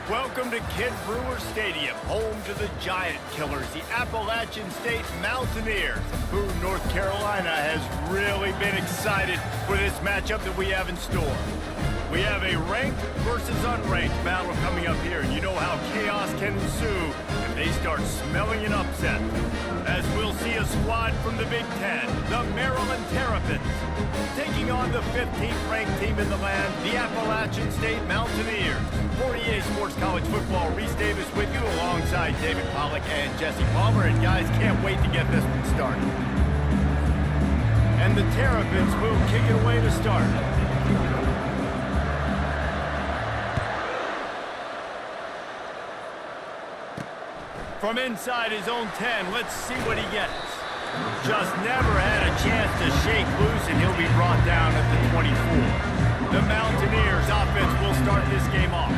Welcome to Kid Brewer Stadium, home to the Giant Killers, the Appalachian State Mountaineers. Boone, North Carolina has really been excited for this matchup that we have in store. We have a ranked versus unranked battle coming up here, and you know how chaos can ensue if they start smelling an upset. As we'll see a squad from the Big Ten, the Maryland Terrapins, taking on the 15th ranked team in the land, the Appalachian State Mountaineers. 48 Sports College Football, Reese Davis with you alongside David Pollack and Jesse Palmer. And guys, can't wait to get this one started. And the Terrapins will kick it away to start. From inside his own 10, let's see what he gets. Just never had a chance to shake loose, and he'll be brought down at the 24. The Mountaineers offense will start this game off.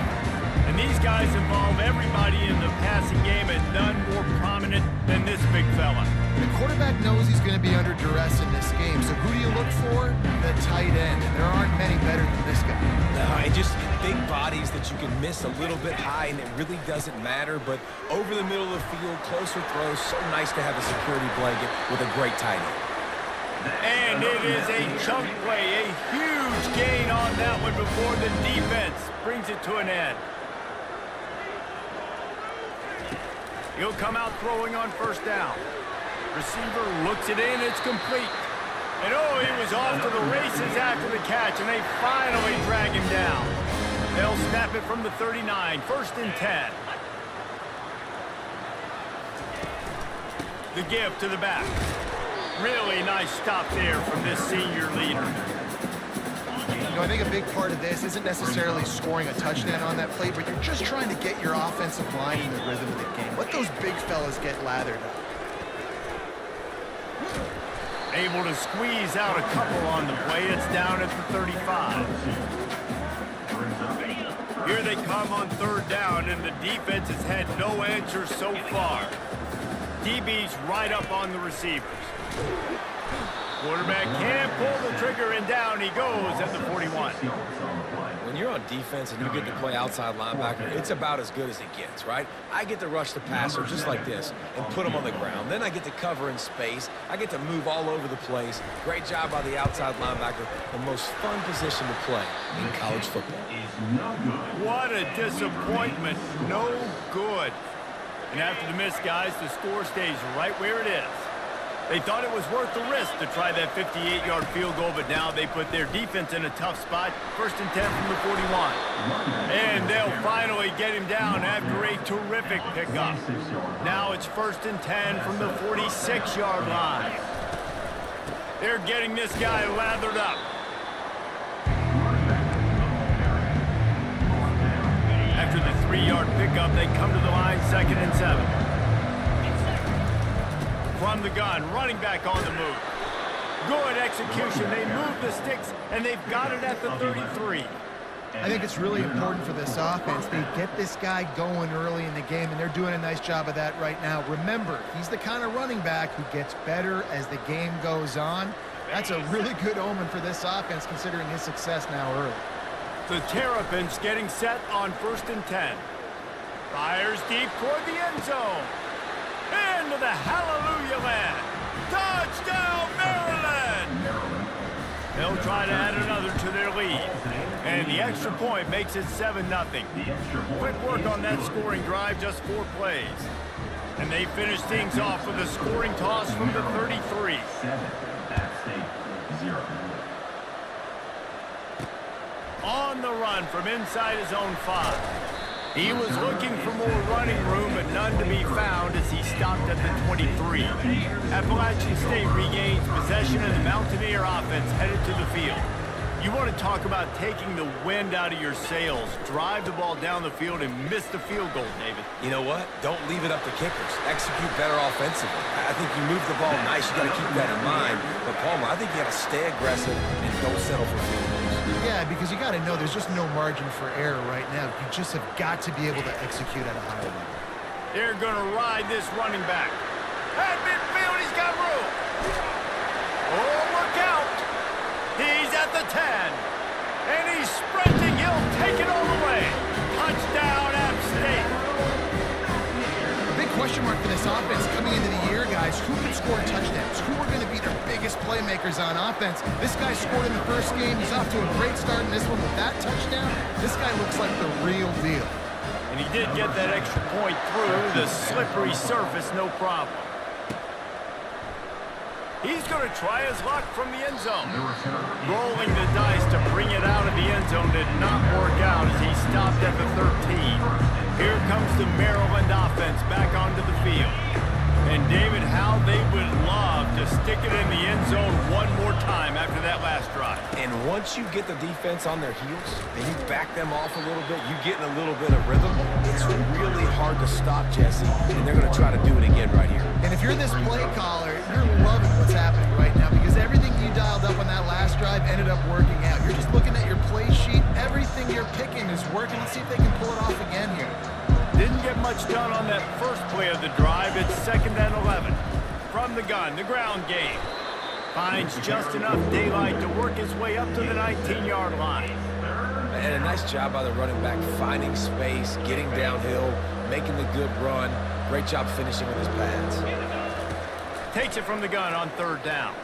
And these guys involve everybody in the passing game, and none more prominent than this big fella. The quarterback knows he's going to be under duress in this game, so who do you look for? The tight end, and there aren't many better than this guy. No, and just big bodies that you can miss a little bit high, and it really doesn't matter, but over the middle of the field, closer throws, so nice to have a security blanket with a great tight end. And it is a chunk play, a huge gain on that one before the defense brings it to an end. He'll come out throwing on first down. Receiver looks it in, it's complete. And oh, he was off to the races after the catch, and they finally drag him down. They'll snap it from the 39, 1st and 10. The give to the back. Really nice stop there from this senior leader. You know, I think a big part of this isn't necessarily scoring a touchdown on that play, but you're just trying to get your offensive line in the rhythm of the game. Let those big fellas get lathered up. Able to squeeze out a couple on the play. It's down at the 35. Here they come on 3rd down, and the defense has had no answer so far. DB's right up on the receivers. Quarterback can't pull the trigger, and down he goes at the 41. When you're on defense and you get to play outside linebacker, it's about as good as it gets, right? I get to rush the passer just like this and put him on the ground. Then I get to cover in space. I get to move all over the place. Great job by the outside linebacker. The most fun position to play in college football. What a disappointment. No good. And after the miss, guys, the score stays right where it is. They thought it was worth the risk to try that 58-yard field goal, but now they put their defense in a tough spot. 1st and 10 from the 41. And they'll finally get him down after a terrific pickup. Now it's 1st and 10 from the 46-yard line. They're getting this guy lathered up. After the 3-yard pickup, they come to the line, 2nd and 7. From the gun, running back on the move. Good execution. They move the sticks, and they've got it at the 33. I think it's really important for this offense. They get this guy going early in the game, and they're doing a nice job of that right now. Remember, he's the kind of running back who gets better as the game goes on. That's a really good omen for this offense, considering his success now early. The Terrapins getting set on 1st and 10. Fires deep toward the end zone. Into the Hallelujah land. Touchdown, Maryland! They'll try to add another to their lead. And the extra point makes it 7-0. Quick work on that scoring drive, just 4 plays. And they finish things off with a scoring toss from the 33. On the run from inside his own 5. He was looking for more running room, but none to be found as he stopped at the 23. Appalachian State regains possession, and the Mountaineer offense headed to the field. You want to talk about taking the wind out of your sails. Drive the ball down the field and miss the field goal, David. You know what? Don't leave it up to kickers. Execute better offensively. I think you move the ball nice. You got to keep that in mind. But, Palmer, I think you got to stay aggressive and don't settle for field goals. Yeah, because you got to know there's just no margin for error right now. You just have got to be able to execute at a high level. They're going to ride this running back. At midfield, he's got room. Oh, look out. He's at the 10. And he's sprinting. He'll take it all the way. Touchdown, App score touchdowns? Who are going to be their biggest playmakers on offense? This guy scored in the first game. He's off to a great start in this one with that touchdown. This guy looks like the real deal. And he did get that extra point through the slippery surface, no problem. He's going to try his luck from the end zone. Rolling the dice to bring it out of the end zone did not work out as he stopped at the 13. Here comes the Maryland offense back onto the field. And David, how they would love to stick it in the end zone one more time after that last drive. And once you get the defense on their heels and you back them off a little bit, you get in a little bit of rhythm, it's really hard to stop, Jesse, and they're going to try to do it again right here. And if you're this play caller, you're loving what's happening right now because everything you dialed up on that last drive ended up working out. You're just looking at your play sheet. Everything you're picking is working. Let's see if they can pull it off again here. Didn't get much done on that first play of the drive. It's 2nd and 11. From the gun, the ground game. Finds just enough daylight to work his way up to the 19-yard line. And a nice job by the running back, finding space, getting downhill, making the good run. Great job finishing with his pads. Takes it from the gun on 3rd down.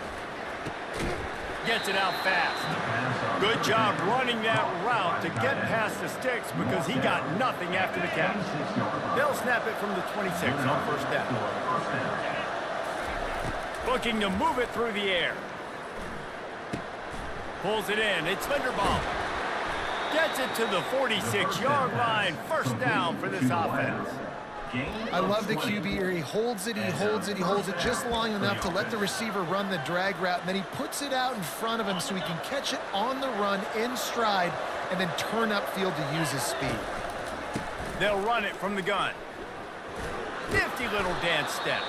Gets it out fast. Good job running that route to get past the sticks because he got nothing after the catch. They'll snap it from the 26 on 1st down. Looking to move it through the air. Pulls it in. It's Linderbaum. Gets it to the 46-yard line. 1st down for this offense. I love the QB here. He holds it, he holds it, he holds it just long enough to let the receiver run the drag route, and then he puts it out in front of him so he can catch it on the run in stride and then turn upfield to use his speed. They'll run it from the gun. Nifty little dance step.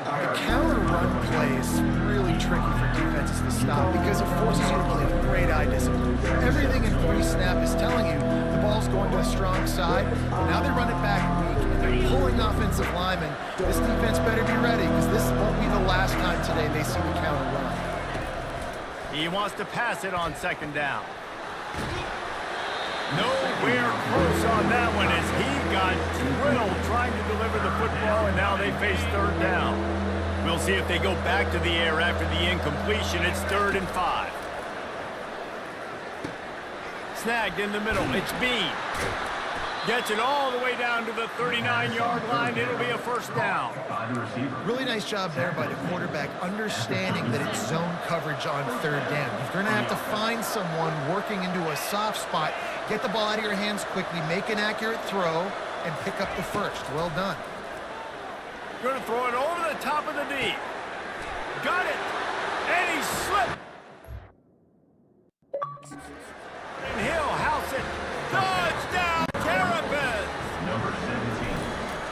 The counter run play is really tricky for defenses to stop because it forces you to play with great eye discipline. Everything in pre-snap is telling you the ball's going to the strong side. Now they run it back weak, and they're pulling offensive linemen. This defense better be ready because this won't be the last time today they see the counter run. He wants to pass it on 2nd down. Nowhere close on that one as he got drilled trying to deliver the football, and now they face 3rd down. We'll see if they go back to the air after the incompletion. It's 3rd and 5. Snagged in the middle. It's Bean. Gets it all the way down to the 39-yard line. It'll be a 1st down. Really nice job there by the quarterback, understanding that it's zone coverage on 3rd down. If they're going to have to find someone working into a soft spot, get the ball out of your hands quickly, make an accurate throw, and pick up the 1st. Well done. Going to throw it over the top of the D. Got it. And he slipped. And he'll house it. Touchdown, Terrapins. Number 17.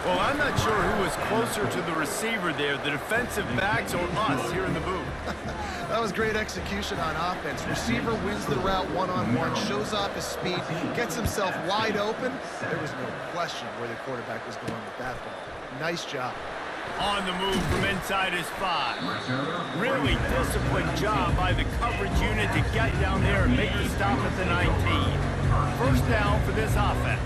Well, I'm not sure who was closer to the receiver there, the defensive backs or us here in the booth. That was great execution on offense. Receiver wins the route one-on-one, shows off his speed, gets himself wide open. There was no question where the quarterback was going with that ball. Nice job. On the move from inside his 5. Really disciplined job by the coverage unit to get down there and make the stop at the 19. 1st down for this offense.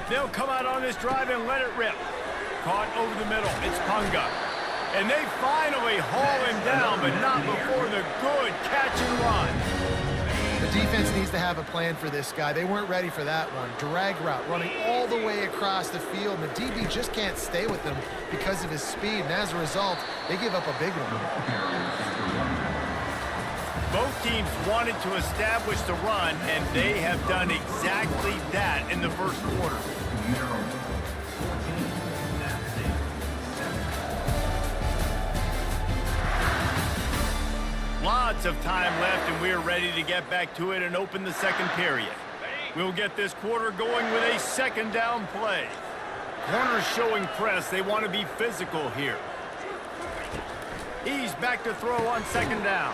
They'll come out on this drive and let it rip. Caught over the middle. It's Punga. And they finally haul him down, but not before the good catch and run. The defense needs to have a plan for this guy. They weren't ready for that one. Drag route, running all the way across the field. And the DB just can't stay with him because of his speed. And as a result, they give up a big one. Both teams wanted to establish the run, and they have done exactly that in the 1st quarter. Lots of time left, and we're ready to get back to it and open the 2nd period. We'll get this quarter going with a 2nd down play. Corners showing press. They want to be physical here. He's back to throw on 2nd down.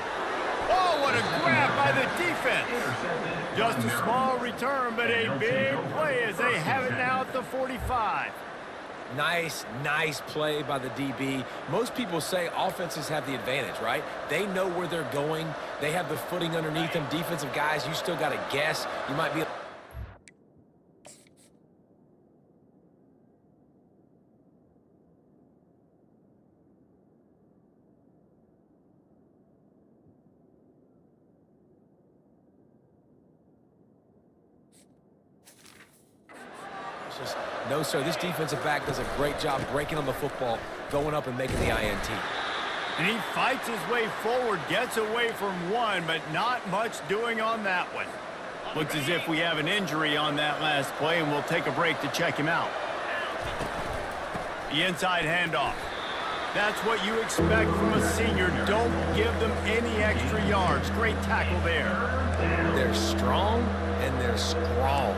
Oh, what a grab by the defense. Just a small return, but a big play as they have it now at the 45. Nice play by the DB. Most people say offenses have the advantage, right? They know where they're going. They have the footing underneath them. Defensive guys, you still got to guess. You might be... No, sir, this defensive back does a great job breaking on the football, going up and making the INT. And he fights his way forward, gets away from one, but not much doing on that one. Looks as if we have an injury on that last play, and we'll take a break to check him out. The inside handoff. That's what you expect from a senior. Don't give them any extra yards. Great tackle there. They're strong and they're strong.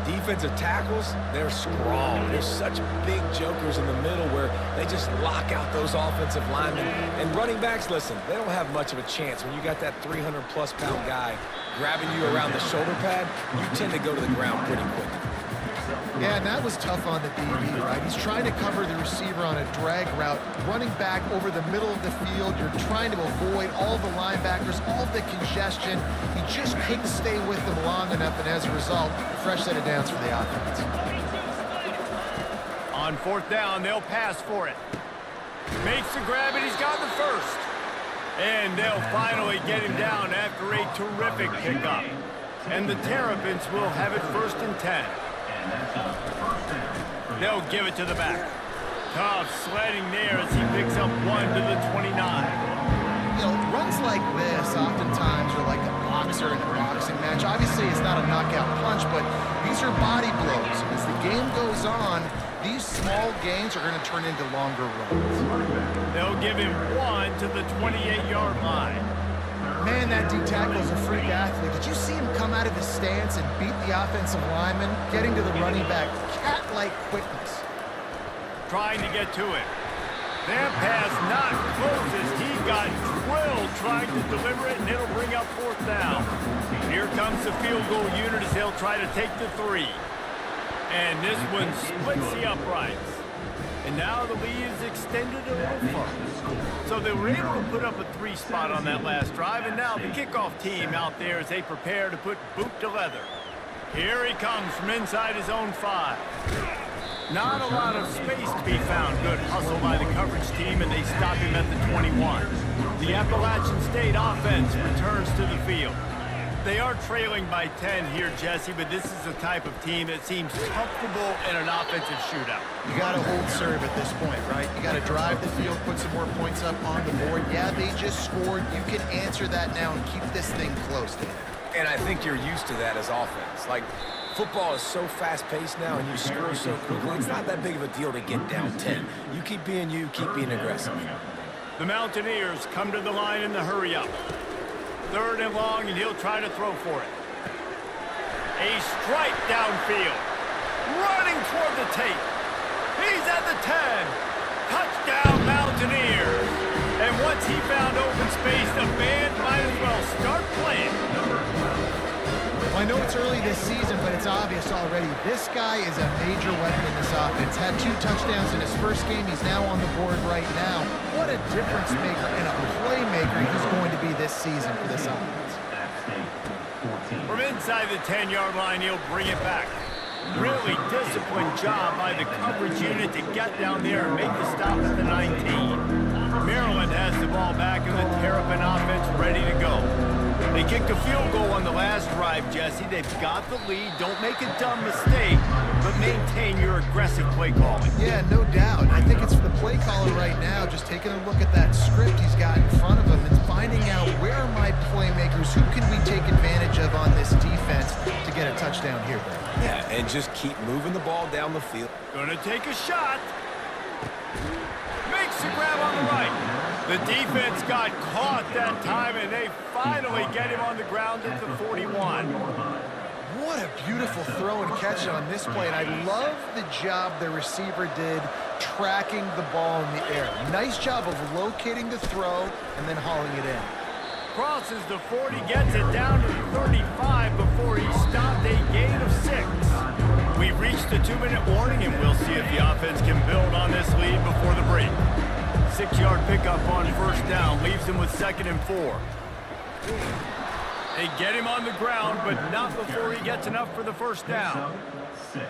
Defensive tackles, they're strong. They're such big jokers in the middle where they just lock out those offensive linemen. And running backs, listen, they don't have much of a chance. When you got that 300-plus pound guy grabbing you around the shoulder pad, you tend to go to the ground pretty quick. Yeah, and that was tough on the DB, right? He's trying to cover the receiver on a drag route, running back over the middle of the field. You're trying to avoid all the linebackers, all of the congestion. He just couldn't stay with them long enough, and as a result, a fresh set of downs for the offense. On fourth down, they'll pass for it. Makes the grab, and he's got the first. And they'll finally get him down after a terrific pickup. And the Terrapins will have it 1st and 10. They'll give it to the back. Tough sledding there as he picks up 1 to the 29. You know, runs like this oftentimes are like a boxer in a boxing match. Obviously, it's not a knockout punch, but these are body blows. As the game goes on, these small gains are going to turn into longer runs. They'll give him 1 to the 28-yard line. Man, that D-tackle is a freak athlete. Did you see him come out of his stance and beat the offensive lineman, getting to the running back? Cat-like quickness. Trying to get to it. That pass not close as he got drilled trying to deliver it, and it'll bring up 4th down. Here comes the field goal unit as they'll try to take the 3. And this one splits the uprights. And now the lead is extended a little further. So they were able to put up a 3 spot on that last drive, and now the kickoff team out there as they prepare to put boot to leather. Here he comes from inside his own 5. Not a lot of space to be found. Good hustle by the coverage team, and they stop him at the 21. The Appalachian State offense returns to the field. They are trailing by 10 here, Jesse, but this is the type of team that seems comfortable in an offensive shootout. You got to hold serve at this point, right? You got to drive the field, put some more points up on the board. Yeah, they just scored. You can answer that now and keep this thing close, Dan. And I think you're used to that as offense. Like, football is so fast-paced now, and you score so quickly. It's not that big of a deal to get down 10. You, keep being aggressive. The Mountaineers come to the line in the hurry-up. 3rd and long, and he'll try to throw for it. A strike downfield. Running toward the tape. He's at the 10. Touchdown, Mountaineers. And once he found open space, the band might as well start playing. Well, I know it's early this season, but it's obvious already. This guy is a major weapon in this offense. Had 2 touchdowns in his first game. He's now on the board right now. What a difference maker and a playmaker he's going to be this season for this offense. From inside the 10-yard line, he'll bring it back. Really disciplined job by the coverage unit to get down there and make the stop at the 19. Maryland has the ball back, and the Terrapin offense ready to go. They kicked a field goal on the last drive, Jesse. They've got the lead. Don't make a dumb mistake, but maintain your aggressive play calling. Yeah, no doubt. I think it's for the play caller right now, just taking a look at that script he's got in front of him and finding out where are my playmakers, who can we take advantage of on this defense to get a touchdown here. Yeah, and just keep moving the ball down the field. Gonna take a shot. Makes the grab on the right. The defense got caught that time, and they finally get him on the ground at the 41. What a beautiful throw and catch on this play, and I love the job the receiver did tracking the ball in the air. Nice job of locating the throw and then hauling it in. Crosses the 40, gets it down to 35 before he stopped, a gain of 6. We've reached the 2-minute warning, and we'll see if the offense can build on this lead before the break. 6-yard pickup on 1st down, leaves him with 2nd and 4. They get him on the ground, but not before he gets enough for the 1st down.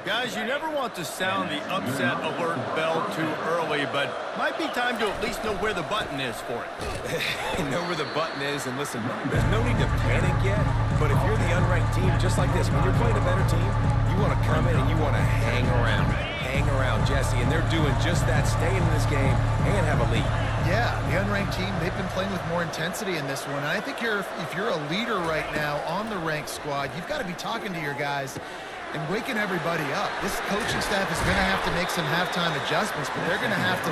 Guys, you never want to sound the upset alert bell too early, but might be time to at least know where the button is for it. Know where the button is, and listen, there's no need to panic yet, but if you're the unranked team, just like this, when you're playing a better team, you want to come in and you want to hang around. hang around Jesse, and they're doing just that, staying in this game and have a lead. Yeah, the unranked team, they've been playing with more intensity in this one. And I think if you're a leader right now on the ranked squad, you've got to be talking to your guys and waking everybody up. This coaching staff is going to have to make some halftime adjustments, but they're going to have to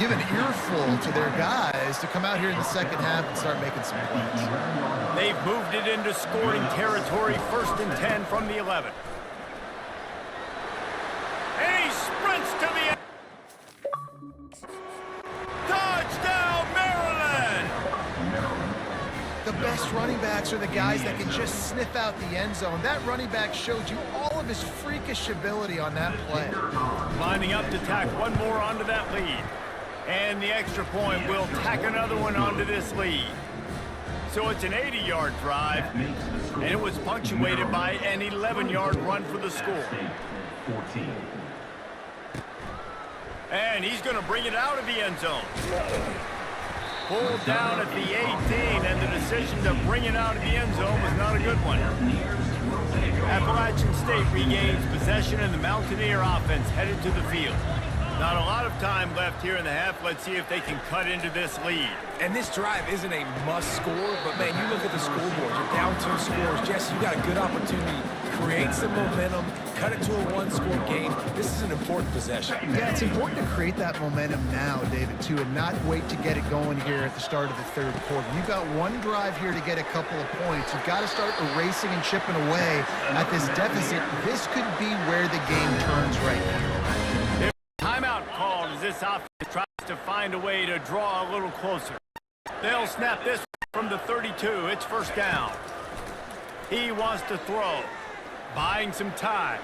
give an earful to their guys to come out here in the second half and start making some plays. They've moved it into scoring territory, 1st and 10 from the 11. And he sprints to the end. Touchdown, Maryland! The best running backs are the guys that can just sniff out the end zone. That running back showed you all of his freakish ability on that play. Lining up to tack one more onto that lead. And the extra point will tack another one onto this lead. So it's an 80-yard drive, and it was punctuated by an 11-yard run for the school. And he's going to bring it out of the end zone. Pulled down at the 18, and the decision to bring it out of the end zone was not a good one. Appalachian State regains possession, and the Mountaineer offense headed to the field. Not a lot of time left here in the half. Let's see if they can cut into this lead. And this drive isn't a must score, but man, you look at the scoreboard, you're down 2 scores. Jesse, you got a good opportunity. Create some momentum, cut it to a 1-score game. This is an important possession. Yeah, it's important to create that momentum now, David, too, and not wait to get it going here at the start of the 3rd quarter. You've got one drive here to get a couple of points. You've got to start erasing and chipping away at this deficit. This could be where the game turns right now. Timeout called as this offense tries to find a way to draw a little closer. They'll snap this from the 32. It's 1st down. He wants to throw. Buying some time.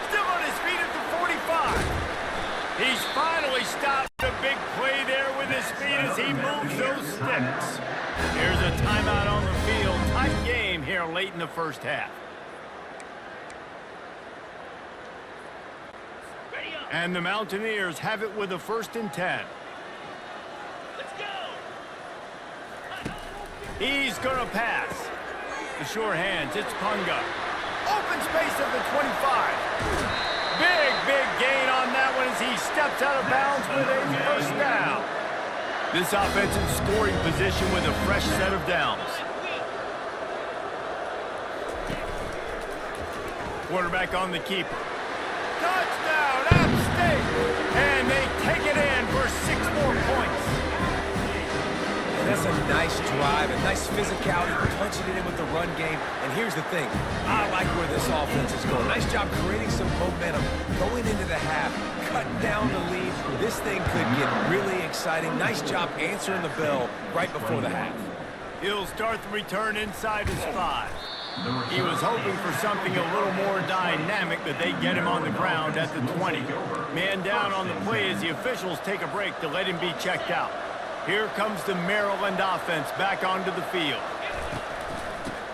Still on his feet at the 45. He's finally stopped a big play there with his feet as he moves those sticks. Here's a timeout on the field. Tight game here late in the 1st half. And the Mountaineers have it with a 1st and 10. Let's go. He's going to pass. The sure hands, it's Punga. Open space at the 25. Big gain on that one as he steps out of bounds with a 1st down. This offense in scoring position with a fresh set of downs. Quarterback on the keeper. Touchdown, App State! And they take it in for 6 more points. That's a nice drive, a nice physicality, punching it in with the run game. And here's the thing, I like where this offense is going. Nice job creating some momentum, going into the half, cutting down the lead. This thing could get really exciting. Nice job answering the bell right before the half. He'll start the return inside his 5. He was hoping for something a little more dynamic, but they get him on the ground at the 20. Man down on the play as the officials take a break to let him be checked out. Here comes the Maryland offense back onto the field.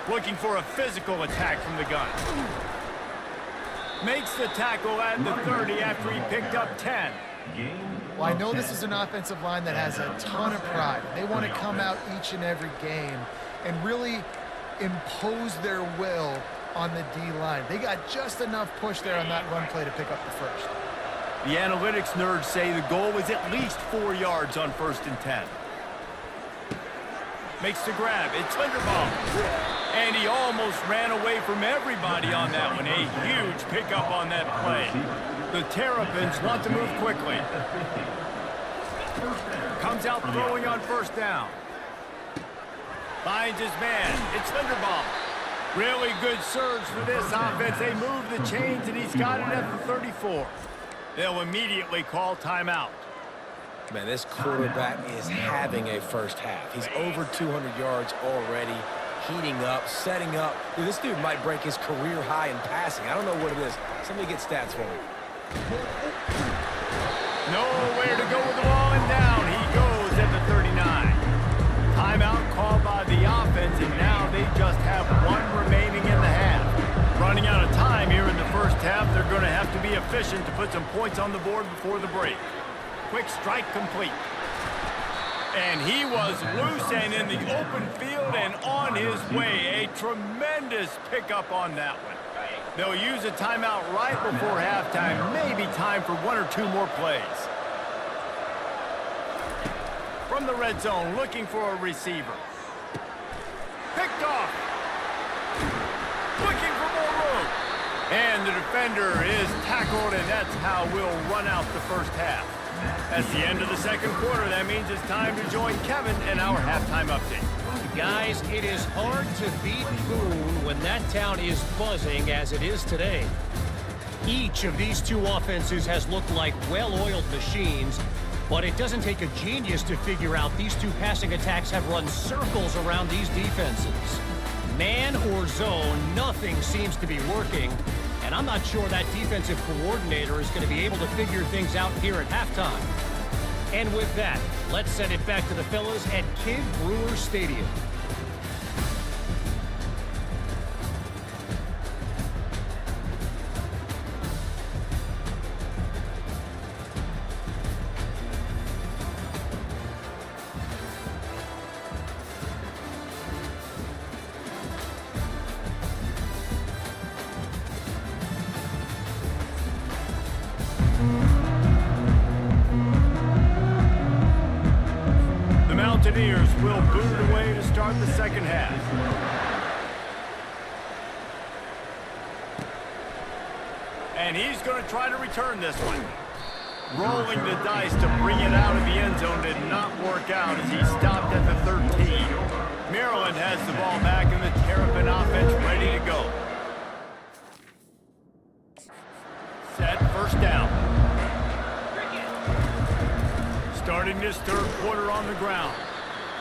Looking for a physical attack from the gun. Makes the tackle at the 30 after he picked up 10. Well, I know this is an offensive line that has a ton of pride. They want to come out each and every game and really impose their will on the D-line. They got just enough push there on that run play to pick up the 1st. The analytics nerds say the goal was at least 4 yards on 1st and 10. Makes the grab. It's Linderbaum. And he almost ran away from everybody on that one. A huge pickup on that play. The Terrapins want to move quickly. Comes out throwing on 1st down. Finds his man. It's Linderbaum. Really good surge for this offense. They move the chains, and he's got it at the 34. They'll immediately call timeout. Man, this quarterback is having a 1st half. He's over 200 yards already, heating up, setting up. Dude, this dude might break his career high in passing. I don't know what it is. Somebody get stats for me. Nowhere to go with the ball, and down he goes at the 39. Timeout called by the offense, and now they just have 1 remaining in the half. Running out of time here in the 1st half, they're going to have to be efficient to put some points on the board before the break. Quick strike complete. And he was loose and in the open field and on his way. A tremendous pickup on that one. They'll use a timeout right before halftime. Maybe time for 1 or 2 more plays. From the red zone, looking for a receiver. Picked off. Looking for more room. And the defender is tackled, and that's how we'll run out the first half. That's the end of the second quarter. That means it's time to join Kevin in our halftime update. Guys, it is hard to beat Boone when that town is buzzing as it is today. Each of these two offenses has looked like well-oiled machines, but it doesn't take a genius to figure out these two passing attacks have run circles around these defenses. Man or zone, nothing seems to be working, and I'm not sure that defensive coordinator is going to be able to figure things out here at halftime. And with that, let's send it back to the fellas at Kid Brewer Stadium. Mountaineers will boot it away to start the second half. And he's going to try to return this one. Rolling the dice to bring it out of the end zone did not work out as he stopped at the 13. Maryland has the ball back and the Terrapin offense ready to go. Set, first down. Starting this third quarter on the ground.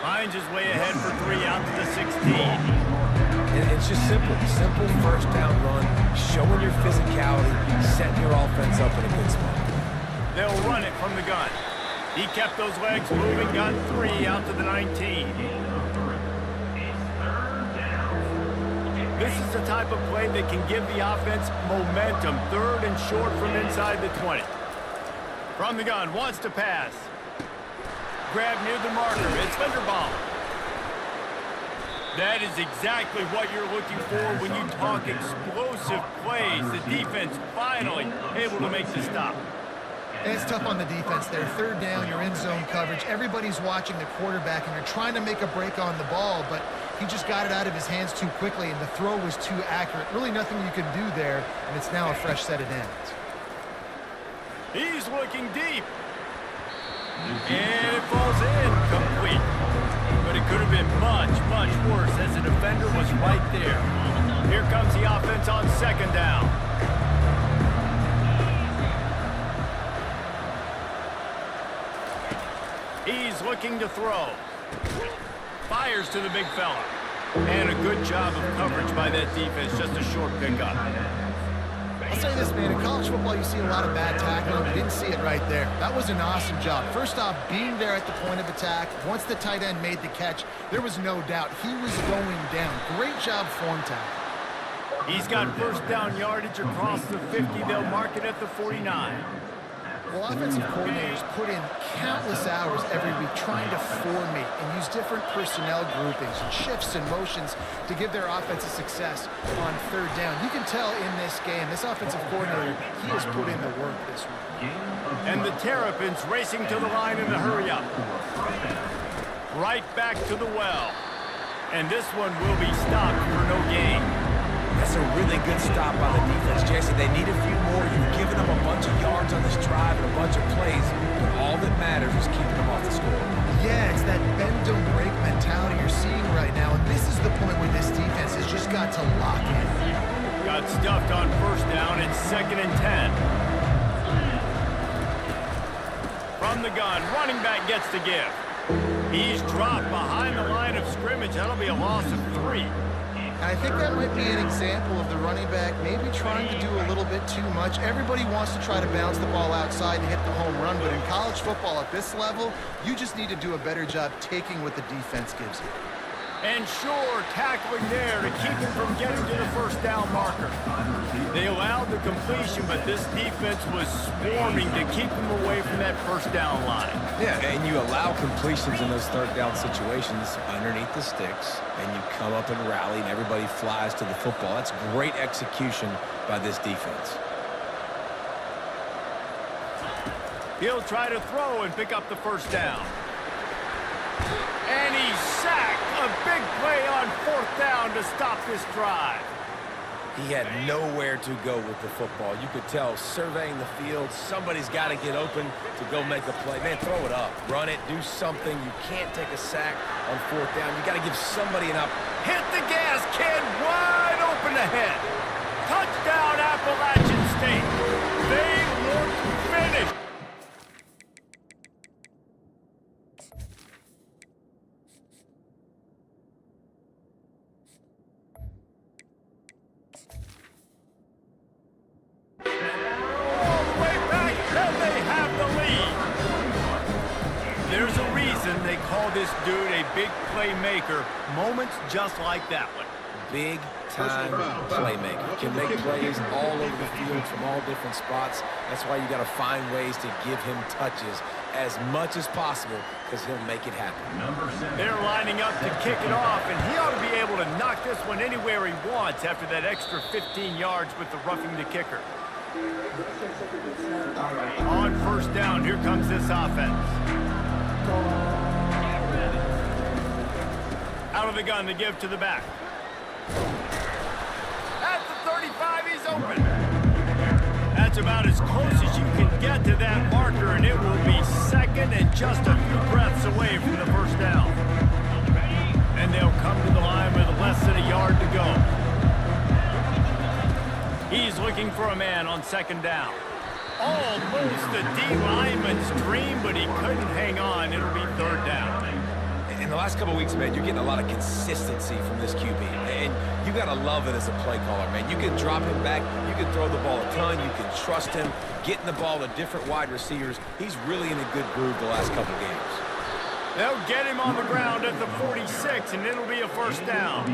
Finds his way ahead for 3 out to the 16. And it's just simple first down run, showing your physicality, setting your offense up in a good spot. They'll run it from the gun. He kept those legs moving, got 3 out to the 19. This is the type of play that can give the offense momentum. 3rd and short from inside the 20. From the gun, wants to pass. Grab near the marker. It's Linderbaum. That is exactly what you're looking for when you talk explosive plays. The defense finally able to make the stop. And it's tough on the defense there. 3rd down, you're in zone coverage. Everybody's watching the quarterback, and they're trying to make a break on the ball, but he just got it out of his hands too quickly, and the throw was too accurate. Really nothing you can do there, and it's now a fresh set of downs. He's looking deep. And it falls in complete. But it could have been much, much worse as the defender was right there. Here comes the offense on 2nd down. He's looking to throw. Fires to the big fella. And a good job of coverage by that defense. Just a short pickup. I'll say this, man, in college football, you see a lot of bad tackling. You didn't see it right there. That was an awesome job. First off, being there at the point of attack. Once the tight end made the catch, there was no doubt he was going down. Great job form tackle. He's got first down yardage across the 50. They'll mark it at the 49. Well, offensive coordinators put in countless hours every week trying to formate and use different personnel groupings and shifts and motions to give their offense a success on 3rd down. You can tell in this game, this offensive coordinator, he has put in the work this week. And the Terrapins racing to the line in the hurry-up. Right back to the well. And this one will be stopped for no gain. That's a really good stop by the defense, Jesse. They need a few more. You've given them a bunch of yards on this drive and a bunch of plays, but all that matters is keeping them off the score. Yeah, it's that bend don't break mentality you're seeing right now, and this is the point where this defense has just got to lock in. Got stuffed on first down. It's 2nd and 10. From the gun, running back gets to give. He's dropped behind the line of scrimmage. That'll be a loss of 3. And I think that might be an example of the running back maybe trying to do a little bit too much. Everybody wants to try to bounce the ball outside and hit the home run, but in college football at this level, you just need to do a better job taking what the defense gives you. And sure, tackling there to keep him from getting to the first down marker. They allowed the completion, but this defense was swarming to keep him away from that first down line. Yeah, and you allow completions in those third down situations underneath the sticks, and you come up and rally, and everybody flies to the football. That's great execution by this defense. He'll try to throw and pick up the first down. And he's sacked. A big play on fourth down to stop this drive. He had nowhere to go with the football. You could tell, surveying the field, somebody's got to get open to go make a play. Man, throw it up. Run it. Do something. You can't take a sack on fourth down. You got to give somebody an up. Hit the gas, kid. Wide open ahead. Touchdown, Appalachian State. They look finished. There's a reason they call this dude a big playmaker. Moments just like that one. Big-time playmaker. Can make plays all over the field from all different spots. That's why you got to find ways to give him touches as much as possible, because he'll make it happen. They're lining up to kick it off, and he ought to be able to knock this one anywhere he wants after that extra 15 yards with the roughing the kicker. On first down, here comes this offense. Out of the gun to give to the back. At the 35, he's open. That's about as close as you can get to that marker, and it will be second and just a few breaths away from the first down. And they'll come to the line with less than a yard to go. He's looking for a man on second down. Almost the D lineman's dream, but he couldn't hang on. It'll be third down. In the last couple of weeks, man, you're getting a lot of consistency from this QB. And you got to love it as a play caller, man. You can drop him back. You can throw the ball a ton. You can trust him. Getting the ball to different wide receivers. He's really in a good groove the last couple of games. They'll get him on the ground at the 46, and it'll be a first down.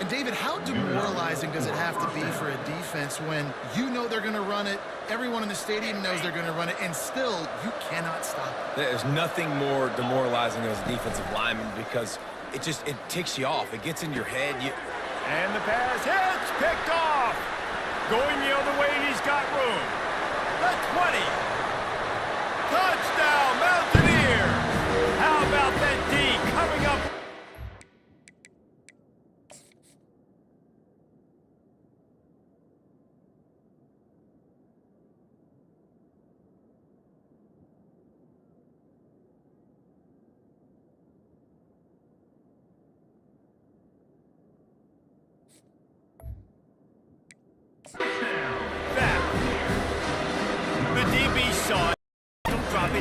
And David, how demoralizing does it have to be for a defense when you know they're going to run it, everyone in the stadium knows they're going to run it, and still you cannot stop it? There's nothing more demoralizing as a defensive lineman, because it ticks you off. It gets in your head. And the pass hits, picked off. Going the other way, and he's got room. The 20. Touchdown, Mountaineer. How about that D coming up?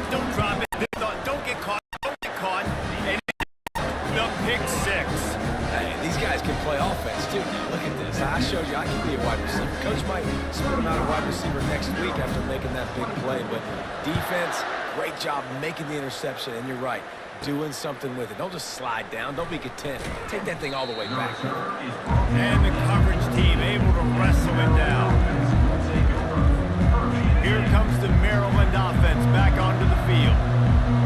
Don't drop it. Don't get caught. And the pick six. Hey, these guys can play offense, too. Now, look at this. I showed you I can be a wide receiver. Coach might split him out a wide receiver next week after making that big play. But defense, great job making the interception. And you're right, doing something with it. Don't just slide down. Don't be content. Take that thing all the way back. And the coverage team able to wrestle it down. Here comes the Maryland offense back onto the field.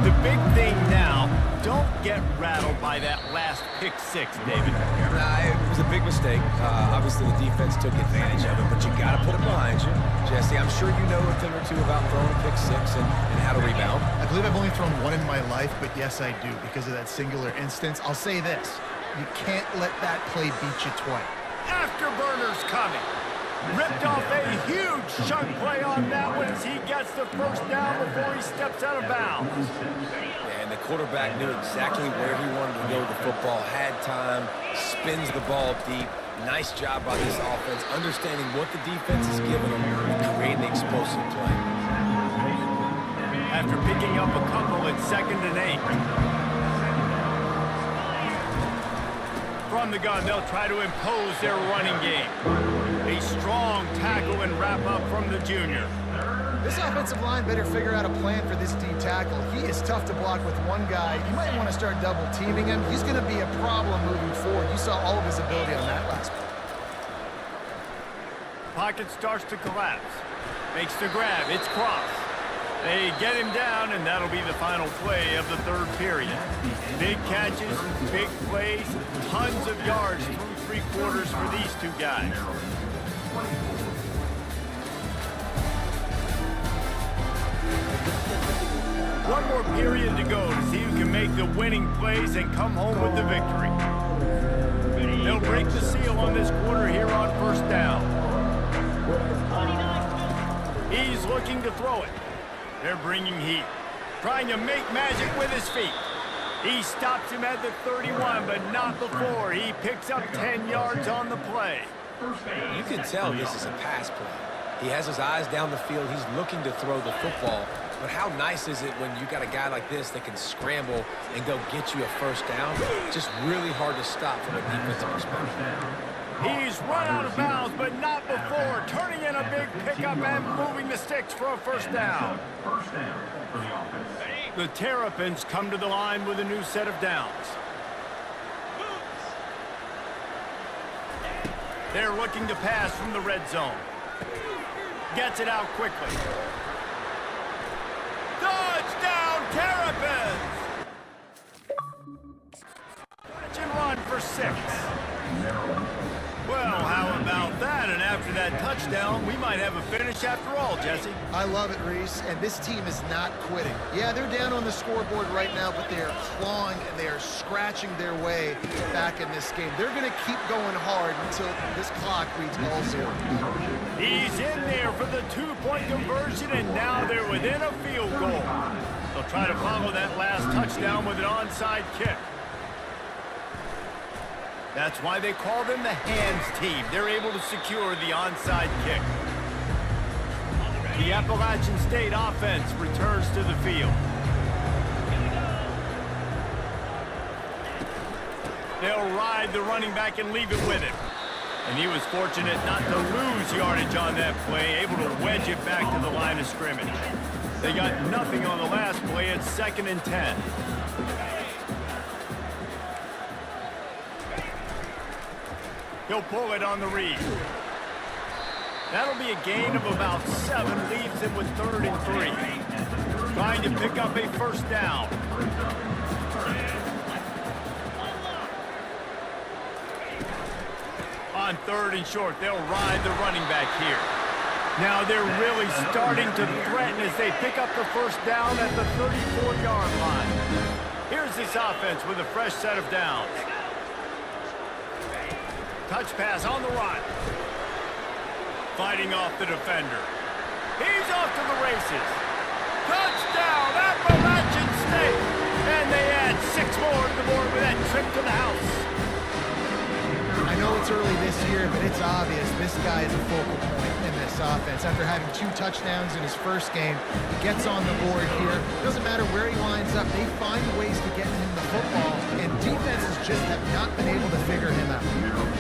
The big thing now, don't get rattled by that last pick six, David. It was a big mistake. Obviously, the defense took advantage of it, but you got to put it behind you. Jesse, I'm sure you know a thing or two about throwing a pick six and how to rebound. I believe I've only thrown one in my life, but yes, I do, because of that singular instance. I'll say this. You can't let that play beat you twice. Afterburners coming. Ripped off a huge chunk play on that one as he gets the first down before he steps out of bounds. And the quarterback knew exactly where he wanted to go with the football, had time, spins the ball deep. Nice job by this offense, understanding what the defense is giving them and creating an explosive play. After picking up a couple at 2nd and 8. From the gun, they'll try to impose their running game. A strong tackle and wrap up from the junior. This offensive line better figure out a plan for this D tackle. He is tough to block with one guy. You might want to start double teaming him. He's going to be a problem moving forward. You saw all of his ability on that last play. Pocket starts to collapse. Makes the grab. It's cross. They get him down, and that'll be the final play of the third period. Big catches, big plays, tons of yards through three quarters for these two guys. One more period to go to see who can make the winning plays and come home with the victory. They'll break the seal on this quarter here on first down. He's looking to throw it. They're bringing heat, trying to make magic with his feet. He stops him at the 31, but not before. He picks up 10 yards on the play. You can tell this is a pass play. He has his eyes down the field. He's looking to throw the football. But how nice is it when you got a guy like this that can scramble and go get you a first down? Just really hard to stop from a defensive perspective. He's run out of bounds, but not before. Turning in a big pickup and moving the sticks for a first down. The Terrapins come to the line with a new set of downs. They're looking to pass from the red zone. Gets it out quickly. Touchdown, Terrapins! Catch and run for 6. Well, how about that? And after that touchdown, we might have a finish after all, Jesse. I love it, Reese, and this team is not quitting. Yeah, they're down on the scoreboard right now, but they are clawing and they are scratching their way back in this game. They're going to keep going hard until this clock reads all zeros. He's in there for the 2-point conversion, and now they're within a field goal. They'll try to follow that last touchdown with an onside kick. That's why they call them the hands team. They're able to secure the onside kick. The Appalachian State offense returns to the field. They'll ride the running back and leave it with him. And he was fortunate not to lose yardage on that play, able to wedge it back to the line of scrimmage. They got nothing on the last play. It's 2nd and 10. He'll pull it on the read. That'll be a gain of about 7, leaves him with 3rd and 3. Trying to pick up a first down. On 3rd and short, they'll ride the running back here. Now they're really starting to threaten as they pick up the first down at the 34-yard line. Here's this offense with a fresh set of downs. Touch pass on the run. Fighting off the defender. He's off to the races. Touchdown, Appalachian State. And they add 6 more to the board with that trip to the house. I know it's early this year, but it's obvious this guy is a focal point in this offense. After having 2 touchdowns in his first game, he gets on the board here. Doesn't matter where he lines up, they find ways to get him the football, and defenses just have not been able to figure him out.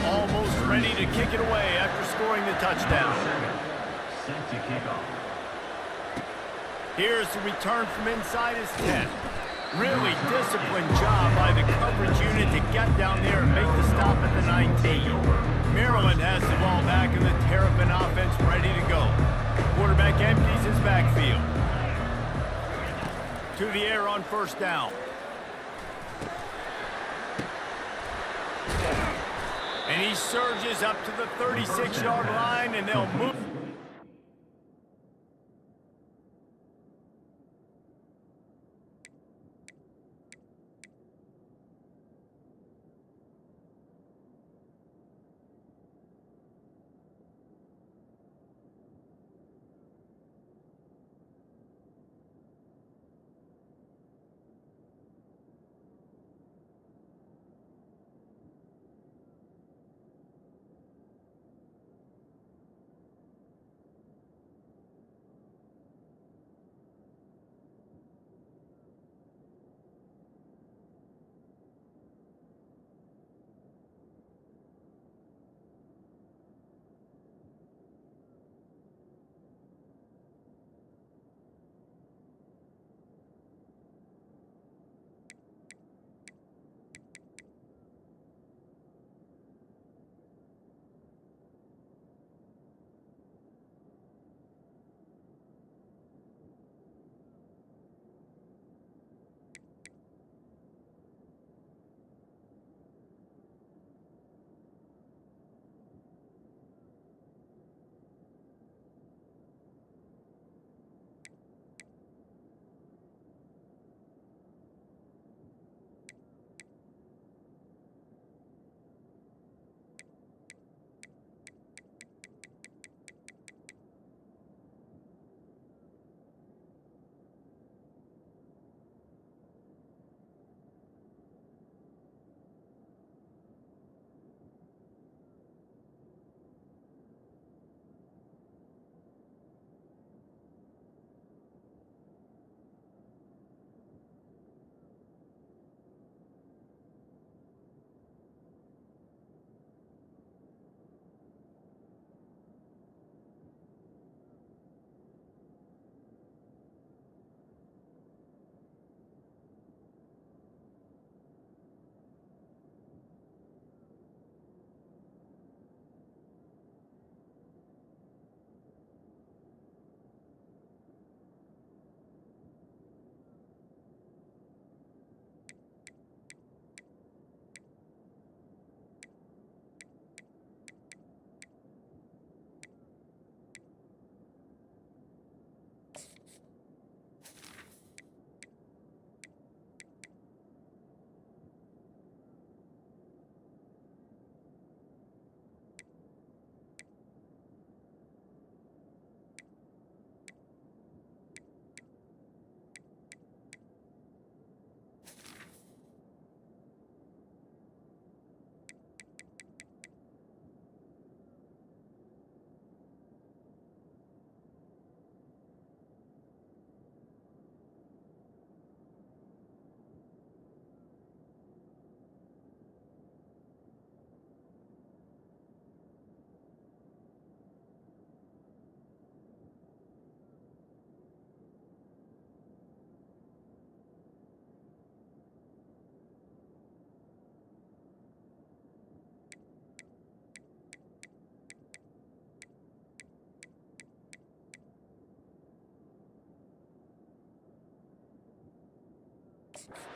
Almost ready to kick it away after scoring the touchdown. Here's the return from inside his 10. Really disciplined job by the coverage unit to get down there and make the stop at the 19. Maryland has the ball back and the Terrapin offense ready to go. Quarterback empties his backfield. To the air on first down. And he surges up to the 36-yard line, and they'll move.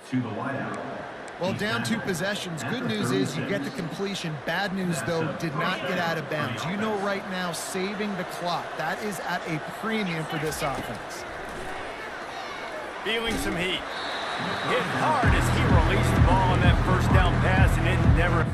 to the wideout. Well, down 2 possessions. Good news is you get the completion. Bad news, though, did not get out of bounds. You know right now, saving the clock, that is at a premium for this offense. Feeling some heat. Hit hard as he released the ball on that first down pass, and it never...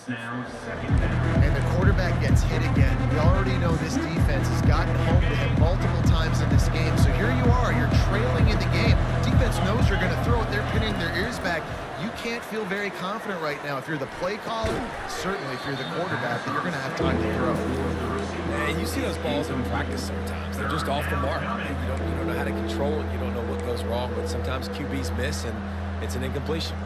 Now, second down. And the quarterback gets hit again. We already know this defense has gotten home to him multiple times in this game. So here you are, you're trailing in the game. Defense knows you're going to throw it. They're pinning their ears back. You can't feel very confident right now if you're the play caller, certainly if you're the quarterback, that you're going to have time to throw. And you see those balls in practice sometimes. They're just off the mark. You don't know how to control it. You don't know what goes wrong, but sometimes QBs miss, and it's an incompletion.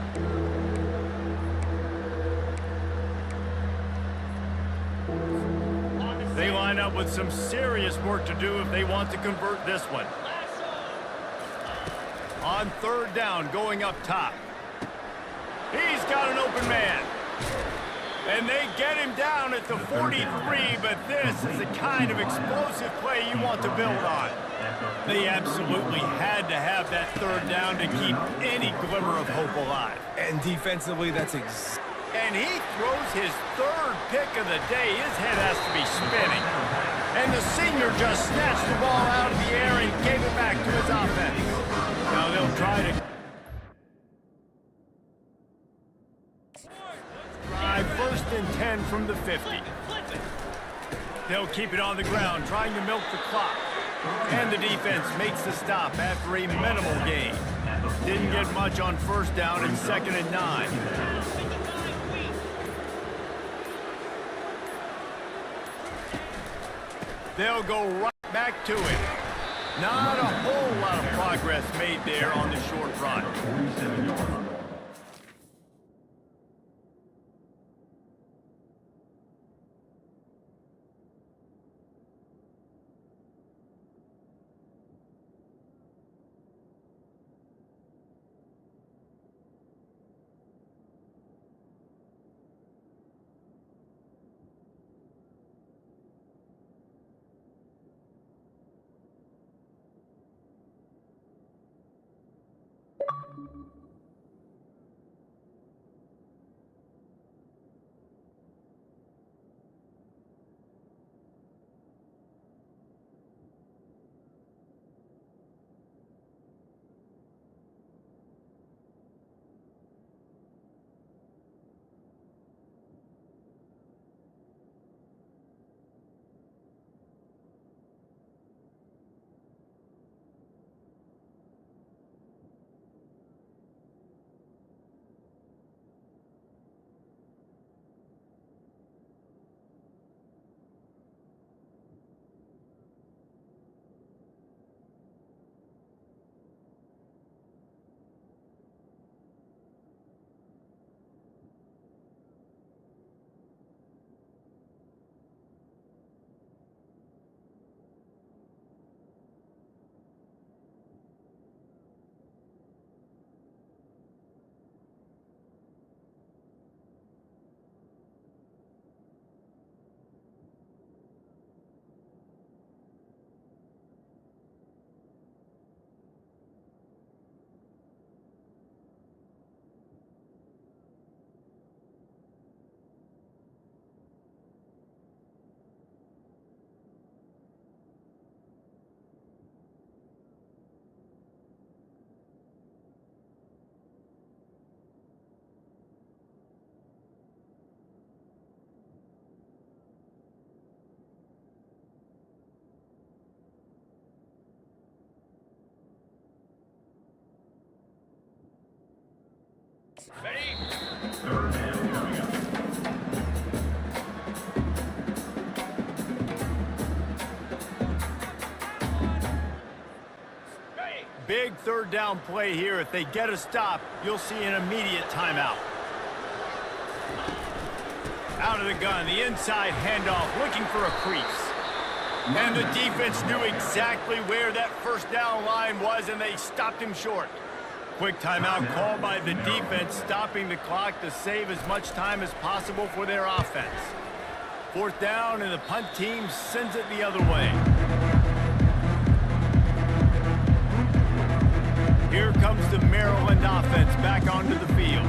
They line up with some serious work to do if they want to convert this one. On third down, going up top. He's got an open man. And they get him down at the 43, but this is the kind of explosive play you want to build on. They absolutely had to have that third down to keep any glimmer of hope alive. And defensively, that's And he throws his third pick of the day. His head has to be spinning. And the senior just snatched the ball out of the air and gave it back to his offense. Now they'll try to drive 1st and 10 from the 50. They'll keep it on the ground, trying to milk the clock. And the defense makes the stop after a minimal gain. Didn't get much on 1st down and 2nd and 9. They'll go right back to it. Not a whole lot of progress made there on the short run. Third down coming up. Big third down play here. If they get a stop, you'll see an immediate timeout. Out of the gun, the inside handoff, looking for a crease. And the defense knew exactly where that first down line was, and they stopped him short. Quick timeout called by the defense, stopping the clock to save as much time as possible for their offense. Fourth down, and the punt team sends it the other way. Here comes the Maryland offense back onto the field.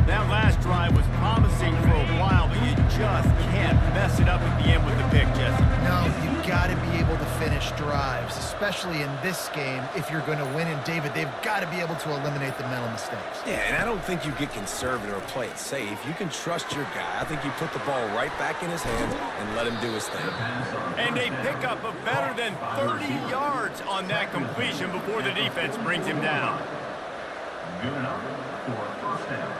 That last drive was promising for a while, but you just can't mess it up at the end with the pick, Jesse. No, you've got to be able to finish drives, especially in this game. If you're going to win, and David, they've got to be able to eliminate the mental mistakes. Yeah, and I don't think you get conservative or play it safe. You can trust your guy. I think you put the ball right back in his hands and let him do his thing. And a pickup of better than 30 yards on that completion before the defense brings him down. Good enough for first down.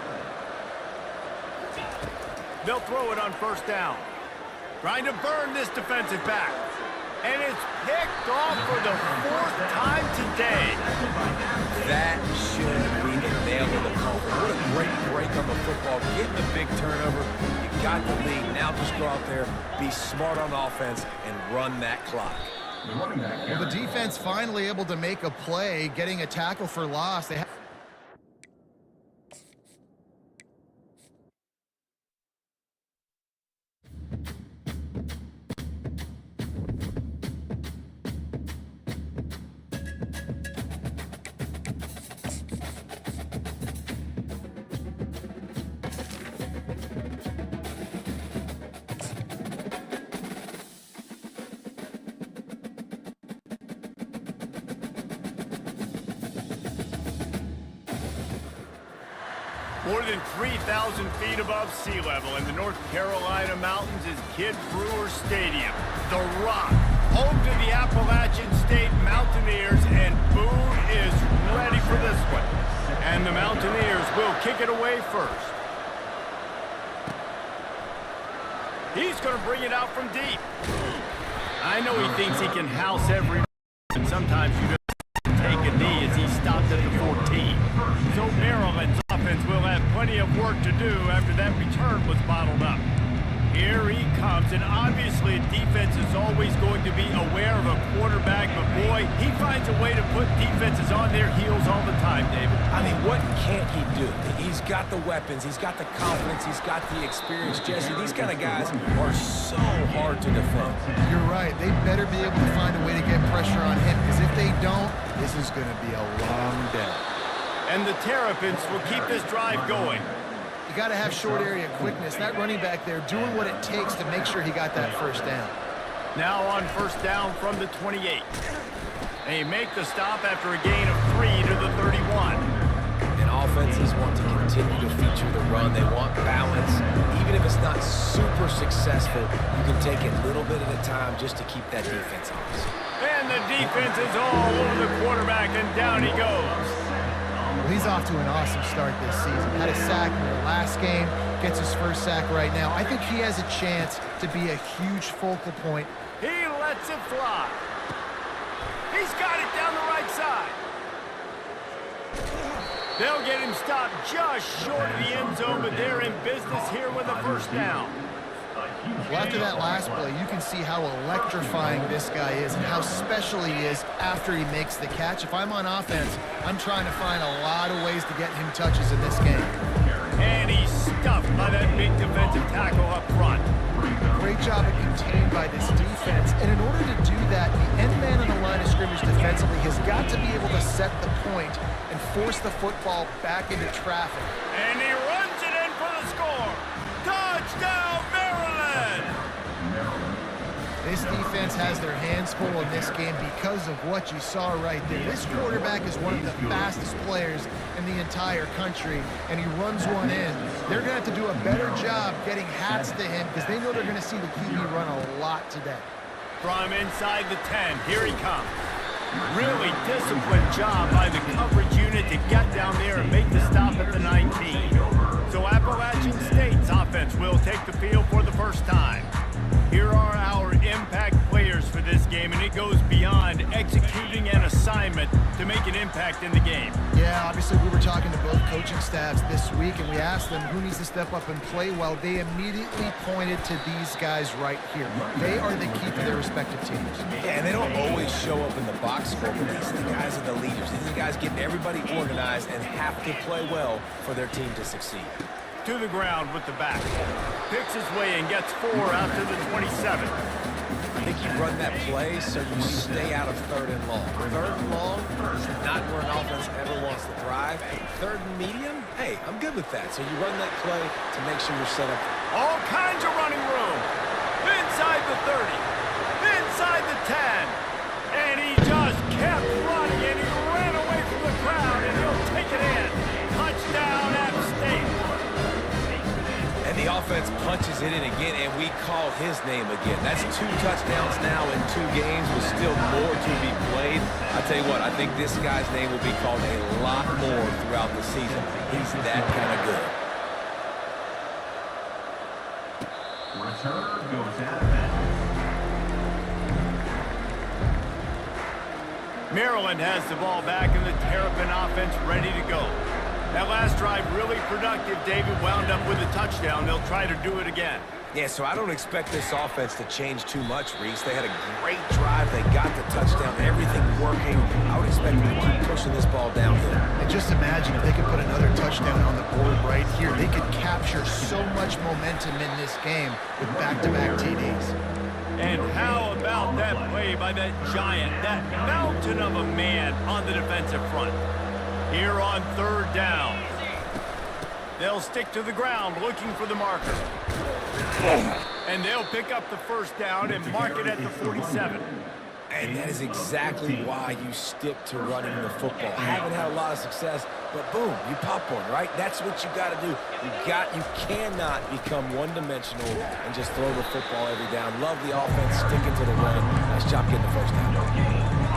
They'll throw it on first down. Trying to burn this defensive back. And it's picked off for the fourth time today. That should be the nail of the coffin. What a great break on the football. Getting the big turnover. You got the lead. Now just go out there, be smart on offense, and run that clock. Well, the defense finally able to make a play, getting a tackle for loss. They More than 3,000 feet above sea level in the North Carolina mountains is Kid Brewer Stadium, the Rock, home to the Appalachian State Mountaineers, and Boone is ready for this one. And the Mountaineers will kick it away first. He's going to bring it out from deep. I know he thinks he can house every, and sometimes you just take a knee as he stopped at the 14. So Maryland's offense will have plenty of work to do after that return was bottled up. Here he comes, and obviously defense is always going to be aware of a quarterback, but boy, he finds a way to put defenses on their heels all the time, David. I mean, what can't he do? He's got the weapons, he's got the confidence, he's got the experience. Jesse, these kind of guys are so hard to defend. You're right. They better be able to find a way to get pressure on him, because if they don't, this is going to be a long day. And the Terrapins will keep this drive going. You got to have short area quickness. That running back there doing what it takes to make sure he got that first down. Now on first down from the 28. They make the stop after a gain of 3 to the 31. And offenses want to continue to feature the run. They want balance. Even if it's not super successful, you can take it a little bit at a time just to keep that defense honest. And the defense is all over the quarterback, and down he goes. He's off to an awesome start this season. Had a sack in the last game, gets his first sack right now. I think he has a chance to be a huge focal point. He lets it fly. He's got it down the right side. They'll get him stopped just short of the end zone, but they're in business here with a first down. Well, after that last play, you can see how electrifying this guy is and how special he is after he makes the catch. If I'm on offense, I'm trying to find a lot of ways to get him touches in this game. And he's stuffed by that big defensive tackle up front. Great job of contained by this defense. And in order to do that, the end man on the line of scrimmage defensively has got to be able to set the point and force the football back into traffic. And he runs it in for the score. Touchdown, Maryland! This defense has their hands full in this game because of what you saw right there. This quarterback is one of the fastest players in the entire country, and he runs one in. They're going to have to do a better job getting hats to him because they know they're going to see the QB run a lot today. From inside the 10, here he comes. Really disciplined job by the coverage unit to get down there and make the stop at the 19. impact in the game. Yeah, obviously we were talking to both coaching staffs this week, and we asked them who needs to step up and play well. They immediately pointed to these guys right here. They are the key to their respective teams. Yeah, and they don't always show up in the box score, but these guys are the leaders. These are the guys getting everybody organized and have to play well for their team to succeed. To the ground with the back. Picks his way and gets 4 out to the 27. I think you run that play so you stay out of 3rd and long. 3rd and long is not where an offense ever wants to thrive. 3rd and medium, hey, I'm good with that. So you run that play to make sure you're set up. All kinds of running room. Inside the 30. Inside the 10. And he just kept running, and he ran away from the crowd, and he'll take it in. Touchdown, App State. And the offense punches it in again, and we call his name again. That's 2 touchdowns now in 2 games with still more to be played. I tell you what, I think this guy's name will be called a lot more throughout the season. He's that kind of good. Returner goes out of bounds. Maryland has the ball back, and the Terrapin offense ready to go. That last drive really productive. David wound up with a touchdown. They'll try to do it again. Yeah, so I don't expect this offense to change too much, Reese. They had a great drive. They got the touchdown. Everything working. I would expect them to keep pushing this ball downhill. And just imagine if they could put another touchdown on the board right here. They could capture so much momentum in this game with back-to-back TDs. And how about that play by that giant, that mountain of a man on the defensive front? Here on 3rd down. They'll stick to the ground looking for the marker. And they'll pick up the 1st down and mark it at the 47. And that is exactly why you stick to running the football. Haven't had a lot of success, but boom, you pop one, right? That's what you got to do. You cannot become one-dimensional and just throw the football every down. Love the offense, sticking to the run. Nice job getting the 1st down.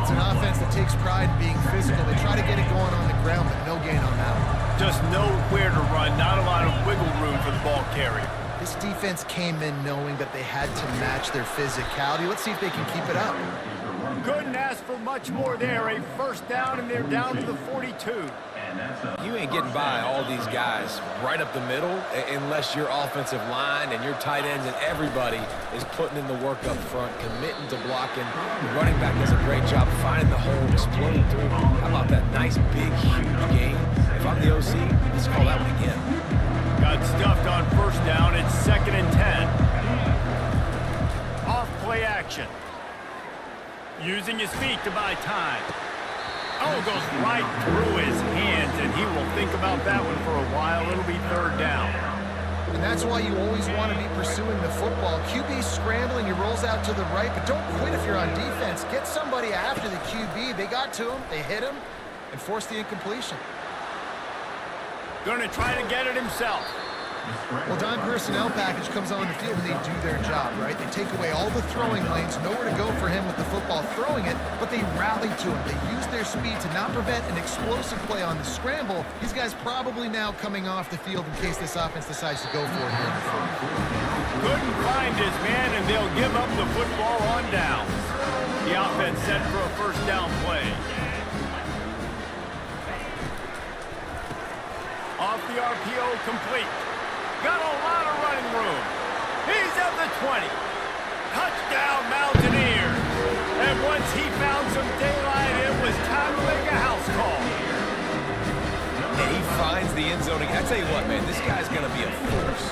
It's an offense that takes pride in being physical. They try to get it going on the ground, but no gain on that one. Just nowhere to run, not a lot of wiggle room for the ball carrier. This defense came in knowing that they had to match their physicality. Let's see if they can keep it up. Couldn't ask for much more there. A 1st down, and they're down to the 42. You ain't getting by all these guys right up the middle unless your offensive line and your tight ends and everybody is putting in the work up front, committing to blocking. The running back does a great job finding the hole, exploding through. How about that nice, big, huge game? If I'm the OC, let's call that one again. Got stuffed on 1st down. It's 2nd and 10. Off play action. Using his feet to buy time. Oh, goes right through his hands, and he will think about that one for a while. It'll be 3rd down. And that's why you always want to be pursuing the football. QB's scrambling, he rolls out to the right, but don't quit if you're on defense. Get somebody after the QB. They got to him, they hit him, and forced the incompletion. Going to try to get it himself. Well, dime personnel package comes on the field and they do their job, right? They take away all the throwing lanes, nowhere to go for him with the football throwing it, but they rally to him. They use their speed to not prevent an explosive play on the scramble. These guys probably now coming off the field in case this offense decides to go for it here in the front. Couldn't find his man, and they'll give up the football on downs. The offense set for a 1st down play. Off the RPO, complete. Got a lot of running room. He's at the 20. Touchdown, Mountaineers. And once he found some daylight, it was time to make a house call. And he finds the end zone again. I tell you what, man, this guy's going to be a force.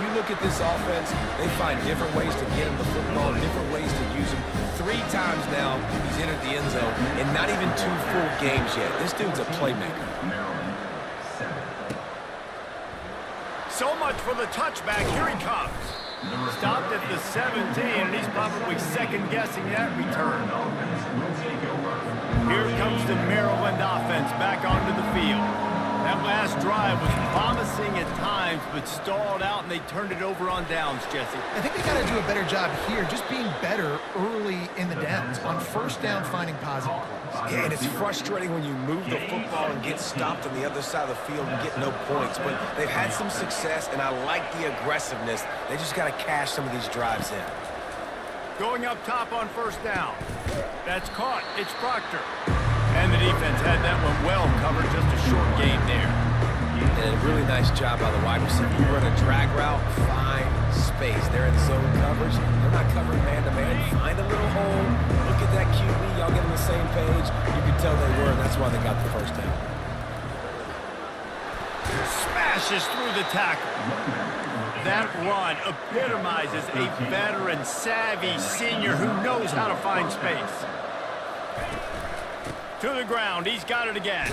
You look at this offense, they find different ways to get him the football, different ways to use him. 3 times now he's entered the end zone, and not even 2 full games yet. This dude's a playmaker. So much for the touchback. Here he comes. Stopped at the 17, and he's probably second-guessing that return. Here comes the Maryland offense back onto the field. That last drive was promising at times, but stalled out, and they turned it over on downs, Jesse. I think they got to do a better job here, just being better early in the downs. On 1st down, finding positive plays. Yeah, and it's frustrating when you move the football and get stopped on the other side of the field and get no points. But they've had some success, and I like the aggressiveness. They just got to cash some of these drives in. Going up top on 1st down. That's caught. It's Proctor. And the defense had that one well covered, just a short game there. And a really nice job by the wide receiver. You run a drag route, find space. They're in zone coverage. They're not covering man-to-man. Find a little hole. Look at that QB. Y'all get on the same page. You can tell they were, and that's why they got the first down. Smashes through the tackle. That run epitomizes a veteran, savvy senior who knows how to find space. To the ground. He's got it again.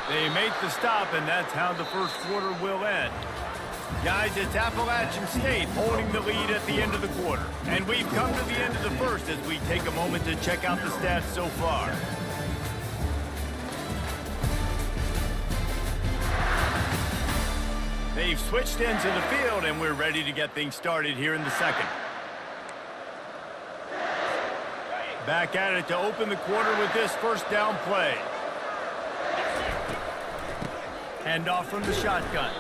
They make the stop, and that's how the first quarter will end. Guys, it's Appalachian State holding the lead at the end of the quarter. And we've come to the end of the first as we take a moment to check out the stats so far. They've switched into the field, and we're ready to get things started here in the second. Back at it to open the quarter with this first down play. Handoff from the shotgun.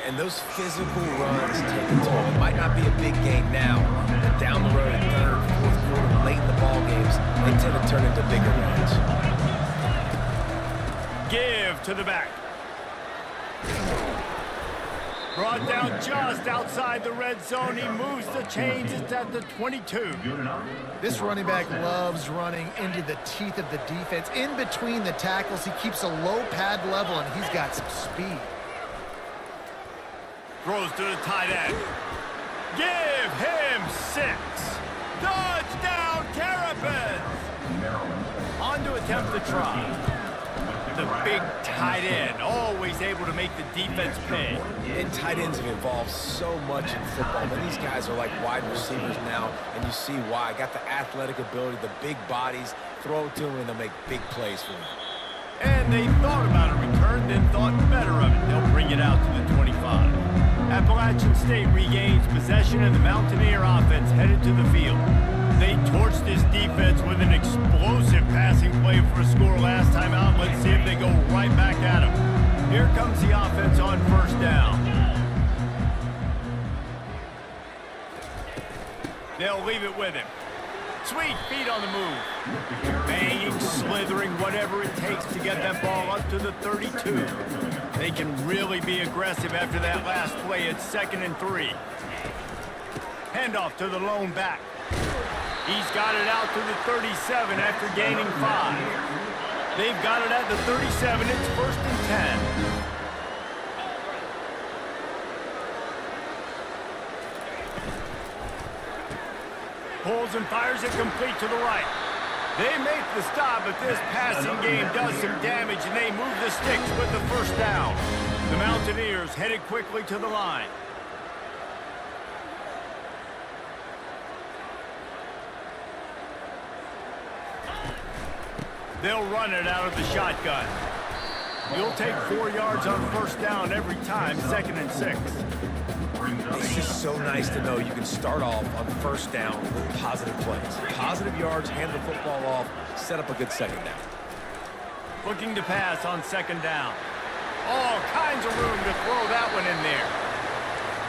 And those physical runs take a toll. It might not be a big game now, but down the road in third, fourth quarter, late in the ball games, they tend to turn into bigger runs. Give to the back. Brought down just outside the red zone. He moves the chains. It's at the 22. This running back loves running into the teeth of the defense. In between the tackles, he keeps a low pad level, and he's got some speed. Throws to the tight end. Give him 6. Touchdown, Terrapins! On to attempt the try. The big tight end, always able to make the defense pay. And tight ends have evolved so much in football. But these guys are like wide receivers now, and you see why. Got the athletic ability, the big bodies. Throw it to them, and they'll make big plays for them. And they thought about a return, then thought better of it. They'll bring it out to the 25. Appalachian State regains possession, and the Mountaineer offense headed to the field. They torched this defense with an explosive passing play for a score last time out. Let's see if they go right back at them. Here comes the offense on first down. They'll leave it with him. Sweet feet on the move. Banging, slithering, whatever it takes to get that ball up to the 32. They can really be aggressive after that last play. It's 2nd and 3. Handoff to the lone back. He's got it out to the 37 after gaining 5. They've got it at the 37. It's 1st and 10. Pulls and fires it complete to the right. They make the stop, but this passing game does some damage, and they move the sticks with the first down. The Mountaineers headed quickly to the line. They'll run it out of the shotgun. You'll take 4 yards on first down every time, 2nd and 6. It's just so nice to know you can start off on first down with positive plays. Positive yards, hand the football off, set up a good second down. Looking to pass on 2nd down. All kinds of room to throw that one in there.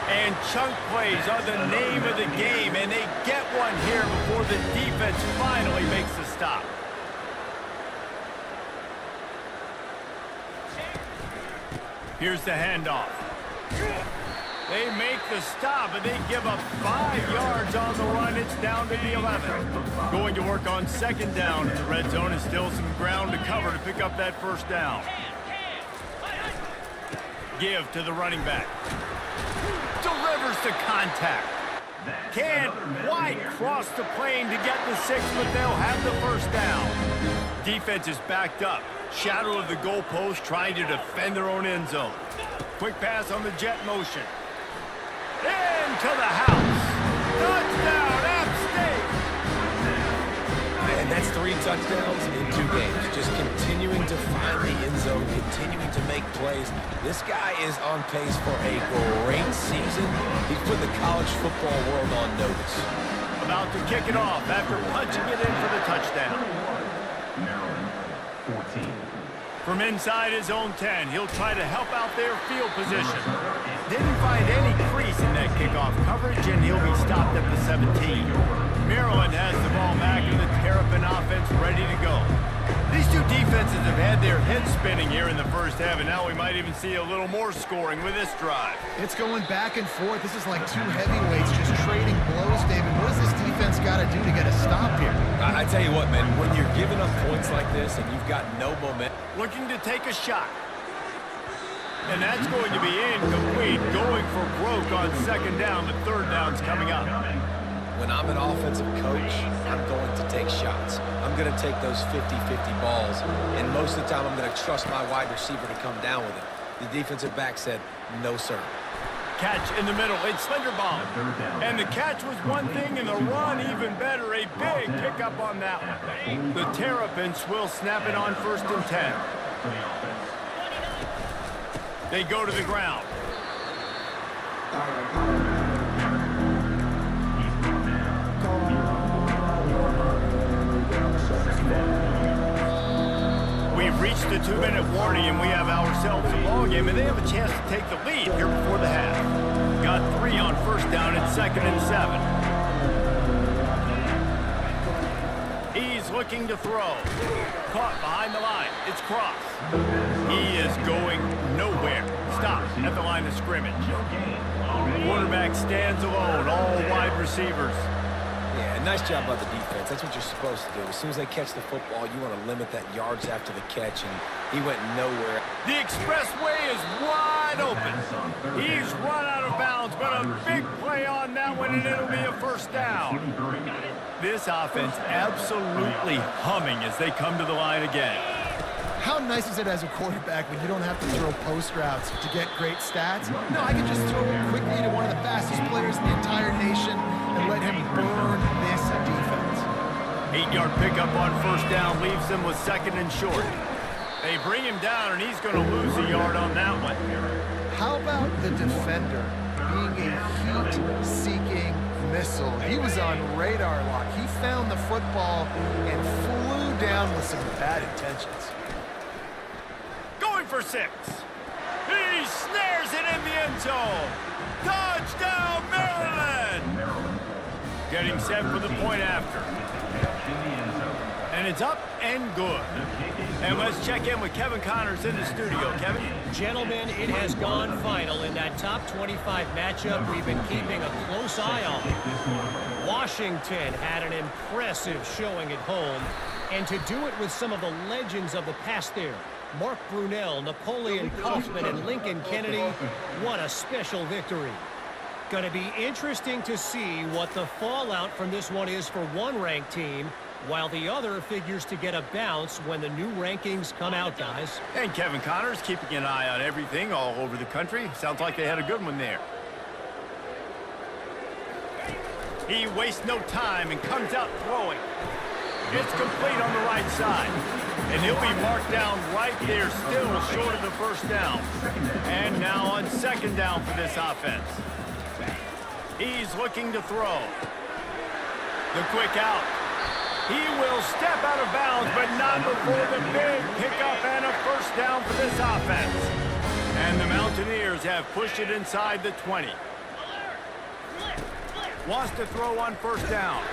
And chunk plays are the name of the game, and they get one here before the defense finally makes the stop. Here's the handoff. They make the stop, and they give up 5 yards on the run. It's down to the 11. Going to work on 2nd down. The red zone is still some ground to cover to pick up that first down. Give to the running back. Delivers to contact. Can't quite cross the plane to get the 6, but they'll have the first down. Defense is backed up. Shadow of the goalpost, trying to defend their own end zone. Quick pass on the jet motion. Into the house. Touchdown, App State. And that's 3 touchdowns in 2 games. Just continuing to find the end zone, continuing to make plays. This guy is on pace for a great season. He's put the college football world on notice. About to kick it off after punching it in for the touchdown. Maryland, 14. From inside his own 10, he'll try to help out their field position. Didn't find any crease in that kickoff coverage, and he'll be stopped at the 17. Maryland has the ball back, and the Terrapin offense ready to go. These two defenses have had their heads spinning here in the first half, and now we might even see a little more scoring with this drive. It's going back and forth. This is like two heavyweights just trading blows, David. What does this defense got to do to get a stop here? I tell you what, man, when you're giving up points like this and you've got no momentum. Looking to take a shot. And that's going to be incomplete. Going for broke on second down, but third down's coming up. When I'm an offensive coach, I'm going to take shots. I'm going to take those 50-50 balls, and most of the time I'm going to trust my wide receiver to come down with it. The defensive back said, no, sir. Catch in the middle. It's Linderbaum. And the catch was one thing, and the run even better. A big pickup on that one. The Terrapins will snap it on 1st and 10. They go to the ground. We've reached the 2-minute warning, and we have ourselves a ball game, and they have a chance to take the lead here before the half. Got 3 on 1st down and 2nd and 7. He's looking to throw. Caught behind the line. It's Cross. He is going nowhere. Stop at the line of scrimmage. Quarterback stands alone. All wide receivers. Yeah, nice job by the defense. That's what you're supposed to do. As soon as they catch the football, you want to limit that yards after the catch, and he went nowhere. The expressway is wide open. He's run out of bounds, but a big play on that one, and it'll be a 1st down. This offense absolutely humming as they come to the line again. How nice is it as a quarterback when you don't have to throw post routes to get great stats? No, I can just throw it quickly to one of the fastest players in the entire nation and let him burn this defense. 8-yard pickup on 1st down leaves them with 2nd and short. They bring him down, and he's going to lose a yard on that one. How about the defender being a heat-seeking missile? He was on radar lock. He found the football and flew down with some bad intentions. Going for 6. He snares it in the end zone. Touchdown, Maryland! Getting set for the point after. And it's up and good. And let's check in with Kevin Connors in the studio. Kevin? Gentlemen, it has gone final in that top 25 matchup we've been keeping a close eye on. Washington had an impressive showing at home, and to do it with some of the legends of the past there. Mark Brunell, Napoleon Kaufman, and Lincoln Kennedy, what a special victory. Going to be interesting to see what the fallout from this one is for one ranked team, while the other figures to get a bounce when the new rankings come out, guys. And Kevin Connors keeping an eye on everything all over the country. Sounds like they had a good one there. He wastes no time and comes out throwing. It's complete on the right side. And he'll be marked down right there, still short of the 1st down. And now on 2nd down for this offense. He's looking to throw. The quick out. He will step out of bounds, but not before the big pickup and a 1st down for this offense. And the Mountaineers have pushed it inside the 20. Wants to throw on 1st down.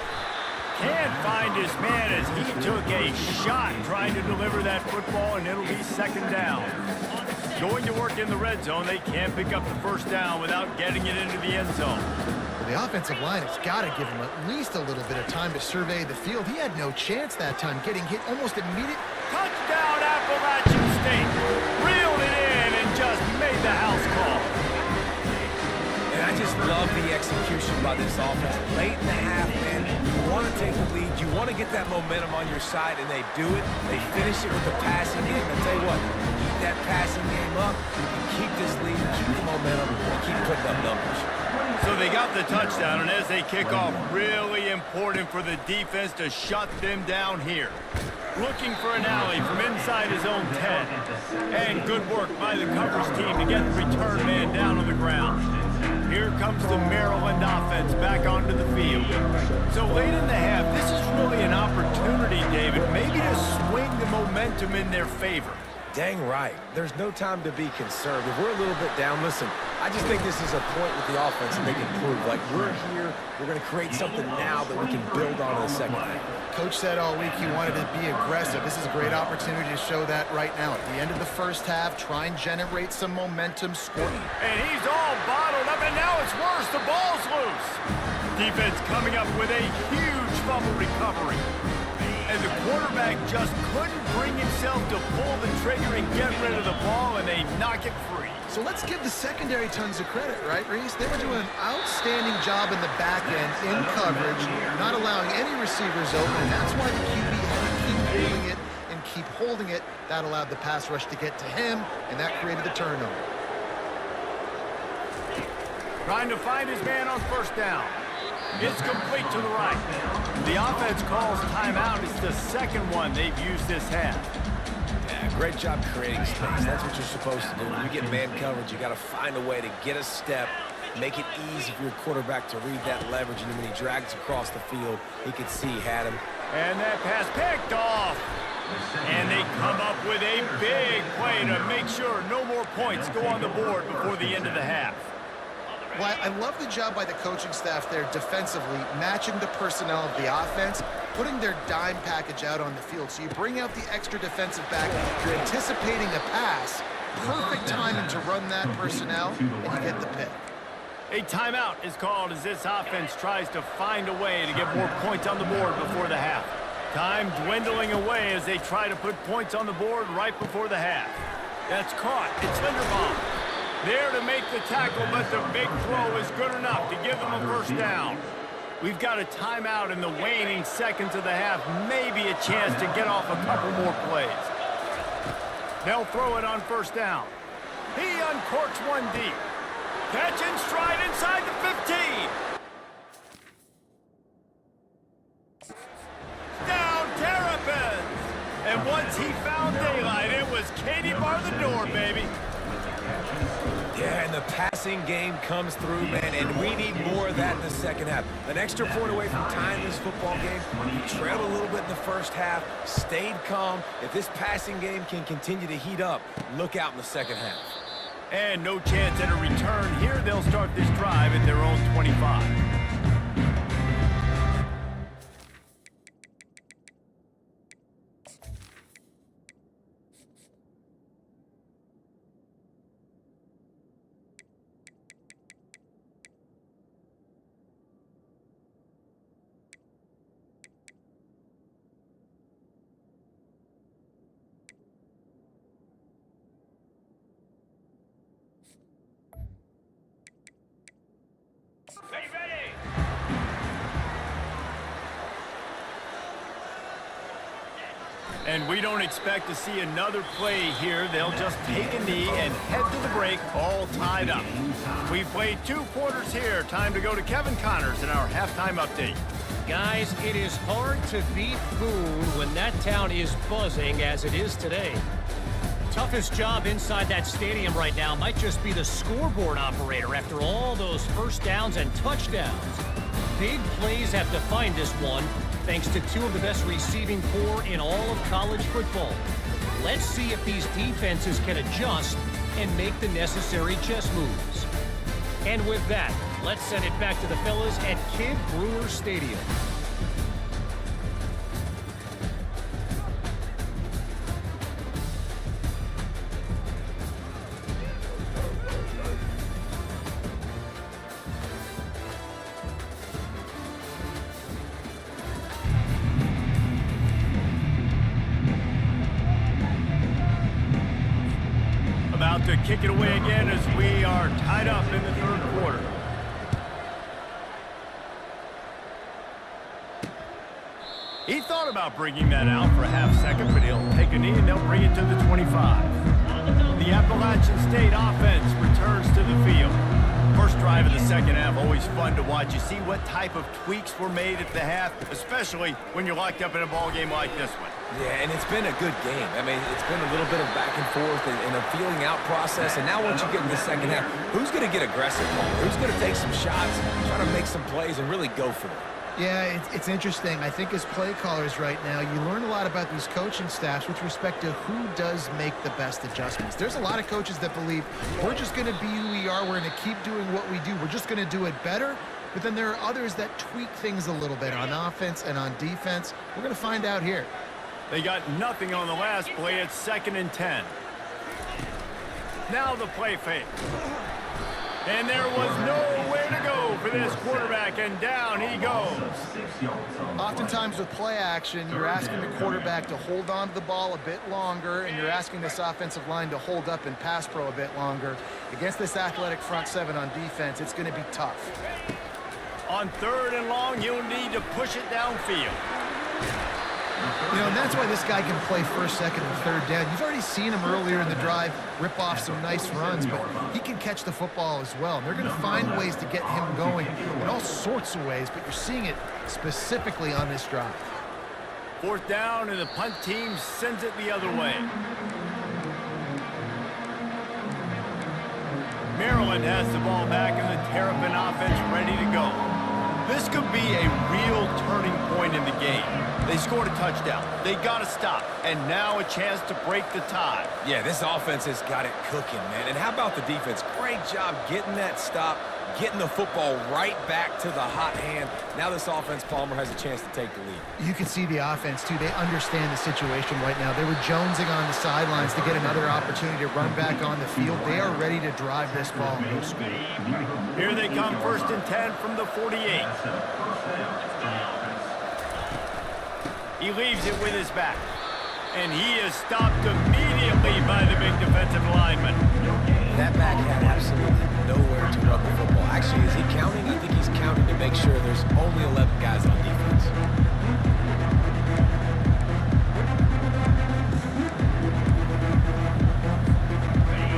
Can't find his man as he took a shot trying to deliver that football, and it'll be 2nd down. Going to work in the red zone. They can't pick up the 1st down without getting it into the end zone. The offensive line has got to give him at least a little bit of time to survey the field. He had no chance that time, getting hit almost immediately. Touchdown, Appalachian State. Reeled it in and just made the house call. And I just love the execution by this offense. Late in the half, man, you want to take the lead. You want to get that momentum on your side, and they do it. They finish it with the passing game. I'll tell you what, keep that passing game up, keep this lead, keep the momentum, and keep putting up numbers. So they got the touchdown, and as they kick off, really important for the defense to shut them down here. Looking for an alley from inside his own 10. And good work by the coverage team to get the return man down on the ground. Here comes the Maryland offense back onto the field. So late in the half, this is really an opportunity, David, maybe to swing the momentum in their favor. Dang right. There's no time to be conservative. We're a little bit down. Listen, I just think this is a point with the offense that they can prove. Like, we're here, we're going to create something now that we can build on in the second half. Coach said all week he wanted to be aggressive. This is a great opportunity to show that right now. At the end of the first half, try and generate some momentum, score. And he's all bottled up, and now it's worse. The ball's loose. Defense coming up with a huge fumble recovery. And the quarterback just couldn't bring himself to pull the trigger and get rid of the ball, and they knock it free. So let's give the secondary tons of credit, right, Reese? They were doing an outstanding job in the back end, in coverage, not allowing any receivers open, and that's why the QB had to keep holding it and keep holding it. That allowed the pass rush to get to him, and that created the turnover. Trying to find his man on first down. It's complete to the right. The offense calls timeout. It's the second one they've used this half. Yeah, great job creating space. That's what you're supposed to do. When you get man coverage, you got to find a way to get a step, make it easy for your quarterback to read that leverage, and then when he drags across the field, he could see he had him. And that pass picked off. And they come up with a big play to make sure no more points go on the board before the end of the half. Well, I love the job by the coaching staff there defensively, matching the personnel of the offense, putting their dime package out on the field. So you bring out the extra defensive back, you're anticipating a pass, perfect timing to run that personnel, and you get the pick. A timeout is called as this offense tries to find a way to get more points on the board before the half. Time dwindling away as they try to put points on the board right before the half. That's caught. It's Linderbaum. There to make the tackle, but the big throw is good enough to give them a first down. We've got a timeout in the waning seconds of the half, maybe a chance to get off a couple more plays. They'll throw it on first down. He uncorks one deep. Catch and stride inside the 15. Down Terrapins. And once he found daylight, it was Katie bar the door, baby. Yeah, and the passing game comes through, man, and we need more of that in the second half. An extra point away from tying this football game. We trailed a little bit in the first half, stayed calm. If this passing game can continue to heat up, look out in the second half. And no chance at a return here. They'll start this drive at their own 25. And we don't expect to see another play here. They'll just take a knee and head to the break, all tied up. We've played 2 quarters here. Time to go to Kevin Connors in our halftime update. Guys, it is hard to beat Boone when that town is buzzing as it is today. Toughest job inside that stadium right now might just be the scoreboard operator after all those first downs and touchdowns. Big plays have defined this one, thanks to 2 of the best receiving corps in all of college football. Let's see if these defenses can adjust and make the necessary chess moves. And with that, let's send it back to the fellas at Kidd Brewer Stadium. About to kick it away again as we are tied up in the third quarter. He thought about bringing that out for a half second, but he'll take a knee and they'll bring it to the 25. The Appalachian State offense returns to the field. First drive of the second half, always fun to watch. You see what type of tweaks were made at the half, especially when you're locked up in a ball game like this one. Yeah, and it's been a good game. I mean, it's been a little bit of back and forth and a feeling out process. And now once you get in the second half, who's going to get aggressive? Who's going to take some shots, try to make some plays, and really go for it? Yeah, it's interesting. I think as play callers right now, you learn a lot about these coaching staffs with respect to who does make the best adjustments. There's a lot of coaches that believe we're just going to be who we are. We're going to keep doing what we do. We're just going to do it better. But then there are others that tweak things a little bit on offense and on defense. We're going to find out here. They got nothing on the last play. It's 2nd and 10. Now the play fake. And there was nowhere to go for this quarterback, and down he goes. Oftentimes with play action, you're asking the quarterback to hold on to the ball a bit longer, and you're asking this offensive line to hold up in pass pro a bit longer. Against this athletic front seven on defense, it's going to be tough. On 3rd and long, you'll need to push it downfield. You know, and that's why this guy can play 1st, 2nd, and 3rd down. You've already seen him earlier in the drive rip off some nice runs, but he can catch the football as well. And they're going to find ways to get him going in all sorts of ways, but you're seeing it specifically on this drive. 4th down, and the punt team sends it the other way. Maryland has the ball back, and the Terrapin offense ready to go. This could be a real turning point in the game. They scored a touchdown. They got to stop. And now a chance to break the tie. Yeah, this offense has got it cooking, man. And how about the defense? Great job getting that stop, getting the football right back to the hot hand. Now this offense, Palmer, has a chance to take the lead. You can see the offense, too. They understand the situation right now. They were jonesing on the sidelines to get another opportunity to run back on the field. They are ready to drive this ball and go score. Here they come, 1st and 10 from the 48. He leaves it with his back. And he is stopped immediately by the big defensive lineman. That back had absolutely nowhere to run the football. Actually, is he counting? I think he's counting to make sure there's only 11 guys on defense.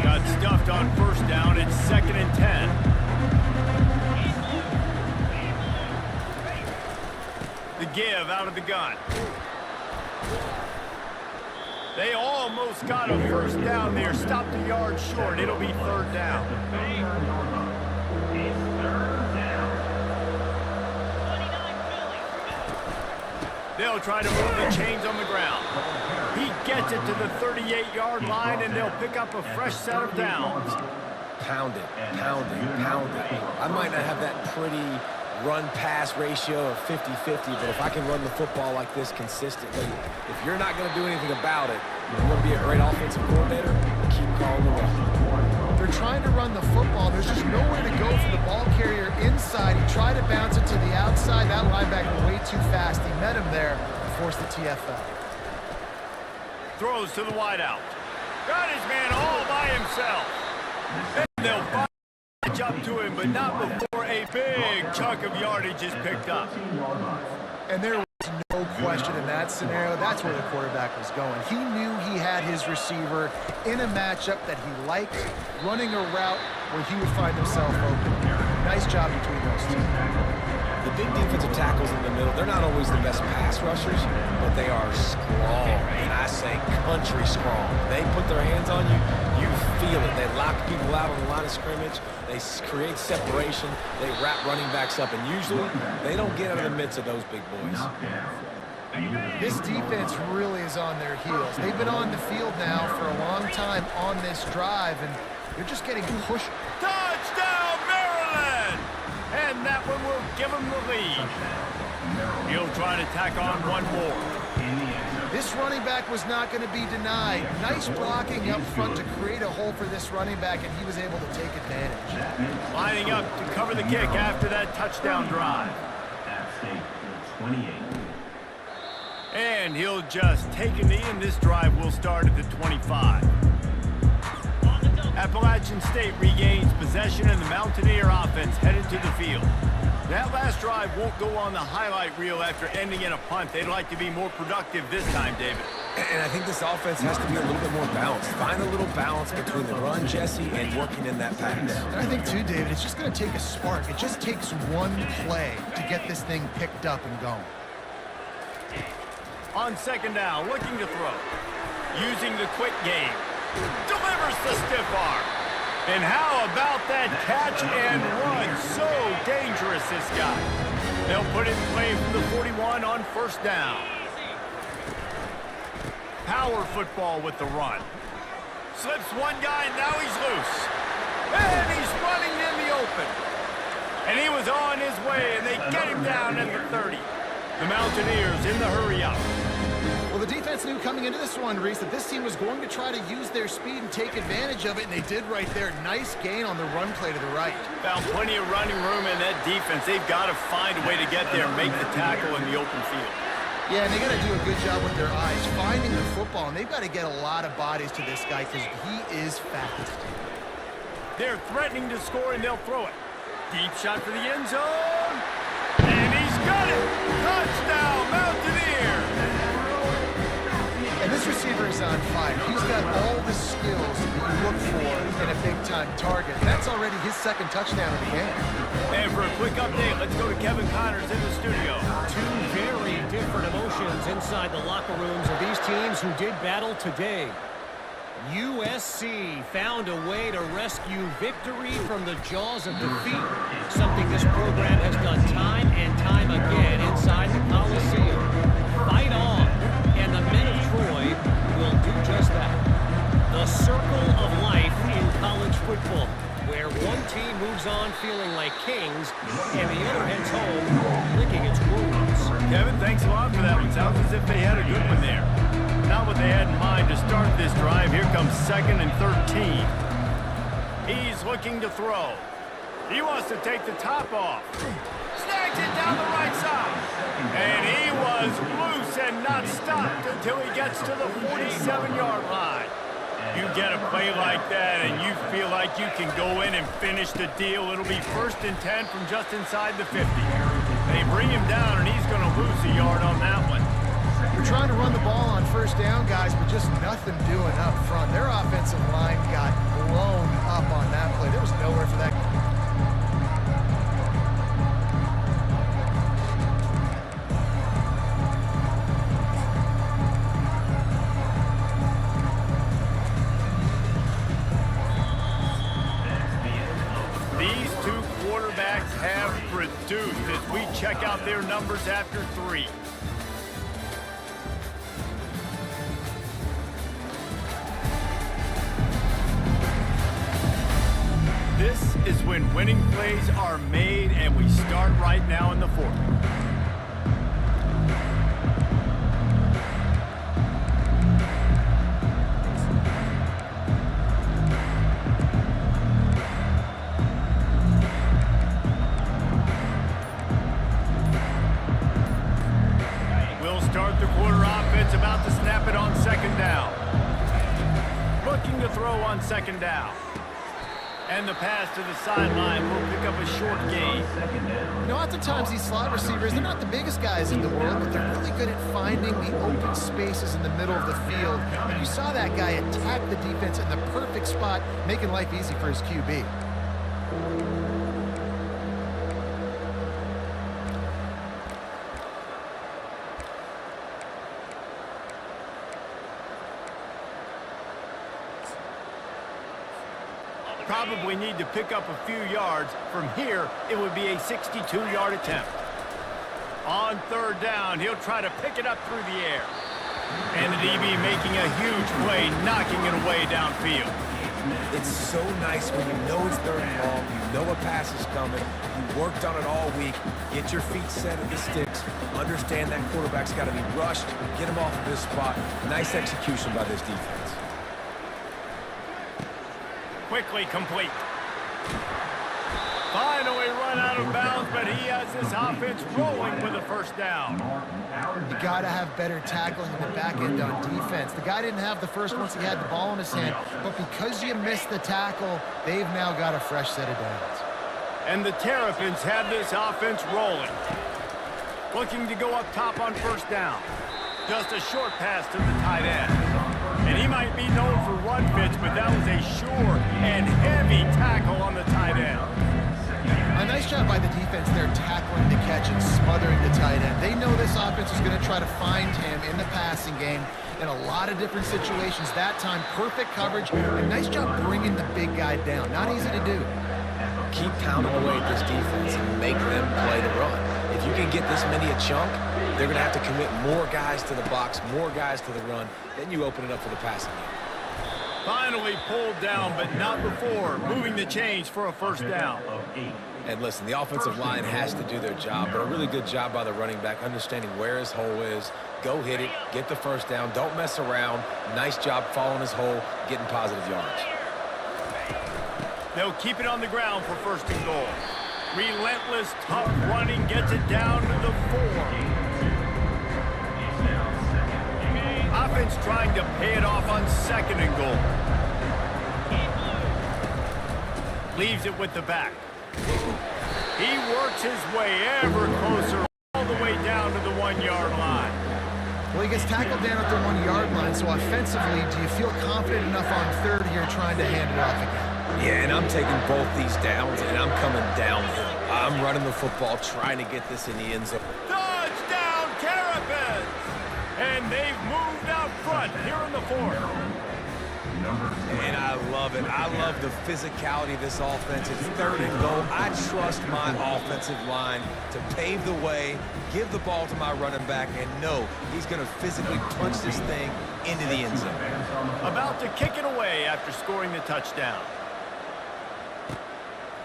Got stuffed on 1st down. It's 2nd and 10. The give out of the gun. They almost got a 1st down there. Stopped a yard short. It'll be 3rd down. They'll try to move the chains on the ground. He gets it to the 38-yard line, and they'll pick up a fresh set of downs. Pound it, pound it, pound it. I might not have that pretty run-pass ratio of 50-50, but if I can run the football like this consistently, if you're not going to do anything about it, you want to be a great offensive coordinator, keep calling the ball. They're trying to run the football. There's just nowhere to go for the ball carrier inside. He tried to bounce it to the outside. That linebacker way too fast. He met him there and forced the TFL. Throws to the wideout. Got his man all by himself. And they'll catch up to him, but not before a big chunk of yardage is picked up. And there was no question in that scenario. That's where the quarterback was going. He knew he had his receiver in a matchup that he liked, running a route where he would find himself open. Nice job between those two. The big defensive tackles in the middle, they're not always the best pass rushers, but they are strong, and I say country strong. They put their hands on you, you feel it. They lock people out on the line of scrimmage. They create separation. They wrap running backs up, and usually they don't get out of the midst of those big boys. This defense really is on their heels. They've been on the field now for a long time on this drive, and they're just getting pushed. Touchdown, Maryland! And that one will give him the lead. He'll try to tack on one more. This running back was not going to be denied. Nice blocking up front to create a hole for this running back, and he was able to take advantage. Lining up to cover the kick after that touchdown drive. App State, 28. And he'll just take a knee, and this drive will start at the 25. Appalachian State regains possession, and the Mountaineer offense headed to the field. That last drive won't go on the highlight reel after ending in a punt. They'd like to be more productive this time, David. And I think this offense has to be a little bit more balanced. Find a little balance between the run, Jesse, and working in that pass. And I think, too, David, it's just going to take a spark. It just takes one play to get this thing picked up and going. On 2nd down, looking to throw. Using the quick game. Delivers the stiff arm. And how about that catch and run? So dangerous, this guy. They'll put it in play from the 41 on first down. Power football with the run. Slips one guy, and now he's loose. And he's running in the open. And he was on his way, and they get him down at the 30. The Mountaineers in the hurry up. Well, the defense knew coming into this one, Reese, that this team was going to try to use their speed and take advantage of it, and they did right there. Nice gain on the run play to the right. Found plenty of running room in that defense. They've got to find a way to get there and make the tackle in the open field. Yeah, and they got to do a good job with their eyes, finding the football, and they've got to get a lot of bodies to this guy because he is fast. They're threatening to score, and they'll throw it. Deep shot for the end zone. And he's got it. Touchdown, Mountaineers. And this receiver is on fire. He's got all the skills that you look for in a big-time target. That's already his second touchdown of the game. And for a quick update, let's go to Kevin Connors in the studio. Two very different emotions inside the locker rooms of these teams who did battle today. USC found a way to rescue victory from the jaws of defeat, something this program has done time and time again inside the Coliseum. Fight on, and the men of Troy will do just that. The circle of life in college football, where one team moves on feeling like kings, and the other heads home licking its wounds. Kevin, thanks a lot for that one. Sounds as if they had a good one there. Not what they had in mind to start this drive. Here comes 2nd and 13. He's looking to throw. He wants to take the top off. Snags it down the right side. And he was loose and not stopped until he gets to the 47-yard line. You get a play like that and you feel like you can go in and finish the deal. It'll be 1st and 10 from just inside the 50. They bring him down and he's going to lose a yard on that one. They're trying to run the ball on first down, guys, but just nothing doing up front. Their offensive line got blown up on that play. There was nowhere for that. These two quarterbacks have produced as we check out their numbers after 3. This is when winning plays are made, and we start right now in the 4th. We'll start the quarter offense, about to snap it on 2nd down. Looking to throw on 2nd down. And the pass to the sideline will pick up a short gain. You know, oftentimes these slot receivers, they're not the biggest guys in the world, but they're really good at finding the open spaces in the middle of the field. And you saw that guy attack the defense in the perfect spot, making life easy for his QB. Probably need to pick up a few yards. From here, it would be a 62-yard attempt. On 3rd down, he'll try to pick it up through the air. And the DB making a huge play, knocking it away downfield. It's so nice when you know it's 3rd and long, you know a pass is coming, you worked on it all week, get your feet set at the sticks, understand that quarterback's got to be rushed, get him off of this spot. Nice execution by this defense. Quickly complete. Finally run out of bounds, but he has this offense rolling with a 1st down. You got to have better tackling in the back end on defense. The guy didn't have the first once he had the ball in his hand, but because you missed the tackle, they've now got a fresh set of downs. And the Terrapins have this offense rolling. Looking to go up top on 1st down. Just a short pass to the tight end. And he might be known for run fits, but that was a sure and heavy tackle on the tight end. A nice job by the defense there, tackling the catch and smothering the tight end. They know this offense is going to try to find him in the passing game in a lot of different situations. That time, perfect coverage. A nice job bringing the big guy down. Not easy to do. keep pounding away at this defense and make them play the run. If you can get this many a chunk, they're going to have to commit more guys to the box, more guys to the run. Then you open it up for the passing game. Finally pulled down, but not before moving the chains for a first down. And listen, the offensive line has to do their job, but a really good job by the running back, understanding where his hole is. Go hit it, get the first down, don't mess around. Nice job following his hole, getting positive yards. They'll keep it on the ground for first and goal. Relentless, tough running gets it down to the 4. Offense trying to pay it off on second and goal. Leaves it with the back. He works his way ever closer all the way down to the 1-yard line. Well, he gets tackled down at the 1-yard line, so offensively, do you feel confident enough on third here trying to hand it off again? Yeah, and I'm taking both these downs, and I'm coming downhill. I'm running the football, trying to get this in the end zone. Touchdown, Carapaz! And they've moved out front here in the 4th. And I love it. I love the physicality of this offense. It's third and goal. I trust my offensive line to pave the way, give the ball to my running back, and know he's going to physically punch this thing into the end zone. About to kick it away after scoring the touchdown.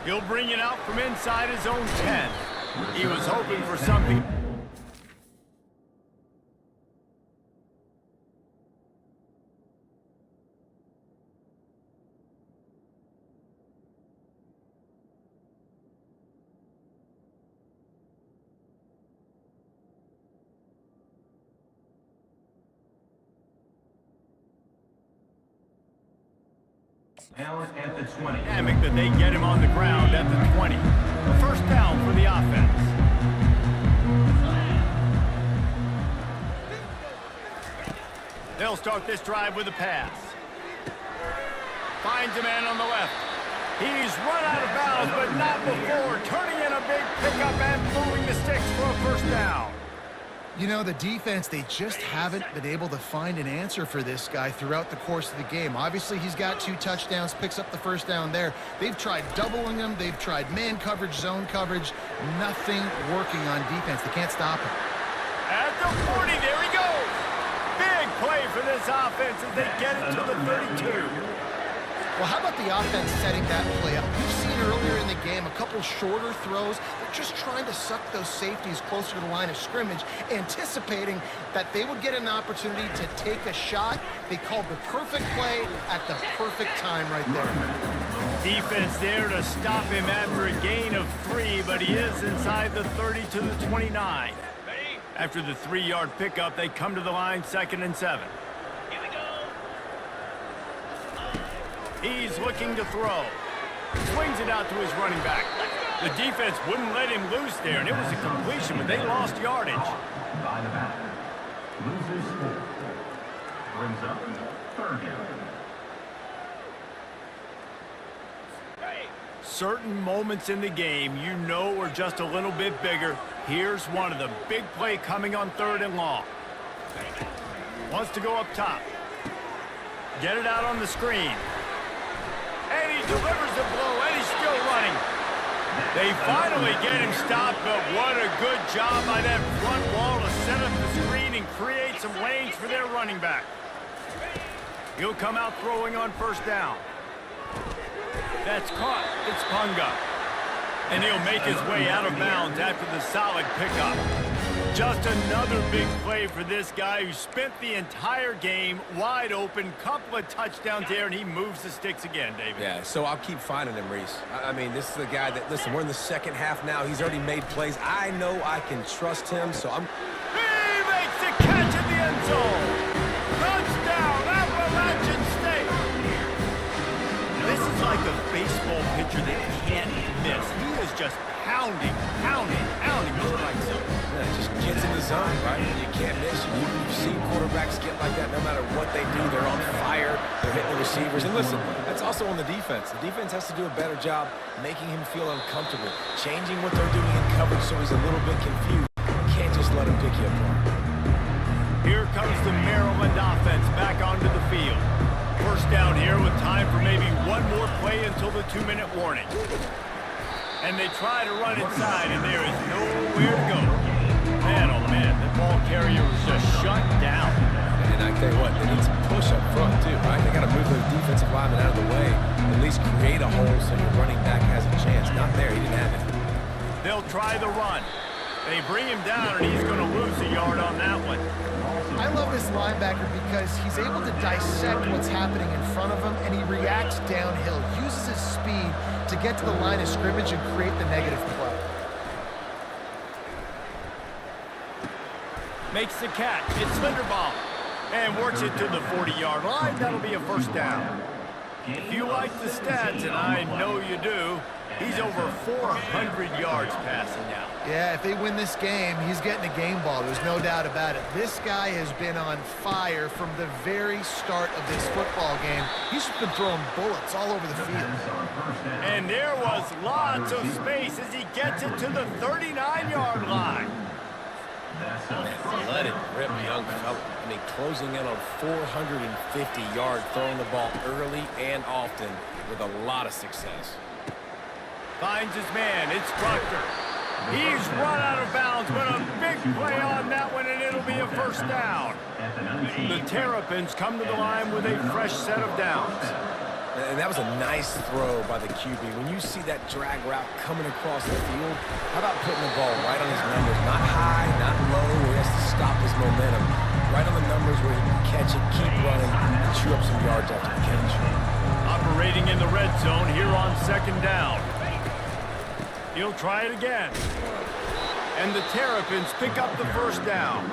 He'll bring it out from inside his own 10. He was hoping for something. Allen at the 20. Dynamic that they get him on the ground at the 20. A first down for the offense. They'll start this drive with a pass. Finds a man on the left. He's run out of bounds, but not before turning in a big pickup and moving the sticks for a first down. You know, the defense, they just haven't been able to find an answer for this guy throughout the course of the game. Obviously, he's got 2 touchdowns, picks up the first down there. They've tried doubling him. They've tried man coverage, zone coverage. Nothing working on defense. They can't stop him. At the 40, there he goes. Big play for this offense as they get it to the 32. Well, how about the offense setting that play up? We've seen earlier in the game a couple shorter throws. They're just trying to suck those safeties closer to the line of scrimmage, anticipating that they would get an opportunity to take a shot. They called the perfect play at the perfect time right there. Defense there to stop him after a gain of 3, but he is inside the 30 to the 29. After the 3-yard pickup, they come to the line, 2nd and 7. He's looking to throw. Swings it out to his running back. The defense wouldn't let him loose there, and it was a completion, but they lost yardage. By the back. Loses 4. Brings up third down. Certain moments in the game you know are just a little bit bigger. Here's one of them. Big play coming on 3rd and long. Wants to go up top. Get it out on the screen. And he delivers the blow, and he's still running. They finally get him stopped, but what a good job by that front wall to set up the screen and create some lanes for their running back. He'll come out throwing on first down. That's caught. It's Punga. And he'll make his way out of bounds after the solid pickup. Just another big play for this guy who spent the entire game wide open. Couple of touchdowns there, and he moves the sticks again, David. Yeah, so I'll keep finding him, Reese. I mean, this is the guy that, listen, we're in the second half now. He's already made plays. I know I can trust him, so I'm... He makes the catch in the end zone. Touchdown, Appalachian State. This is like a baseball pitcher that can't miss. He is just pounding the strike zone. Yeah, just gets in the zone, right? You can't miss. You've seen quarterbacks get like that no matter what they do. They're on fire. They're hitting the receivers. And listen, that's also on the defense. The defense has to do a better job making him feel uncomfortable, changing what they're doing in coverage so he's a little bit confused. Can't just let him pick you apart. Here comes the Maryland offense back onto the field. First down here with time for maybe one more play until the 2-minute warning. And they try to run inside, and there is nowhere to go. Man, oh man, the ball carrier was just shut down. And I tell you what, they need some push up front too, right? They got to move those defensive linemen out of the way, at least create a hole so your running back has a chance. Not there, he didn't have it. They'll try the run. They bring him down, and he's going to lose a yard on that one. I love this linebacker because he's able to dissect what's happening in front of him, and he reacts downhill, uses his speed to get to the line of scrimmage and create the negative play. Makes the catch. It's Linderbaum. And works it to the 40-yard line. That'll be a first down. If you like the stats, and I know you do, he's over 400 yards passing now. Yeah, if they win this game, he's getting a game ball. There's no doubt about it. This guy has been on fire from the very start of this football game. He's just been throwing bullets all over the field. And there was lots of space as he gets it to the 39-yard line. Let it rip, young fella. I mean, closing in on 450 yards, throwing the ball early and often with a lot of success. Finds his man. It's Proctor. He's run out of bounds, but a big play on that one, and it'll be a first down. The Terrapins come to the line with a fresh set of downs. And that was a nice throw by the QB. When you see that drag route coming across the field, how about putting the ball right on his numbers? Not high, not low, where he has to stop his momentum. Right on the numbers where he can catch it, keep running, and chew up some yards after the catch. Operating in the red zone here on second down. He'll try it again. And the Terrapins pick up the first down.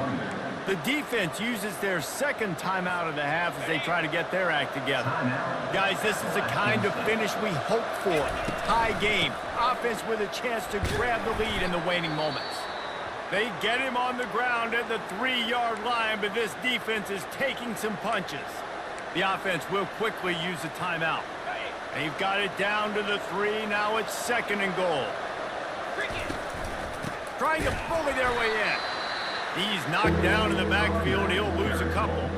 The defense uses their second timeout of the half as they try to get their act together. Guys, this is the kind of finish we hope for. Tie game. Offense with a chance to grab the lead in the waning moments. They get him on the ground at the 3-yard line, but this defense is taking some punches. The offense will quickly use a timeout. They've got it down to the 3. Now it's second and goal. Trying to bully their way in. He's knocked down in the backfield. He'll lose a couple.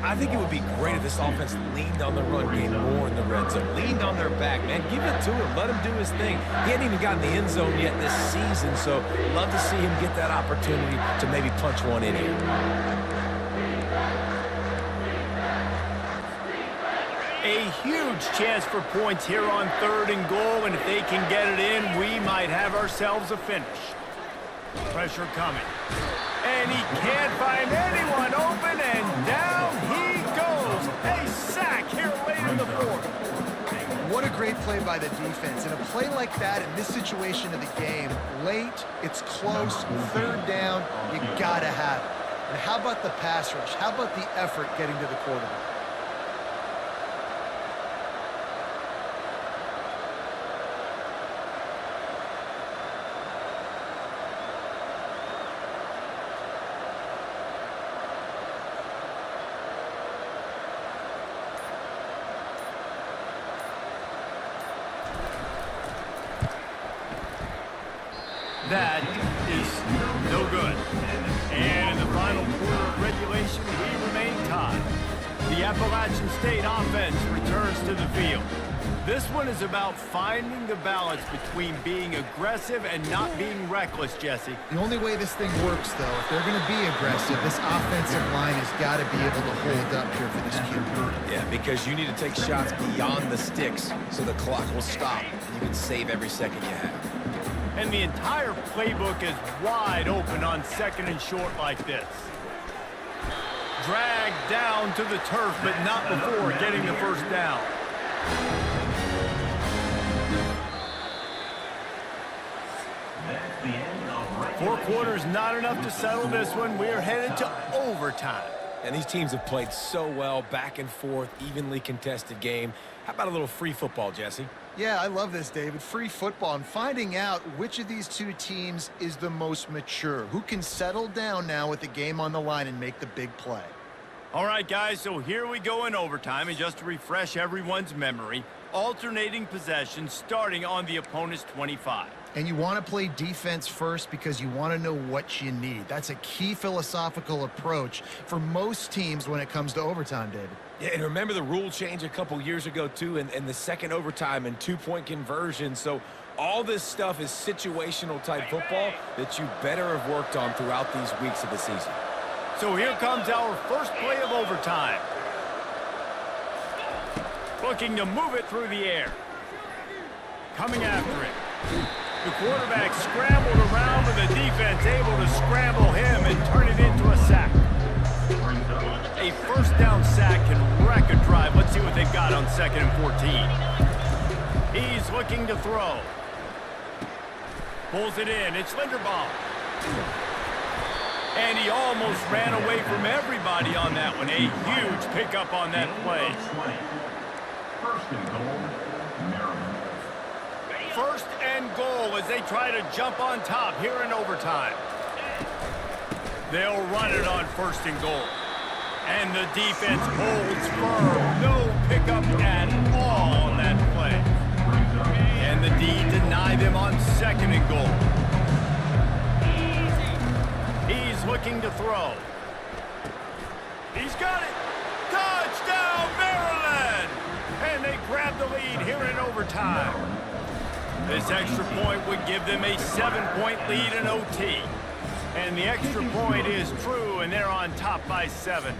I think it would be great if this offense leaned on the run game more in the red zone. Leaned on their back, man. Give it to him. Let him do his thing. He hadn't even gotten the end zone yet this season, so love to see him get that opportunity to maybe punch one in here. A huge chance for points here on third and goal, and if they can get it in, we might have ourselves a finish. Pressure coming. And he can't find anyone open, and down he goes. A sack here late in the fourth. What a great play by the defense. And a play like that in this situation of the game, late, it's close, third down, you gotta have it. And how about the pass rush? How about the effort getting to the quarterback? That is no good. And in the final quarter of regulation, we remain tied. The Appalachian State offense returns to the field. This one is about finding the balance between being aggressive and not being reckless, Jesse. The only way this thing works, though, if they're going to be aggressive, this offensive line has got to be able to hold up here for this QB. Yeah, because you need to take shots beyond the sticks so the clock will stop and you can save every second you have. And the entire playbook is wide open on second and short like this. Dragged down to the turf, but not before getting the first down. Four quarters not enough to settle this one. We're headed to overtime. And these teams have played so well, back and forth, evenly contested game. How about a little free football, Jesse? Yeah, I love this, David. Free football and finding out which of these two teams is the most mature. Who can settle down now with the game on the line and make the big play. All right, guys, so here we go in overtime. And just to refresh everyone's memory, alternating possession starting on the opponent's 25. And you want to play defense first because you want to know what you need. That's a key philosophical approach for most teams when it comes to overtime, David. Yeah, and remember the rule change a couple years ago, too, and the second overtime and two-point conversion. So All this stuff is situational type football that you better have worked on throughout these weeks of the season. So here comes our first play of overtime. Looking to move it through the air. Coming after it. The quarterback scrambled around, but the defense able to scramble him and turn it into a sack. A first down sack can wreck a drive. Let's see what they've got on 2nd and 14. He's looking to throw. Pulls it in. It's Linderbaum. And he almost ran away from everybody on that one. A huge pickup on that play. First and goal, Maryland. First and goal as they try to jump on top here in overtime. They'll run it on 1st and goal. And the defense holds firm. No pickup at all on that play. And the D deny them on 2nd and goal. He's looking to throw. He's got it. Touchdown, Maryland! And they grab the lead here in overtime. This extra point would give them a 7-point lead in OT. And the extra point is true, and they're on top by 7.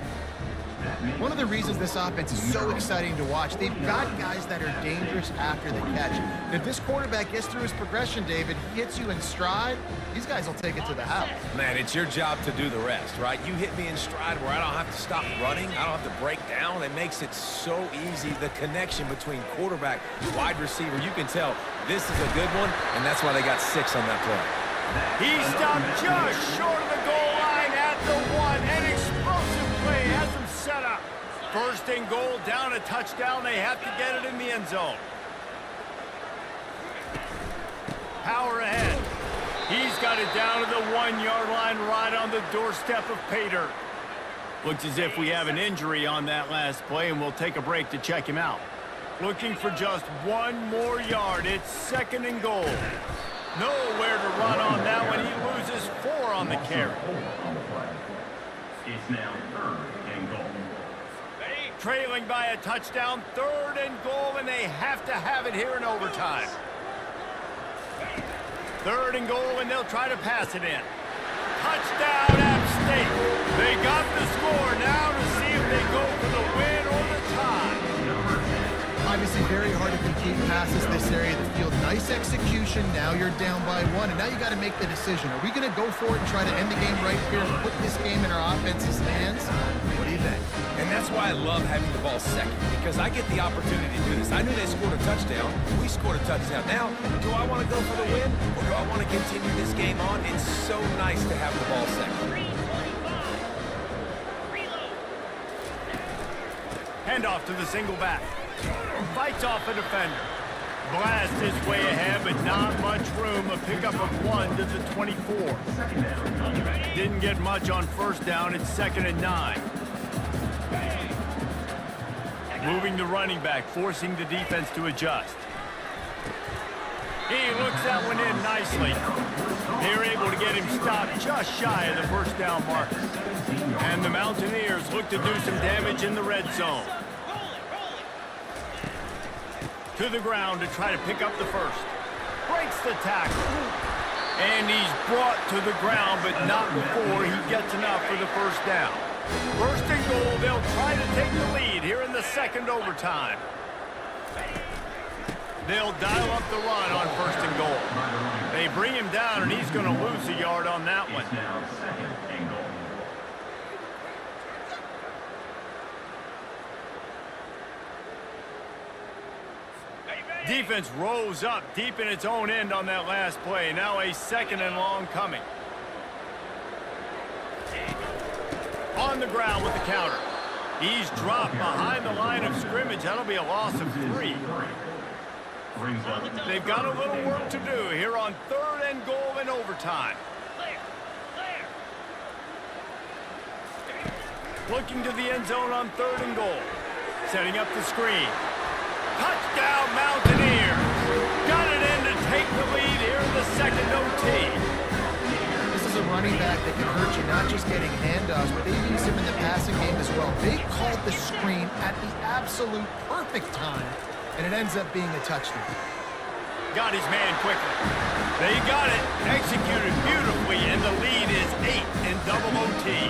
One of the reasons this offense is so exciting to watch, they've got guys that are dangerous after the catch. If this quarterback gets through his progression, David, he hits you in stride, these guys will take it to the house. Man, it's your job to do the rest, right? You hit me in stride where I don't have to stop running. I don't have to break down. It makes it so easy. The connection between quarterback and wide receiver, you can tell this is a good one, and that's why they got 6 on that play. He stopped just short of the goal line at the 1. An explosive play has him set up. 1st and goal, down a touchdown. They have to get it in the end zone. Power ahead. He's got it down to the 1-yard line right on the doorstep of Pater. Looks as if we have an injury on that last play, and we'll take a break to check him out. Looking for just 1 more yard. It's 2nd and goal. Nowhere to run on that one. He loses 4 on the carry. It's now 3rd and goal. Trailing by a touchdown, 3rd and goal, and they have to have it here in overtime. 3rd and goal, and they'll try to pass it in. Touchdown, App State. They got the score now to see if they go for the win or the tie. Obviously very hard to complete passes this area of the field. Nice execution. Now you're down by 1, and now you got to make the decision. Are we going to go for it and try to end the game right here and put this game in our offense's hands? What do you think? And that's why I love having the ball second, because I get the opportunity to do this. I knew they scored a touchdown. We scored a touchdown. Now, do I want to go for the win, or do I want to continue this game on? It's so nice to have the ball second. Handoff to the single back. Fights off a defender. Blast his way ahead, but not much room. A pickup of 1 to the 24. Didn't get much on 1st down. It's 2nd and 9. Moving the running back, forcing the defense to adjust. He looks that one in nicely. They're able to get him stopped just shy of the 1st down marker. And the Mountaineers look to do some damage in the red zone. To the ground to try to pick up the 1st. Breaks the tackle. And he's brought to the ground, but not before he gets enough for the 1st down. 1st and goal, they'll try to take the lead here in the 2nd overtime. They'll dial up the run on 1st and goal. They bring him down, and he's going to lose a yard on that one. It's now 2nd and goal. Defense rose up deep in its own end on that last play. Now a 2nd and long coming. On the ground with the counter. He's dropped behind the line of scrimmage. That'll be a loss of 3. They've got a little work to do here on 3rd and goal in overtime. Looking to the end zone on 3rd and goal. Setting up the screen. Touchdown, Mountaineers. Got it in to take the lead here in the 2nd OT. This is a running back that can hurt you, not just getting handoffs, but they use him in the passing game as well. They called the screen at the absolute perfect time, and it ends up being a touchdown. got his man quickly. They got it, executed beautifully, and the lead is 8 in double OT.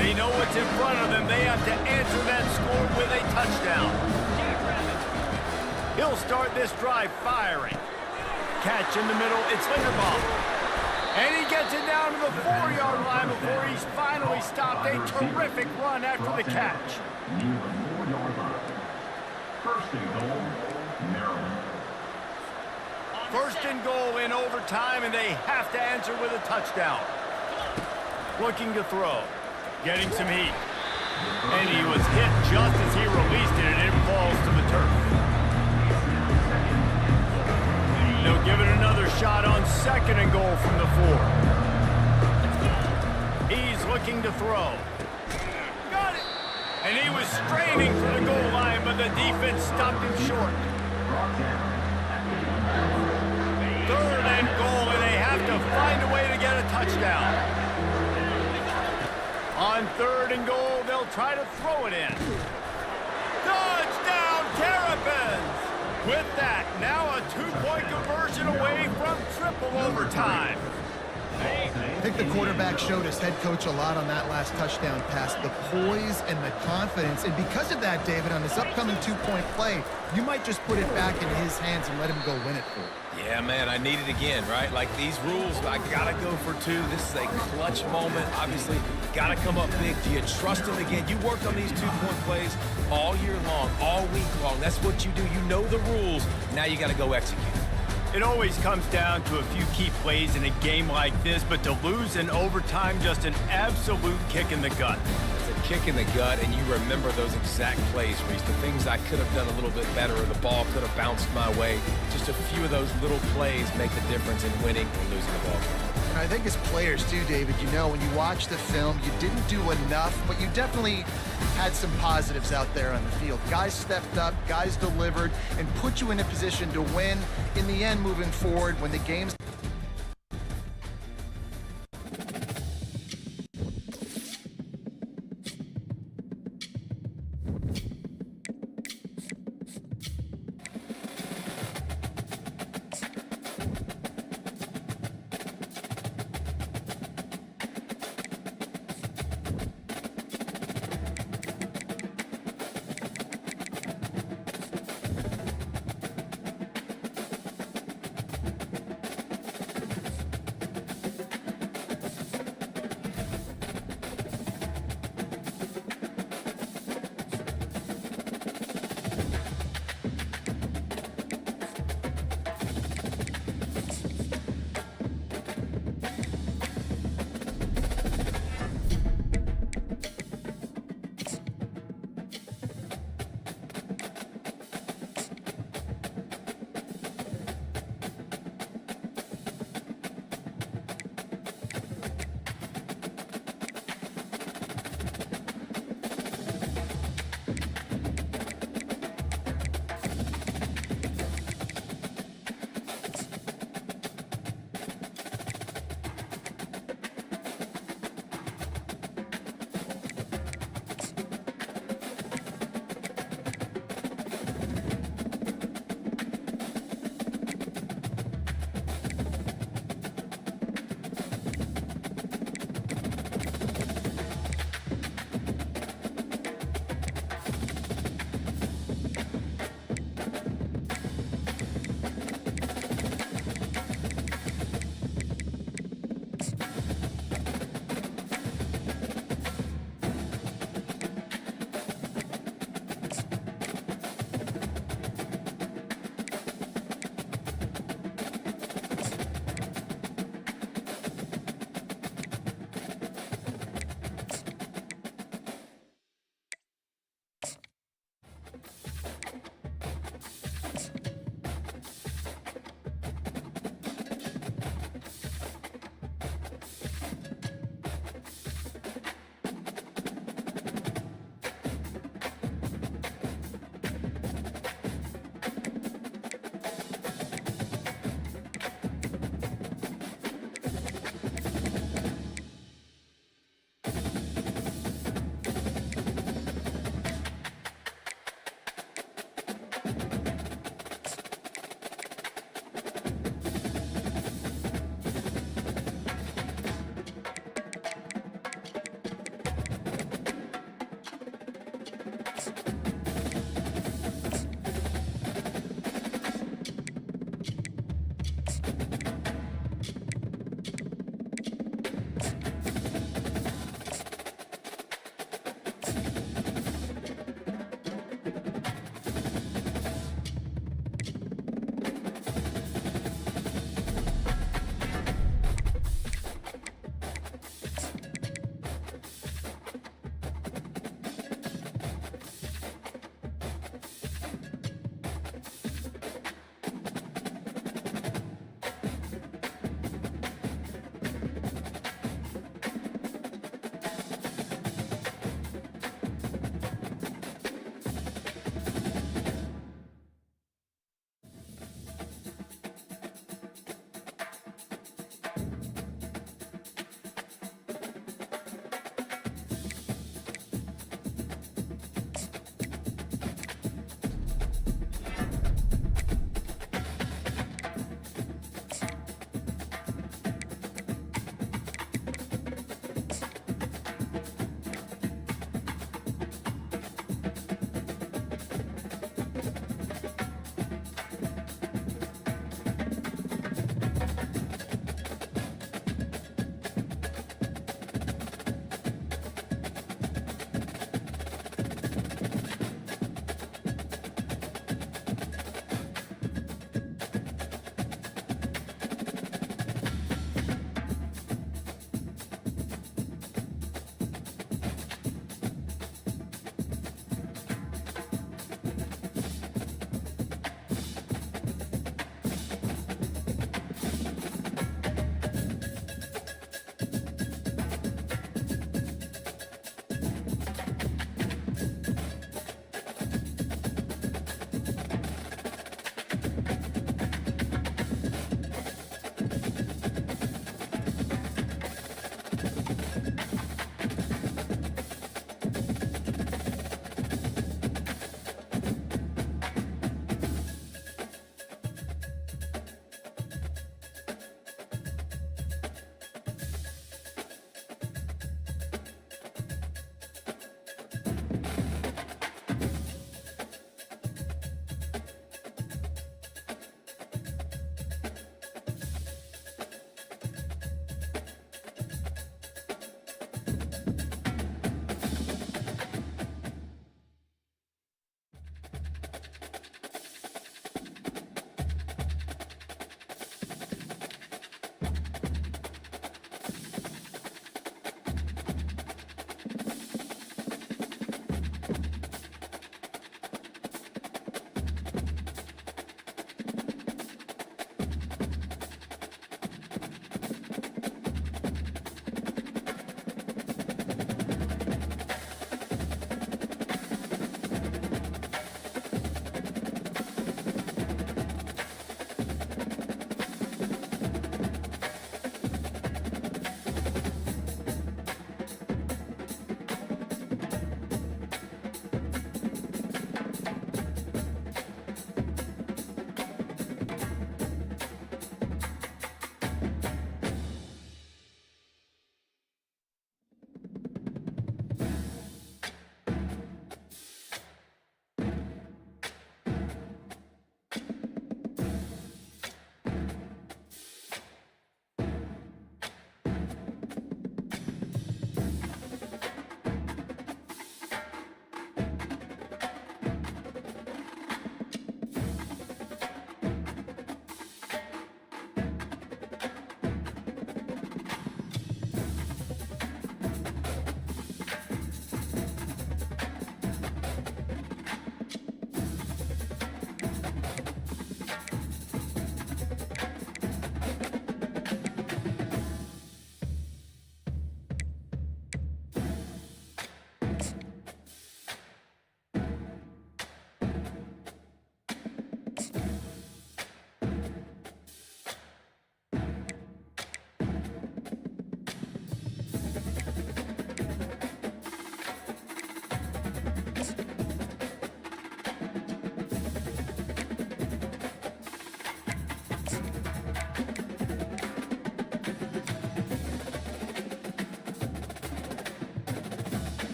They know what's in front of them. They have to answer that score with a touchdown. He'll start this drive firing. Catch in the middle, it's Linderbaum. And he gets it down to the 4-yard line before he's finally stopped. A terrific run after the catch. Near the 4-yard line. First and goal, Maryland. First and goal in overtime, and they have to answer with a touchdown. Looking to throw. Getting some heat. And he was hit just as he released it, and it falls to the turf. They'll give it another shot on second and goal from the 4. He's looking to throw. Got it! And he was straining for the goal line, but the defense stopped him short. Third and goal, and they have to find a way to get a touchdown. On third and goal, they'll try to throw it in. Touchdown, Terrapins! With that, now a 2-point conversion away from triple overtime. I think the quarterback showed his head coach a lot on that last touchdown pass, the poise and the confidence. And because of that, David, on this upcoming 2-point play, you might just put it back in his hands and let him go win it for you. Yeah, man, I need it again, right? Like these rules, I got to go for 2. This is a clutch moment. Obviously, got to come up big. Do you trust him again? You worked on these 2-point plays all year long, all week long. That's what you do. You know the rules. Now you got to go execute. It always comes down to a few key plays in a game like this, but to lose in overtime, just an absolute kick in the gut. It's a kick in the gut, and you remember those exact plays, Reese. The things I could have done a little bit better, or the ball could have bounced my way. Just a few of those little plays make the difference in winning or losing the ball. And I think as players too, David, you know, when you watch the film, you didn't do enough, but you definitely had some positives out there on the field. Guys stepped up, guys delivered, and put you in a position to win in the end moving forward when the game's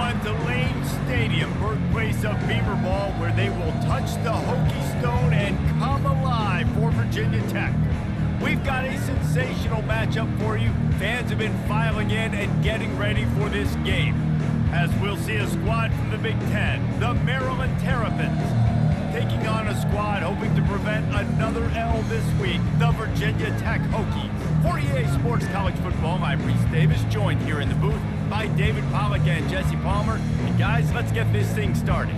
on to Lane Stadium, birthplace of Beaver Ball, where they will touch the Hokie Stone and come alive for Virginia Tech. We've got a sensational matchup for you. Fans have been filing in and getting ready for this game, as we'll see a squad from the Big Ten, the Maryland Terrapins, taking on a squad hoping to prevent another L this week, the Virginia Tech Hokies. For EA Sports College Football, I'm Reese Davis, joined here in the booth by David Pollack and Jesse Palmer. And guys, let's get this thing started.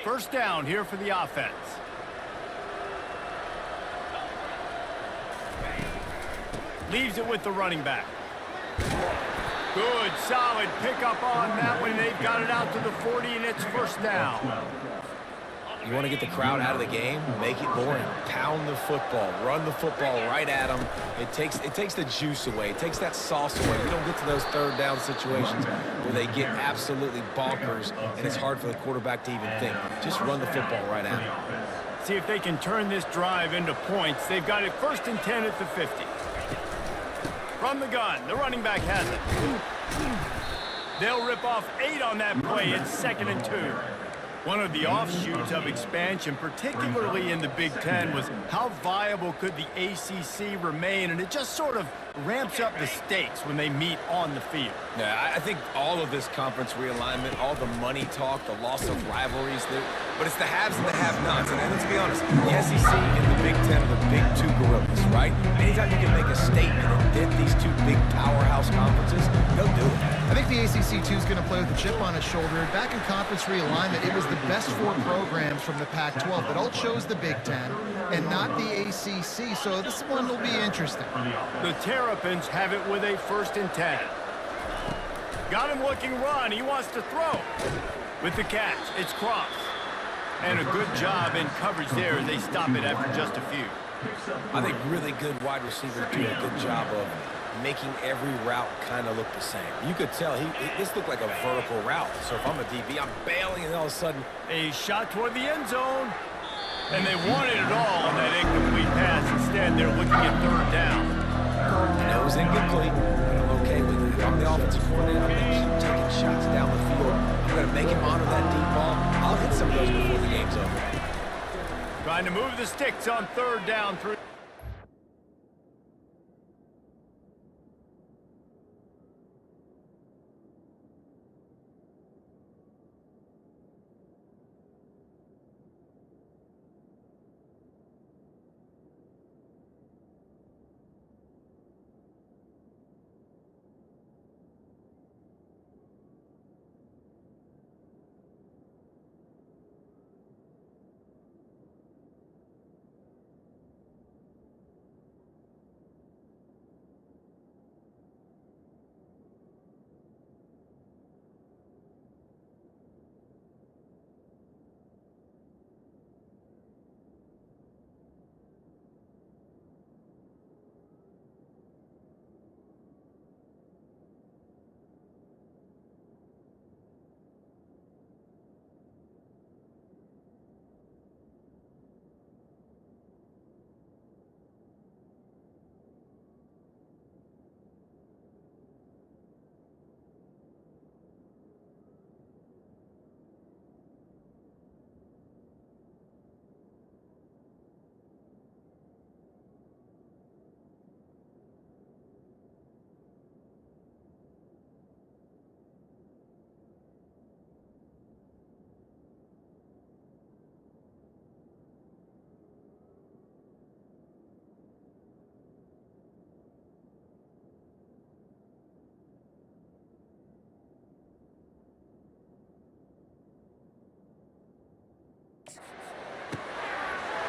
First down here for the offense. Leaves it with the running back. Good, solid pickup on that one. They've got it out to the 40, and it's first down. You want to get the crowd out of the game, make it boring. Pound the football, run the football right at them. It takes the juice away. It takes that sauce away. You don't get to those third down situations where they get absolutely bonkers, and it's hard for the quarterback to even think. Just run the football right at them. See if they can turn this drive into points. They've got it first and 10 at the 50. From the gun, the running back has it. They'll rip off 8 on that play. It's second and 2. One of the offshoots of expansion, particularly in the Big Ten, was how viable could the ACC remain, and it just sort of ramps up the stakes when they meet on the field. Yeah, I think all of this conference realignment, all the money talk, the loss of rivalries, but it's the haves and the have-nots. And let's be honest, the SEC and the Big Ten are the big two gorillas, right? Anytime you can make a statement and dent these two big powerhouse conferences, go do it. I think the ACC, too, is going to play with a chip on its shoulder. Back in conference realignment, it was the best 4 programs from the Pac-12 that all chose the Big Ten and not the ACC, so this one will be interesting. The Terrapins have it with a first and 10. Got him looking run. He wants to throw. With the catch, it's Cross. And a good job in coverage there as they stop it after just a few. I think really good wide receivers do a good job of making every route kind of look the same. You could tell this looked like a vertical route. So if I'm a DB, I'm bailing, and all of a sudden, a shot toward the end zone. And they wanted it all on that incomplete pass. Instead, they're looking at third down. And it was incomplete, but I'm okay with it. If I'm the offensive coordinator, I'm going to keep taking shots down the field. I'm going to make him honor that deep ball. I'll hit some of those before the game's over. Trying to move the sticks on third down through.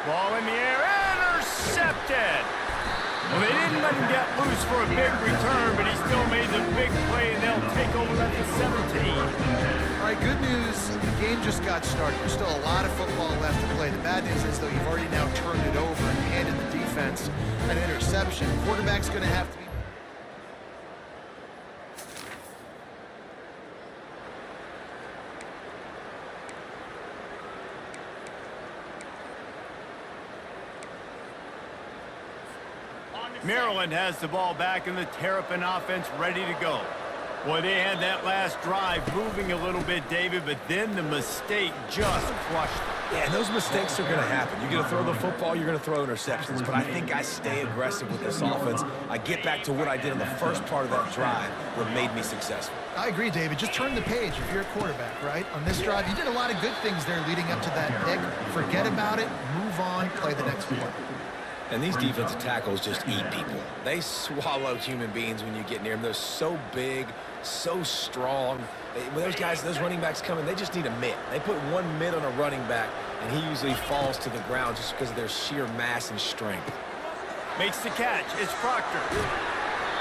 Ball in the air, intercepted. Well, they didn't let him get loose for a big return, but he still made the big play, and they'll take over at the 17. All right, good news. The game just got started. There's still a lot of football left to play. The bad news is, though, you've already now turned it over and handed the defense an interception. Quarterback's going to have to be... Maryland has the ball back and the Terrapin offense ready to go. Boy, they had that last drive moving a little bit, David, but then the mistake just crushed them. Yeah, and those mistakes are going to happen. You're going to throw the football, you're going to throw interceptions, but I think I stay aggressive with this offense. I get back to what I did in the first part of that drive that made me successful. I agree, David. Just turn the page if you're a quarterback, right? On this drive, you did a lot of good things there leading up to that pick. Forget about it, move on, play the next play. And these defensive tackles just eat people. They swallow human beings when you get near them. They're so big, so strong. When those guys, those running backs come in, they just need a mitt. They put one mitt on a running back, and he usually falls to the ground just because of their sheer mass and strength. Makes the catch. It's Proctor.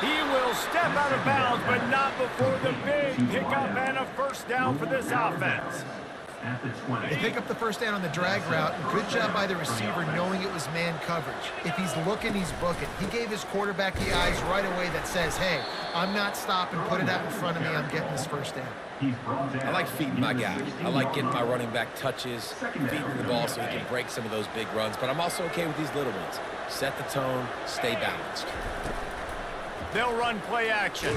He will step out of bounds, but not before the big pickup and a first down for this offense. At the 20. They pick up the first down on the drag route. Good job by the receiver knowing it was man coverage. If he's looking, he's booking. He gave his quarterback the eyes right away that says, hey, I'm not stopping, put it out in front of me, I'm getting this first down. I like feeding my guy. I like getting my running back touches, feeding the ball so he can break some of those big runs, but I'm also okay with these little ones. Set the tone, stay balanced. They'll run play action.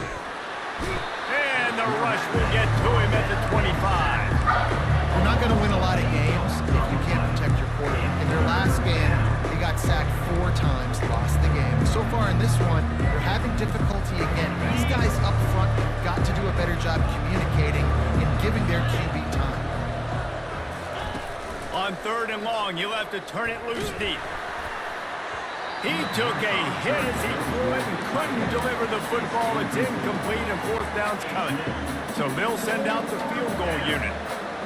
And the rush will get to him at the 25. You're not going to win a lot of games if you can't protect your quarterback. In their last game, he got sacked 4 times, lost the game. So far in this one, they're having difficulty again. These guys up front have got to do a better job communicating and giving their QB time. On 3rd and long, you'll have to turn it loose deep. He took a hit as he threw it and couldn't deliver the football. It's incomplete and 4th down's coming. So they'll send out the field goal unit.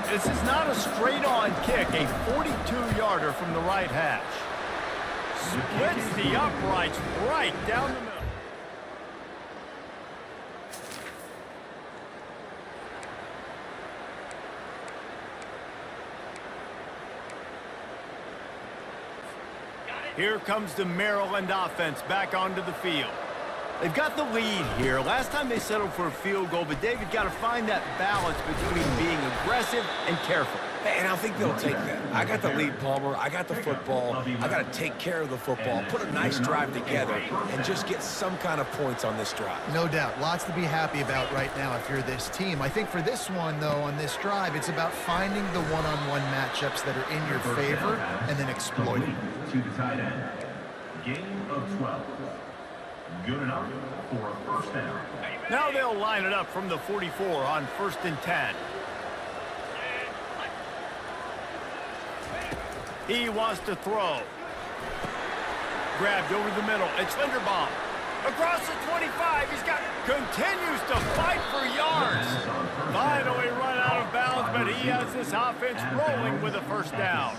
This is not a straight-on kick, a 42-yarder from the right hash. Splits the uprights right down the middle. Here comes the Maryland offense back onto the field. They've got the lead here. Last time they settled for a field goal, but David got to find that balance between being aggressive and careful. And I think they'll take that. I got the lead, Palmer. I got the football. I got to take care of the football, put a nice drive together, and just get some kind of points on this drive. No doubt. Lots to be happy about right now if you're this team. I think for this one, though, on this drive, it's about finding the one-on-one matchups that are in your favor and then exploiting. To the tight end. Game of 12. Good enough for a first down. Now they'll line it up from the 44 on 1st and 10. He wants to throw. Grabbed over the middle. It's Linderbaum. Across the 25. He's got... Continues to fight for yards. Finally run out of bounds, but he has this offense rolling with a first down.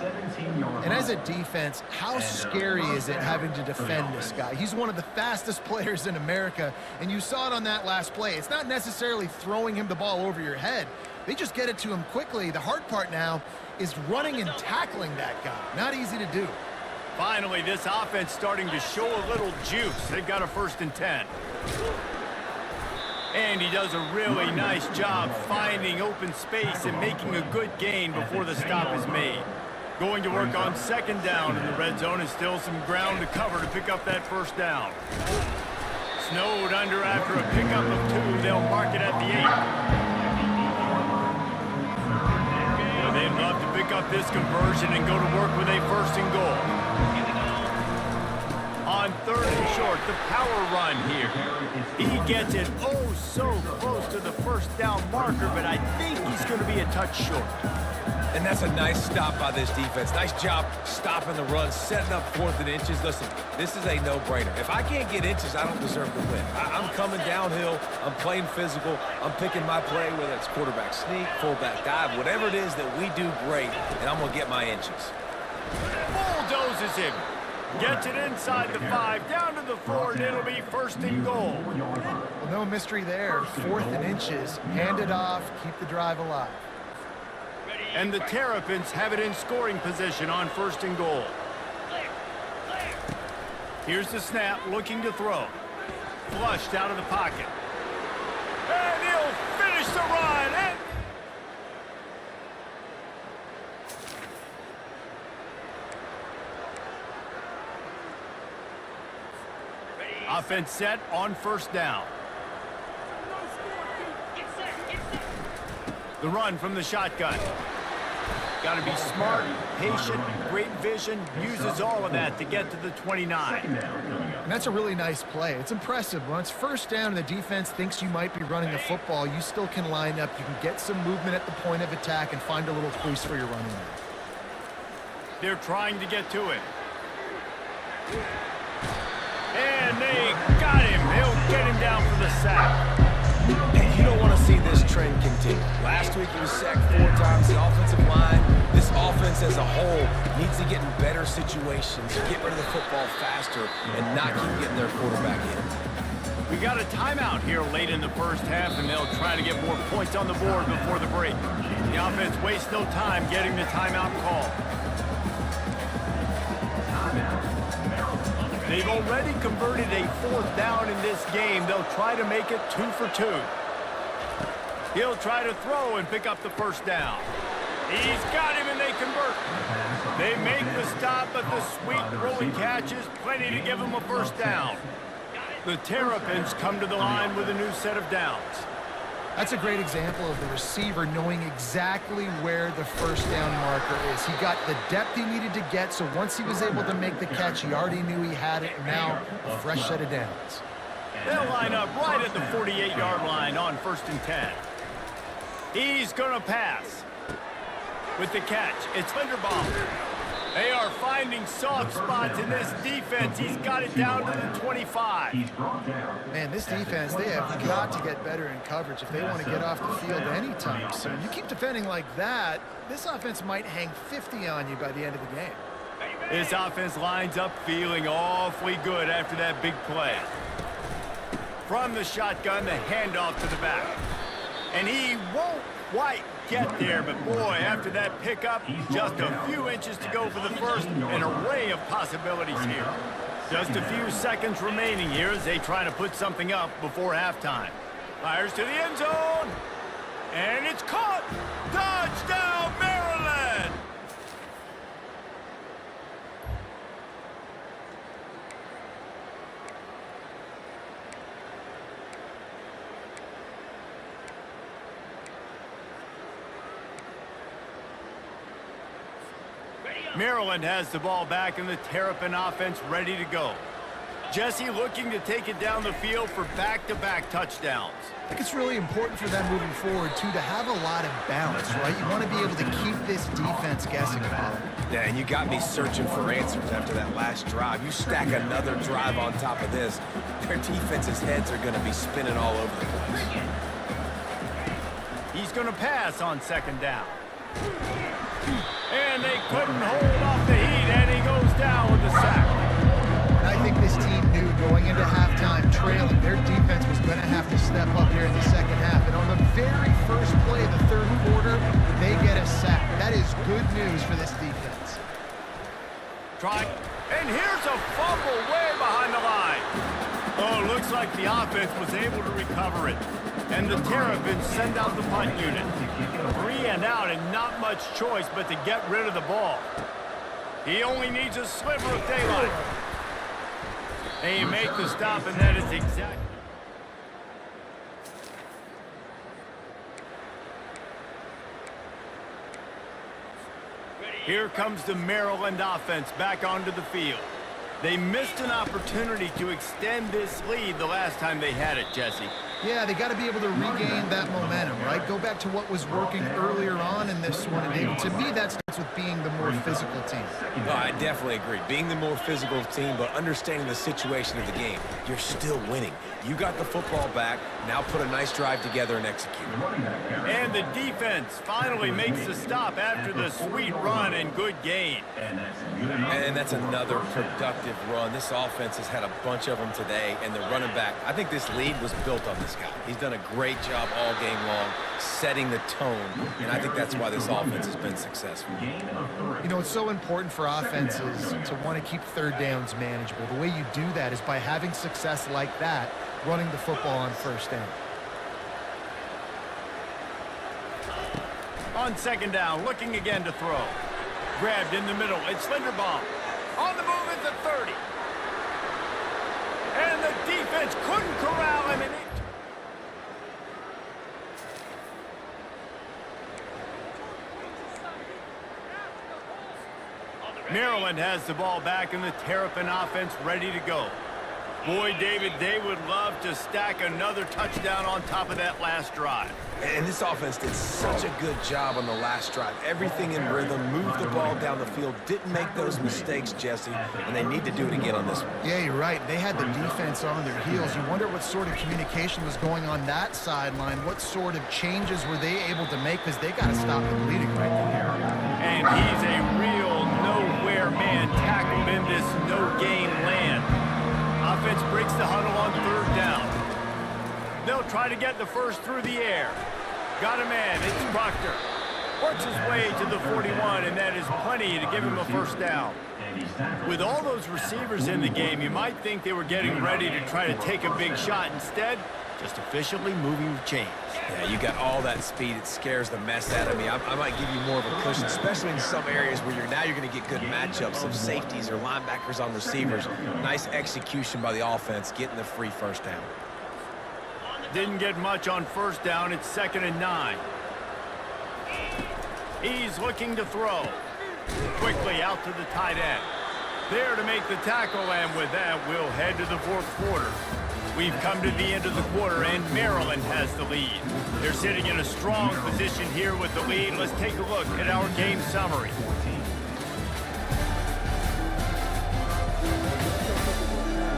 And as a defense, how scary is it having to defend this guy? He's one of the fastest players in America, and you saw it on that last play. It's not necessarily throwing him the ball over your head. They just get it to him quickly. The hard part now is running and tackling that guy. Not easy to do. Finally, this offense starting to show a little juice. They've got a 1st and 10. And he does a really nice job finding open space and making a good gain before the stop is made. Going to work on 2nd down in the red zone and still some ground to cover to pick up that 1st down. Snowed under after a pickup of 2. They'll mark it at the 8. Well, they'd love to pick up this conversion and go to work with a 1st and goal. On 3rd and short, the power run here. He gets it oh so close to the 1st down marker, but I think he's going to be a touch short. And that's a nice stop by this defense. Nice job stopping the run, setting up 4th and inches. Listen, this is a no-brainer. If I can't get inches, I don't deserve to win. I'm coming downhill. I'm playing physical. I'm picking my play, whether it's quarterback sneak, fullback dive, whatever it is that we do great, and I'm going to get my inches. Bulldozes him. Gets it inside the 5, down to the 4, and it'll be 1st and goal. Well, no mystery there. 4th and inches. Hand it off. Keep the drive alive. And the Terrapins have it in scoring position on 1st and goal. Here's the snap, looking to throw. Flushed out of the pocket. And he'll finish the run. And offense set on first down. The run from the shotgun. Got to be smart, patient, great vision, uses all of that to get to the 29. And that's a really nice play. It's impressive. When it's first down and the defense thinks you might be running the football, you still can line up. You can get some movement at the point of attack and find a little crease for your running back. They're trying to get to it. And they got him. They'll get him down for the sack. You don't want to see this trend continue. Last week he was sacked 4 times. The offensive line, this offense as a whole, needs to get in better situations, get rid of the football faster, and not keep getting their quarterback in. We got a timeout here late in the first half, and they'll try to get more points on the board before the break. The offense wastes no time getting the timeout call. They've already converted a 4th down in this game. They'll try to make it 2 for 2. He'll try to throw and pick up the first down. He's got him and they convert. They make the stop, but the sweet rolling catch is plenty to give him a first down. The Terrapins come to the line with a new set of downs. That's a great example of the receiver knowing exactly where the first down marker is. He got the depth he needed to get, so once he was able to make the catch, he already knew he had it, and now a fresh set of downs. They'll line up right at the 48-yard line on 1st and 10. He's going to pass. With the catch, it's Linderbaum. They are finding soft spots in this defense. He's got it down to the 25. Man, this defense, they have got to get better in coverage if they want to get off the field anytime soon. You keep defending like that, this offense might hang 50 on you by the end of the game. This offense lines up feeling awfully good after that big play. From the shotgun, the handoff to the back. And he won't quite get there, but boy, after that pickup, just a few inches to go for the first, an array of possibilities here. Just a few seconds remaining here as they try to put something up before halftime. Fires to the end zone, and it's caught! Touchdown, Maryland! Maryland has the ball back and the Terrapin offense ready to go. Jesse looking to take it down the field for back-to-back touchdowns. I think it's really important for them moving forward, too, to have a lot of balance, right? You want to be able to keep this defense guessing, Colin. Yeah, and you got me searching for answers after that last drive. You stack another drive on top of this, their defense's heads are going to be spinning all over the place. He's going to pass on 2nd down. And they couldn't hold off the heat, and he goes down with the sack. And I think this team knew going into halftime trailing, their defense was going to have to step up here in the second half. And on the very first play of the 3rd quarter, they get a sack. That is good news for this defense. And here's a fumble way behind the line. Oh, looks like the offense was able to recover it. And the Terrapins send out the punt unit. 3 and out and not much choice but to get rid of the ball. He only needs a sliver of daylight. They make the stop, and that is exactly... Here comes the Maryland offense back onto the field. They missed an opportunity to extend this lead the last time they had it, Jesse. Yeah, they got to be able to regain that momentum, right? Go back to what was working earlier on in this one. And to me, that starts with being the more physical team. No, I definitely agree. Being the more physical team, but understanding the situation of the game. You're still winning. You got the football back. Now put a nice drive together and execute. And the defense finally makes the stop after the sweet run and good gain. And that's another productive run. This offense has had a bunch of them today, and the running back, I think this lead was built on this guy. He's done a great job all game long, setting the tone, and I think that's why this offense has been successful. You know, it's so important for offenses to want to keep 3rd downs manageable. The way you do that is by having success like that, running the football on 1st down. On 2nd down, looking again to throw. Grabbed in the middle, it's Linderbaum. On the move at the 30. And the defense couldn't corral him. And Maryland has the ball back and the Terrapin offense ready to go. Boy, David, they would love to stack another touchdown on top of that last drive. And this offense did such a good job on the last drive. Everything in rhythm, moved the ball down the field, didn't make those mistakes, Jesse, and they need to do it again on this one. Yeah, you're right. They had the defense on their heels. You wonder what sort of communication was going on that sideline. What sort of changes were they able to make, because they got to stop the bleeding right there. And he's a real nowhere man, tackled in this no-gain land. Offense breaks the huddle on third down. They'll try to get the first through the air. Got a man, it's Proctor. Works his way to the 41, and that is plenty to give him a first down. With all those receivers in the game, you might think they were getting ready to try to take a big shot. Instead, just efficiently moving the chains. Yeah, you got all that speed. It scares the mess out of me. I might give you more of a cushion, especially in some areas where you're going to get good matchups of safeties or linebackers on receivers. Nice execution by the offense, getting the free first down. Didn't get much on first down. It's 2nd and 9. He's looking to throw. Quickly out to the tight end. There to make the tackle, and with that, we'll head to the fourth quarter. We've come to the end of the quarter, and Maryland has the lead. They're sitting in a strong position here with the lead. Let's take a look at our game summary.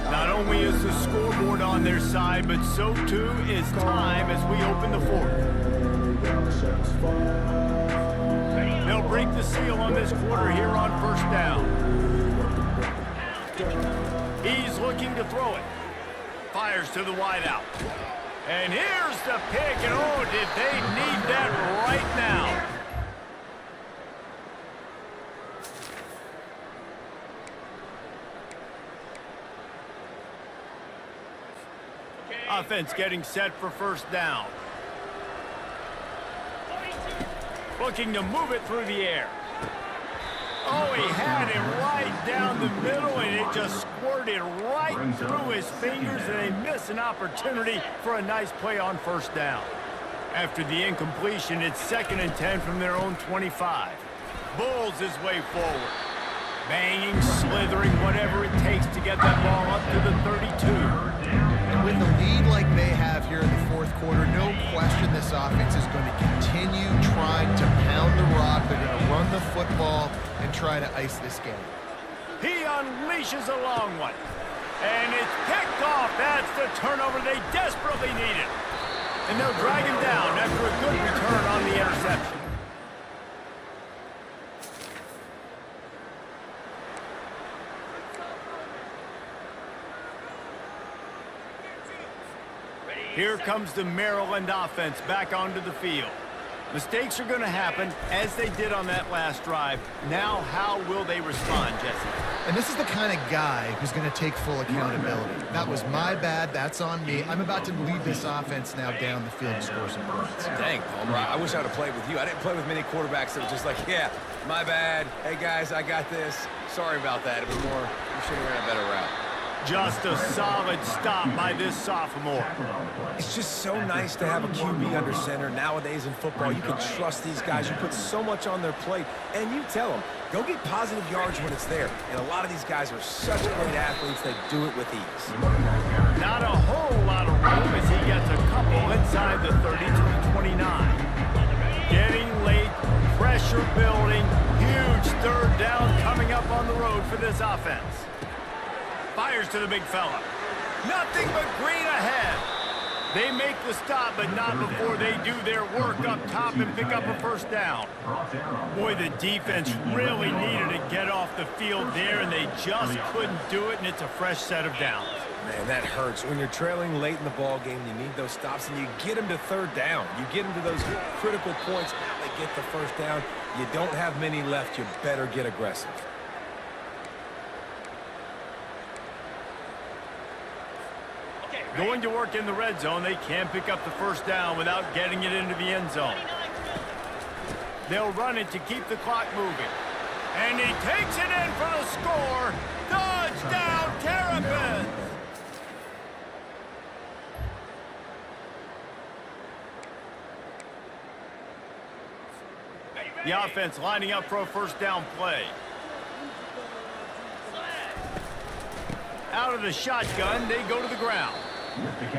Not only is the scoreboard on their side, but so too is time as we open the fourth. They'll break the seal on this quarter here on first down. He's looking to throw it. Fires to the wideout. And here's the pick, and oh, did they need that right now. Offense getting set for first down. Looking to move it through the air. Oh, he had it right down the middle, and it just squirted right through his fingers, and they miss an opportunity for a nice play on first down. After the incompletion, it's 2nd and 10 from their own 25. Bulls his way forward. Banging, slithering, whatever it takes to get that ball up to the 32. And with the lead like they have here in the fourth quarter, no question this offense is going to continue trying to pound the rock. They're going to run the football and try to ice this game. He unleashes a long one. And it's picked off. That's the turnover they desperately needed. And they'll drag him down after a good return on the interception. Here comes the Maryland offense back onto the field. Mistakes are going to happen, as they did on that last drive. Now, how will they respond, Jesse? And this is the kind of guy who's going to take full accountability. That was my bad. That's on me. I'm about to lead this offense now down the field and score some points. Dang, Palmer, I wish I would have played with you. I didn't play with many quarterbacks that were just like, yeah, my bad. Hey, guys, I got this. Sorry about that. It was more, you should have ran a better route. Just a solid stop by this sophomore. It's just so nice to have a QB under center. Nowadays in football, you can trust these guys. You put so much on their plate, and you tell them, go get positive yards when it's there. And a lot of these guys are such great athletes, they do it with ease. Not a whole lot of room as he gets a couple inside the 30 to the 29. Getting late, pressure building, huge third down coming up on the road for this offense. Fires to the big fella. Nothing but green ahead. They make the stop, but not before they do their work up top and pick up a first down. Boy, the defense really needed to get off the field there, and they just couldn't do it, and it's a fresh set of downs. Man, that hurts. When you're trailing late in the ball game, you need those stops, and you get them to third down. You get them to those critical points. They get the first down. You don't have many left. You better get aggressive. Going to work in the red zone, they can't pick up the first down without getting it into the end zone. They'll run it to keep the clock moving. And he takes it in for the score. Touchdown, Terrapins! The offense lining up for a first down play. Out of the shotgun, they go to the ground.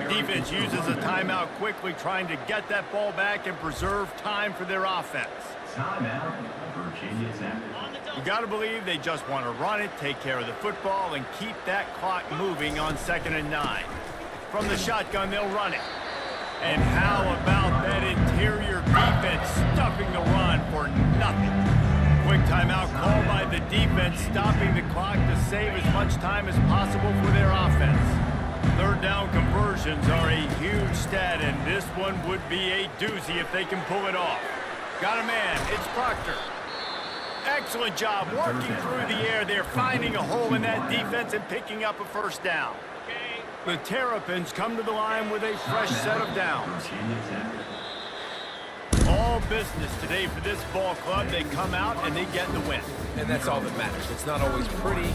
Defense uses a timeout quickly, trying to get that ball back and preserve time for their offense. Timeout, Virginia Tech. You got to believe they just want to run it, take care of the football, and keep that clock moving on 2nd and 9. From the shotgun, they'll run it. And how about that interior defense stuffing the run for nothing? Quick timeout called by the defense, stopping the clock to save as much time as possible for their offense. Third down conversions are a huge stat, and this one would be a doozy if they can pull it off. Got a man. It's Proctor. Excellent job working through the air there, finding a hole in that defense and picking up a first down. The Terrapins come to the line with a fresh set of downs. All business today for this ball club. They come out and they get the win. And that's all that matters. It's not always pretty.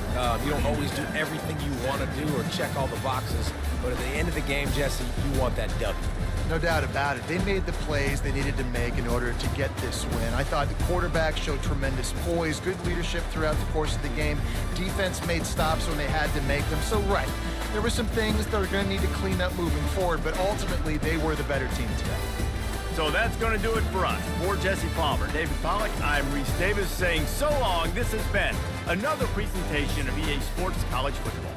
You don't always do everything you want to do or check all the boxes. But at the end of the game, Jesse, you want that W. No doubt about it. They made the plays they needed to make in order to get this win. I thought the quarterback showed tremendous poise, good leadership throughout the course of the game. Defense made stops when they had to make them. So, right, there were some things that are going to need to clean up moving forward, but ultimately they were the better team today. So that's going to do it for us. For Jesse Palmer, David Pollack, I'm Reese Davis saying so long. This has been another presentation of EA Sports College Football.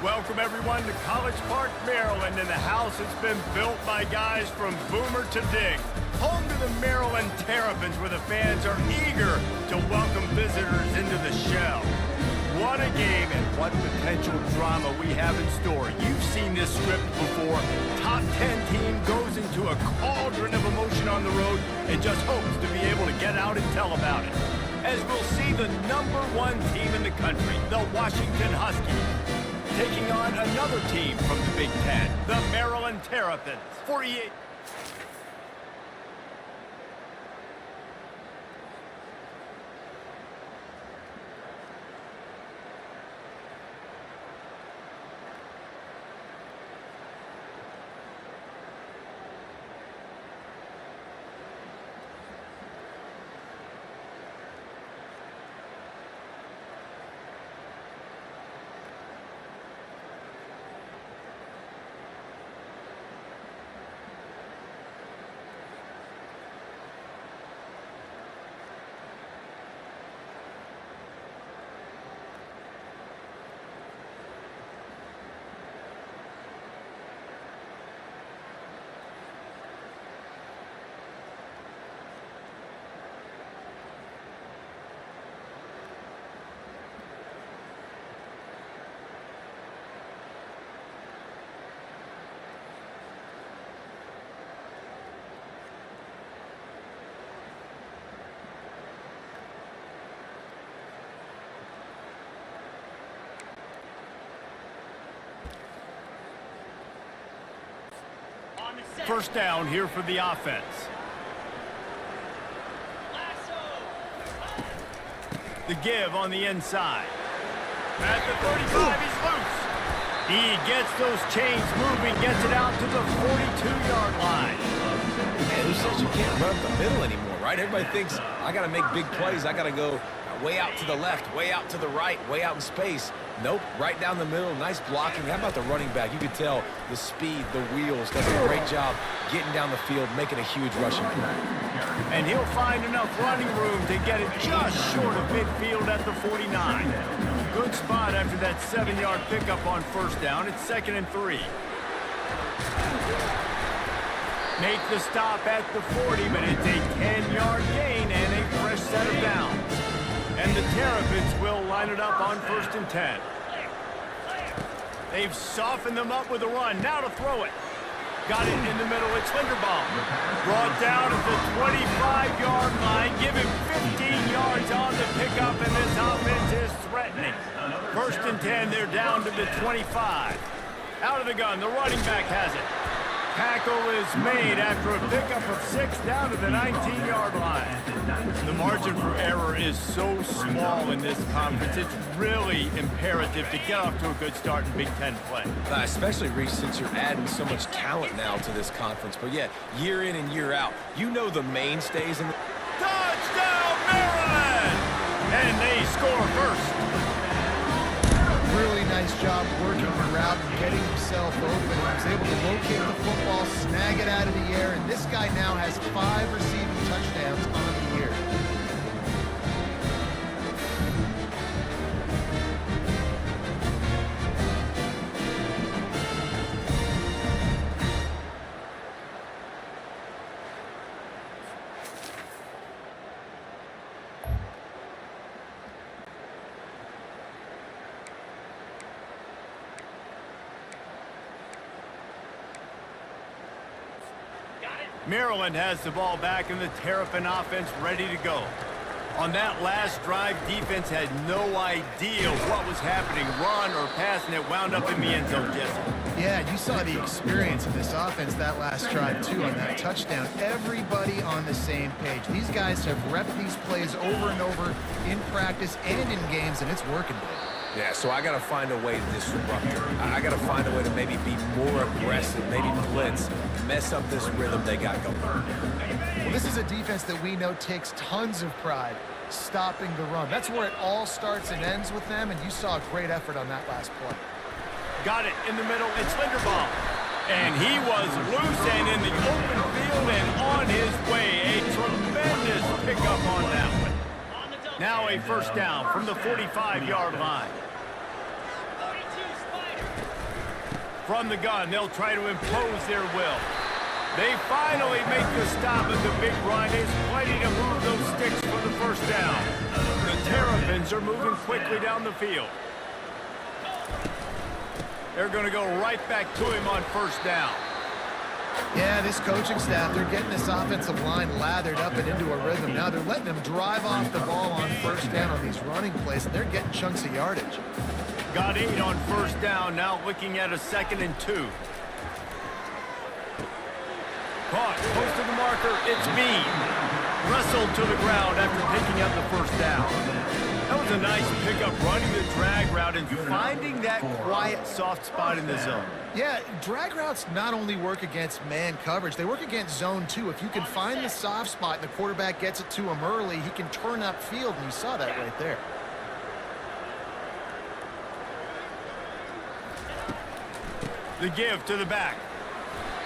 Welcome, everyone, to College Park, Maryland, and the house has been built by guys from Boomer to Dig. Home to the Maryland Terrapins, where the fans are eager to welcome visitors into the shell. What a game and what potential drama we have in store. You've seen this script before. Top 10 team goes into a cauldron of emotion on the road and just hopes to be able to get out and tell about it. As we'll see the #1 team in the country, the Washington Huskies, taking on another team from the Big Ten, the Maryland Terrapins. 48. First down here for the offense. The give on the inside. At the 35, he's loose. He gets those chains moving, gets it out to the 42-yard line. Man, who says you can't run up the middle anymore, right? Everybody thinks, I got to make big plays. I got to go way out to the left, way out to the right, way out in space. Nope, right down the middle, nice blocking. How about the running back? You could tell the speed, the wheels, does a great job getting down the field, making a huge rushing play. And he'll find enough running room to get it just short of midfield at the 49. Good spot after that 7-yard pickup on first down. It's 2nd and 3. Make the stop at the 40, but it's a 10-yard gain and a fresh set of downs. And the Terrapins will line it up on 1st and 10. They've softened them up with a run. Now to throw it. Got it in the middle. It's Linderbaum. Brought down at the 25-yard line. Give him 15 yards on the pickup, and this offense is threatening. 1st and 10, they're down to the 25. Out of the gun, the running back has it. Tackle is made after a pickup of 6 down to the 19-yard line. The margin for error is so small in this conference. It's really imperative to get off to a good start in Big Ten play. Especially, Reese, since you're adding so much talent now to this conference. But yeah, year in and year out, you know the mainstays in the... Touchdown, Maryland! And they score first. Really nice job working the route and getting himself open. He was able to locate the football, snag it out of the air, and this guy now has 5 receiving touchdowns on the year. Maryland has the ball back and the Terrapin offense ready to go. On that last drive, defense had no idea what was happening, run or pass, and it wound up in the end zone, Jesse. Yeah, you saw the experience of this offense that last drive, too, on that touchdown. Everybody on the same page. These guys have repped these plays over and over in practice and in games, and it's working. Yeah, so I got to find a way to disrupt her. I got to find a way to maybe be more aggressive, maybe blitz, mess up this rhythm they got going. Well, this is a defense that we know takes tons of pride stopping the run. That's where it all starts and ends with them, and you saw a great effort on that last play. Got it in the middle. It's Linderbaum. And he was loose and in the open field and on his way. A tremendous pickup on that one. Now a first down from the 45-yard line. From the gun, they'll try to impose their will. They finally make the stop, and the big run is plenty to move those sticks for the first down. The Terrapins are moving quickly down the field. They're going to go right back to him on first down. Yeah, this coaching staff, they're getting this offensive line lathered up and into a rhythm. Now they're letting them drive off the ball on first down on these running plays, and they're getting chunks of yardage. Got 8 on first down, now looking at a 2nd and 2. Caught, close to the marker, it's Bean. Wrestled to the ground after picking up the first down. That was a nice pickup, running the drag route and finding that quiet, soft spot in the zone. Yeah, drag routes not only work against man coverage, they work against zone too. If you can find the soft spot and the quarterback gets it to him early, he can turn upfield, and you saw that right there. The give to the back.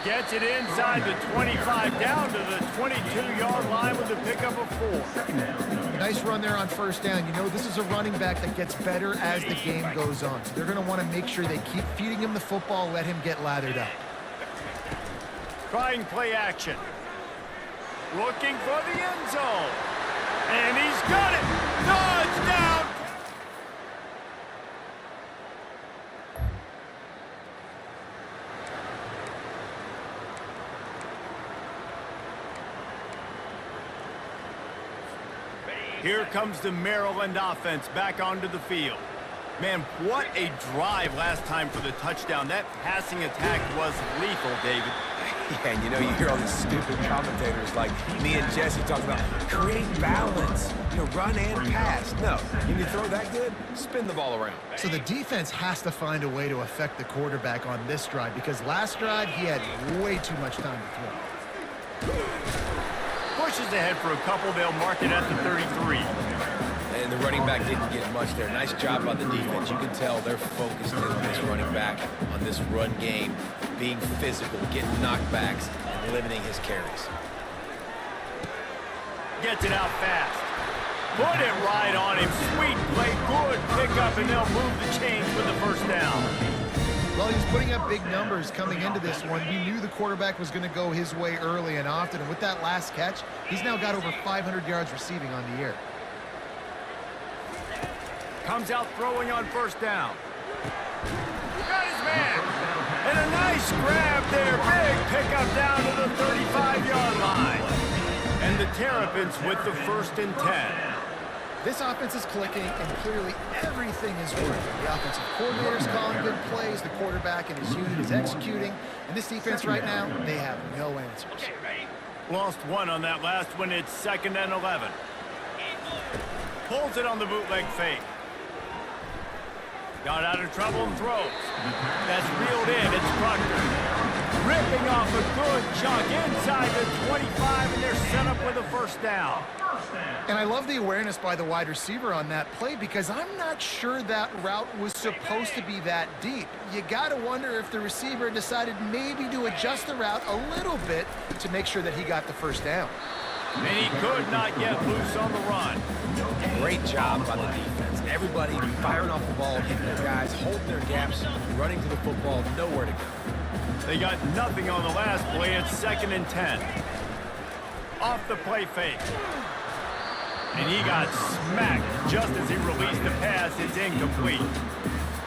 Gets it inside the 25, down to the 22-yard line with a pickup of 4. Nice run there on first down. You know, this is a running back that gets better as the game goes on. So they're going to want to make sure they keep feeding him the football, let him get lathered up. Trying play action. Looking for the end zone. And he's got it. Touchdown. Here comes the Maryland offense back onto the field. Man, what a drive last time for the touchdown. That passing attack was lethal, David. Yeah, and you know, you hear all these stupid commentators like me and Jesse talking about create balance, you know, run and pass. No, when you throw that good, spin the ball around. So the defense has to find a way to affect the quarterback on this drive, because last drive he had way too much time to throw. Pushes ahead for a couple. They'll mark it at the 33. And the running back didn't get much there. Nice job by the defense. You can tell they're focused in on this running back, on this run game, being physical, getting knockbacks, and limiting his carries. Gets it out fast. Put it right on him. Sweet play, good pickup, and they'll move the chains with the first down. Well, he was putting up big numbers coming into this one. We knew the quarterback was going to go his way early and often, and with that last catch, he's now got over 500 yards receiving on the year. Comes out throwing on first down. Got his man. And a nice grab there. Big pickup down to the 35-yard line. And the Terrapins with the 1st and 10. This offense is clicking, and clearly everything is working. The offensive coordinator is calling good plays, the quarterback and his unit is executing, and this defense right now, they have no answers. Lost 1 on that last one. It's 2nd and 11. Pulls it on the bootleg fake. Got out of trouble and throws. That's reeled in. It's Proctor. Ripping off a good chunk inside the 25, and they're set up with a first down. And I love the awareness by the wide receiver on that play, because I'm not sure that route was supposed to be that deep. You got to wonder if the receiver decided maybe to adjust the route a little bit to make sure that he got the first down. And he could not get loose on the run. Great job by the defense. Everybody firing off the ball, hitting their guys, holding their gaps, running to the football, nowhere to go. They got nothing on the last play. It's 2nd and 10. Off the play fake. And he got smacked just as he released the pass. It's incomplete.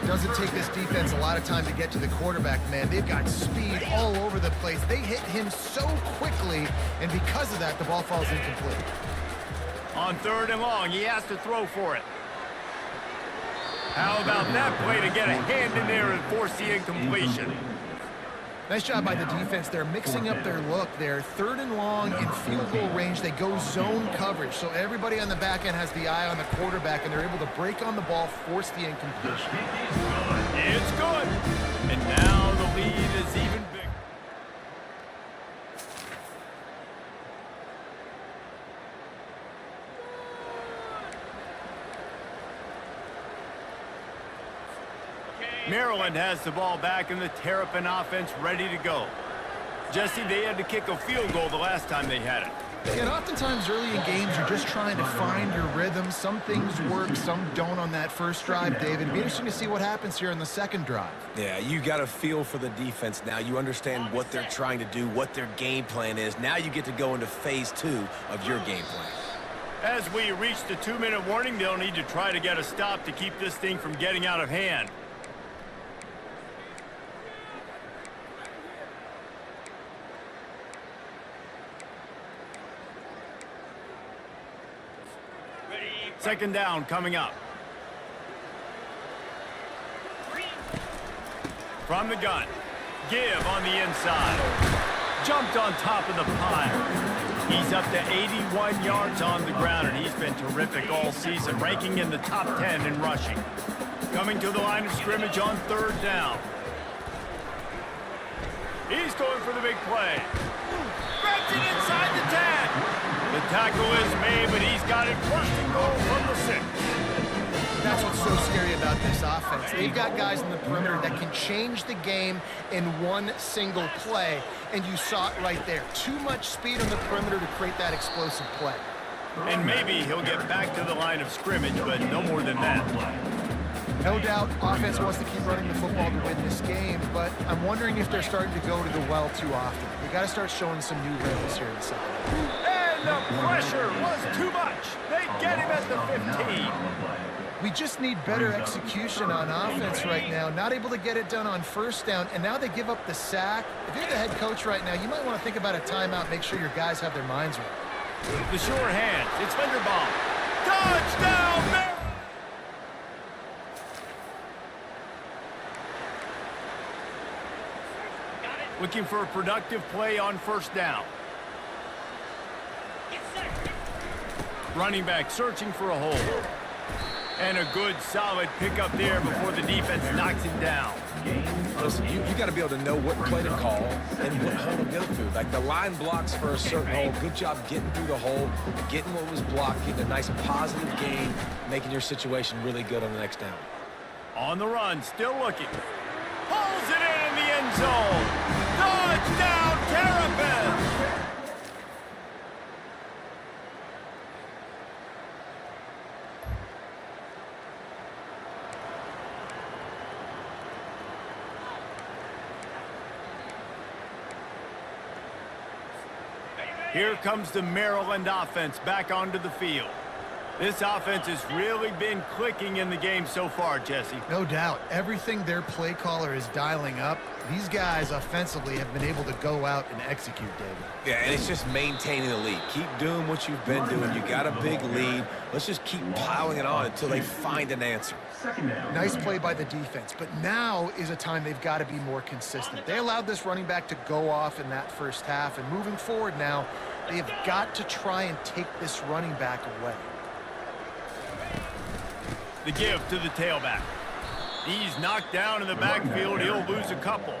Doesn't take this defense a lot of time to get to the quarterback, man. They've got speed all over the place. They hit him so quickly, and because of that, the ball falls incomplete. On 3rd and long, he has to throw for it. How about that play to get a hand in there and force the incompletion? Nice job by the defense. They're mixing up their look. They're 3rd and long in field goal range. They go zone coverage, so everybody on the back end has the eye on the quarterback, and they're able to break on the ball, force the incompletion. It's good. And now the lead is even bigger. Maryland has the ball back, and the Terrapin offense ready to go. Jesse, they had to kick a field goal the last time they had it. And oftentimes early in games, you're just trying to find your rhythm. Some things work, some don't on that first drive, David. It'll be interesting to see what happens here in the second drive. Yeah, you got a feel for the defense now. You understand what they're trying to do, what their game plan is. Now you get to go into phase 2 of your game plan. As we reach the 2-minute warning, they'll need to try to get a stop to keep this thing from getting out of hand. Second down coming up. From the gun. Give on the inside. Jumped on top of the pile. He's up to 81 yards on the ground, and he's been terrific all season, ranking in the top 10 in rushing. Coming to the line of scrimmage on third down. He's going for the big play. Grabs it inside the 10. The tackle is made, but he's got it first and goal from the 6. That's what's so scary about this offense. They've got guys in the perimeter that can change the game in one single play, and you saw it right there. Too much speed on the perimeter to create that explosive play. And maybe he'll get back to the line of scrimmage, but no more than that. No doubt, offense wants to keep running the football to win this game, but I'm wondering if they're starting to go to the well too often. They got to start showing some new rhythms here in the second. And the pressure was too much. They get him at the 15. We just need better execution on offense right now. Not able to get it done on first down, and now they give up the sack. If you're the head coach right now, you might want to think about a timeout, make sure your guys have their minds right. The sure hands. It's Linderbaum. Touchdown, Maryland! Looking for a productive play on first down. Running back searching for a hole. And a good, solid pickup there before the defense knocks him down. Listen, you got to be able to know what play to call and what hole to go through. Like the line blocks for a certain hole. Good job getting through the hole, getting what was blocked, getting a nice positive gain, making your situation really good on the next down. On the run, still looking. Pulls it in the end zone. Touchdown, Terrapins! Here comes the Maryland offense back onto the field. This offense has really been clicking in the game so far, Jesse. No doubt. Everything their play caller is dialing up, these guys offensively have been able to go out and execute, David. Yeah, and it's just maintaining the lead. Keep doing what you've been doing. You got a big lead. Let's just keep piling it on until they find an answer. Nice play by the defense, but now is a time they've got to be more consistent. They allowed this running back to go off in that first half, and moving forward now, they've got to try and take this running back away. The give to the tailback. He's knocked down in the backfield. He'll lose a couple.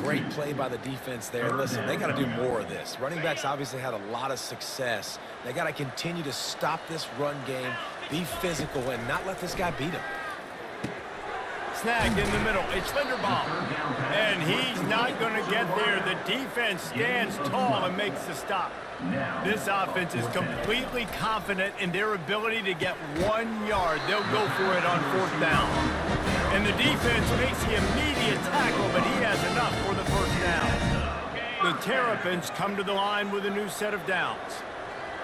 Great play by the defense there. Listen, they got to do more of this. Running backs obviously had a lot of success. They got to continue to stop this run game, be physical, and not let this guy beat him. Snagged in the middle. It's Linderbaum. And he's not going to get there. The defense stands tall and makes the stop. This offense is completely confident in their ability to get 1 yard. They'll go for it on fourth down. And the defense makes the immediate tackle, but he has enough for the first down. The Terrapins come to the line with a new set of downs.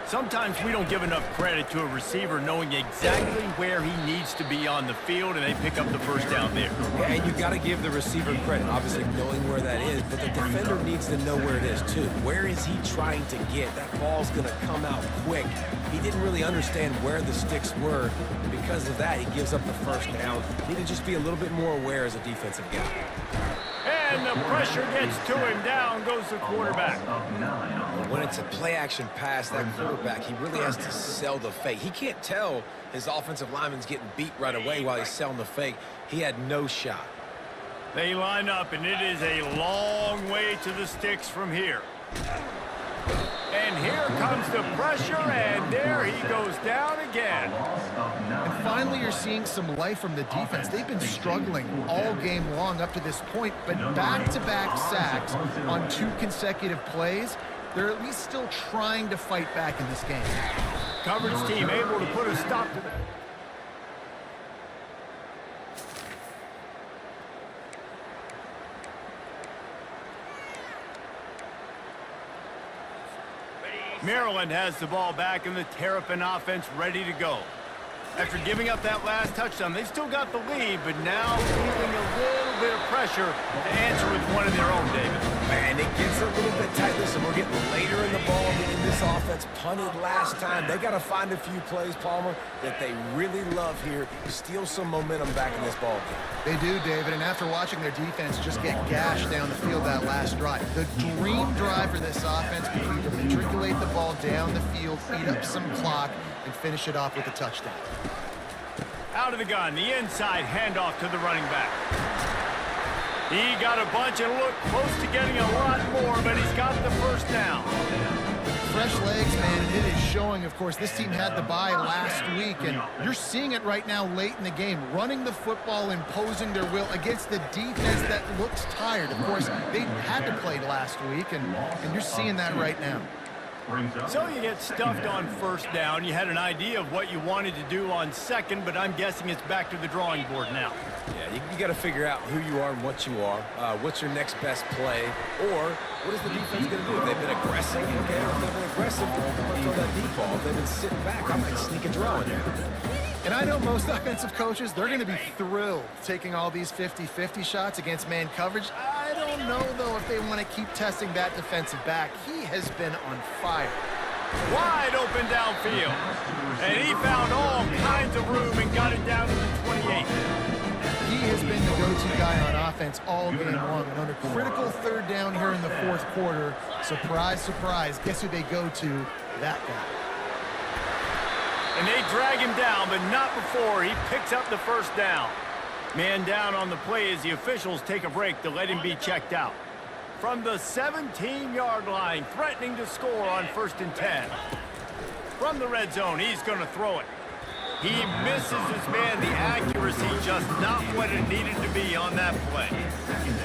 Sometimes we don't give enough credit to a receiver knowing exactly where he needs to be on the field, and they pick up the first down there. Yeah, and you got to give the receiver credit, obviously knowing where that is, but the defender needs to know where it is too. Where is he trying to get? That ball's going to come out quick. He didn't really understand where the sticks were. Because of that, he gives up the first down. Need to just be a little bit more aware as a defensive guy. And the pressure gets to him. Down goes the quarterback. When it's a play-action pass, that quarterback, he really has to sell the fake. He can't tell his offensive lineman's getting beat right away while he's selling the fake. He had no shot. They line up, and it is a long way to the sticks from here. And here comes the pressure, and there he goes down again. And finally, you're seeing some life from the defense. They've been struggling all game long up to this point, but back-to-back sacks on 2 consecutive plays, they're at least still trying to fight back in this game. Coverage team able to put a stop to that. Maryland has the ball back and the Terrapin offense ready to go. After giving up that last touchdown, they've still got the lead, but now feeling a little bit of pressure to answer with one of their own, David. Man, it gets a little bit tight. Listen, we're getting later in the ball game. This offense punted last time. They got to find a few plays, Palmer, that they really love here to steal some momentum back in this ball game. They do, David, and after watching their defense just get gashed down the field that last drive, the dream drive for this offense would be to matriculate the ball down the field, eat up some clock, and finish it off with a touchdown. Out of the gun, the inside handoff to the running back. He got a bunch and looked close to getting a lot more, but he's got the first down. Fresh legs, man, and it is showing. Of course, this team had the bye last week, and you're seeing it right now late in the game, running the football, imposing their will against the defense that looks tired. Of course, they had to play last week, and you're seeing that right now. So you get stuffed on first down. You had an idea of what you wanted to do on second, but I'm guessing it's back to the drawing board now. Yeah, you got to figure out who you are and what you are. What's your next best play? Or what is the defense going to do? If they've been aggressive, okay. If they've been aggressive, throw that deep ball. If they've been sitting back, I might sneak a draw in there. And I know most offensive coaches, they're going to be thrilled taking all these 50-50 shots against man coverage. I don't know, though, if they want to keep testing that defensive back. He has been on fire. Wide open downfield. And he found all kinds of room and got it down to the 28. He has been the go-to guy on offense all game long. And on a critical third down here in the fourth quarter, surprise, surprise, guess who they go to? That guy. And they drag him down, but not before he picks up the first down. Man down on the play as the officials take a break to let him be checked out. From the 17-yard line, threatening to score on 1st and 10. From the red zone, he's going to throw it. He misses his man. The accuracy just not what it needed to be on that play.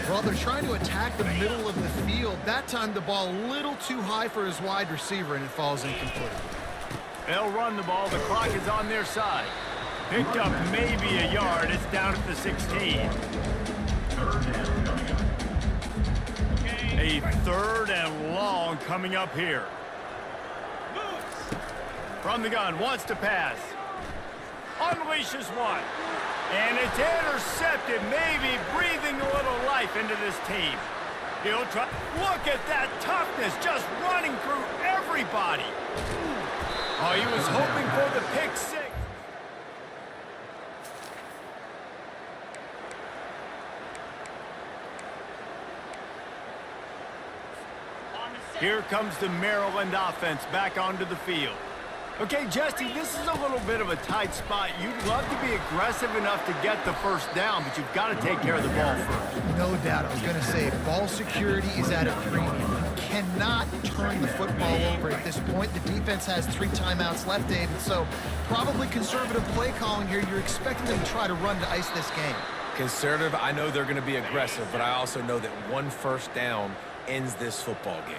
Well, they're trying to attack the middle of the field. That time the ball a little too high for his wide receiver, and it falls incomplete. They'll run the ball. The clock is on their side. Picked up maybe a yard. It's down at the 16. A third and long coming up here. From the gun, wants to pass. Unleashes one. And it's intercepted, maybe breathing a little life into this team. He'll try. Look at that toughness, just running through everybody. Oh, he was hoping for the pick six. Here comes the Maryland offense back onto the field. Okay, Jesse, this is a little bit of a tight spot. You'd love to be aggressive enough to get the first down, but you've got to take care of the ball first. No doubt. I was going to say, ball security is at a premium. You cannot turn the football over at this point. The defense has 3 timeouts left, David, so probably conservative play calling here. You're expecting them to try to run to ice this game. Conservative, I know they're going to be aggressive, but I also know that one first down ends this football game.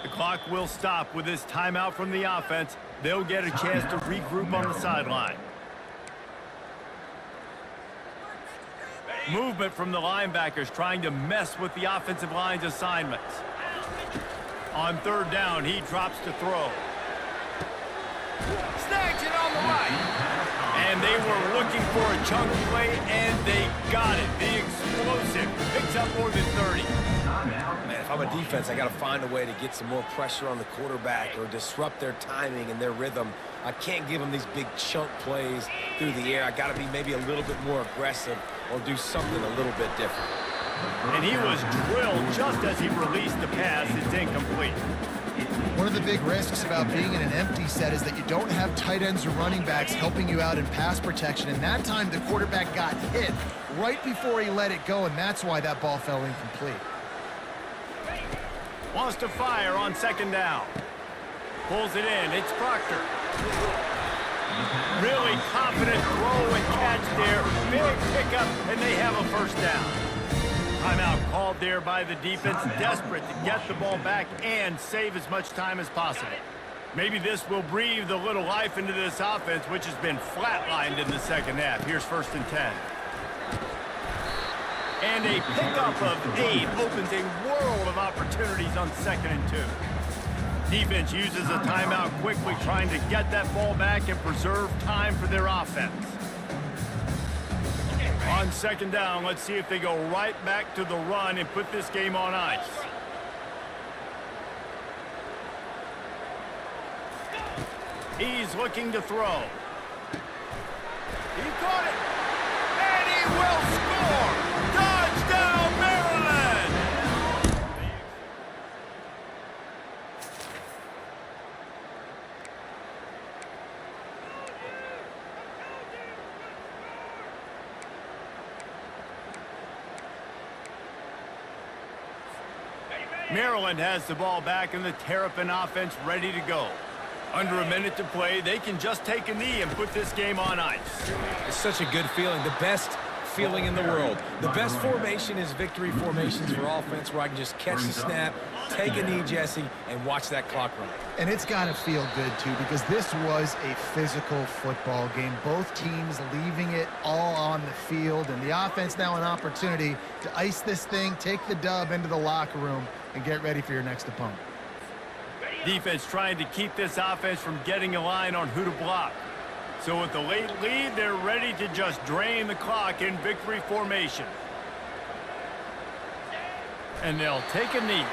The clock will stop with this timeout from the offense. They'll get a chance to regroup on the sideline. Movement from the linebackers trying to mess with the offensive line's assignments. On third down, he drops to throw. Snags it on the right. And they were looking for a chunk play, and they got it. The explosive picks up more than 30. Man, if I'm a defense, I got to find a way to get some more pressure on the quarterback or disrupt their timing and their rhythm. I can't give them these big chunk plays through the air. I got to be maybe a little bit more aggressive or do something a little bit different. And he was drilled just as he released the pass. It's incomplete. One of the big risks about being in an empty set is that you don't have tight ends or running backs helping you out in pass protection. And that time the quarterback got hit right before he let it go, and that's why that ball fell incomplete. Wants to fire on second down. Pulls it in. It's Proctor. Really confident throw and catch there. Big pickup, and they have a first down. Timeout called there by the defense, desperate to get the ball back and save as much time as possible. Maybe this will breathe a little life into this offense, which has been flatlined in the second half. Here's 1st and 10. And a pickup of 8 opens a world of opportunities on 2nd and 2. Defense uses a timeout quickly, trying to get that ball back and preserve time for their offense. On 2nd down, let's see if they go right back to the run and put this game on ice. He's looking to throw. He caught it. And he will score! Touchdown, Maryland! Maryland has the ball back and the Terrapin offense ready to go. Under a minute to play, they can just take a knee and put this game on ice. It's such a good feeling, the best feeling in the world. The best formation is victory formations for offense, where I can just catch the snap, take a knee, Jesse, and watch that clock run. And it's got to feel good, too, because this was a physical football game. Both teams leaving it all on the field, and the offense now an opportunity to ice this thing, take the dub into the locker room, and get ready for your next opponent. Defense trying to keep this offense from getting a line on who to block. So with the late lead, they're ready to just drain the clock in victory formation. And they'll take a knee.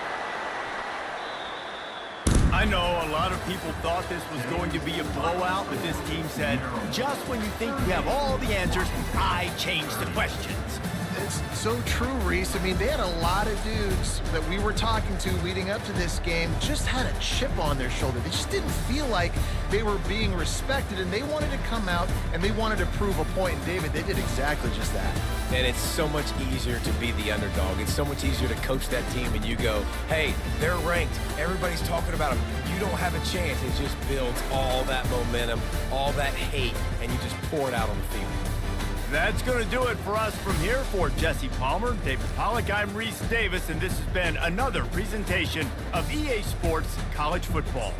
I know a lot of people thought this was going to be a blowout, but this team said, just when you think you have all the answers, I change the questions. It's so true, Reese. I mean, they had a lot of dudes that we were talking to leading up to this game just had a chip on their shoulder. They just didn't feel like they were being respected, and they wanted to come out and they wanted to prove a point. And David, they did exactly just that. And it's so much easier to be the underdog. It's so much easier to coach that team and you go, hey, they're ranked. Everybody's talking about them. You don't have a chance. It just builds all that momentum, all that hate, and you just pour it out on the field. That's going to do it for us from here. For Jesse Palmer, David Pollack, I'm Reese Davis, and this has been another presentation of EA Sports College Football.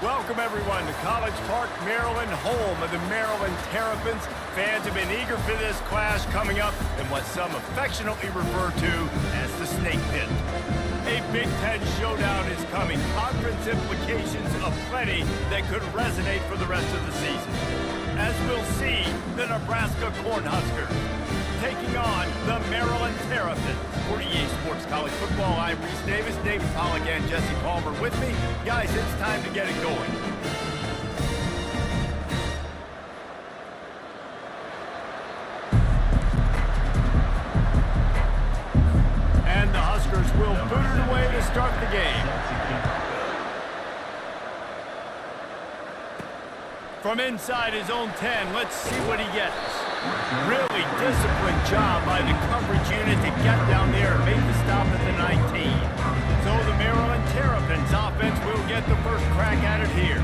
Welcome, everyone, to College Park, Maryland, home of the Maryland Terrapins. Fans have been eager for this clash coming up in what some affectionately refer to as the Snake Pit. A Big Ten showdown is coming. Conference implications aplenty that could resonate for the rest of the season. As we'll see, the Nebraska Cornhuskers taking on the Maryland Terrapins. For EA Sports College Football, I'm Reese Davis, David Pollack, and Jesse Palmer with me. Guys, it's time to get it going. And the Huskers will boot it away to start the game. From inside his own 10, let's see what he gets. Really disciplined job by the coverage unit to get down there and make the stop at the 19. So the Maryland Terrapins offense will get the first crack at it here.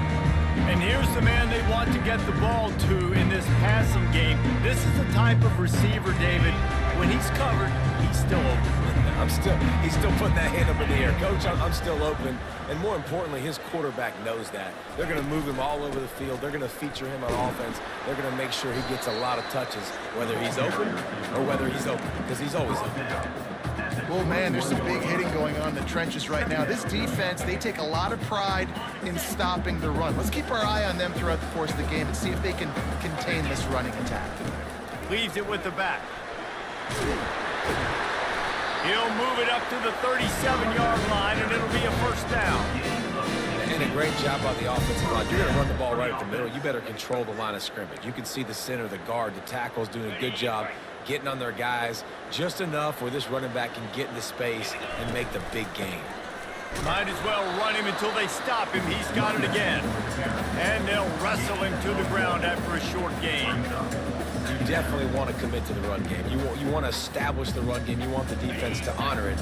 And here's the man they want to get the ball to in this passing game. This is the type of receiver, David, when he's covered, he's still open. He's still putting that hand up in the air. Coach, I'm still open. And more importantly, his quarterback knows that. They're going to move him all over the field. They're going to feature him on offense. They're going to make sure he gets a lot of touches, whether he's open or whether he's open, because he's always open. Well, man, there's some big hitting going on in the trenches right now. This defense, they take a lot of pride in stopping the run. Let's keep our eye on them throughout the course of the game and see if they can contain this running attack. Leaves it with the back. He'll move it up to the 37-yard line, and it'll be a first down. And a great job by the offensive line. You're going to run the ball right at the middle. You better control the line of scrimmage. You can see the center, the guard, the tackles doing a good job getting on their guys just enough where this running back can get into space and make the big game. Might as well run him until they stop him. He's got it again. And they'll wrestle him to the ground after a short gain. You definitely want to commit to the run game. You want to establish the run game. You want the defense to honor it.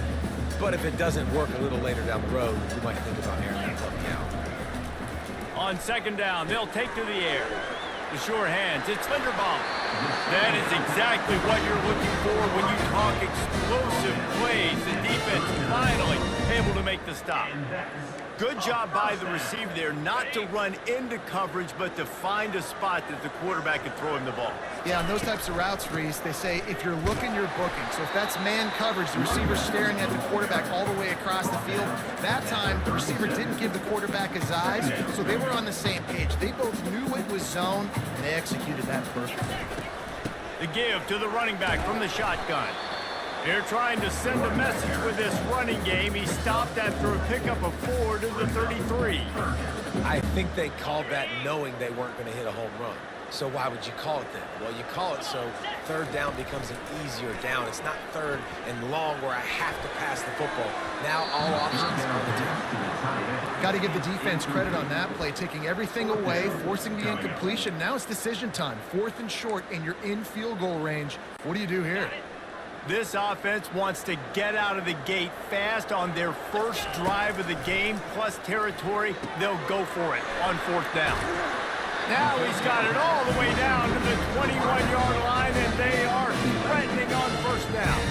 But if it doesn't work a little later down the road, you might think about airing that puck out. On second down, they'll take to the air. The sure hands, it's Linderbaum. That is exactly what you're looking for when you talk explosive plays. The defense finally able to make the stop. Good job by the receiver there, not to run into coverage, but to find a spot that the quarterback can throw him the ball. Yeah, on those types of routes, Reese, they say if you're looking, you're booking. So if that's man coverage, the receiver's staring at the quarterback all the way across the field. That time, the receiver didn't give the quarterback his eyes, so they were on the same page. They both knew it was zone, and they executed that perfectly. The give to the running back from the shotgun. They're trying to send a message with this running game. He stopped after a pickup of 4 to the 33. I think they called that knowing they weren't going to hit a home run. So why would you call it that? Well, you call it so third down becomes an easier down. It's not third and long where I have to pass the football. Now all options are on the table. Got to give the defense credit on that play, taking everything away, forcing the incompletion. Now it's decision time. 4th and short, and you're in field goal range. What do you do here? This offense wants to get out of the gate fast on their first drive of the game, plus territory. They'll go for it on 4th down. Now he's got it all the way down to the 21-yard line, and they are threatening on 1st down.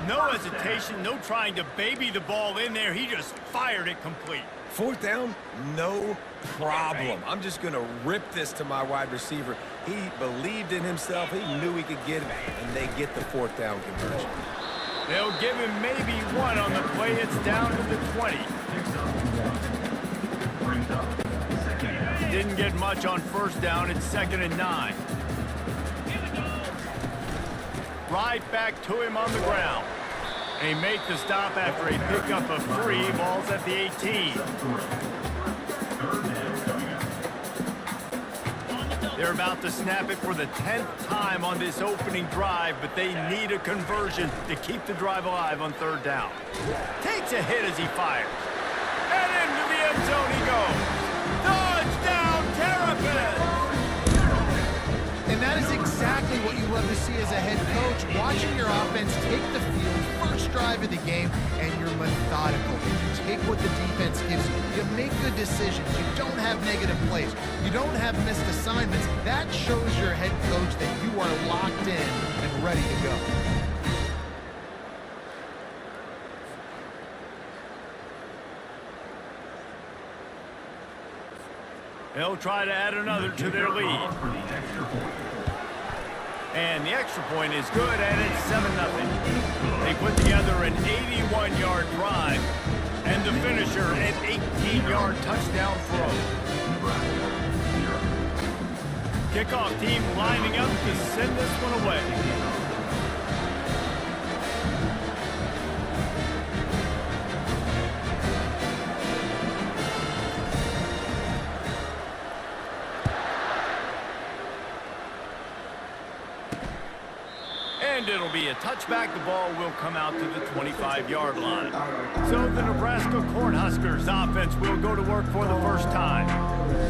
No hesitation, no trying to baby the ball in there. He just fired it complete. 4th down, no problem. I'm just going to rip this to my wide receiver. He believed in himself. He knew he could get it, and they get the 4th down conversion. They'll give him maybe 1 on the play. It's down to the 20. Didn't get much on 1st down. It's 2nd and 9. Right back to him on the ground. They make the stop after a pickup of 3. Ball's at the 18. They're about to snap it for the 10th time on this opening drive, but they need a conversion to keep the drive alive on 3rd down. Takes a hit as he fires. And into the end zone he goes. Touchdown, Terrapins! And that is exactly what you love to see as a head coach, watching your offense take the field, first drive of the game, and you're methodical. You take what the defense gives you. You make good decisions. You don't have negative plays. You don't have missed assignments. That shows your head coach that you are locked in and ready to go. They'll try to add another to their lead. For the extra point. And the extra point is good, and it's 7-0. They put together an 81-yard drive, and the finisher, an 18-yard touchdown throw. Kickoff team lining up to send this one away. And it'll be a touchback. The ball will come out to the 25-yard line. So the Nebraska Cornhuskers offense will go to work for the first time.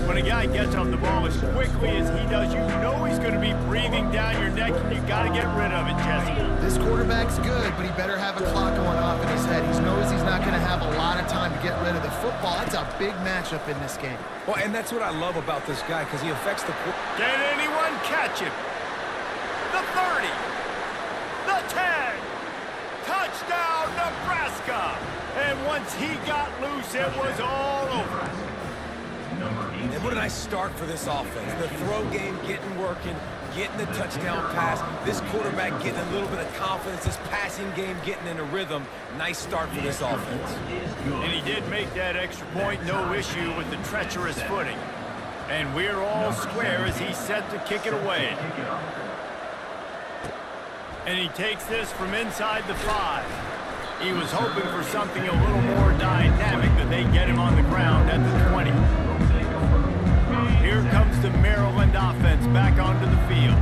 When a guy gets off the ball as quickly as he does, you know he's going to be breathing down your neck, and you got to get rid of it, Jesse. This quarterback's good, but he better have a clock going off in his head. He knows he's not going to have a lot of time to get rid of the football. That's a big matchup in this game. Well, and that's what I love about this guy, because he affects the... Can anyone catch him? The 30. The 10. Touchdown, Nebraska. And once he got loose, it was all over. And what a nice start for this offense. The throw game getting working, getting the touchdown pass. This quarterback getting a little bit of confidence. This passing game getting in a rhythm. Nice start for this offense. And he did make that extra point. No issue with the treacherous footing. And we're all square as he's set to kick it away. And he takes this from inside the 5. He was hoping for something a little more dynamic, that they get him on the ground at the 20. Here comes the Maryland offense back onto the field.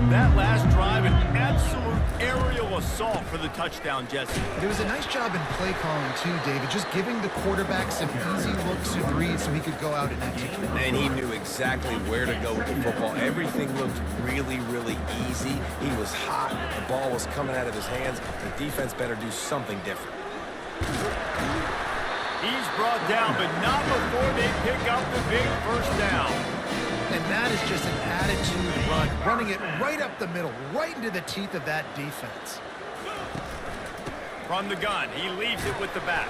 That last drive, an absolute aerial assault for the touchdown, Jesse. There was a nice job in play calling, too, David, just giving the quarterback some easy looks and reads so he could go out and execute. And he knew exactly where to go with the football. Everything looked really, really easy. He was hot. The ball was coming out of his hands. The defense better do something different. He's brought down, but not before they pick up the big first down. And that is just an attitude run, running it right up the middle, right into the teeth of that defense. From the gun, he leaves it with the back.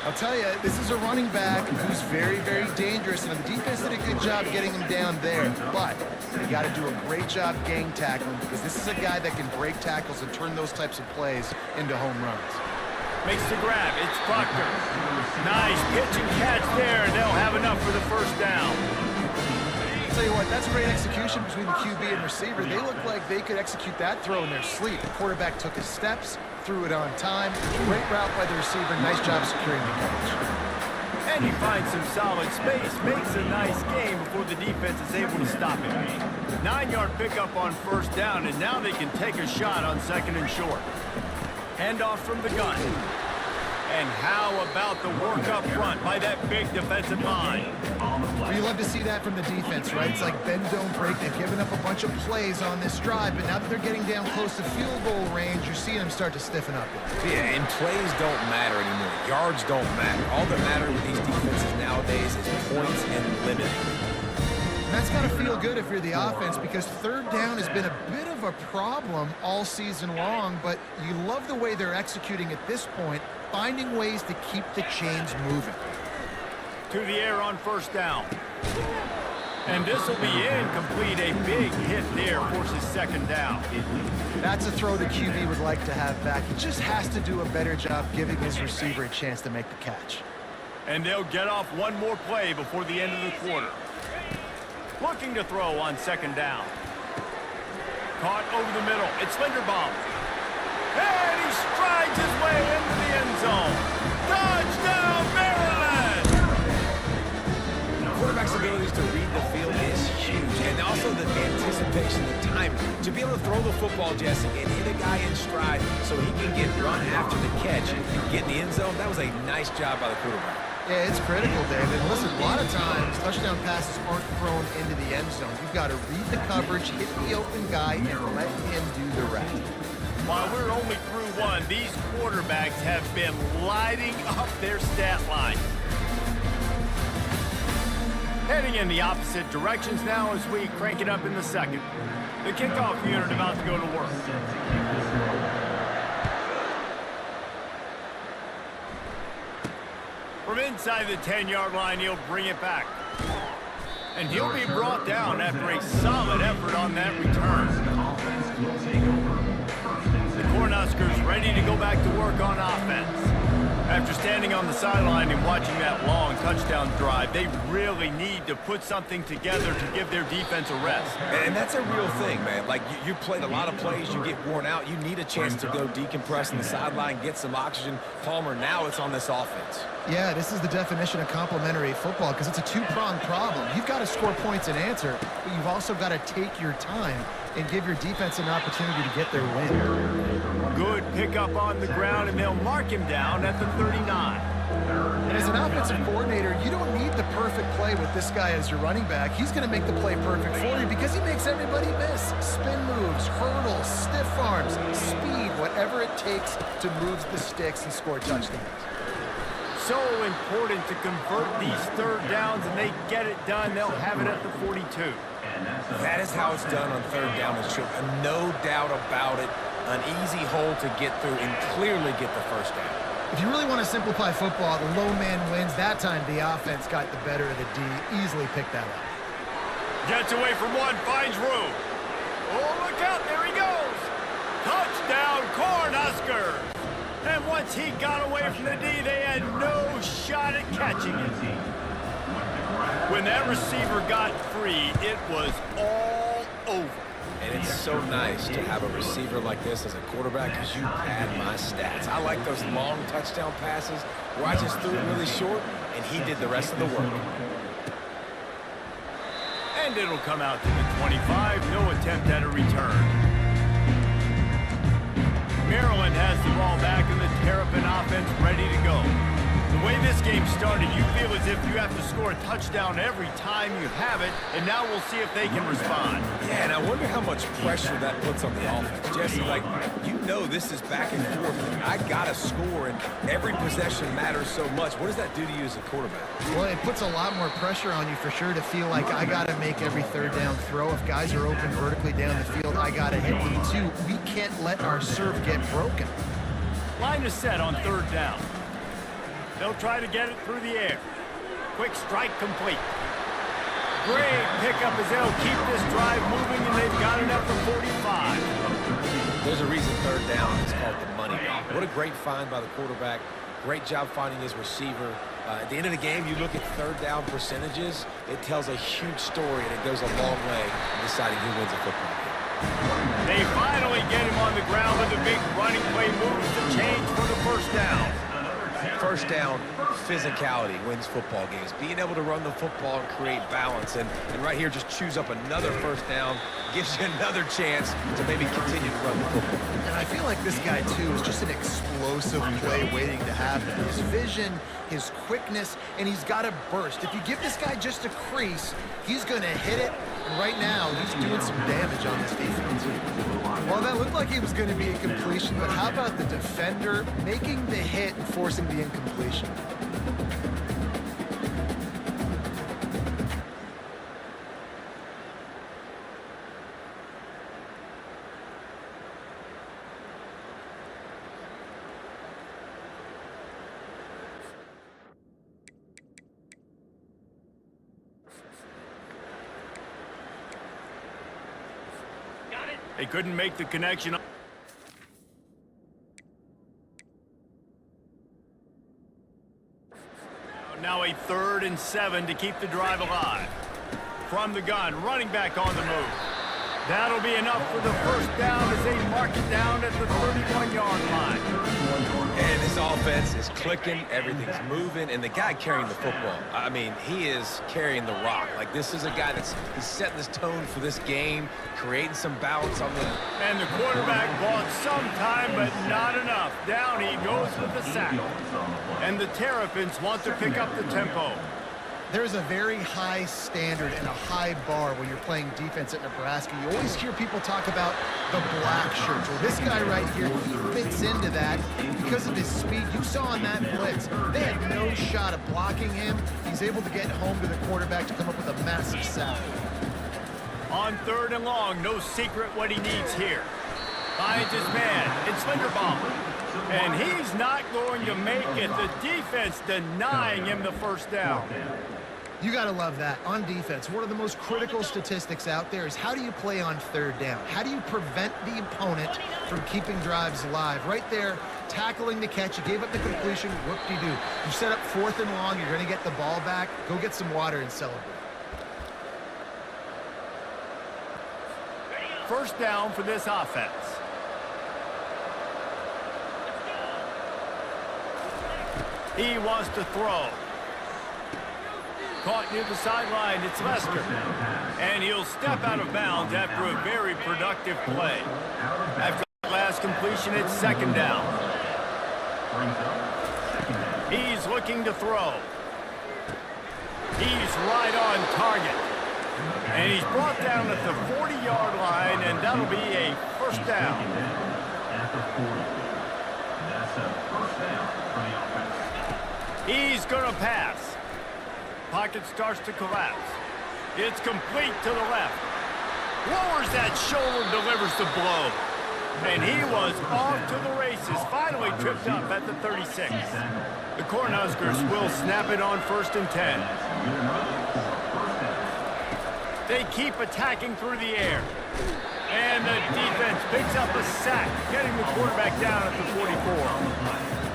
I'll tell you, this is a running back who's very, very dangerous, and the defense did a good job getting him down there, but they got to do a great job gang tackling, because this is a guy that can break tackles and turn those types of plays into home runs. Makes the grab. It's Proctor. Nice pitch and catch there. They'll have enough for the first down. I'll tell you what, that's great execution between the QB and receiver. They look like they could execute that throw in their sleep. The quarterback took his steps, threw it on time. Great route by the receiver. Nice job securing the catch. And he finds some solid space. Makes a nice game before the defense is able to stop him. 9-yard pickup on first down, and now they can take a shot on second and short. Handoff from the gun. And how about the work up front by that big defensive line? Well, you love to see that from the defense, right? It's like bend, don't break. They've given up a bunch of plays on this drive, but now that they're getting down close to field goal range, you're seeing them start to stiffen up. Yeah, and plays don't matter anymore. Yards don't matter. All that matters with these defenses nowadays is points and limiting. And that's got to feel good if you're the offense, because third down has been a bit of a problem all season long, but you love the way they're executing at this point, finding ways to keep the chains moving. To the air on first down. And this will be incomplete. A big hit there forces second down. That's a throw the QB would like to have back. He just has to do a better job giving his receiver a chance to make the catch. And they'll get off one more play before the end of the quarter. Looking to throw on second down. Caught over the middle. It's Linderbaum. And he strides his way into the end zone. Touchdown, Maryland! Quarterback's abilities to read the field is huge. And also the anticipation, the timing. To be able to throw the football, Jesse, and hit a guy in stride so he can get run after the catch and get in the end zone, that was a nice job by the quarterback. Yeah, it's critical, David. Listen, a lot of times, touchdown passes aren't thrown into the end zone. You've got to read the coverage, hit the open guy, and let him do the rest. While we're only through one, these quarterbacks have been lighting up their stat line. Heading in the opposite directions now as we crank it up in the second. The kickoff unit about to go to work. From inside the 10-yard line, he'll bring it back. And he'll be brought down after a solid effort on that return. The Cornhuskers ready to go back to work on offense. After standing on the sideline and watching that long touchdown drive, they really need to put something together to give their defense a rest. And that's a real thing, man. Like, you played a lot of plays, you get worn out, you need a chance to go decompress on the sideline, get some oxygen. Palmer, now it's on this offense. Yeah, this is the definition of complementary football because it's a two-pronged problem. You've got to score points and answer, but you've also got to take your time and give your defense an opportunity to get their win. Good pickup on the ground, and they'll mark him down at the 39. And as an offensive coordinator, you don't need the perfect play with this guy as your running back. He's going to make the play perfect for you because he makes everybody miss. Spin moves, hurdles, stiff arms, speed, whatever it takes to move the sticks and score touchdowns. So important to convert these third downs, and they get it done. They'll have it at the 42. That is how it's done on third down, no doubt about it. An easy hole to get through and clearly get the first down. If you really want to simplify football, the low man wins. That time the offense got the better of the D. Easily picked that up. Gets away from one, finds room. Oh, look out, there he goes. Touchdown, Cornhuskers. And once he got away from the D, they had no shot at catching it. When that receiver got free, it was all over. And it's so nice to have a receiver like this as a quarterback because you pad my stats. I like those long touchdown passes where I just threw it really short and he did the rest of the work. And it'll come out to the 25, no attempt at a return. Maryland has the ball back and the Terrapin offense ready to go. The way this game started, you feel as if you have to score a touchdown every time you have it, and now we'll see if they can respond. Yeah, and I wonder how much pressure that puts on the offense. Jesse, like, you know this is back and forth. I got to score, and every possession matters so much. What does that do to you as a quarterback? Well, it puts a lot more pressure on you for sure to feel like I got to make every third down throw. If guys are open vertically down the field, I got to hit them too. We can't let our serve get broken. Line is set on third down. They'll try to get it through the air. Quick strike complete. Great pickup as they'll keep this drive moving, and they've got it up to 45. There's a reason third down is called the money ball. What a great find by the quarterback. Great job finding his receiver. At the end of the game, you look at third down percentages. It tells a huge story, and it goes a long way in deciding who wins a football game. They finally get him on the ground with a big running play moves to change for the first down. First down, physicality wins football games. Being able to run the football and create balance. And right here, just choose up another first down, gives you another chance to maybe continue to run the football. And I feel like this guy, too, is just an explosive play waiting to happen. His vision, his quickness, and he's got a burst. If you give this guy just a crease, he's going to hit it. And right now, he's doing some damage on this defense. Well, that looked like he was going to be a completion, but how about the defender making the hit and forcing the incompletion? They couldn't make the connection. Now a 3rd and 7 to keep the drive alive. From the gun, running back on the move. That'll be enough for the first down as they mark it down at the 31-yard line. And this offense is clicking, everything's moving, and the guy carrying the football, I mean, he is carrying the rock. Like, this is a guy he's setting this tone for this game, creating some balance on the... And the quarterback bought some time, but not enough. Down he goes with the sack. And the Terrapins want to pick up the tempo. There's a very high standard and a high bar when you're playing defense at Nebraska. You always hear people talk about the black shirts. Well, this guy right here, he fits into that because of his speed. You saw on that blitz, they had no shot of blocking him. He's able to get home to the quarterback to come up with a massive sack. On 3rd and long, no secret what he needs here. Finds his man, it's Linderbaum. And he's not going to make it. The defense denying him the first down. You got to love that. On defense, one of the most critical statistics out there is how do you play on third down? How do you prevent the opponent from keeping drives alive? Right there, tackling the catch. You gave up the completion. Whoop-de-doo. You set up 4th and long. You're going to get the ball back. Go get some water and celebrate. First down for this offense. He wants to throw. Caught near the sideline, it's Lester. And he'll step out of bounds after a very productive play. After the last completion, it's 2nd down. He's looking to throw. He's right on target. And he's brought down at the 40-yard line, and that'll be a first down. At the 40. That's a first down for the offense. He's going to pass. Pocket starts to collapse. It's complete to the left. Lowers that shoulder, delivers the blow. And he was off to the races. Finally tripped up at the 36. The Cornhuskers will snap it on 1st and 10. They keep attacking through the air. And the defense picks up a sack, getting the quarterback down at the 44.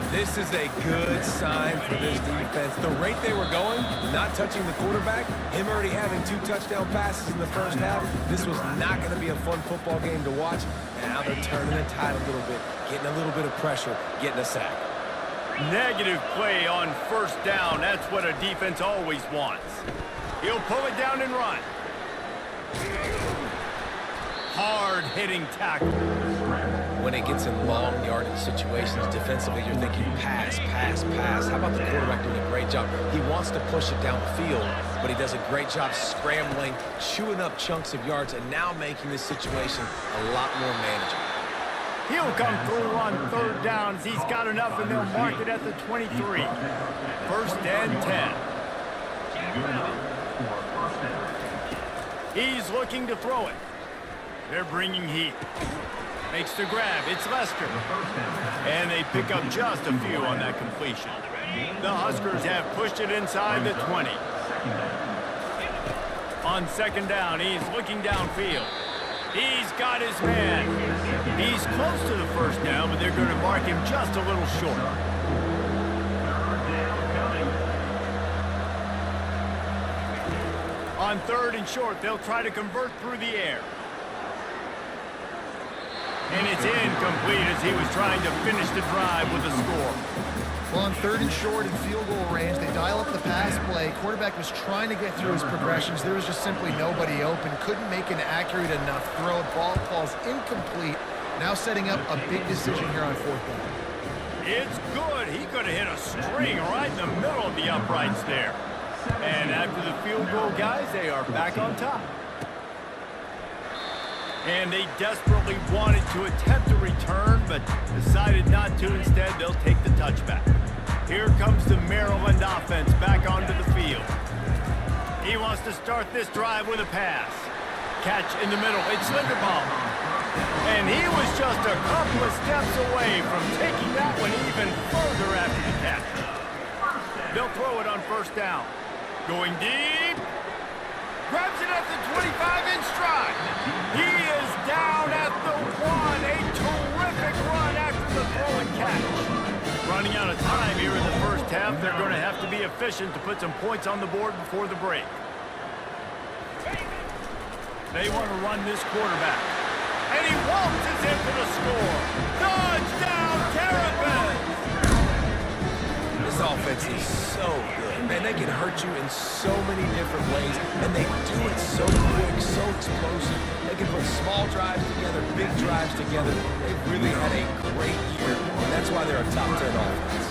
This is a good sign for this defense. The rate they were going, not touching the quarterback, him already having 2 touchdown passes in the first half, this was not going to be a fun football game to watch. Now they're turning the tide a little bit, getting a little bit of pressure, getting a sack. Negative play on 1st down. That's what a defense always wants. He'll pull it down and run. Hard-hitting tackle. When it gets in long yardage situations, defensively, you're thinking pass, pass, pass. How about the quarterback doing a great job? He wants to push it down the field, but he does a great job scrambling, chewing up chunks of yards, and now making this situation a lot more manageable. He'll come through on 3rd downs. He's got enough, and they'll mark it at the 23. 1st and 10. He's looking to throw it. They're bringing heat. Makes the grab. It's Lester. And they pick up just a few on that completion. The Huskers have pushed it inside the 20. On 2nd down, he's looking downfield. He's got his man. He's close to the 1st down, but they're going to mark him just a little short. On 3rd and short, they'll try to convert through the air. And it's incomplete as he was trying to finish the drive with a score. Well, on 3rd and short in field goal range, they dial up the pass play. Quarterback was trying to get through his progressions. There was just simply nobody open. Couldn't make an accurate enough throw. Ball falls incomplete. Now setting up a big decision here on 4th down. It's good. He could have hit a string right in the middle of the uprights there. And after the field goal, guys, they are back on top. And they desperately wanted to attempt a return, but decided not to. Instead, they'll take the touchback. Here comes the Maryland offense back onto the field. He wants to start this drive with a pass. Catch in the middle. It's Linderbaum. And he was just a couple of steps away from taking that one even further after the catch. They'll throw it on 1st down. Going deep. Grabs it at the 25 in stride. He is down at the 1. A terrific run after the throw and catch. Running out of time here in the 1st half. They're going to have to be efficient to put some points on the board before the break. They want to run this quarterback. And he waltzes in for the score. Touchdown, Terrapins! This offense is so good. Man, they can hurt you in so many different ways, and they do it so quick, so explosive. They can put small drives together, big drives together. They've really had a great year, and that's why they're a top 10 offense.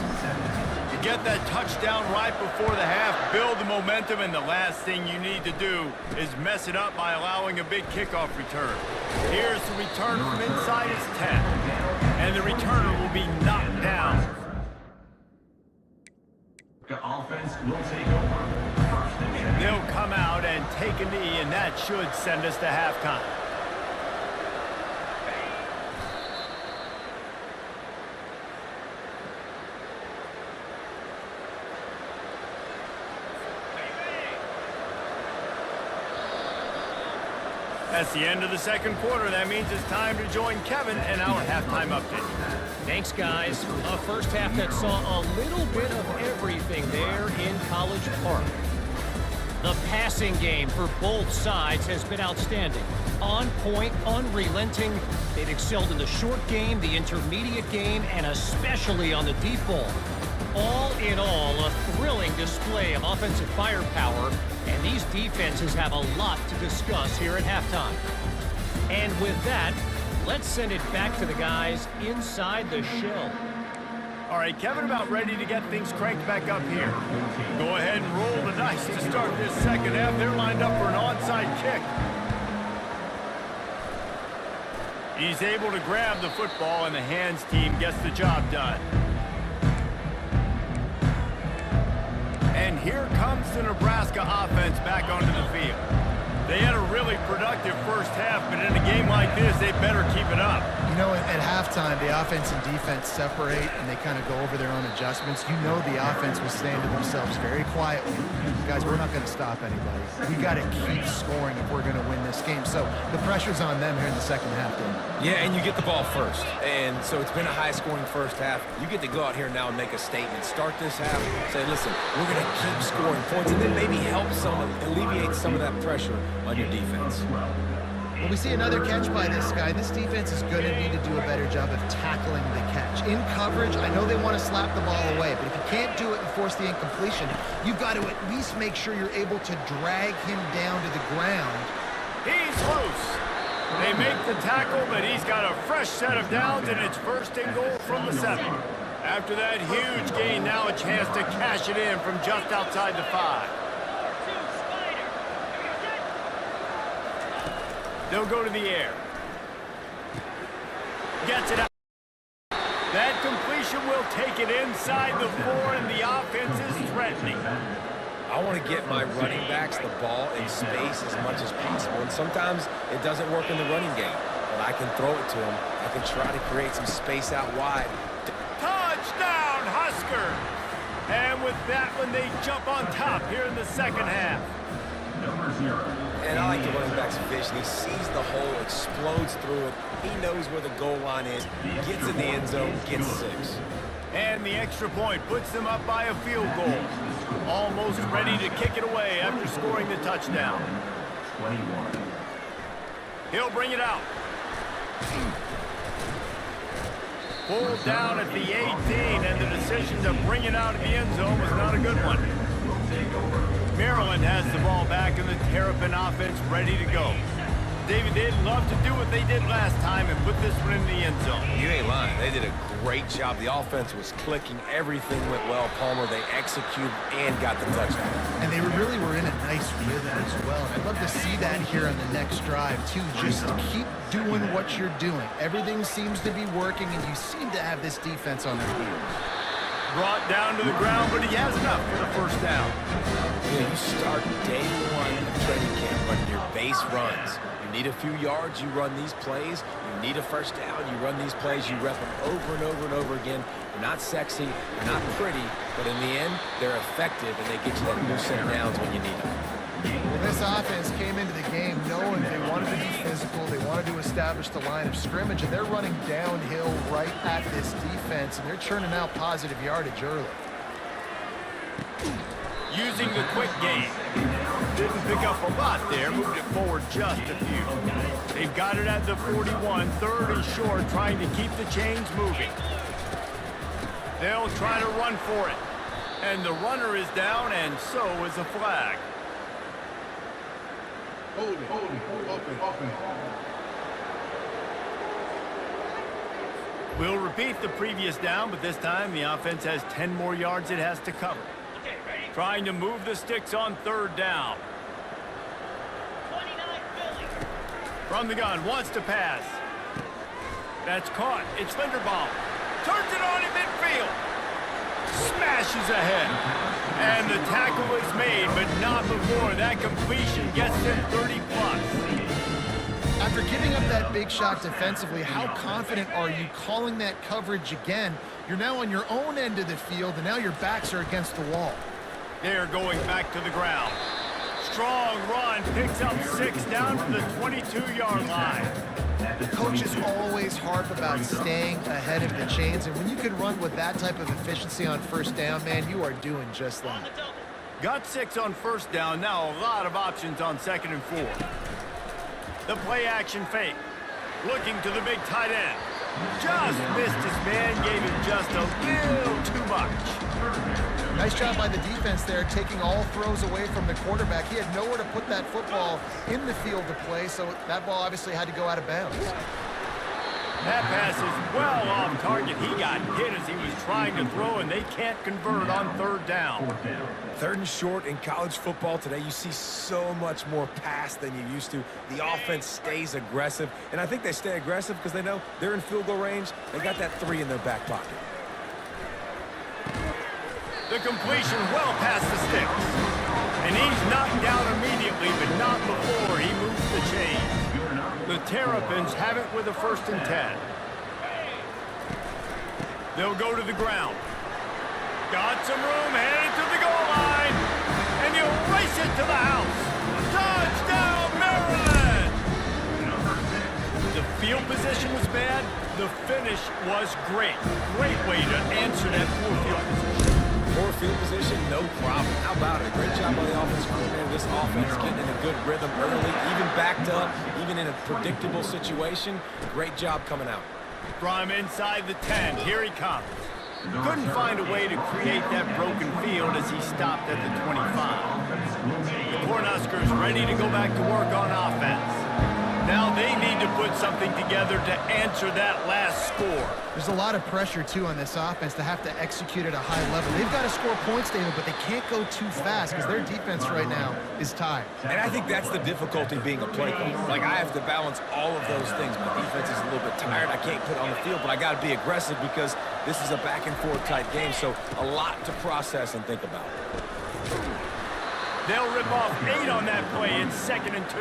You get that touchdown right before the half, build the momentum, and the last thing you need to do is mess it up by allowing a big kickoff return. Here's the return from inside his 10, and the returner will be knocked down. The offense will take over. 1st and 10. They'll come out and take a knee, and that should send us to halftime. That's the end of the second quarter. That means it's time to join Kevin in our halftime update. Thanks, guys. A first half that saw a little bit of everything there in College Park. The passing game for both sides has been outstanding. On point, unrelenting. They've excelled in the short game, the intermediate game, and especially on the deep ball. All in all, a thrilling display of offensive firepower, and these defenses have a lot to discuss here at halftime. And with that, let's send it back to the guys inside the shell. All right, Kevin about ready to get things cranked back up here. Go ahead and roll the dice to start this second half. They're lined up for an onside kick. He's able to grab the football, and the hands team gets the job done. And here comes the Nebraska offense back onto the field. They had a really productive first half, but in a game like this, they better keep it up. You know, at halftime, the offense and defense separate, and they kind of go over their own adjustments. You know the offense was saying to themselves very quietly, guys, we're not going to stop anybody. We got to keep scoring if we're going to win this game. So the pressure's on them here in the second half, Dave. Yeah, and you get the ball first. And so it's been a high-scoring first half. You get to go out here now and make a statement. Start this half, say, listen, we're going to keep scoring points, and then maybe help alleviate some of that pressure on your defense. Well, we see another catch by this guy. This defense is going to need to do a better job of tackling the catch. In coverage, I know they want to slap the ball away, but if you can't do it and force the incompletion, you've got to at least make sure you're able to drag him down to the ground. He's loose. They make the tackle, but he's got a fresh set of downs, and it's first and goal from the 7. After that huge gain, now a chance to cash it in from just outside the 5. They'll go to the air. Gets it out. That completion will take it inside the 4, and the offense is threatening. I want to get my running backs the ball in space as much as possible, and sometimes it doesn't work in the running game. But I can throw it to them. I can try to create some space out wide. Touchdown, Huskers! And with that one, they jump on top here in the second half. And I like the running back's vision. He sees the hole, explodes through it. He knows where the goal line is, gets in the end zone, gets 6. And the extra point puts them up by a field goal. Almost ready to kick it away after scoring the touchdown. 21. He'll bring it out. Pulled down at the 18, and the decision to bring it out of the end zone was not a good one. Maryland has the ball back, and the Terrapin offense ready to go. David, they'd love to do what they did last time and put this one in the end zone. You ain't lying. They did a great job. The offense was clicking. Everything went well. Palmer, they executed and got the touchdown. And they really were in a nice rhythm as well. And I'd love to see that here on the next drive, too. Just keep doing what you're doing. Everything seems to be working, and you seem to have this defense on their heels. Brought down to the ground, but he has enough for the first down. Yeah, you start day 1 of training camp running your base runs. You need a few yards, you run these plays. You need a first down, you run these plays. You rep them over and over and over again. They're not sexy, they're not pretty, but in the end, they're effective, and they get you that new set of downs when you need them. Well, this offense came into the game knowing they wanted to be physical, they wanted to establish the line of scrimmage, and they're running downhill right at this defense, and they're churning out positive yardage early. Using the quick game. Didn't pick up a lot there, moved it forward just a few. They've got it at the 41, 3rd and short, trying to keep the chains moving. They'll try to run for it. And the runner is down, and so is a flag. Hold it, open. We'll repeat the previous down, but this time the offense has 10 more yards it has to cover. Trying to move the sticks on 3rd down. From the gun, wants to pass. That's caught. It's Linderbaum. Turns it on in midfield. Smashes ahead. And the tackle is made, but not before that completion gets him 30+. After giving up that big shot defensively, how confident are you calling that coverage again? You're now on your own end of the field, and now your backs are against the wall. They're going back to the ground. strong run, picks up 6 down to the 22-yard line. The coaches always harp about staying ahead of the chains, and when you can run with that type of efficiency on first down, man, you are doing just that. Got 6 on first down, now a lot of options on 2nd and 4. The play-action fake. Looking to the big tight end. Just missed his man, gave him just a little too much. Nice job by the defense there, taking all throws away from the quarterback. He had nowhere to put that football in the field to play, so that ball obviously had to go out of bounds. That pass is well off target. He got hit as he was trying to throw, and they can't convert on 3rd down. 3rd and short in college football today, you see so much more pass than you used to. The offense stays aggressive, and I think they stay aggressive because they know they're in field goal range. They got that 3 in their back pocket. The completion well past the sticks. And he's knocked down immediately, but not before he moves the chain. The Terrapins have it with a 1st and 10. They'll go to the ground. Got some room, headed to the goal line. And he'll race it to the house. Touchdown, Maryland! The field position was bad. The finish was great. Great way to answer that poor field position. Poor field position, no problem. How about it? Great job by the offensive coordinator. This offense getting in a good rhythm early, even backed up, even in a predictable situation. Great job coming out. From inside the 10, here he comes. Couldn't find a way to create that broken field as he stopped at the 25. The Cornhuskers ready to go back to work on offense. Now they need to put something together to answer that last score. There's a lot of pressure, too, on this offense to have to execute at a high level. They've got to score points, David, but they can't go too fast because their defense right now is tired. And I think that's the difficulty being a play caller. Like, I have to balance all of those things. My defense is a little bit tired. I can't put it on the field, but I got to be aggressive because this is a back-and-forth type game, so a lot to process and think about. They'll rip off 8 on that play in 2nd and 2.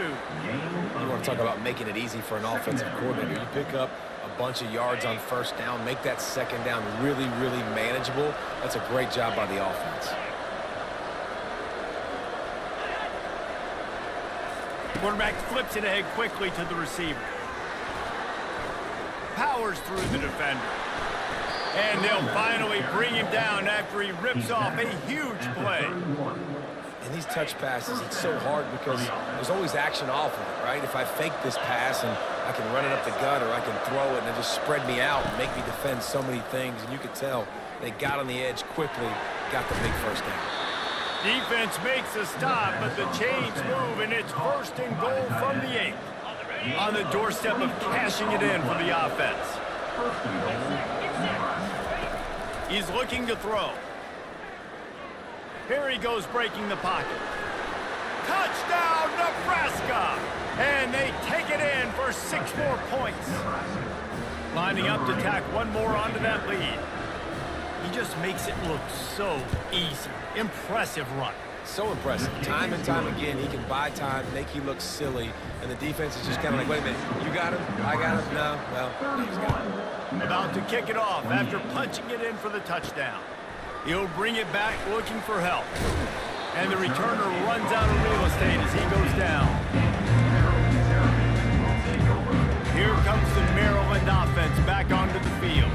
You want to talk about making it easy for an offensive coordinator. You pick up a bunch of yards on first down, make that 2nd down really, really manageable. That's a great job by the offense. Quarterback flips it ahead quickly to the receiver. Powers through the defender. And they'll finally bring him down after he rips off a huge play. In these touch passes, it's so hard because there's always action off of it, right? If I fake this pass and I can run it up the gut or I can throw it and it just spread me out and make me defend so many things, and you can tell they got on the edge quickly, got the big 1st down. Defense makes a stop, but the chains move, and it's 1st and goal from the 8. On the doorstep of cashing it in for the offense. He's looking to throw. Here he goes breaking the pocket. Touchdown, Nebraska! And they take it in for 6 more points. Lining up to tack one more onto that lead. He just makes it look so easy. Impressive run. So impressive. Time and time again, he can buy time, make you look silly, and the defense is just kind of like, wait a minute, you got him? I got him? No? Well, he's got him. About to kick it off after punching it in for the touchdown. He'll bring it back looking for help. And the returner runs out of real estate as he goes down. Here comes the Maryland offense back onto the field.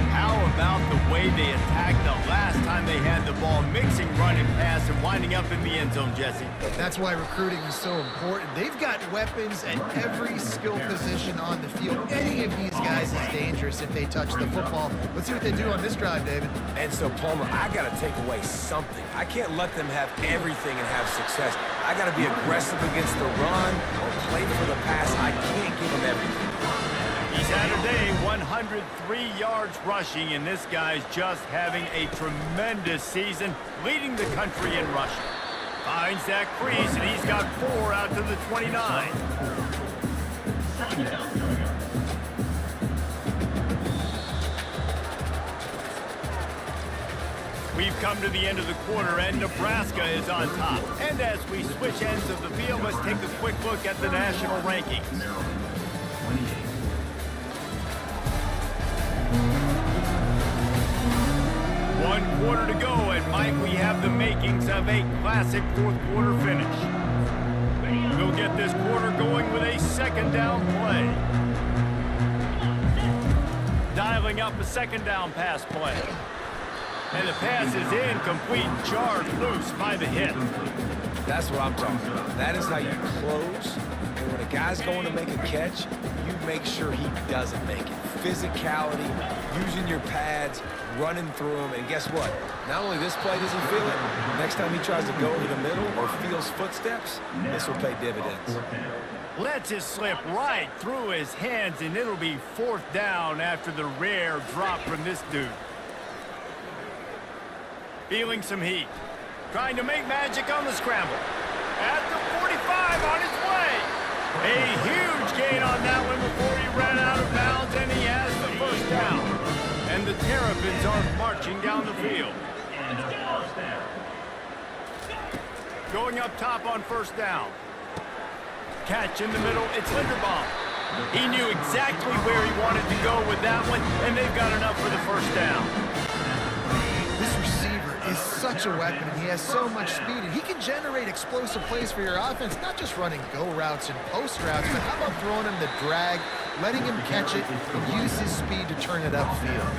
How about the way they attacked the last time they had the ball, mixing run and pass and winding up in the end zone, Jesse? That's why recruiting is so important. They've got weapons at every skill position on the field. Any of these guys is dangerous if they touch the football. Let's see what they do on this drive, David. And so, Palmer, I got to take away something. I can't let them have everything and have success. I got to be aggressive against the run or play for the pass. I can't give them everything. He's had a day, 103 yards rushing, and this guy's just having a tremendous season, leading the country in rushing. Finds that crease, and he's got 4 out to the 29. We've come to the end of the quarter, and Nebraska is on top. And as we switch ends of the field, let's take a quick look at the national rankings. 1 quarter to go, and Mike, we have the makings of a classic 4th quarter finish. They'll get this quarter going with a second down play. Dialing up a second down pass play. And the pass is incomplete, jarred loose by the hit. That's what I'm talking about. That is how you close. And when a guy's going to make a catch, you make sure he doesn't make it. Physicality, using your pads, running through him. And guess what? Not only this play does he feel it, next time he tries to go over the middle or feels footsteps, this will pay dividends. Lets it slip right through his hands, and it'll be fourth down after the rare drop from this dude. Feeling some heat. Trying to make magic on the scramble. At the 45 on his way. A huge gain on that one before he ran out of bounds, and he has the first down. And the Terrapins are marching down the field. Going up top on first down. Catch in the middle, it's Linderbaum. He knew exactly where he wanted to go with that one, and they've got enough for the first down. This receiver is such a weapon, and he has so much speed, and he can generate explosive plays for your offense, not just running go routes and post routes, but how about throwing him the drag, letting him catch it, and use his speed to turn it upfield.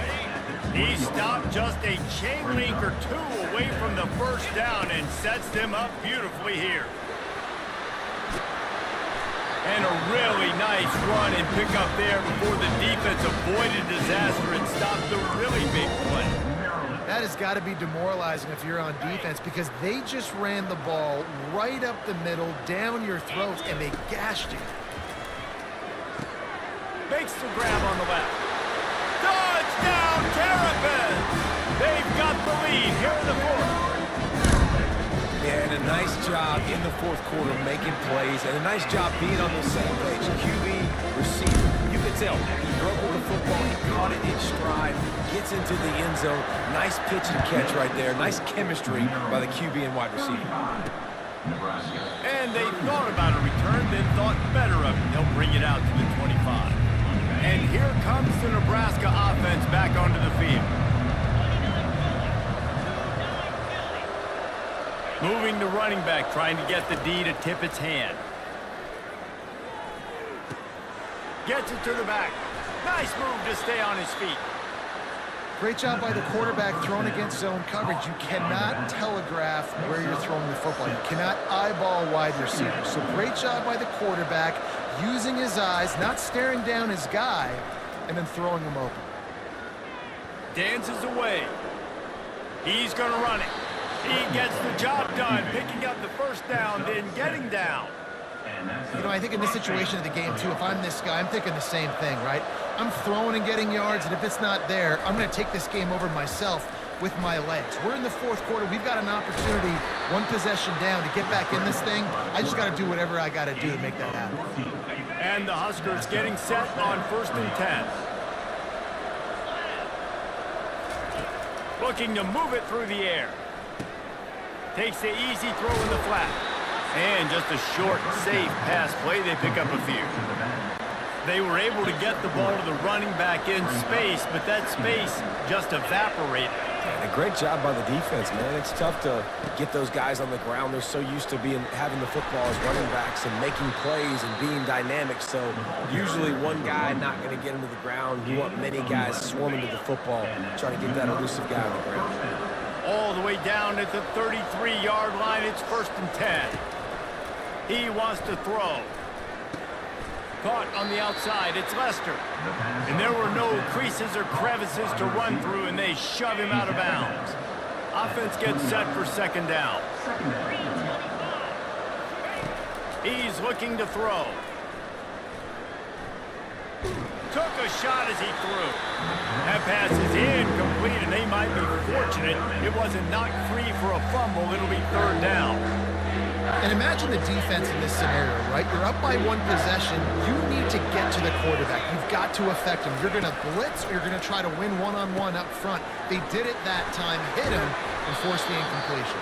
He stopped just a chain link or two away from the first down and sets them up beautifully here. And a really nice run and pick up there before the defense avoided disaster and stopped the really big play. That has got to be demoralizing if you're on defense, because they just ran the ball right up the middle, down your throats, and they gashed you. Makes the grab on the left. Touchdown, Terrapins! They've got the lead here in the fourth. Yeah, and a nice job in the fourth quarter making plays, and a nice job being on the same page. QB, receiver, you can tell he broke with the football, he caught it in stride, gets into the end zone. Nice pitch and catch right there. Nice chemistry by the QB and wide receiver. And they thought about a return, then thought better of it. They'll bring it out to the 25. And here comes the Nebraska offense back onto the field. Moving to running back, trying to get the D to tip its hand. Gets it to the back. Nice move to stay on his feet. Great job by the quarterback throwing against zone coverage. You cannot telegraph where you're throwing the football. You cannot eyeball wide receivers. So great job by the quarterback using his eyes, not staring down his guy, and then throwing him open. Dances away. He's going to run it. He gets the job done, picking up the first down, then getting down. You know, I think in this situation of the game, too, if I'm this guy, I'm thinking the same thing, right? I'm throwing and getting yards, and if it's not there, I'm going to take this game over myself with my legs. We're in the fourth quarter. We've got an opportunity, one possession down, to get back in this thing. I just got to do whatever I got to do to make that happen. And the Huskers getting set on 1st and 10. Looking to move it through the air. Takes the easy throw in the flat. And just a short, safe pass play. They pick up a few. They were able to get the ball to the running back in space, but that space just evaporated. And a great job by the defense, man. It's tough to get those guys on the ground. They're so used to having the football as running backs and making plays and being dynamic. So usually one guy not going to get into the ground. You want many guys swarming to the football, trying to get that elusive guy on the ground. All the way down at the 33-yard line. It's 1st and 10. He wants to throw. Caught on the outside. It's Lester. And there were no creases or crevices to run through, and they shove him out of bounds. Offense gets set for second down. He's looking to throw. Took a shot as he threw. That pass is incomplete, and they might be fortunate it wasn't knocked free for a fumble. It'll be 3rd down. And imagine the defense in this scenario, right? You're up by one possession. You need to get to the quarterback. You've got to affect him. You're going to blitz, or you're going to try to win one-on-one up front. They did it that time, hit him, and forced the incompletion.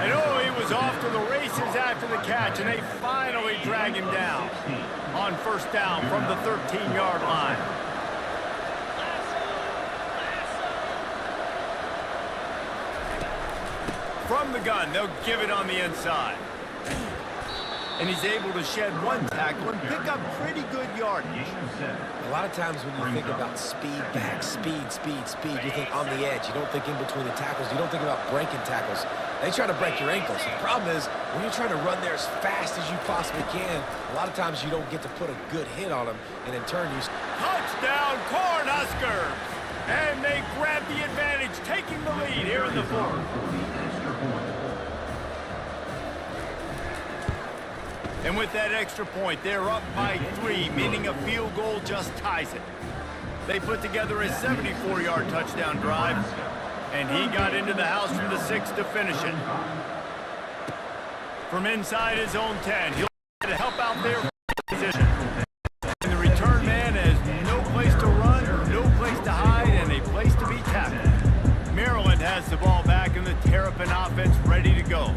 And oh, he was off to the races after the catch, and they finally drag him down on 1st down from the 13-yard line. From the gun, they'll give it on the inside. and he's able to shed one tackle and pick up pretty good yardage. A lot of times when you think about speed back, speed, you think on the edge. You don't think in between the tackles. You don't think about breaking tackles. They try to break your ankles. The problem is when you're trying to run there as fast as you possibly can, a lot of times you don't get to put a good hit on them, and in turn you... Touchdown, Cornhuskers! And they grab the advantage, taking the lead here in the fourth. And with that extra point, they're up by 3, meaning a field goal just ties it. They put together a 74-yard touchdown drive, and he got into the house from the 6 to finish it. From inside his own 10, he'll try to help out their position. And the return man has no place to run, no place to hide, and a place to be tackled. Maryland has the ball back in the Terrapin offense ready to go.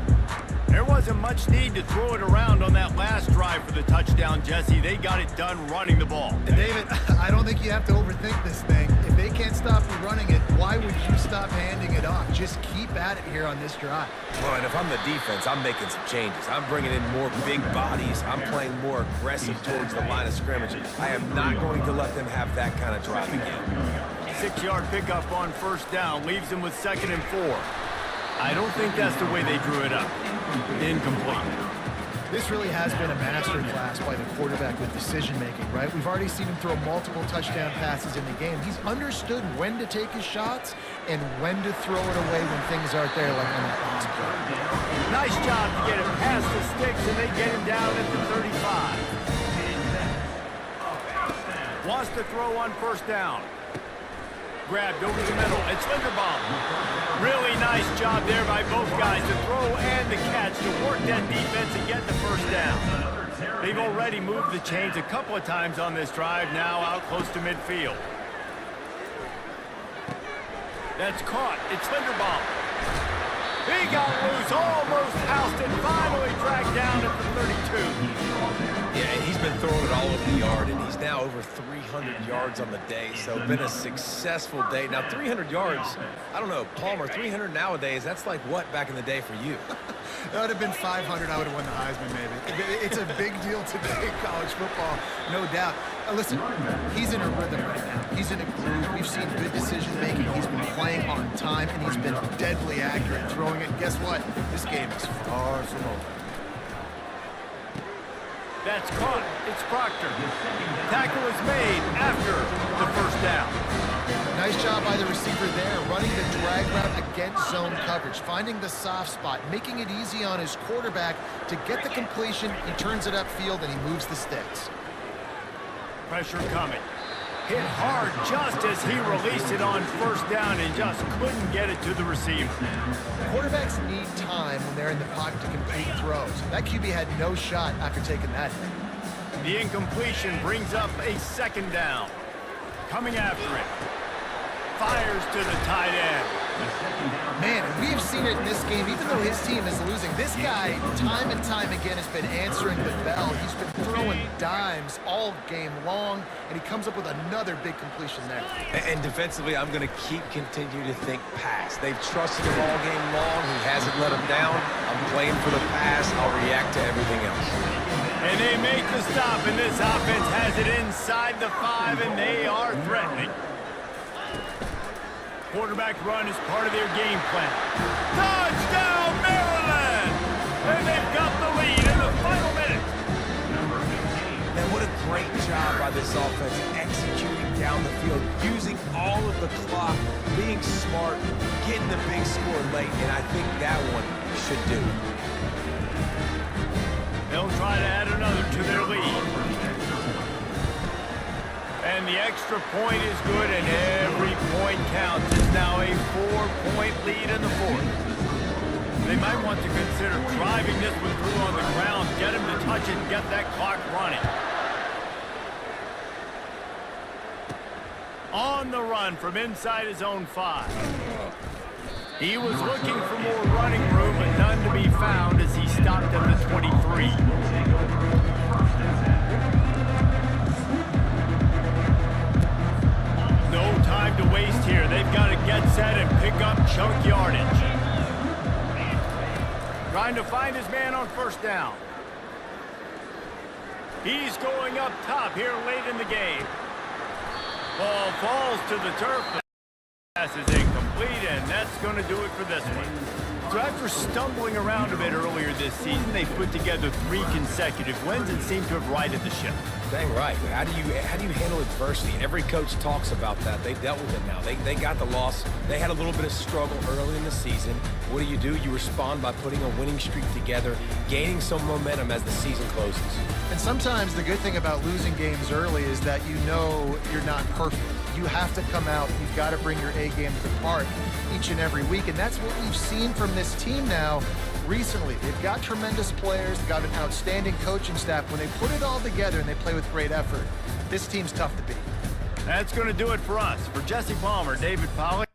There wasn't much need to throw it around on that last drive for the touchdown, Jesse. They got it done running the ball. And David, I don't think you have to overthink this thing. If they can't stop you running it, why would you stop handing it off? Just keep at it here on this drive. Well, and if I'm the defense, I'm making some changes. I'm bringing in more big bodies. I'm playing more aggressive towards the line of scrimmage. I am not going to let them have that kind of drive again. 6-yard pickup on first down leaves them with 2nd and 4. I don't think that's the way they drew it up. Incomplete. This really has been a masterclass by the quarterback with decision-making, right? We've already seen him throw multiple touchdown passes in the game. He's understood when to take his shots and when to throw it away when things aren't there, like on that last play. Nice job to get him past the sticks, and they get him down at the 35. Wants to throw on first down. Grabbed over the middle. It's Linderbaum. Really nice job there by both guys to throw and the catch to work that defense and get the first down. They've already moved the chains a couple of times on this drive, now out close to midfield. That's caught. It's Linderbaum. He got loose, almost housed it, finally dragged down at the 32. Yeah, and he's been throwing it all over the yard, and he's now over 300 yards on the day, so been a successful day. Now, 300 yards, I don't know, Palmer, 300 nowadays, that's like what back in the day for you? That would have been 500. I would have won the Heisman, maybe. It's a big deal today in college football, no doubt. Listen, he's in a rhythm right now. He's in a groove. We've seen good decision-making. He's been playing on time, and he's been deadly accurate throwing it. And guess what? This game is far from over. That's caught. It's Proctor. Tackle is made after the first down. Nice job by the receiver there, running the drag route against zone coverage, finding the soft spot, making it easy on his quarterback to get the completion. He turns it upfield, and he moves the sticks. Pressure coming. Hit hard just as he released it on first down and just couldn't get it to the receiver. Quarterbacks need time when they're in the pocket to complete throws. That QB had no shot after taking that hit. The incompletion brings up a 2nd down. Coming after it. Fires to the tight end. Man, we've seen it in this game, even though his team is losing. This guy, time and time again, has been answering the bell. He's been throwing dimes all game long, and he comes up with another big completion there. And defensively, I'm going to continue to think pass. They've trusted him all game long. He hasn't let him down. I'm playing for the pass. I'll react to everything else. And they make the stop, and this offense has it inside the 5, and they are threatening. Quarterback run is part of their game plan. Touchdown, Maryland! And they've got the lead in the final minute. And what a great job by this offense executing down the field, using all of the clock, being smart, getting the big score late, and I think that one should do it. They'll try to add another to their lead. And the extra point is good, and every point counts. It's now a 4-point lead in the fourth. They might want to consider driving this one through on the ground, get him to touch it, and get that clock running. On the run from inside his own 5. He was looking for more running room, but none to be found as he stopped at the 23. No time to waste here. They've got to get set and pick up chunk yardage. Trying to find his man on first down. He's going up top here late in the game. Ball falls to the turf. Pass is incomplete, and that's going to do it for this one. So after stumbling around a bit earlier this season, they put together 3 consecutive wins and seem to have righted the ship. Dang right. How do you handle adversity? Every coach talks about that. They dealt with it now. They got the loss. They had a little bit of struggle early in the season. What do? You respond by putting a winning streak together, gaining some momentum as the season closes. And sometimes the good thing about losing games early is that you know you're not perfect. You have to come out. You've got to bring your A game to the part each and every week. And that's what we've seen from this team now recently. They've got tremendous players. They've got an outstanding coaching staff. When they put it all together and they play with great effort, this team's tough to beat. That's going to do it for us. For Jesse Palmer, David Pollack.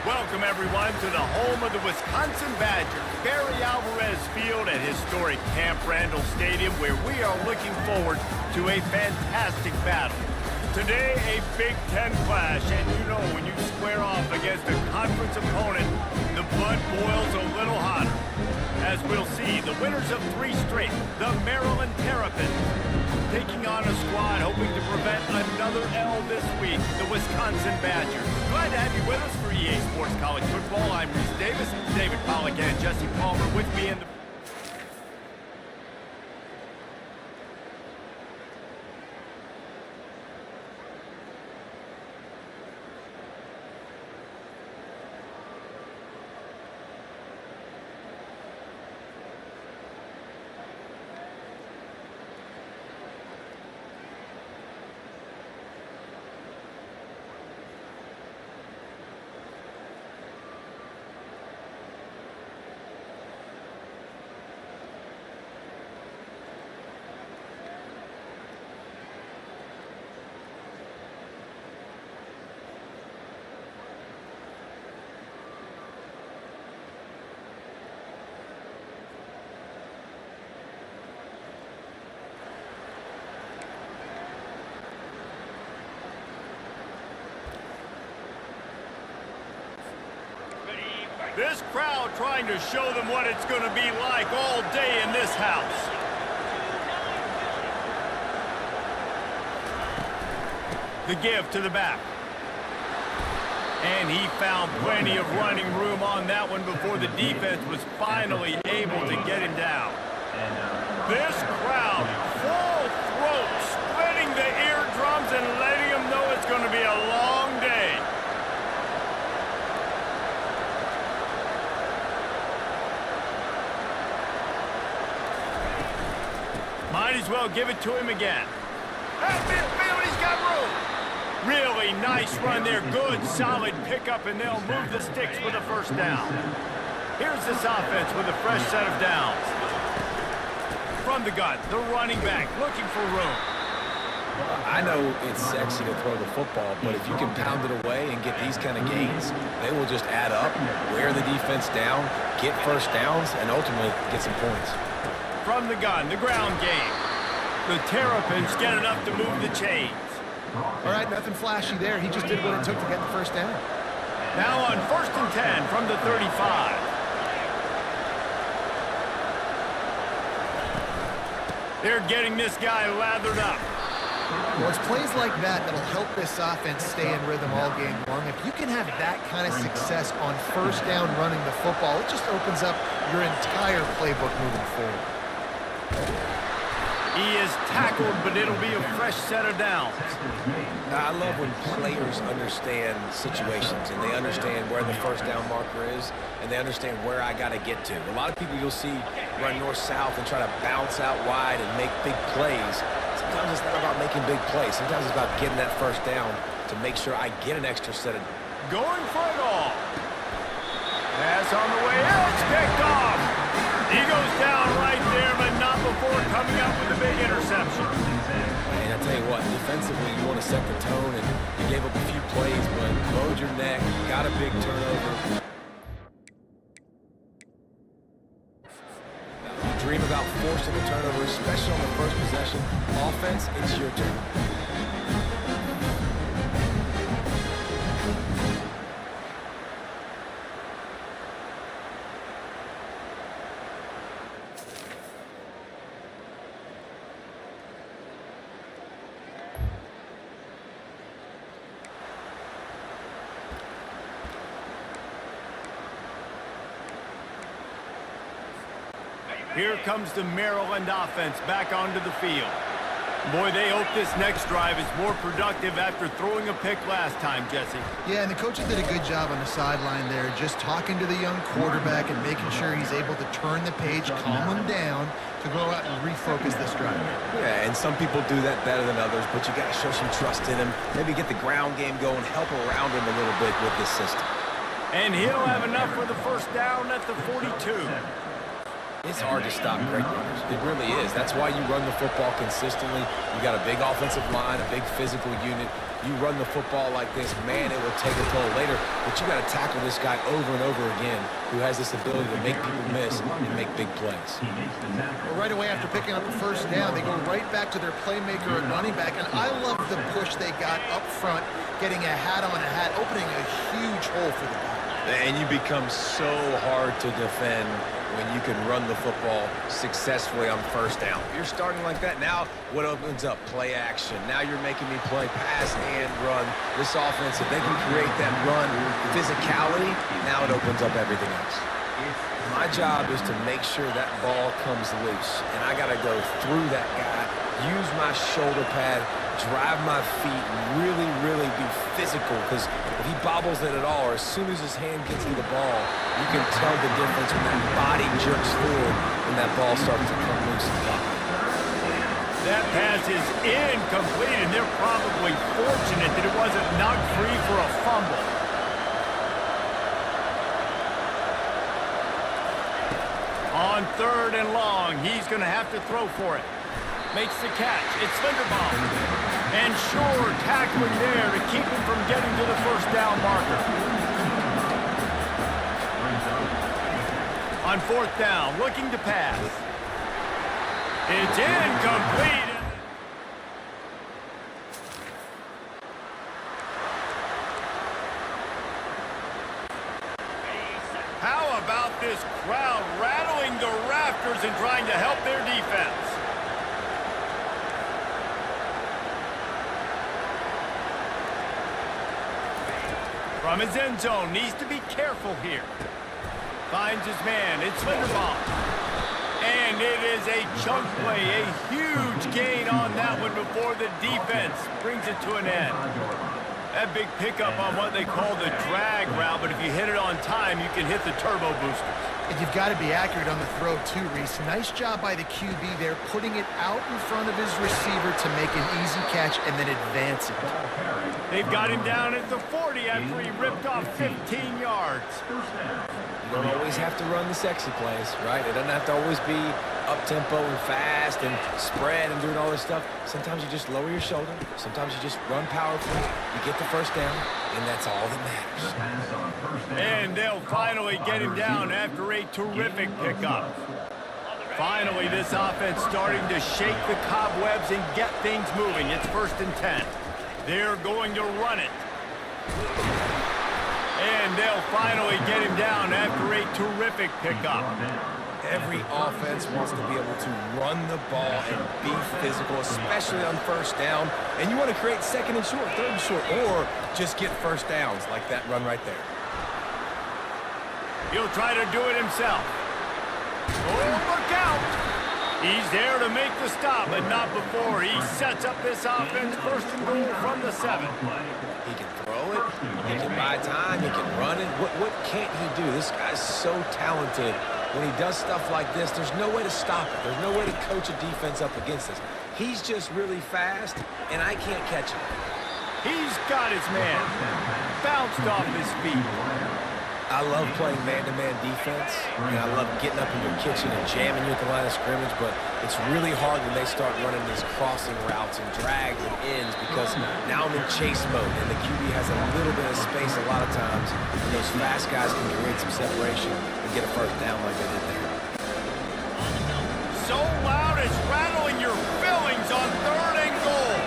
Welcome, everyone, to the home of the Wisconsin Badgers, Barry Alvarez Field at historic Camp Randall Stadium, where we are looking forward to a fantastic battle. Today, a Big Ten clash, and you know when you square off against a conference opponent, the blood boils a little hotter. As we'll see, the winners of 3 straight, the Maryland Terrapins, taking on a squad hoping to prevent another L this week, the Wisconsin Badgers. Glad to have you with us for EA Sports College Football. I'm Reese Davis, David Pollack, and Jesse Palmer with me in the... This crowd trying to show them what it's going to be like all day in this house. The give to the back. And he found plenty of running room on that one before the defense was finally able to get him down. This crowd, full throat, splitting the eardrums and letting them know it's going to be a long day. Might as well give it to him again. At midfield, he's got room. Really nice run there. Good, solid pickup, and they'll move the sticks for the first down. Here's this offense with a fresh set of downs. From the gun, the running back looking for room. I know it's sexy to throw the football, but if you can pound it away and get these kind of gains, they will just add up, wear the defense down, get first downs, and ultimately get some points. From the gun, the ground game. The Terrapins get enough to move the chains. All right, nothing flashy there. He just did what it took to get the first down. Now on 1st and 10 from the 35. They're getting this guy lathered up. Well, it's plays like that that'll help this offense stay in rhythm all game long. If you can have that kind of success on first down running the football, it just opens up your entire playbook moving forward. He is tackled, but it'll be a fresh set of downs. Now, I love when players understand situations and they understand where the first down marker is and they understand where I got to get to. A lot of people you'll see run north-south and try to bounce out wide and make big plays. Sometimes it's not about making big plays. Sometimes it's about getting that first down to make sure I get an extra set of... Going for it all. Pass on the way out. It's picked off. He goes down right there, but not before coming up with a big interception. And I tell you what, defensively, you want to set the tone, and you gave up a few plays, but bowed your neck, got a big turnover. You dream about forcing a turnover, especially on the first possession. Offense, it's your turn. Here comes the Maryland offense back onto the field. Boy, they hope this next drive is more productive after throwing a pick last time, Jesse. Yeah, and the coaches did a good job on the sideline there, just talking to the young quarterback and making sure he's able to turn the page, calm him down, to go out and refocus this drive. Yeah, and some people do that better than others, but you got to show some trust in him. Maybe get the ground game going, help around him a little bit with this system. And he'll have enough for the first down at the 42. It's hard to stop great runners. It really is. That's why you run the football consistently. You got a big offensive line, a big physical unit. You run the football like this, man, it will take a toll later. But you got to tackle this guy over and over again who has this ability to make people miss and make big plays. Well, right away after picking up the first down, they go right back to their playmaker at running back. And I love the push they got up front, getting a hat on a hat, opening a huge hole for the guy. And you become so hard to defend when you can run the football successfully on first down. If you're starting like that, now what opens up? Play action. Now you're making me play pass and run. This offense, if they can create that run physicality, now it opens up everything else. My job is to make sure that ball comes loose, and I got to go through that guy, use my shoulder pad, drive my feet, and really be physical, because if he bobbles it at all, or as soon as his hand gets to the ball, you can tell the difference when that body jerks forward and that ball starts to come loose and pop. That pass is incomplete, and they're probably fortunate that it wasn't knocked free for a fumble. On 3rd and long, he's going to have to throw for it. Makes the catch. It's Linderbaum. And sure, tackling there to keep him from getting to the first down marker. On 4th down, looking to pass. It's incomplete. How about this crowd rattling the rafters and trying to help their defense? From his end zone, needs to be careful here. Finds his man, it's Linderbaum. And it is a chunk play, a huge gain on that one before the defense brings it to an end. That big pickup on what they call the drag route, but if you hit it on time, you can hit the turbo boosters. And you've got to be accurate on the throw too, Reese. Nice job by the QB there, putting it out in front of his receiver to make an easy catch and then advance it. They've got him down at the 40 after he ripped off 15 yards. You don't always have to run the sexy plays, right? It doesn't have to always be up-tempo and fast and spread and doing all this stuff. Sometimes you just lower your shoulder. Sometimes you just run powerfully. You get the first down, and that's all that matters. And they'll finally get him down after a terrific pickup. Finally, this offense starting to shake the cobwebs and get things moving. It's 1st and 10. They're going to run it. And they'll finally get him down after a terrific pickup. Every offense wants to be able to run the ball and be physical, especially on first down. And you want to create 2nd and short, 3rd and short, or just get first downs like that run right there. He'll try to do it himself. Oh, look out! He's there to make the stop, but not before he sets up this offense 1st and goal from the 7. He can throw it, he can buy time, he can run it. What can't he do? This guy's so talented when he does stuff like this, there's no way to stop it. There's no way to coach a defense up against this. He's just really fast, and I can't catch him. He's got his man. Bounced off his feet. I love playing man-to-man defense, and I love getting up in your kitchen and jamming you at the line of scrimmage, but it's really hard when they start running these crossing routes and drags and ends because now I'm in chase mode, and the QB has a little bit of space a lot of times, and those fast guys can create some separation and get a first down like they did there. So loud it's rattling your fillings on 3rd and goal.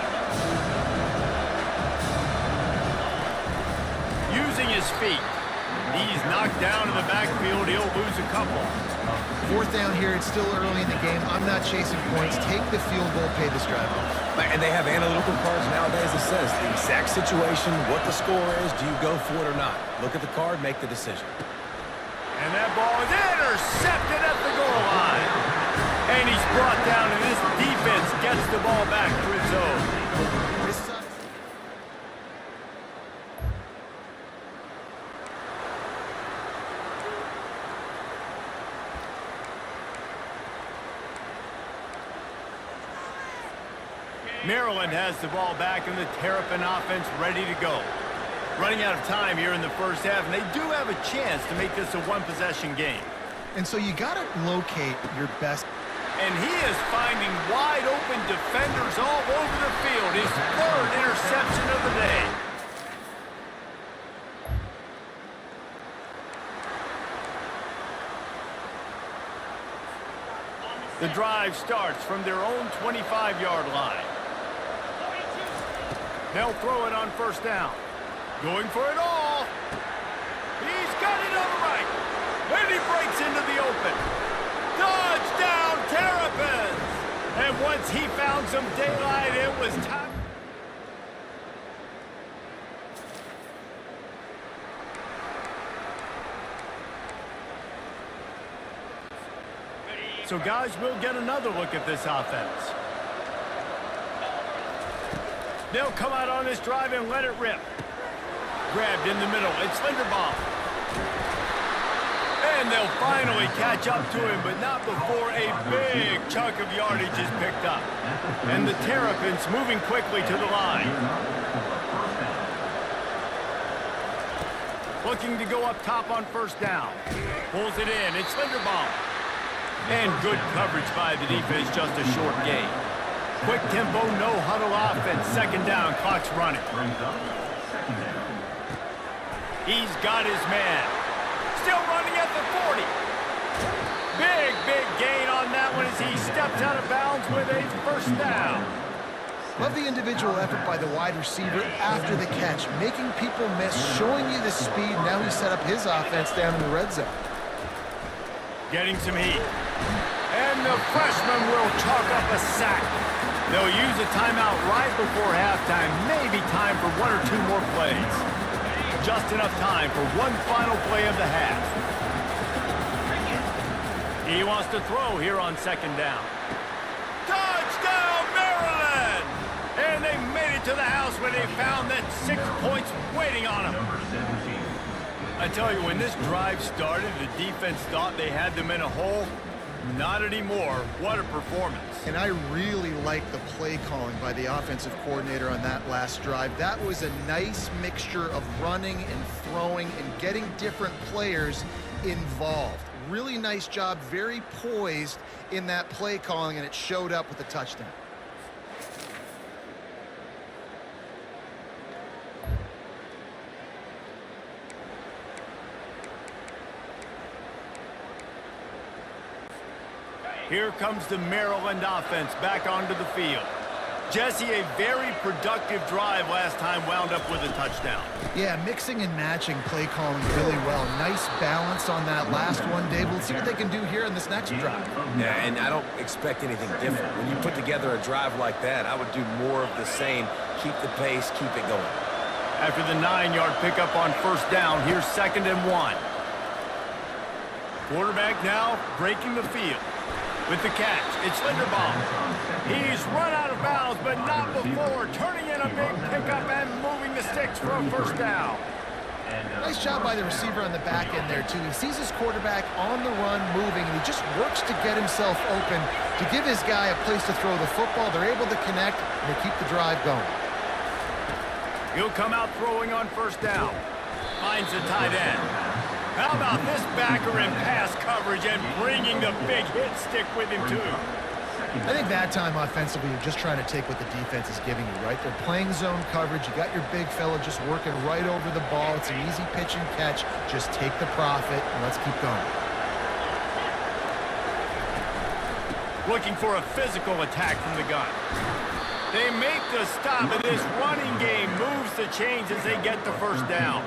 Using his feet. He's knocked down in the backfield. He'll lose a couple. 4th down here. It's still early in the game. I'm not chasing points. Take the field goal. Pay this drive off. And they have analytical cards nowadays that says the exact situation, what the score is, do you go for it or not? Look at the card, make the decision. And that ball is intercepted at the goal line. And he's brought down, and this defense gets the ball back to its own. Maryland has the ball back and the Terrapin offense ready to go. Running out of time here in the first half, and they do have a chance to make this a one-possession game. And so you got to locate your best. And he is finding wide-open defenders all over the field. His 3rd interception of the day. The drive starts from their own 25-yard line. They'll throw it on 1st down. Going for it all. He's got it on the right. And he breaks into the open. Touchdown, Terrapins! And once he found some daylight, it was time. So, guys, we'll get another look at this offense. They'll come out on this drive and let it rip. Grabbed in the middle. It's Linderbaum. And they'll finally catch up to him, but not before a big chunk of yardage is picked up. And the Terrapins moving quickly to the line. Looking to go up top on 1st down. Pulls it in. It's Linderbaum. And good coverage by the defense, just a short gain. Quick tempo, no huddle offense. 2nd down, clock's running. He's got his man. Still running at the 40. Big gain on that one as he steps out of bounds with a 1st down. Love the individual effort by the wide receiver after the catch, making people miss, showing you the speed. Now he's set up his offense down in the red zone. Getting some heat. And the freshman will chalk up a sack. They'll use a timeout right before halftime. Maybe time for 1 or 2 more plays. Just enough time for one final play of the half. He wants to throw here on 2nd down. Touchdown, Maryland! And they made it to the house when they found that 6 points waiting on them. I tell you, when this drive started, the defense thought they had them in a hole. Not anymore. What a performance. And I really like the play calling by the offensive coordinator on that last drive. That was a nice mixture of running and throwing and getting different players involved. Really nice job, very poised in that play calling, and it showed up with a touchdown. Here comes the Maryland offense back onto the field. Jesse, a very productive drive last time wound up with a touchdown. Yeah, mixing and matching play calling really well. Nice balance on that last one, Dave. We'll see what they can do here in this next drive. Yeah, and I don't expect anything different. When you put together a drive like that, I would do more of the same. Keep the pace, keep it going. After the 9-yard pickup on 1st down, here's 2nd and 1. Quarterback now breaking the field. With the catch, it's Linderbaum. He's run out of bounds, but not before turning in a big pickup and moving the sticks for a 1st down. Nice job by the receiver on the back end there, too. He sees his quarterback on the run moving, and he just works to get himself open to give his guy a place to throw the football. They're able to connect, and they keep the drive going. He'll come out throwing on first down. Finds the tight end. How about this backer in pass coverage and bringing the big hit stick with him, too? I think that time offensively, you're just trying to take what the defense is giving you, right? They're playing zone coverage. You got your big fella just working right over the ball. It's an easy pitch and catch. Just take the profit, and let's keep going. Looking for a physical attack from the gun. They make the stop, and this running game moves the chains as they get the first down.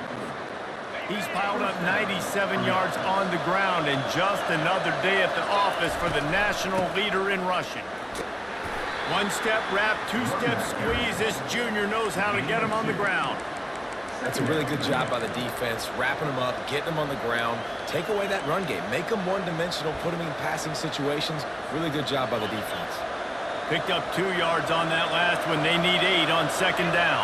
He's piled up 97 yards on the ground, and just another day at the office for the national leader in rushing. One-step wrap, two-step squeeze. This junior knows how to get him on the ground. That's a really good job by the defense, wrapping them up, getting them on the ground. Take away that run game. Make them one-dimensional, put them in passing situations. Really good job by the defense. Picked up 2 yards on that last one. They need 8 on second down.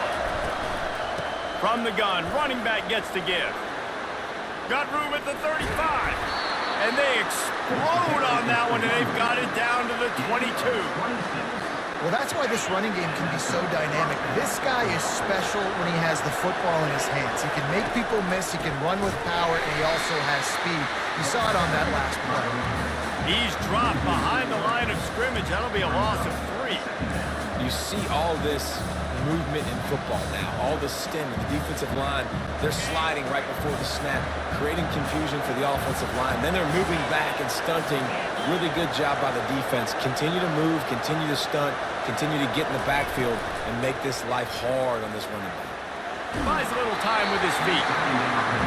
From the gun, running back gets the give. Got room at the 35. And they explode on that one, and they've got it down to the 22. Well, that's why this running game can be so dynamic. This guy is special when he has the football in his hands. He can make people miss, he can run with power, and he also has speed. You saw it on that last play. He's dropped behind the line of scrimmage. That'll be a loss of 3. You see all this movement in football now, all the stem in the defensive line. They're sliding right before the snap, creating confusion for the offensive line. Then they're moving back and stunting. Really good job by the defense. Continue to move, continue to stunt, continue to get in the backfield and make this life hard on this running back. Buys a little time with his feet.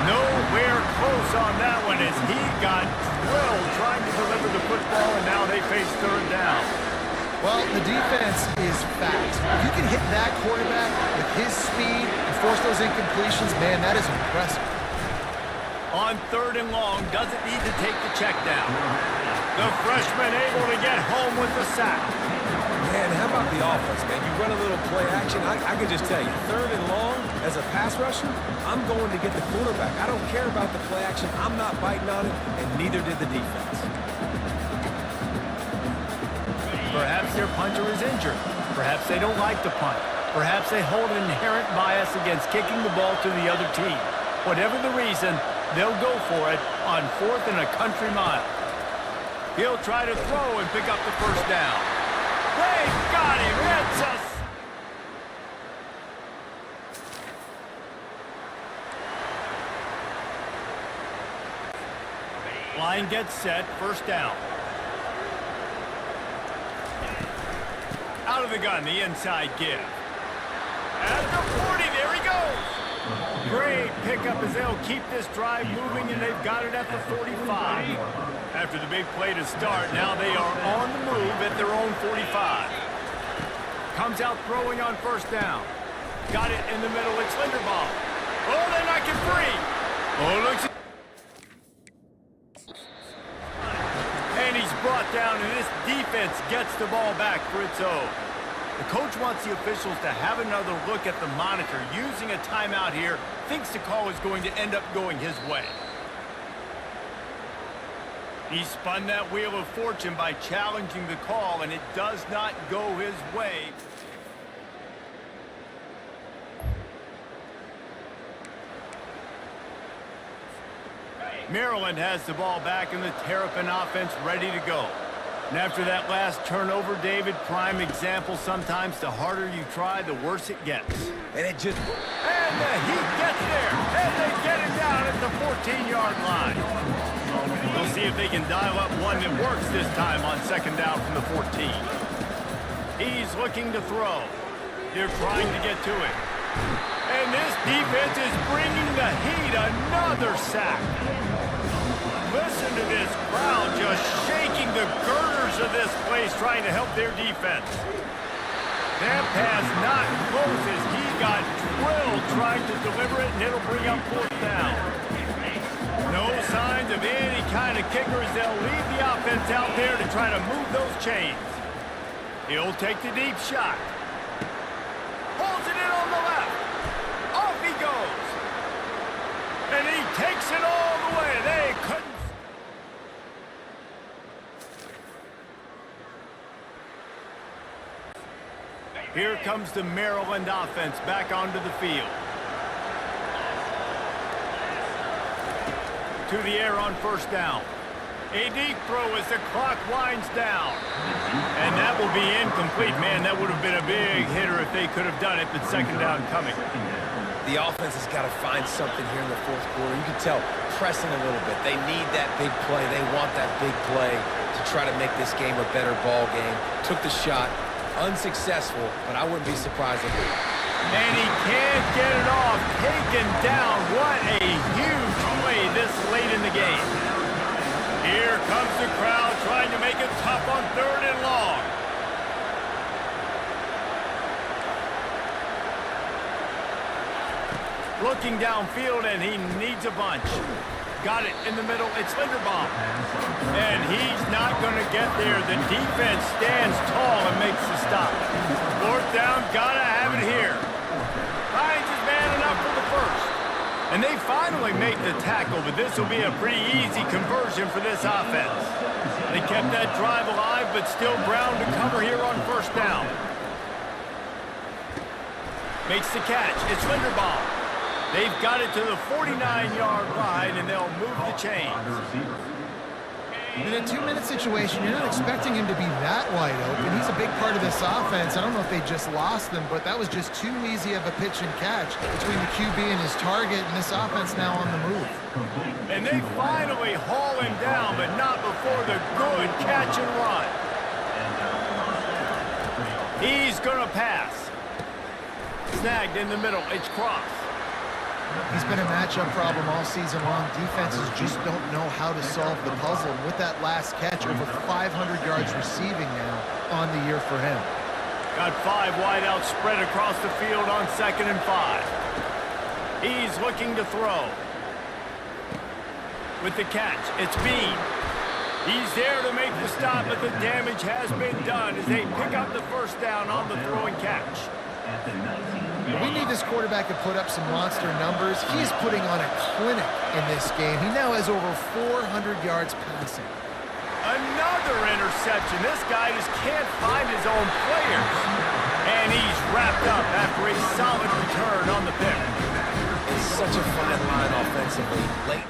Nowhere close on that one as he got drilled trying to deliver the football, and now they face third down. Well, the defense is fast. If you can hit that quarterback with his speed and force those incompletions, man, that is impressive. On third and long, doesn't need to take the check down. The freshman able to get home with the sack. Man, how about the offense, man? You run a little play action. I can just tell you, third and long, as a pass rusher, I'm going to get the quarterback. I don't care about the play action. I'm not biting on it, and neither did the defense. Perhaps their punter is injured. Perhaps they don't like to punt. Perhaps they hold an inherent bias against kicking the ball to the other team. Whatever the reason, they'll go for it on 4th and a country mile. He'll try to throw and pick up the first down. They've got him. It's a... Line gets set. First down. Out of the gun, the inside give. At the 40, there he goes. Great pickup as they'll keep this drive moving, and they've got it at the 45. After the big play to start, now they are on the move at their own 45. Comes out throwing on first down. Got it in the middle, it's Linderbaum. Oh, they knock it free. Oh, looks... And he's brought down, and this defense gets the ball back for its own. The coach wants the officials to have another look at the monitor. Using a timeout here, thinks the call is going to end up going his way. He spun that wheel of fortune by challenging the call, and it does not go his way. Maryland has the ball back, and the Terrapin offense ready to go. And after that last turnover, David, prime example, sometimes the harder you try, the worse it gets. And it just... And the Heat gets there, and they get it down at the 14-yard line. We'll see if they can dial up one that works this time on second down from the 14. He's looking to throw. They're trying to get to it. And this defense is bringing the Heat another sack. Listen to this crowd just shaking the girders of this place trying to help their defense. That pass not close as he got drilled trying to deliver it, and it'll bring up fourth down. No signs of any kind of kicker as they'll leave the offense out there to try to move those chains. He'll take the deep shot. Holds it in on the left. Off he goes. And he takes it all the way. They couldn't. Here comes the Maryland offense back onto the field. To the air on first down. A deep throw as the clock winds down. And that will be incomplete. Man, that would have been a big hitter if they could have done it, but second down coming. The offense has got to find something here in the fourth quarter. You can tell, pressing a little bit. They need that big play. They want that big play to try to make this game a better ball game. Took the shot. Unsuccessful, but I wouldn't be surprised if it. And he can't get it off. Taken down. What a huge play this late in the game. Here comes the crowd trying to make it tough on 3rd and long. Looking downfield, and he needs a bunch. Got it in the middle. It's Linderbaum. And he's not going to get there. The defense stands tall and makes the stop. 4th down, got to have it here. Finds his man enough for the first. And they finally make the tackle, but this will be a pretty easy conversion for this offense. They kept that drive alive, but still ground to cover here on 1st down. Makes the catch. It's Linderbaum. They've got it to the 49-yard line, and they'll move the chains. In a 2-minute situation, you're not expecting him to be that wide open. He's a big part of this offense. I don't know if they just lost them, but that was just too easy of a pitch and catch between the QB and his target, and this offense now on the move. And they finally haul him down, but not before the good catch and run. He's going to pass. Snagged in the middle. It's Cross. He's been a matchup problem all season long. Defenses just don't know how to solve the puzzle. And with that last catch, over 500 yards receiving now on the year for him. Got 5 wideouts spread across the field on 2nd and 5. He's looking to throw. With the catch, it's Bean. He's there to make the stop, but the damage has been done as they pick up the 1st down on the throw and catch. We need this quarterback to put up some monster numbers. He's putting on a clinic in this game. He now has over 400 yards passing. Another interception. This guy just can't find his own players. And he's wrapped up after a solid return on the pick. It's such a fine line offensively. Late.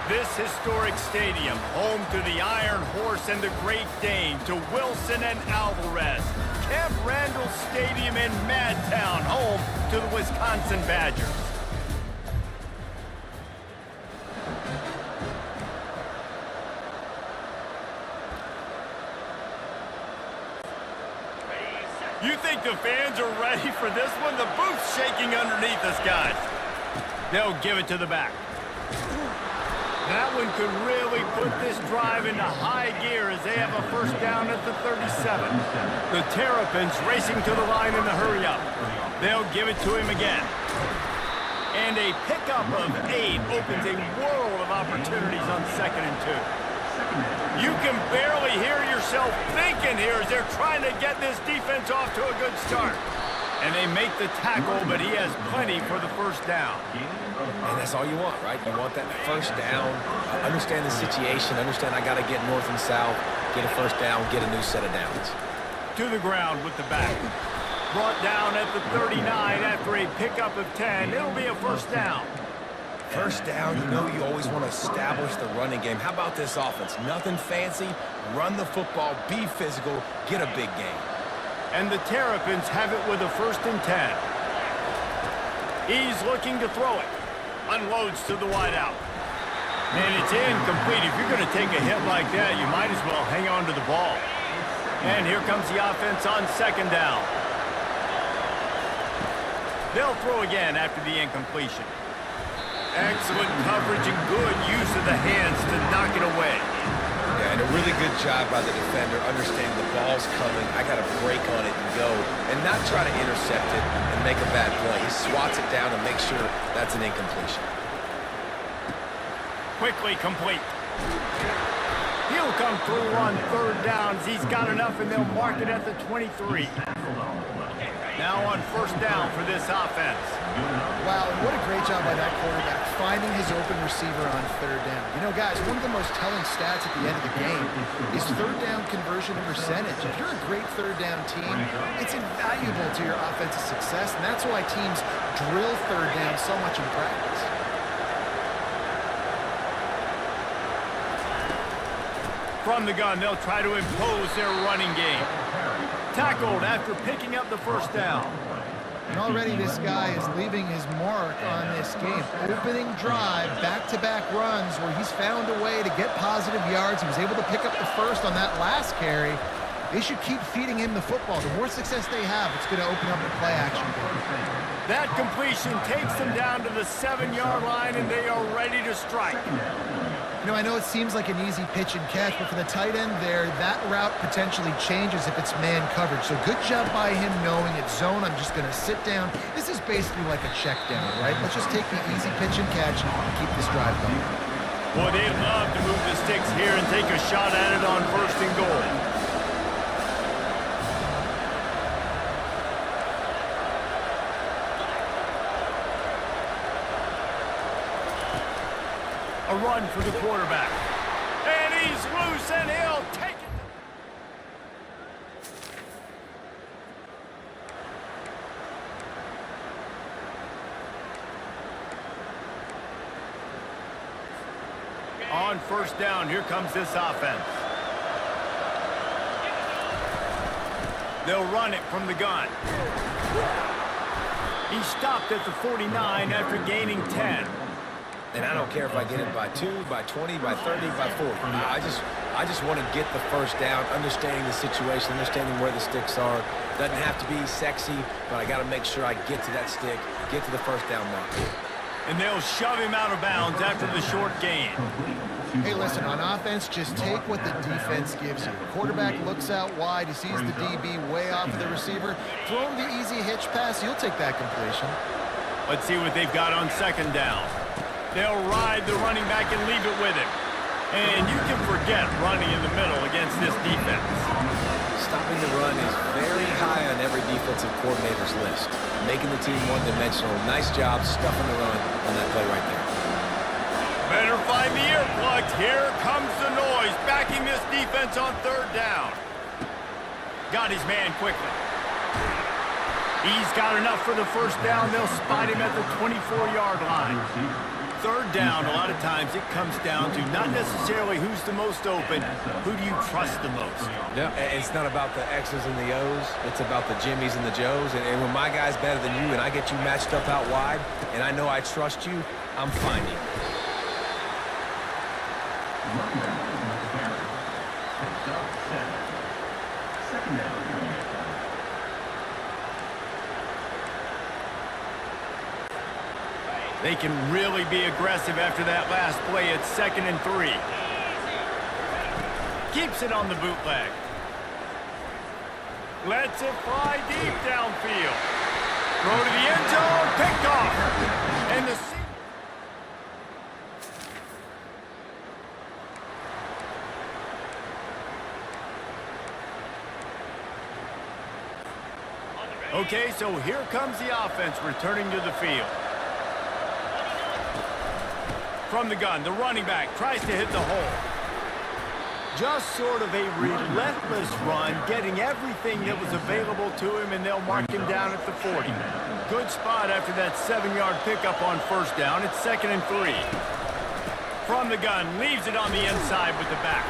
This historic stadium, home to the Iron Horse and the Great Dane, to Wilson and Alvarez. Camp Randall Stadium in Madtown, home to the Wisconsin Badgers. You think the fans are ready for this one? The booth's shaking underneath us, guys. They'll give it to the back. That one could really put this drive into high gear as they have a 1st down at the 37. The Terrapins racing to the line in the hurry up. They'll give it to him again. And a pickup of 8 opens a world of opportunities on 2nd and 2. You can barely hear yourself thinking here as they're trying to get this defense off to a good start. And they make the tackle, but he has plenty for the 1st down. And that's all you want, right? You want that 1st down, understand the situation, understand I got to get north and south, get a 1st down, get a new set of downs. To the ground with the back. Brought down at the 39 after a pickup of 10. It'll be a 1st down. First down, you know you always want to establish the running game. How about this offense? Nothing fancy. Run the football, be physical, get a big gain. And the Terrapins have it with a 1st and 10. He's looking to throw it. Unloads to the wideout. And it's incomplete. If you're going to take a hit like that, you might as well hang on to the ball. And here comes the offense on 2nd down. They'll throw again after the incompletion. Excellent coverage and good use of the hands to knock it away. Yeah, and a really good job by the defender, understanding the ball's coming. I got to break on it and go, and not try to intercept it and make a bad play. He swats it down and makes sure that's an incompletion. Quickly complete. He'll come through on 3rd down as he's got enough, and they'll mark it at the 23. Now on 1st down for this offense. Wow, and what a great job by that quarterback, finding his open receiver on 3rd down. You know, guys, one of the most telling stats at the end of the game is 3rd down conversion percentage. If you're a great 3rd down team, it's invaluable to your offensive success, and that's why teams drill 3rd down so much in practice. From the gun, they'll try to impose their running game. Tackled after picking up the 1st down. And already this guy is leaving his mark on this game. Opening drive, back-to-back runs where he's found a way to get positive yards. He was able to pick up the 1st on that last carry. They should keep feeding him the football. The more success they have, it's going to open up the play action game. That completion takes them down to the 7-yard line, and they are ready to strike. You know, I know it seems like an easy pitch and catch, but for the tight end there, that route potentially changes if it's man coverage. So good job by him knowing it's zone. I'm just going to sit down. This is basically like a check down, right? Let's just take the easy pitch and catch and keep this drive going. Boy, they'd love to move the sticks here and take a shot at it on 1st and goal. A run for the quarterback. And he's loose, and he'll take it. On 1st down, here comes this offense. They'll run it from the gun. He stopped at the 49 after gaining 10. And I don't care if I get it by 2, by 20, by 30, by 40. I just want to get the 1st down, understanding the situation, understanding where the sticks are. Doesn't have to be sexy, but I got to make sure I get to that stick, get to the 1st down mark. And they'll shove him out of bounds after the short gain. Hey, listen, on offense, just take what the defense gives you. Quarterback looks out wide, he sees the DB way off of the receiver. Throw him the easy hitch pass, you'll take that completion. Let's see what they've got on 2nd down. They'll ride the running back and leave it with him. And you can forget running in the middle against this defense. Stopping the run is very high on every defensive coordinator's list. Making the team one-dimensional. Nice job stuffing the run on that play right there. Better find the earplugs. Here comes the noise, backing this defense on 3rd down. Got his man quickly. He's got enough for the 1st down. They'll spot him at the 24-yard line. 3rd down, a lot of times it comes down to not necessarily who's the most open, who do you trust the most? Yeah, it's not about the X's and the O's. It's about the Jimmies and the Joes. And when my guy's better than you and I get you matched up out wide, and I know I trust you, I'm finding you. They can really be aggressive after that last play at 2nd and 3. Keeps it on the bootleg. Lets it fly deep downfield. Throw to the end zone, picked off. And the Okay, so here comes the offense returning to the field. From the gun, the running back tries to hit the hole. Just sort of a relentless run, getting everything that was available to him, and they'll mark him down at the 40. Good spot after that 7-yard pickup on first down. It's 2nd and 3. From the gun, leaves it on the inside with the back.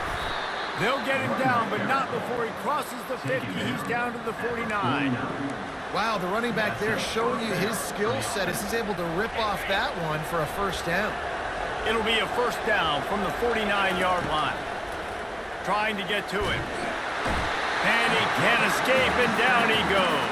They'll get him down, but not before he crosses the 50. He's down to the 49. Wow, the running back there showing you his skill set as he's able to rip off that one for a first down. It'll be a first down from the 49-yard line. Trying to get to him. And he can't escape, and down he goes.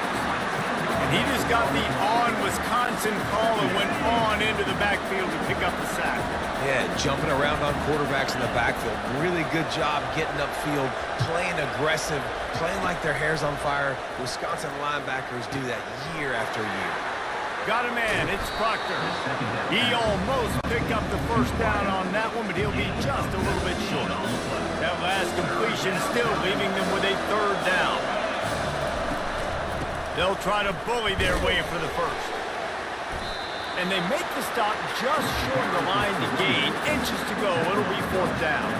And he just got the on-Wisconsin call and went on into the backfield to pick up the sack. Yeah, jumping around on quarterbacks in the backfield. Really good job getting upfield, playing aggressive, playing like their hair's on fire. Wisconsin linebackers do that year after year. Got a man, it's Proctor. He almost picked up the first down on that one, but he'll be just a little bit short. That last completion still leaving them with a 3rd down. They'll try to bully their way for the first. And they make the stop just short of the line to gain. Inches to go, it'll be 4th down.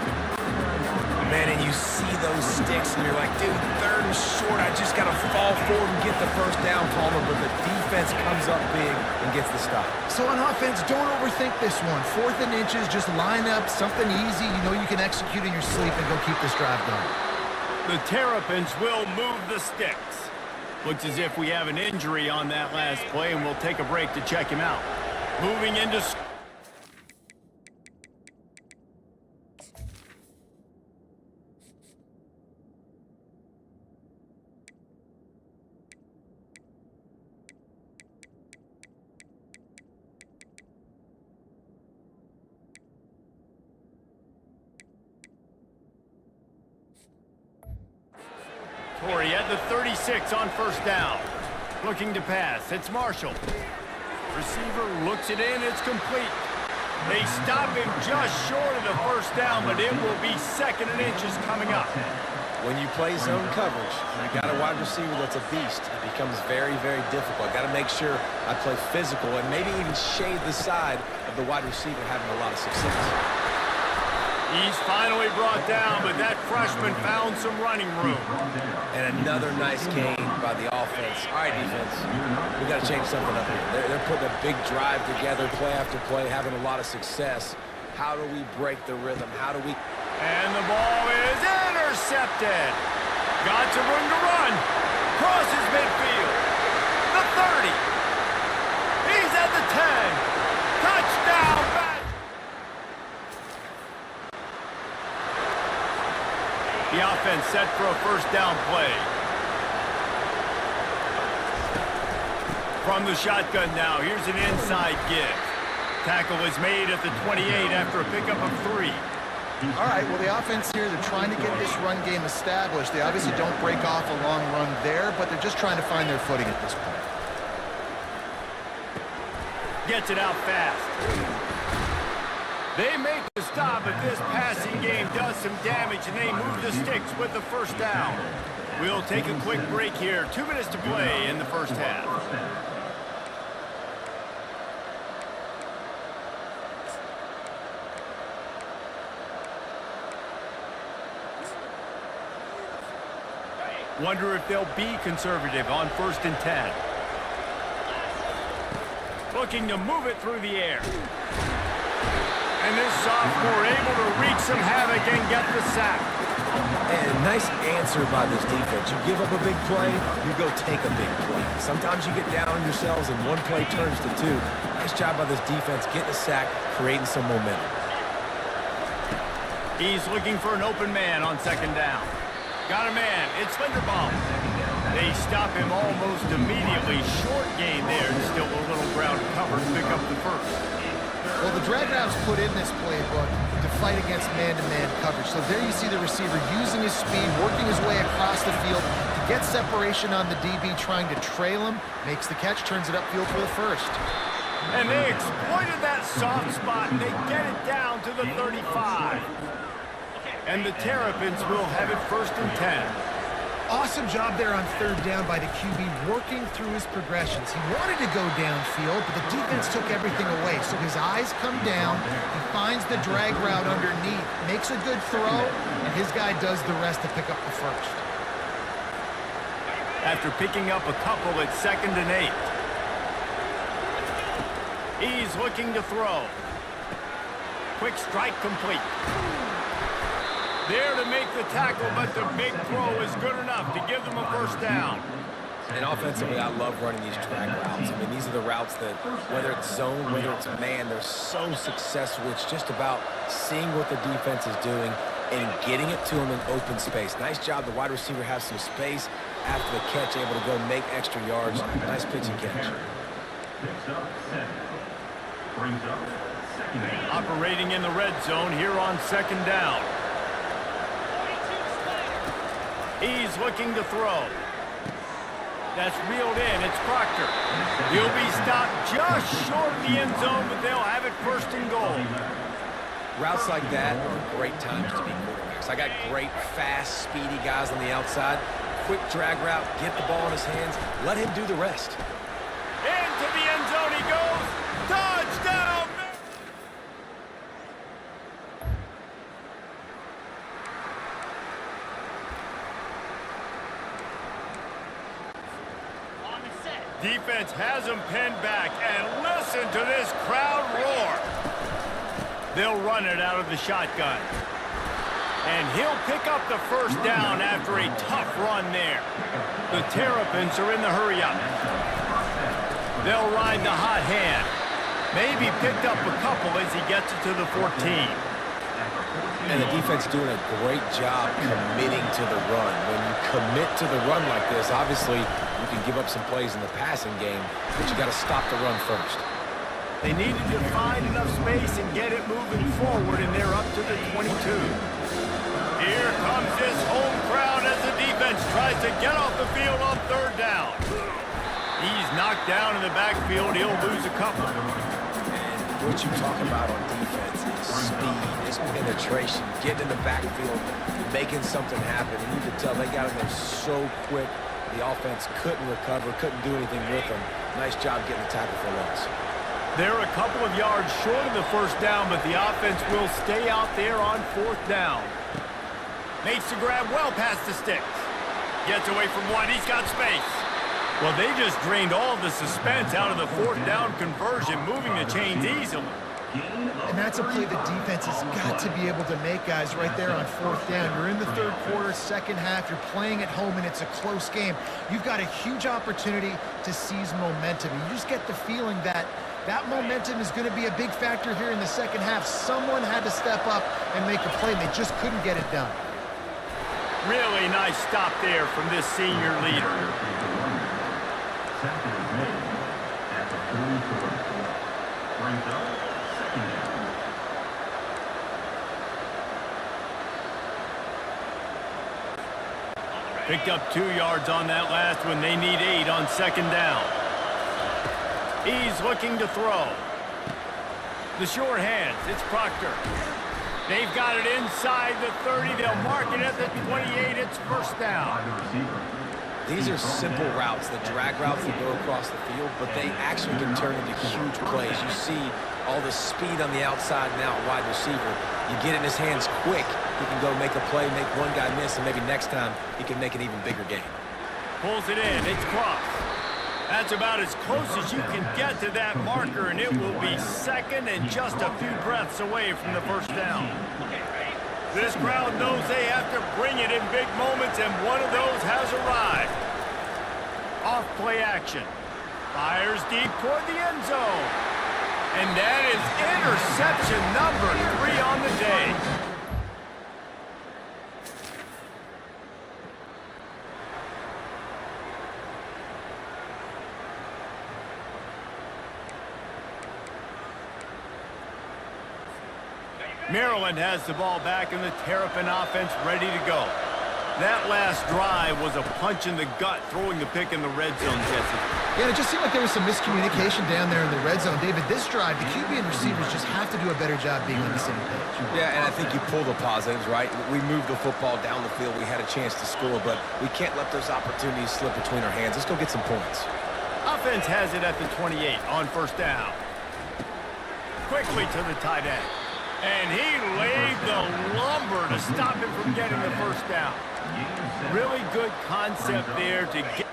Man, and you see those sticks, and you're like, dude, 3rd and short. I just got to fall forward and get the first down, Palmer, but the defense comes up big and gets the stop. So on offense, don't overthink this one. 4th and inches, just line up, something easy you know you can execute in your sleep and go keep this drive going. The Terrapins will move the sticks. Looks as if we have an injury on that last play, and we'll take a break to check him out. Moving into... Torrey at the 36 on first down. Looking to pass. It's Marshall. Receiver looks it in. It's complete. They stop him just short of the first down, but it will be 2nd and inches coming up. When you play zone coverage, you got a wide receiver that's a beast. It becomes very, very difficult. Got to make sure I play physical and maybe even shade the side of the wide receiver having a lot of success. He's finally brought down, but that freshman found some running room. And another nice gain by the offense. All right, defense, we got to change something up here. They're putting a big drive together, play after play, having a lot of success. How do we break the rhythm? How do we... And the ball is intercepted. Got some room to run. Crosses midfield. The 30. He's at the 10. Touchdown. The offense set for a first down play. From the shotgun now, here's an inside give. Tackle is made at the 28 after a pickup of 3. All right, well, the offense here, they're trying to get this run game established. They obviously don't break off a long run there, but they're just trying to find their footing at this point. Gets it out fast. They make the stop, but this passing game does some damage, and they move the sticks with the first down. We'll take a quick break here. 2 minutes to play in the first half. Wonder if they'll be conservative on 1st and 10. Looking to move it through the air. And this sophomore able to wreak some havoc and get the sack. And nice answer by this defense. You give up a big play, you go take a big play. Sometimes you get down on yourselves and one play turns to 2. Nice job by this defense getting a sack, creating some momentum. He's looking for an open man on 2nd down. Got a man. It's Linderbaum. They stop him almost immediately. Short gain there. Still a little ground cover to pick up the first. Well, the drag routes put in this playbook to fight against man-to-man coverage. So there you see the receiver using his speed, working his way across the field to get separation on the DB, trying to trail him. Makes the catch, turns it upfield for the first. And they exploited that soft spot, and they get it down to the 35. And the Terrapins will have it 1st and 10. Awesome job there on third down by the QB, working through his progressions. He wanted to go downfield, but the defense took everything away. So his eyes come down, he finds the drag route underneath, makes a good throw, and his guy does the rest to pick up the first. After picking up a couple at 2nd and 8. He's looking to throw. Quick strike complete. There to make the tackle, but the big throw is good enough to give them a first down. And offensively, I love running these drag routes. I mean, these are the routes that, whether it's zone, whether it's man, they're so successful. It's just about seeing what the defense is doing and getting it to them in open space. Nice job. The wide receiver has some space after the catch, able to go make extra yards. Nice pitch and catch. Picks up 7. Brings up 2nd down. Operating in the red zone here on 2nd down. He's looking to throw. That's reeled in. It's Proctor. He'll be stopped just short of the end zone, but they'll have it 1st and goal. Routes like that are great times to be quarterbacks. I got great, fast, speedy guys on the outside. Quick drag route, get the ball in his hands, let him do the rest. Into the end zone he goes. Touchdown! Defense has him pinned back, and listen to this crowd roar. They'll run it out of the shotgun. And he'll pick up the first down after a tough run there. The Terrapins are in the hurry-up. They'll ride the hot hand. Maybe picked up a couple as he gets it to the 14. And the defense doing a great job committing to the run. When you commit to the run like this, obviously you can give up some plays in the passing game, but you got to stop the run first. They needed to find enough space and get it moving forward, and they're up to the 22. Here comes this home crowd as the defense tries to get off the field on 3rd down. He's knocked down in the backfield. He'll lose a couple. And what you talk about on defense is speed, is penetration, getting in the backfield, making something happen. And you can tell they got in there so quick. The offense couldn't recover, couldn't do anything with them. Nice job getting the tackle for loss. They're a couple of yards short of the first down, but the offense will stay out there on 4th down. Makes the grab well past the sticks. Gets away from one. He's got space. Well, they just drained all the suspense out of the 4th down conversion, moving the chains easily. And that's a play the defense has got to be able to make, guys, right there on 4th down. You're in the 3rd quarter, 2nd half. You're playing at home, and it's a close game. You've got a huge opportunity to seize momentum. You just get the feeling that that momentum is going to be a big factor here in the 2nd half. Someone had to step up and make a play, and they just couldn't get it done. Really nice stop there from this senior leader. Tackle is made at the 44. Brings up 2nd down. Picked up 2 yards on that last one. They need 8 on 2nd down. He's looking to throw. The short hands. It's Proctor. They've got it inside the 30. They'll mark it at the 28. It's 1st down. These are simple routes, the drag routes that go across the field, but they actually can turn into huge plays. You see all the speed on the outside and out wide receiver. You get in his hands quick, he can go make a play, make one guy miss, and maybe next time he can make an even bigger game. Pulls it in. It's crossed. That's about as close as you can get to that marker, and it will be 2nd and just a few breaths away from the 1st down. This crowd knows they have to bring it in big moments, and one of those has arrived. Off play action. Fires deep toward the end zone. And that is interception number 3 on the day. Maryland has the ball back and the Terrapin offense ready to go. That last drive was a punch in the gut, throwing the pick in the red zone, Jesse. Yeah, it just seemed like there was some miscommunication down there in the red zone. David, this drive, the QB and receivers just have to do a better job being on the same page. Yeah, and I think you pull the positives, right? We moved the football down the field. We had a chance to score, but we can't let those opportunities slip between our hands. Let's go get some points. Offense has it at the 28 on first down. Quickly to the tight end. And he laid the lumber to stop him from getting the first down. Really good concept there to get.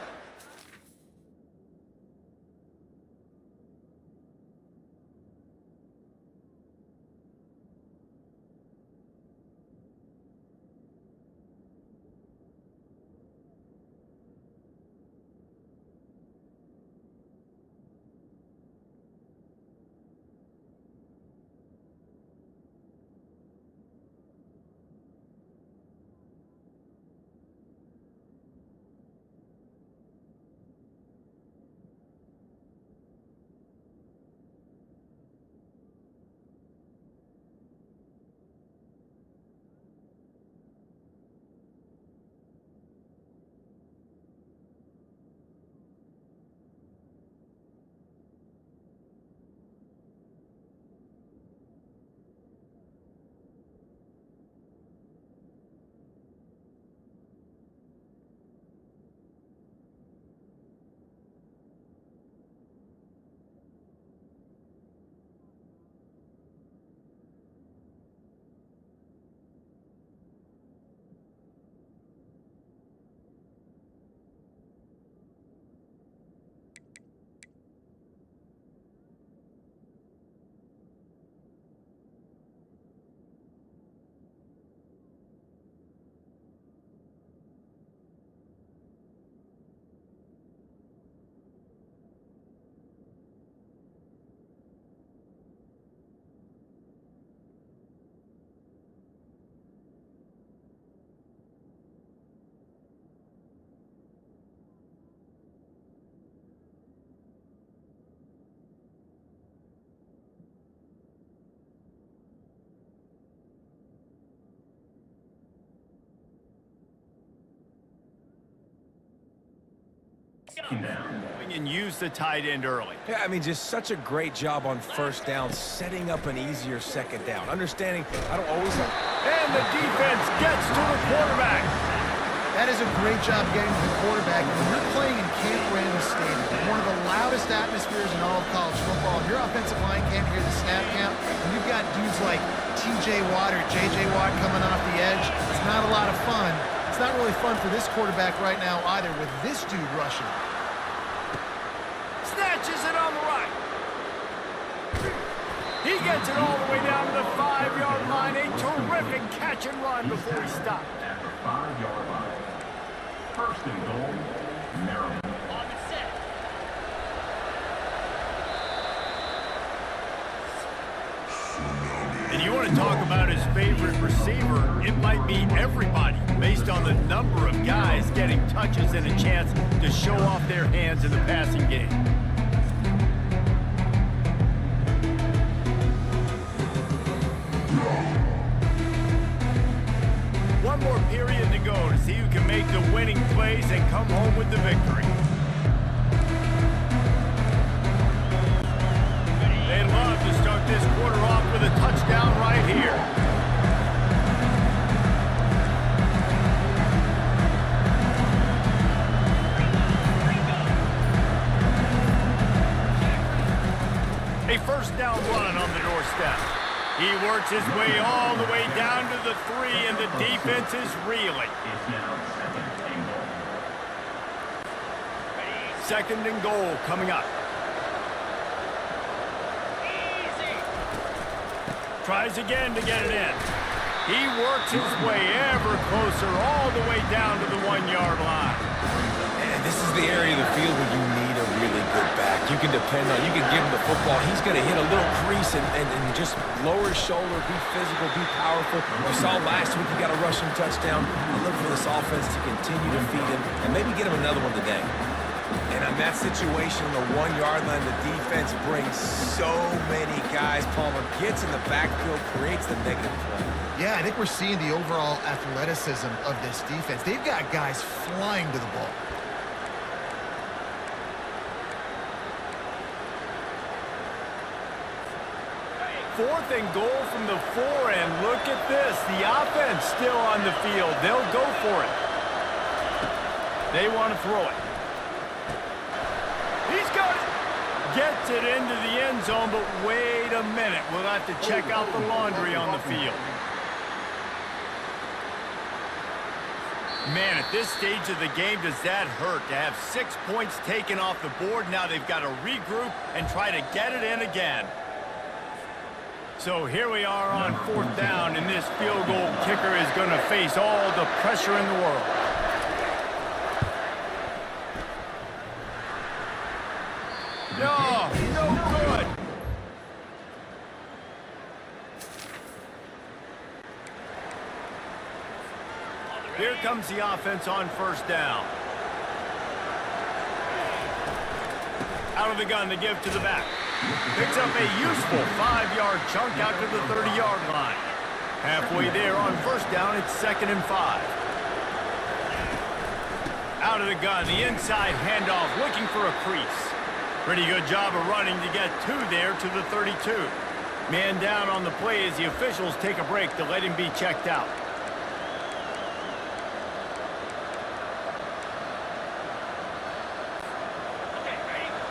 And use the tight end early. Yeah, I mean, just such a great job on first down, setting up an easier second down. Understanding I don't always have... And the defense gets to the quarterback. That is a great job getting to the quarterback. When you're playing in Camp Randall Stadium, one of the loudest atmospheres in all of college football, and your offensive line can't hear the snap count, and you've got dudes like T.J. Watt or J.J. Watt coming off the edge, it's not a lot of fun. It's not really fun for this quarterback right now either with this dude rushing. Snatches it on the right. He gets it all the way down to the 5-yard line. A terrific catch and run before he stopped. At the 5-yard line. First and goal, Maryland. On the set. And you want to talk about his favorite receiver, it might be everybody, based on the number of guys getting touches and a chance to show off their hands in the passing game. One more period to go to see who can make the winning plays and come home with the victory. They'd love to start this quarter off with a touchdown right here. A first down run on the doorstep. He works his way all the way down to the 3, and the defense is reeling. It's now second and goal. Second and goal coming up. Tries again to get it in. He works his way ever closer all the way down to the 1-yard line. And this is the area of the field where you need a really good back. You can depend on, you can give him the football. He's going to hit a little crease and just lower his shoulder, be physical, be powerful. We saw last week he got a rushing touchdown. I look for this offense to continue to feed him and maybe get him another one today. And on that situation, the 1-yard line, the defense brings so many guys. Palmer gets in the backfield, creates the negative play. Yeah, I think we're seeing the overall athleticism of this defense. They've got guys flying to the ball. Fourth and goal from the 4, and look at this. The offense still on the field. They'll go for it. They want to throw it. He's got it. Gets it into the end zone, but wait a minute. We'll have to check out the laundry on the field. Man, at this stage of the game, does that hurt to have 6 points taken off the board? Now they've got to regroup and try to get it in again. So here we are on 4th down, and this field goal kicker is going to face all the pressure in the world. No good. Here comes the offense on 1st down. Out of the gun to give to the back. Picks up a useful 5-yard chunk out to the 30-yard line. Halfway there on 1st down, it's 2nd and 5. Out of the gun, the inside handoff, looking for a crease. Pretty good job of running to get 2 there to the 32. Man down on the play as the officials take a break to let him be checked out.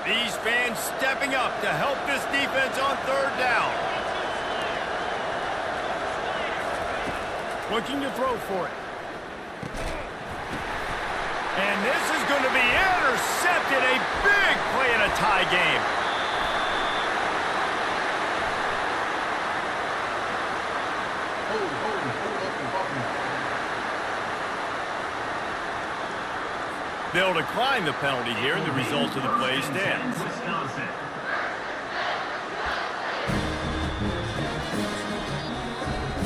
These fans stepping up to help this defense on 3rd down. Looking to throw for it. And this is going to be intercepted. A big play in a tie game. They'll decline the penalty here, and the result of the play stands.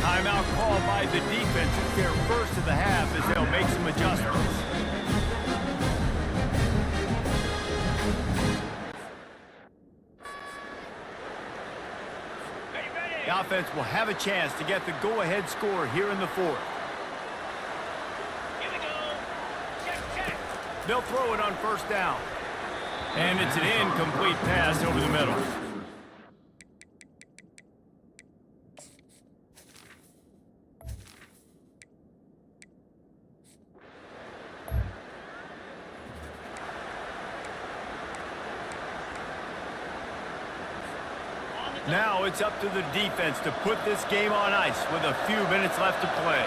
Timeout called by the defense. It's their first of the half as they'll make some adjustments. The offense will have a chance to get the go-ahead score here in the 4th. They'll throw it on 1st down. And it's an incomplete pass over the middle. Now it's up to the defense to put this game on ice with a few minutes left to play.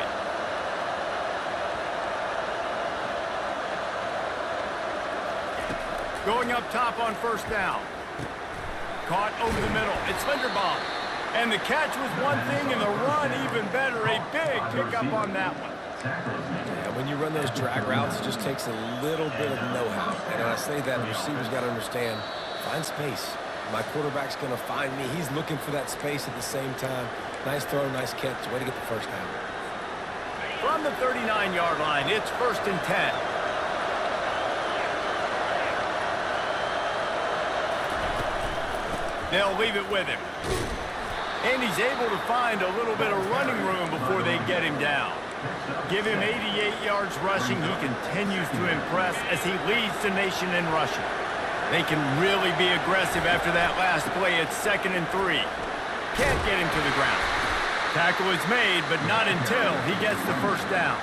Going up top on 1st down. Caught over the middle. It's Linderbaum. And the catch was one thing, and the run even better. A big pickup on that one. Yeah, when you run those drag routes, it just takes a little bit of know-how. And when I say that, the receiver's got to understand, find space. My quarterback's going to find me. He's looking for that space at the same time. Nice throw, nice catch. Way to get the 1st down. From the 39-yard line, it's 1st and 10. They'll leave it with him. And he's able to find a little bit of running room before they get him down. Give him 88 yards rushing. He continues to impress as he leads the nation in rushing. They can really be aggressive after that last play. It's 2nd and 3. Can't get him to the ground. Tackle is made, but not until he gets the 1st down.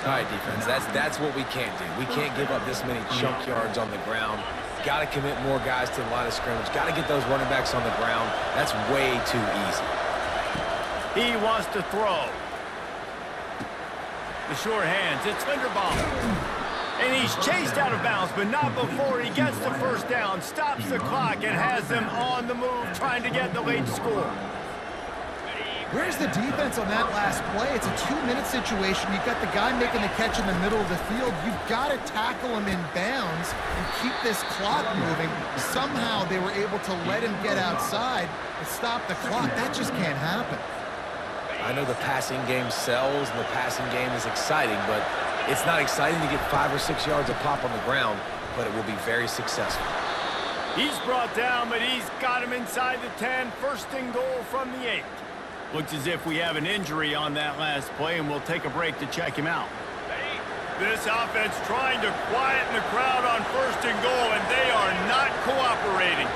All right, defense, that's what we can't do. We can't give up this many chunk yards on the ground. Got to commit more guys to the line of scrimmage. Got to get those running backs on the ground. That's way too easy. He wants to throw. The short hands, it's Linderbaum. And he's chased out of bounds, but not before he gets the 1st down, stops the clock, and has them on the move, trying to get the late score. Where's the defense on that last play? It's a 2-minute situation. You've got the guy making the catch in the middle of the field. You've got to tackle him in bounds and keep this clock moving. Somehow they were able to let him get outside and stop the clock. That just can't happen. I know the passing game sells and the passing game is exciting, but it's not exciting to get 5 or 6 yards a pop on the ground, but it will be very successful. He's brought down, but he's got him inside the 10. First and goal from the 8. Looks as if we have an injury on that last play, and we'll take a break to check him out. This offense trying to quieten the crowd on first and goal, and they are not cooperating.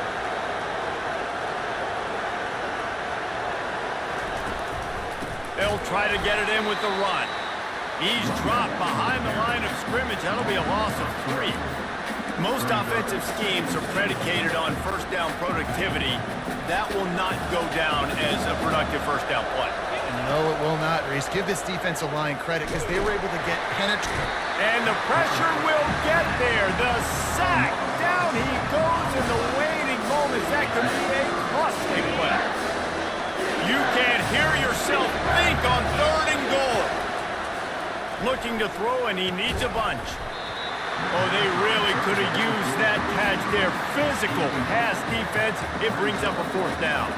They'll try to get it in with the run. He's dropped behind the line of scrimmage. That'll be a loss of 3. Most offensive schemes are predicated on first down productivity. That will not go down as a productive first down play. No, it will not, Reese. Give this defensive line credit because they were able to get penetrated. And the pressure will get there. The sack. Down he goes in the waiting moments. That could be a costly play. You can't hear yourself think on third and goal. Looking to throw, and he needs a bunch. Oh, they really could have used that catch there. Physical pass defense. It brings up a fourth down.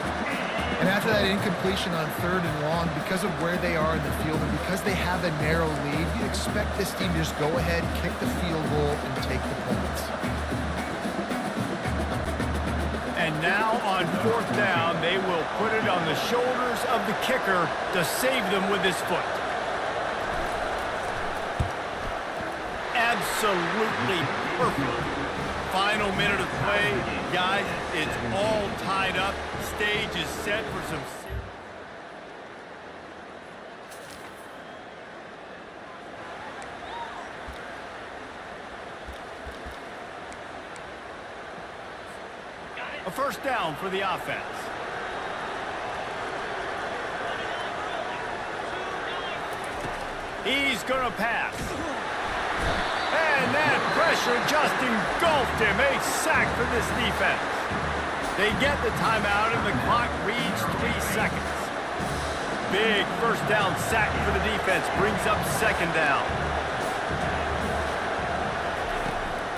And after that incompletion on third and long, because of where they are in the field and because they have a narrow lead, you'd expect this team to just go ahead, kick the field goal, and take the points. And now on fourth down, they will put it on the shoulders of the kicker to save them with his foot. Absolutely perfect. Final minute of play. Guys, it's all tied up. Stage is set for some... A first down for the offense. He's going to pass. And that pressure just engulfed him. A sack for this defense. They get the timeout, and the clock reads 3 seconds. Big first down sack for the defense. Brings up second down.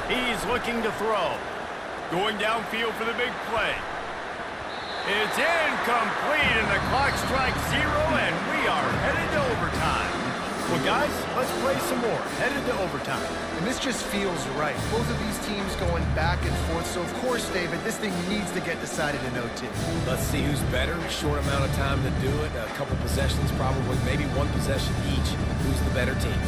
He's looking to throw. Going downfield for the big play. It's incomplete, and the clock strikes 0, and we are headed to overtime. Well, guys, let's play some more. Headed to overtime. And this just feels right. Both of these teams going back and forth. So, of course, David, this thing needs to get decided in OT. Let's see who's better. Short amount of time to do it. A couple possessions, probably maybe one possession each. Who's the better team?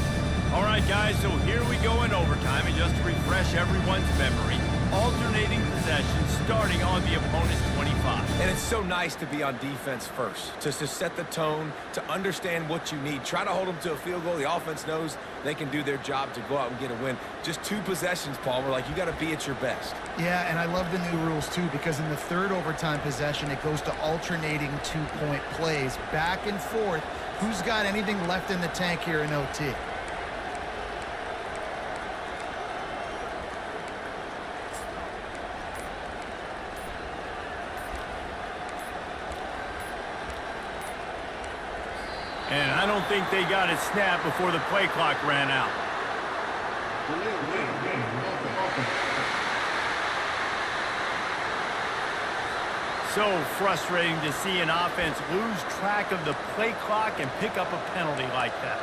All right, guys, so here we go in overtime. And just to refresh everyone's memory, alternating possessions starting on the opponent's 25. And it's so nice to be on defense first, just to set the tone, to understand what you need. Try to hold them to a field goal. The offense knows they can do their job to go out and get a win. Just 2 possessions, Paul. We're like, you got to be at your best. Yeah, and I love the new rules, too, because in the third overtime possession, it goes to alternating 2-point plays, back and forth. Who's got anything left in the tank here in OT? And I don't think they got it snapped before the play clock ran out. So frustrating to see an offense lose track of the play clock and pick up a penalty like that.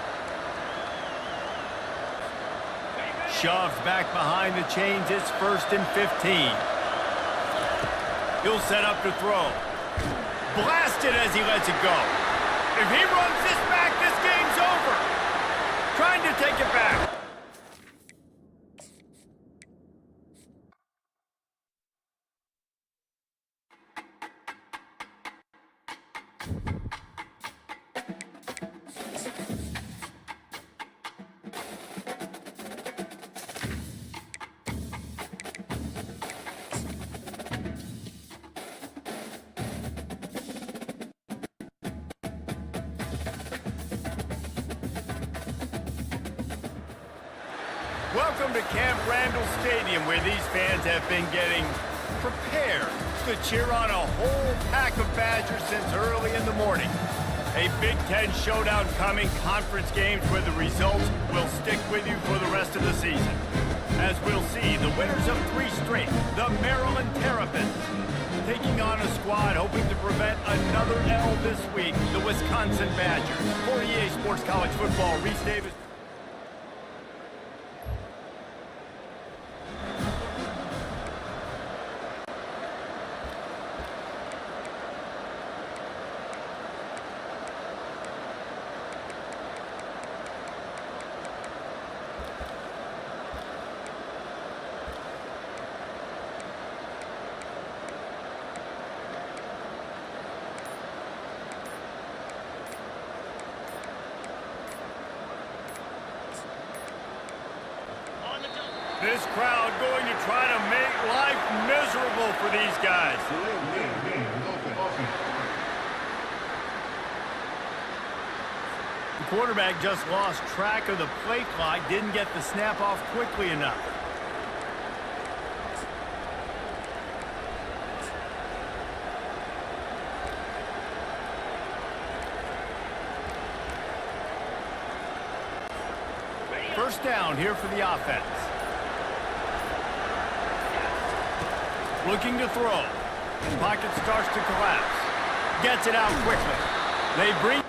Shoved back behind the chains. It's 1st and 15. He'll set up to throw. Blasted as he lets it go. If he runs this back, this game's over. Trying to take it back. Welcome to Camp Randall Stadium, where these fans have been getting prepared to cheer on a whole pack of Badgers since early in the morning. A Big Ten showdown coming, conference games where the results will stick with you for the rest of the season. As we'll see, the winners of 3 straight, the Maryland Terrapins, taking on a squad hoping to prevent another L this week, the Wisconsin Badgers. For EA Sports College Football, Reese Davis. This crowd going to try to make life miserable for these guys. The quarterback just lost track of the play clock, didn't get the snap off quickly enough. First down here for the offense. Looking to throw. Pocket starts to collapse. Gets it out quickly. They bring...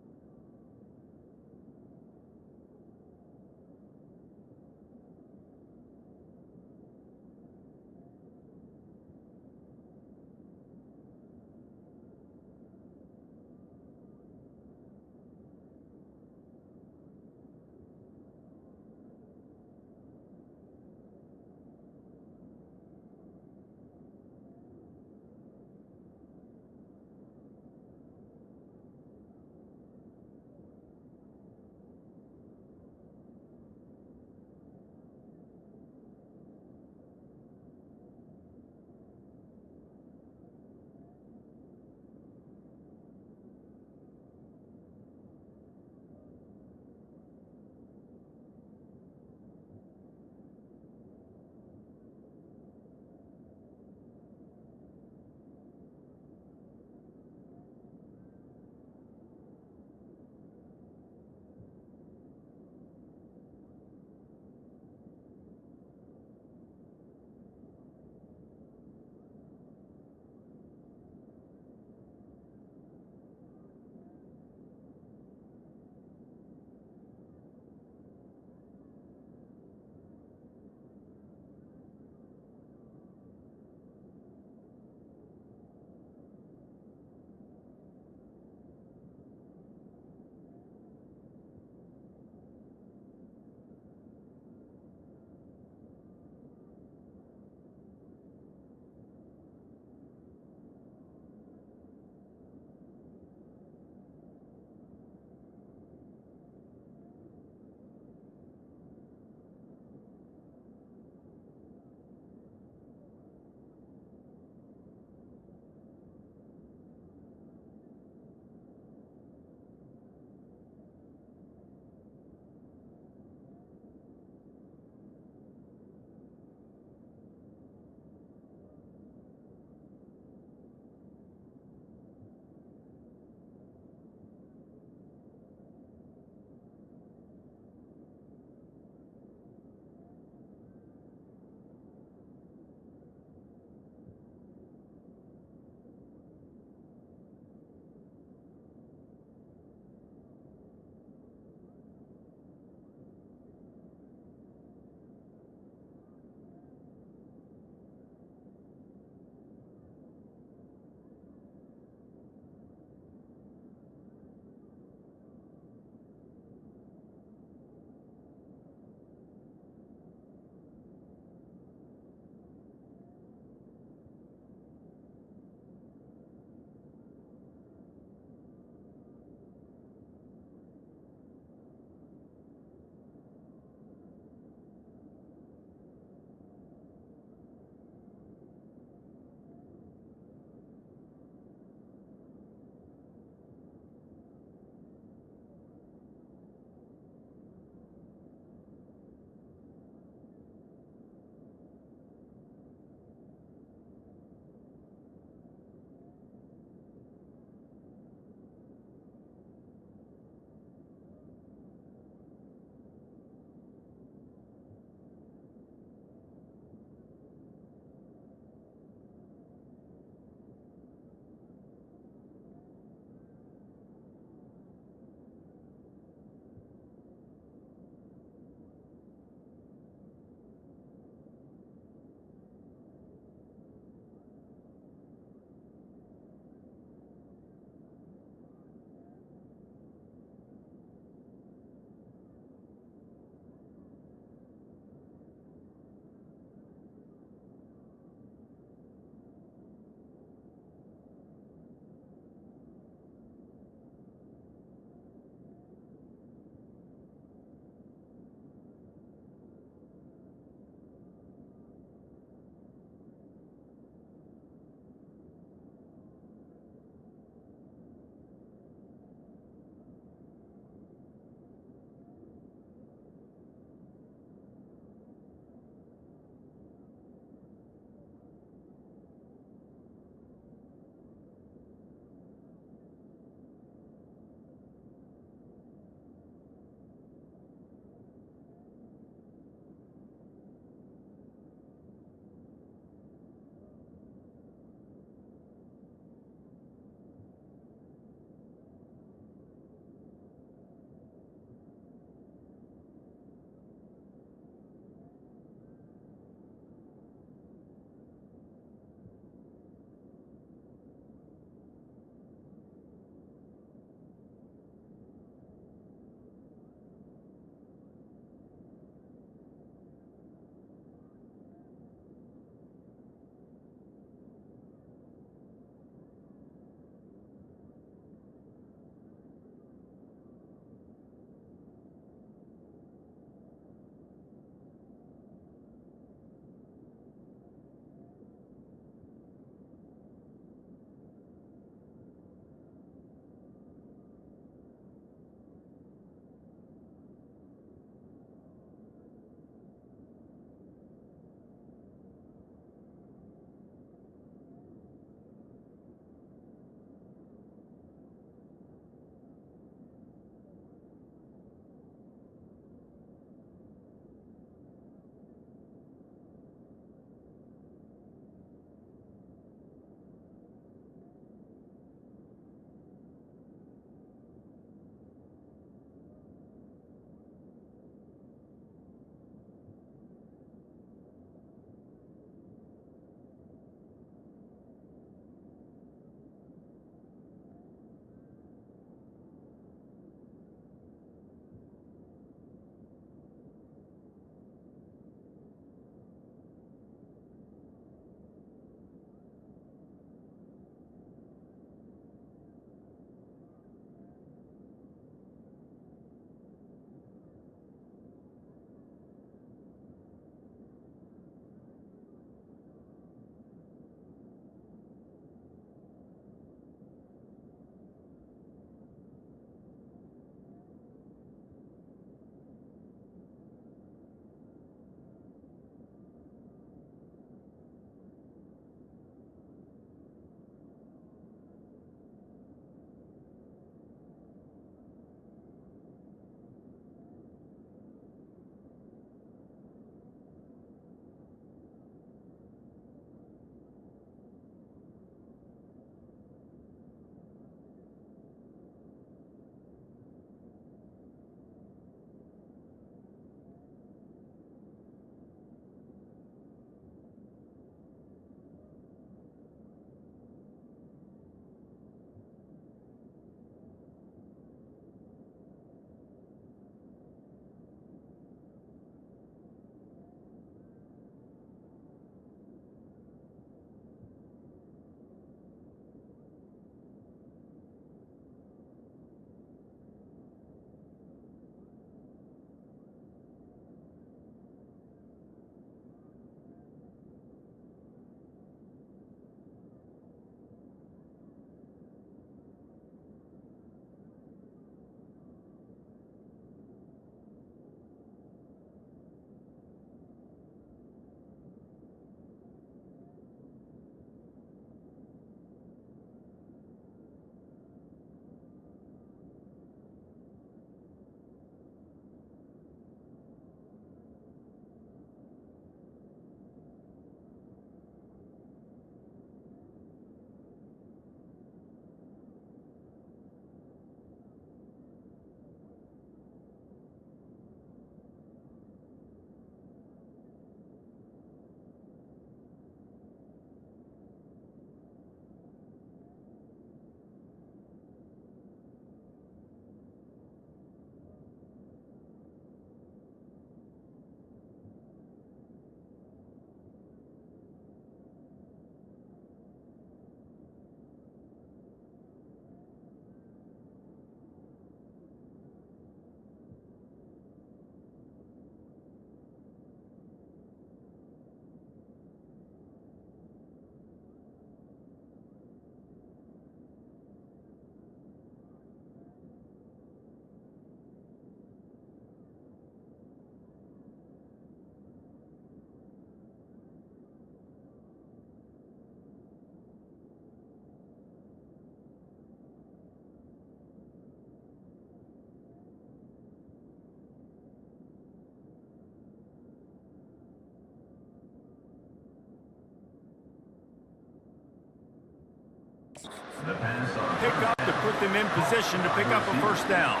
The pass on Pick up to put them in position to pick up a first down.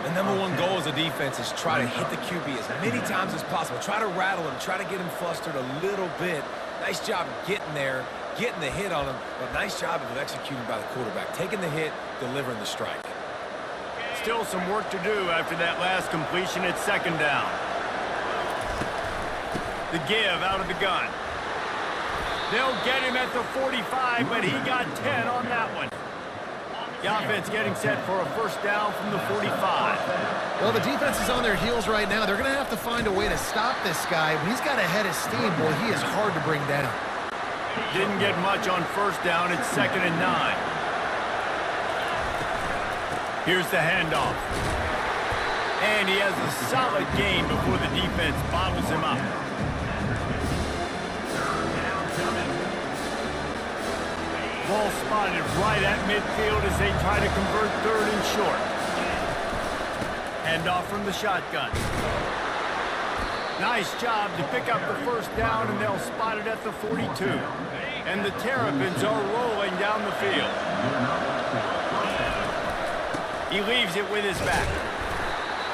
The number one goal as a defense is try to hit the QB as many times as possible. Try to rattle him, try to get him flustered a little bit. Nice job getting there, getting the hit on him, but nice job of executing by the quarterback. Taking the hit, delivering the strike. Still some work to do after that last completion at second down. The give out of the gun. They'll get him at the 45, but he got 10 on that one. The offense getting set for a first down from the 45. Well, the defense is on their heels right now. They're going to have to find a way to stop this guy. When he's got a head of steam, boy, he is hard to bring down. Didn't get much on first down. It's 2nd and 9. Here's the handoff. And he has a solid gain before the defense bottles him up. Ball spotted right at midfield as they try to convert 3rd and short. Handoff from the shotgun. Nice job to pick up the first down, and they'll spot it at the 42. And the Terrapins are rolling down the field. He leaves it with his back.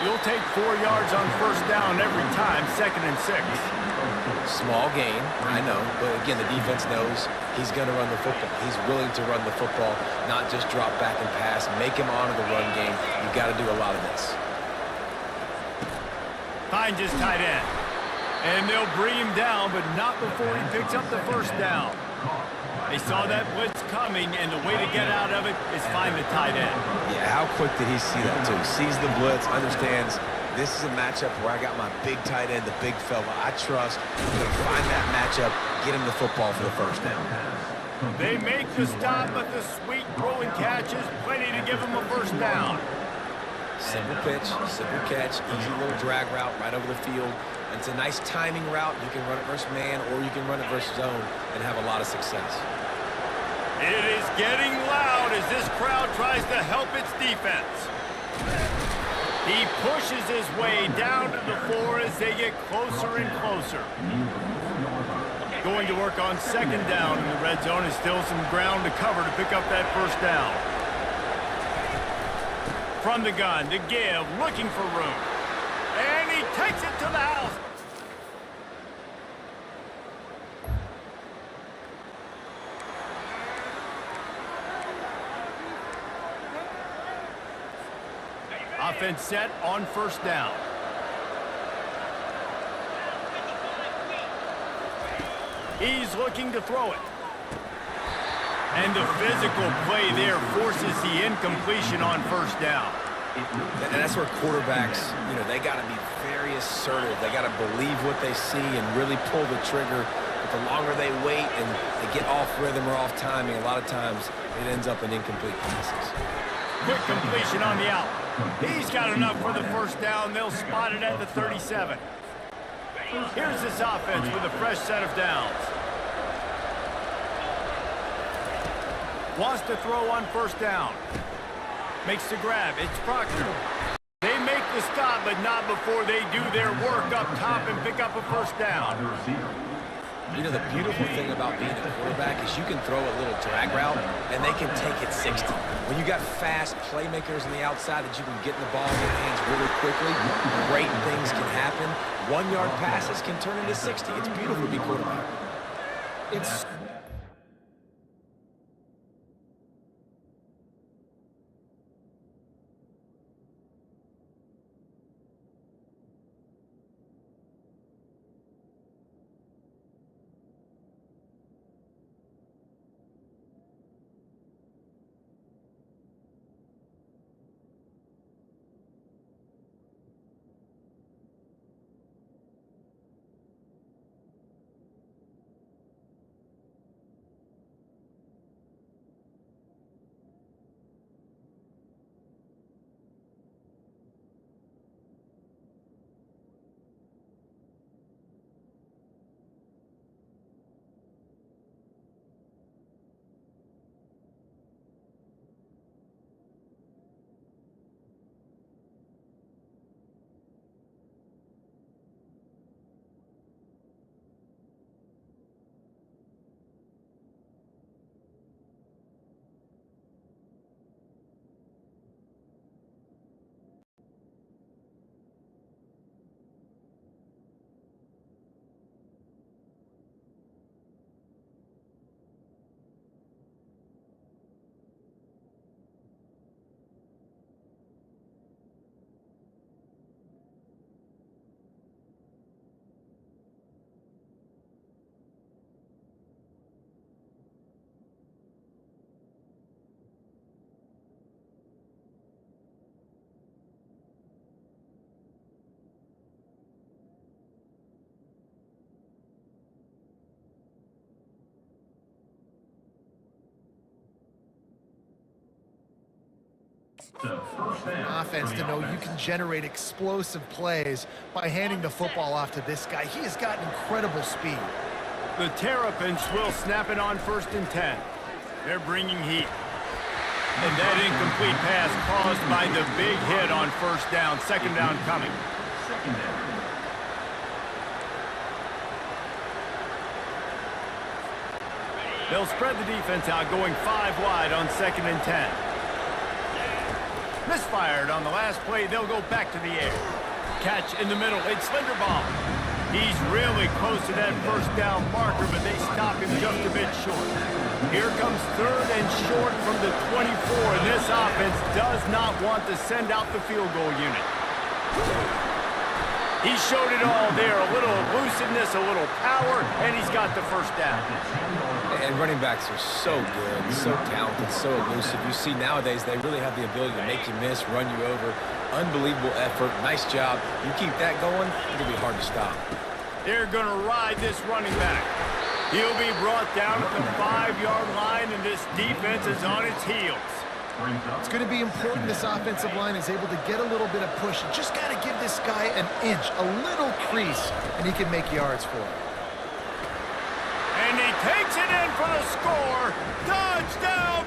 You'll take 4 yards on first down every time, 2nd and 6. Small gain, I know, but again, the defense knows he's going to run the football. He's willing to run the football, not just drop back and pass, make him honor the run game. You've got to do a lot of this. Finds his tight end. And they'll bring him down, but not before he picks up the first down. They saw that blitz coming, and the way to get out of it is find the tight end. Yeah, how quick did he see that, too? Sees the blitz, understands this is a matchup where I got my big tight end, the big fella. I trust I'm going to find that matchup, get him the football for the first down. They make the stop, but the sweet throw and catch is plenty to give him a first down. Simple pitch, simple catch, easy little drag route right over the field. And it's a nice timing route. You can run it versus man, or you can run it versus zone and have a lot of success. It is getting loud as this crowd tries to help its defense. He pushes his way down to the floor as they get closer and closer. Going to work on 2nd down in the red zone is still some ground to cover to pick up that first down. From the gun to give, looking for room. And he takes it to the house. Offense set on first down. He's looking to throw it. And the physical play there forces the incompletion on first down. And that's where quarterbacks, you know, they got to be very assertive. They got to believe what they see and really pull the trigger. But the longer they wait and they get off rhythm or off timing, a lot of times it ends up in incomplete passes. Quick completion on the out. He's got enough for the first down. They'll spot it at the 37. Here's this offense with a fresh set of downs. Wants to throw on first down. Makes the grab. It's Proctor. They make the stop, but not before they do their work up top and pick up a first down. You know, the beautiful thing about being a quarterback is you can throw a little drag route, and they can take it 60. When you got fast playmakers on the outside that you can get the ball in your hands really quickly, great things can happen. 1-yard passes can turn into 60. It's beautiful to be quarterback. It's So first down. Offense for to the know you offense. can generate explosive plays by handing the football off to this guy. He has got incredible speed. The Terrapins will snap it on 1st and 10. They're bringing heat. And that incomplete pass caused by the big hit on 1st down. 2nd down coming. Second down. They'll spread the defense out, going 5 wide on 2nd and 10. Misfired on the last play. They'll go back to the air. Catch in the middle. It's Linderbaum. He's really close to that 1st down marker, but they stop him just a bit short. Here comes 3rd and short from the 24, and this offense does not want to send out the field goal unit. He showed it all there, a little elusiveness, a little power, and he's got the 1st down. And running backs are so good, so talented, so elusive. You see nowadays they really have the ability to make you miss, run you over. Unbelievable effort. Nice job. You keep that going, it'll be hard to stop. They're going to ride this running back. He'll be brought down at the 5-yard line, and this defense is on its heels. It's going to be important this offensive line is able to get a little bit of push. You just got to give this guy an inch, a little crease, and he can make yards for it. And he takes it in for the score. Touchdown!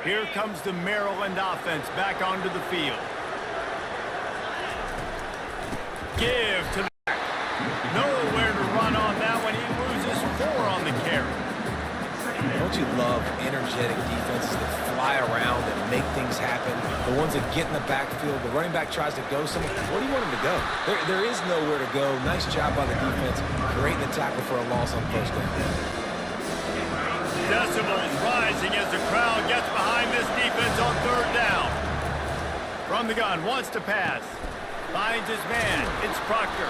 Here comes the Maryland offense back onto the field. Give to the back. Nowhere to run on that one. He loses 4 on the carry. Don't you love energetic defenses that fly around and make things happen? The ones that get in the backfield, the running back tries to go somewhere. Where do you want him to go? There is nowhere to go. Nice job by the defense, creating the tackle for a loss on 1st down. Decibels rising as the crowd gets behind this defense on 3rd down. From the gun, wants to pass. Finds his man. It's Proctor.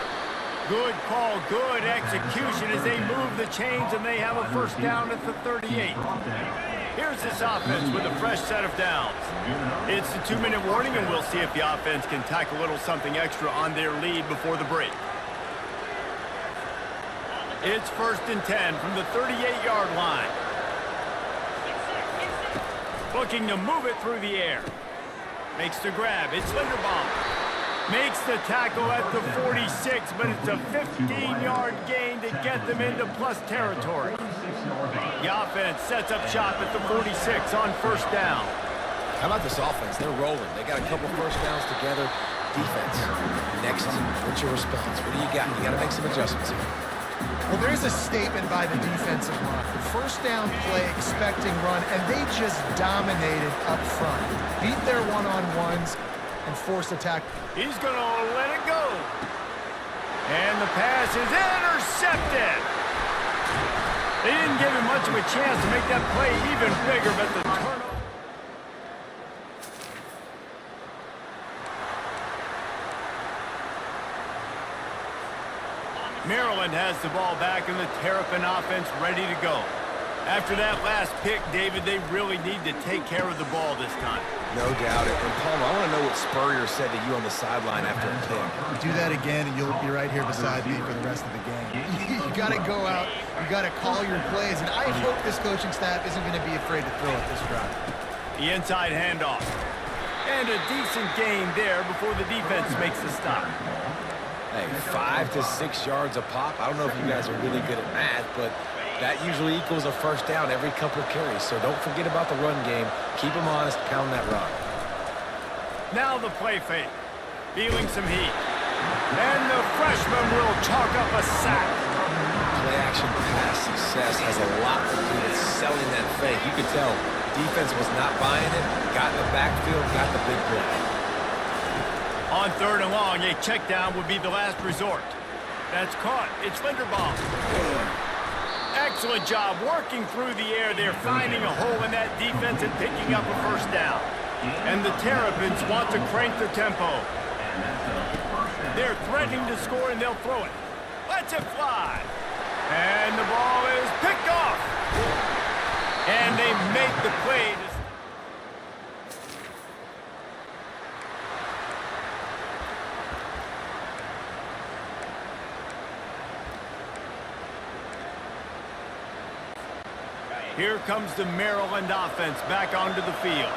Good call, good execution as they move the chains, and they have a 1st down at the 38. Here's this offense with a fresh set of downs. It's the 2-minute warning, and we'll see if the offense can tack a little something extra on their lead before the break. It's 1st and 10 from the 38-yard line. Looking to move it through the air. Makes the grab. It's Linderbaum. Makes the tackle at the 46, but it's a 15-yard gain to get them into plus territory. The offense sets up shop at the 46 on 1st down. How about this offense? They're rolling. They got a couple 1st downs together. Defense. Next, what's your response? What do you got? You got to make some adjustments here. Well, there's a statement by the defensive line. The 1st down play, expecting run, and they just dominated up front. Beat their one-on-ones and forced attack. He's going to let it go. And the pass is intercepted. They didn't give him much of a chance to make that play even bigger, but the turnover. Maryland has the ball back, and the Terrapin offense ready to go. After that last pick, David, they really need to take care of the ball this time. No doubt it. And Palmer, I want to know what Spurrier said to you on the sideline after a pick. Do that again, and you'll be right here beside me for the rest of the game. You got to go out. You got to call your plays, and I hope this coaching staff isn't going to be afraid to throw it this drive. The inside handoff. And a decent gain there before the defense makes the stop. Hey, 5 to 6 yards a pop. I don't know if you guys are really good at math, but that usually equals a 1st down every couple of carries. So don't forget about the run game. Keep them honest, pound that rock. Now the play fake. Feeling some heat. And the freshman will chalk up a sack. Play action pass success has a lot to do with selling that fake. You could tell defense was not buying it. Got in the backfield, got the big play. On 3rd and long, a check down would be the last resort. That's caught. It's Linderbaum. Excellent job working through the air. They're finding a hole in that defense and picking up a 1st down. And the Terrapins want to crank their tempo. They're threatening to score, and they'll throw it. Lets it fly. And the ball is picked off. And they make the play. Here comes the Maryland offense back onto the field.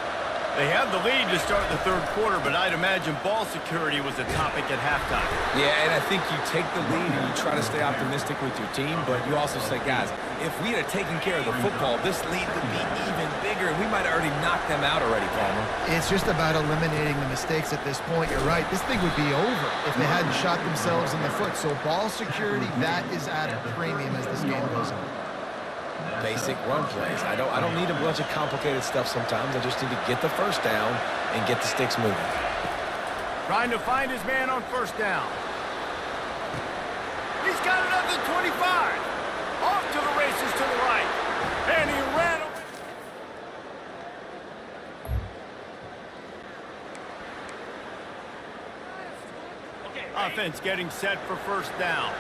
They have the lead to start the third quarter, but I'd imagine ball security was a topic at halftime. Yeah, and I think you take the lead and you try to stay optimistic with your team, but you also say, guys, if we had taken care of the football, this lead would be even bigger, and we might have already knocked them out already, Palmer. It's just about eliminating the mistakes at this point. You're right. This thing would be over if they hadn't shot themselves in the foot. So ball security, that is at a premium as this game goes on. Basic run plays. I don't need a bunch of complicated stuff sometimes. I just need to get the first down and get the sticks moving. Trying to find his man on first down. He's got it up to 25. Off to the races to the right. And he ran away. Offense getting set for first down.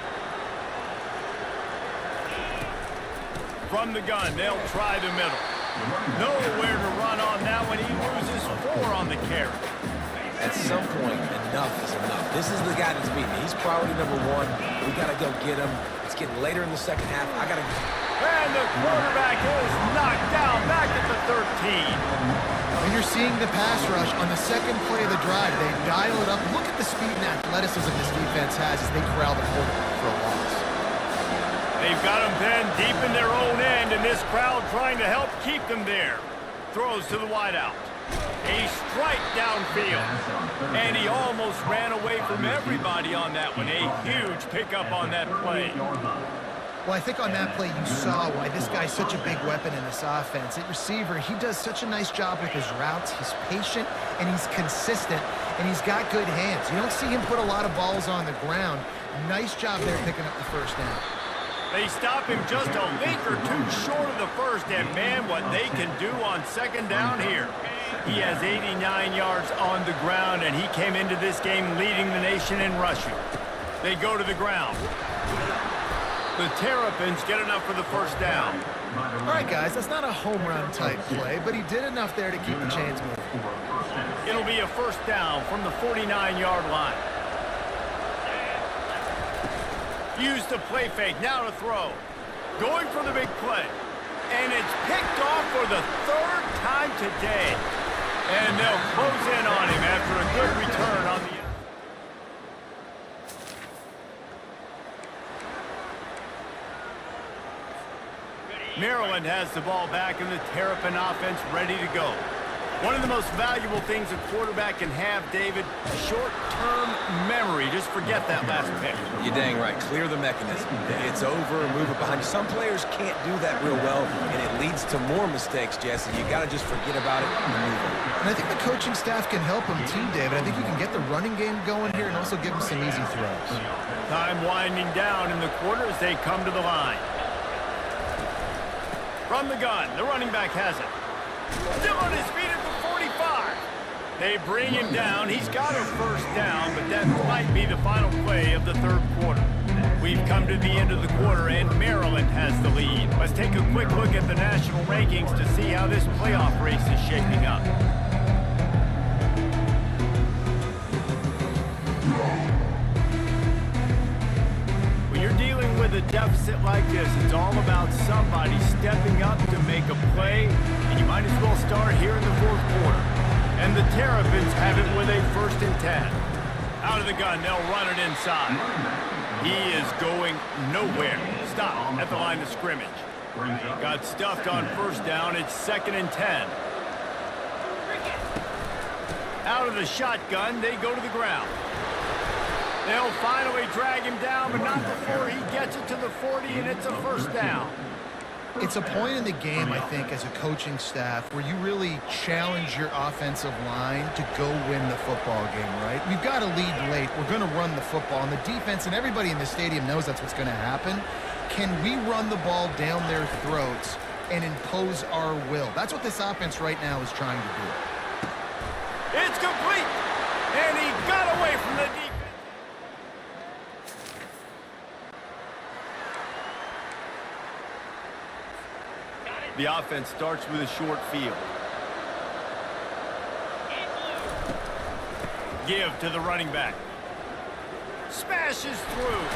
From the gun, they'll try the middle. Nowhere to run on that one. He loses 4 on the carry. At some point, enough is enough. This is the guy that's beating me. He's priority number 1. We got to go get him. It's getting later in the second half. I got to... And the quarterback is knocked down back at the 13. When you're seeing the pass rush on the second play of the drive, they dial it up. Look at the speed and athleticism this defense has as they corral the quarterback for a loss. They've got them pinned deep in their own end, and this crowd trying to help keep them there. Throws to the wideout. A strike downfield. And he almost ran away from everybody on that one. A huge pickup on that play. Well, I think on that play you saw why this guy's such a big weapon in this offense. At receiver, he does such a nice job with his routes. He's patient, and he's consistent, and he's got good hands. You don't see him put a lot of balls on the ground. Nice job there picking up the first down. They stop him just a link or 2 short of the first, and man, what they can do on second down here. He has 89 yards on the ground, and he came into this game leading the nation in rushing. They go to the ground. The Terrapins get enough for the first down. All right, guys, that's not a home run type play, but he did enough there to keep the chains moving. It'll be a first down from the 49-yard line. Use the play fake, now to throw. Going for the big play. And it's picked off for the 3rd time today. And they'll close in on him after a good return on the... Maryland has the ball back, and the Terrapin offense ready to go. One of the most valuable things a quarterback can have, David, short-term memory. Just forget that last pick. You're dang right. Clear the mechanism. It's over and move it behind you. Some players can't do that real well, and it leads to more mistakes, Jesse. You got to just forget about it and move on. And I think the coaching staff can help him too, David. I think you can get the running game going here and also give him some easy throws. Time winding down in the quarter as they come to the line. From the gun, the running back has it. Still on his feet at the 45. They bring him down. He's got a first down, but that might be the final play of the third quarter. We've come to the end of the quarter, and Maryland has the lead. Let's take a quick look at the national rankings to see how this playoff race is shaping up. When you're dealing with a deficit like this, it's all about somebody stepping up to make a play, and you might as well start here in the fourth quarter. And the Terrapins have it with a 1st and 10. Out of the gun, they'll run it inside. He is going nowhere. Stop at the line of scrimmage. Got stuffed on first down. It's 2nd and 10. Out of the shotgun, they go to the ground. They'll finally drag him down, but not before he gets it to the 40, and it's a first down. It's a point in the game, I think, as a coaching staff where you really challenge your offensive line to go win the football game, right? We've got to lead late. We're going to run the football, and the defense and everybody in the stadium knows that's what's going to happen. Can we run the ball down their throats and impose our will? That's what this offense right now is trying to do. It's complete, and he got away from the defense. The offense starts with a short field. Give to the running back. Smashes through.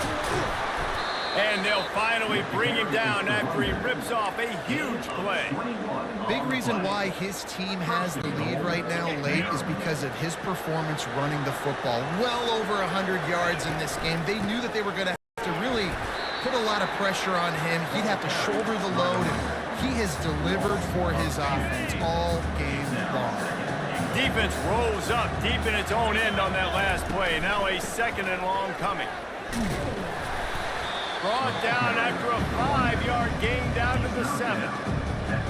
And they'll finally bring him down after he rips off a huge play. Big reason why his team has the lead right now late is because of his performance running the football. Well over 100 yards in this game. They knew that they were going to have to really put a lot of pressure on him. He'd have to shoulder the load, and he has delivered for his offense all game long. Defense rolls up deep in its own end on that last play. Now a 2nd and long coming. Brought down after a 5-yard gain down to the 7.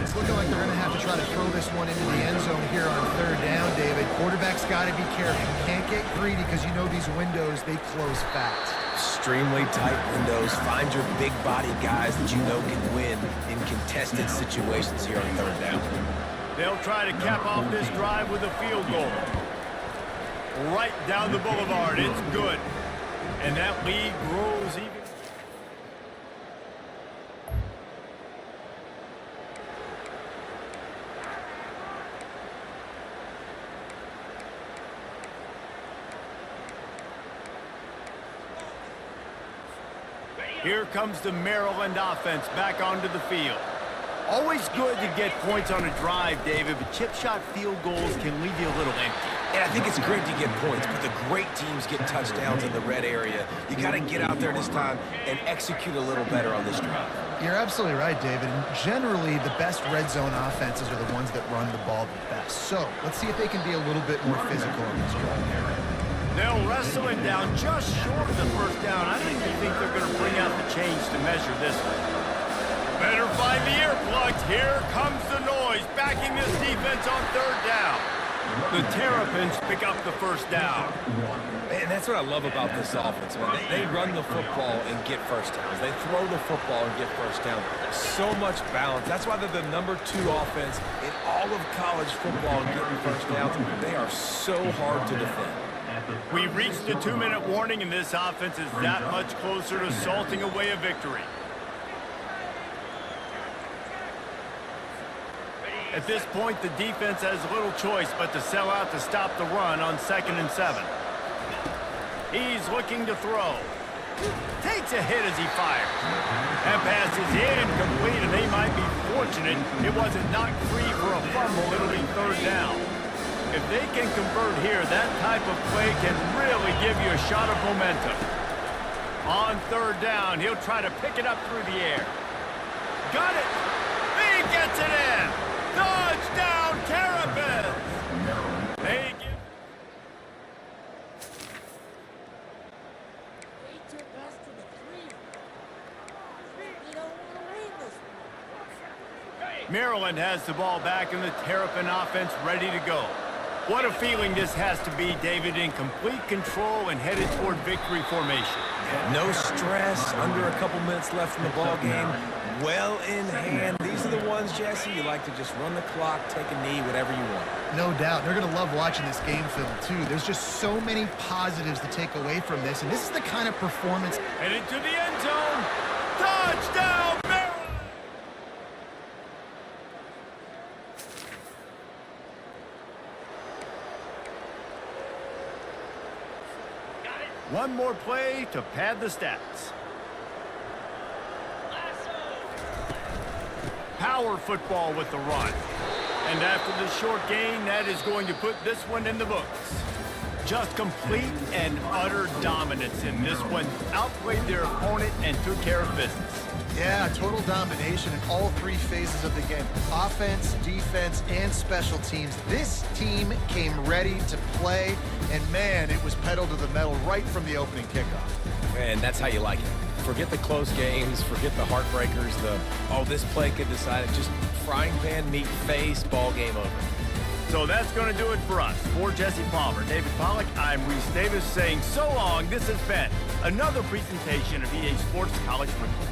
It's looking like they're going to have to try to throw this one into the end zone here on 3rd down, David. Quarterback's got to be careful. Can't get greedy because you know these windows, they close fast. Extremely tight windows. Find your big body guys that you know can win in contested situations here on 3rd down. They'll try to cap off this drive with a field goal. Right down the boulevard. It's good. And that lead grows even. Here comes the Maryland offense back onto the field. Always good to get points on a drive, David, but chip shot field goals can leave you a little empty. Yeah, I think it's great to get points, but the great teams get touchdowns in the red area. You got to get out there this time and execute a little better on this drive. You're absolutely right, David. And generally, the best red zone offenses are the ones that run the ball the best. So let's see if they can be a little bit more physical on this drive here. They'll wrestle it down just short of the 1st down. I don't even think they're going to bring out the chains to measure this one. Better find the earplugs. Here comes the noise, backing this defense on 3rd down. The Terrapins pick up the 1st down. And that's what I love about this offense, man. They run the football and get 1st downs. They throw the football and get 1st down. So much balance. That's why they're the #2 offense in all of college football and getting 1st downs. They are so hard to defend. We reached the 2-minute warning, and this offense is that much closer to salting away a victory. At this point, the defense has little choice but to sell out to stop the run on 2nd and 7. He's looking to throw. Takes a hit as he fires. That pass is incomplete, and they might be fortunate it wasn't knocked free for a fumble. It'll be 3rd down. If they can convert here, that type of play can really give you a shot of momentum. On 3rd down, he'll try to pick it up through the air. Got it! He gets it in! Touchdown, Terrapins! They give... Maryland has the ball back, and the Terrapin offense ready to go. What a feeling this has to be, David, in complete control and headed toward victory formation. No stress, under a couple minutes left in the ball game. Well in hand. These are the ones, Jesse, you like to just run the clock, take a knee, whatever you want. No doubt. They're going to love watching this game film, too. There's just so many positives to take away from this, and this is the kind of performance. Headed to the end zone. Touchdown, Maryland! One more play to pad the stats. Power football with the run. And after the short gain, that is going to put this one in the books. Just complete and utter dominance in this one. Outplayed their opponent and took care of business. Yeah, total domination in all 3 phases of the game. Offense, defense, and special teams. This team came ready to play, and man, it was pedal to the metal right from the opening kickoff. And that's how you like it. Forget the close games, forget the heartbreakers, this play could decide it. Just frying pan, meat face, ball game over. So that's going to do it for us. For Jesse Palmer, David Pollack, I'm Reese Davis saying so long. This has been another presentation of EA Sports College Football.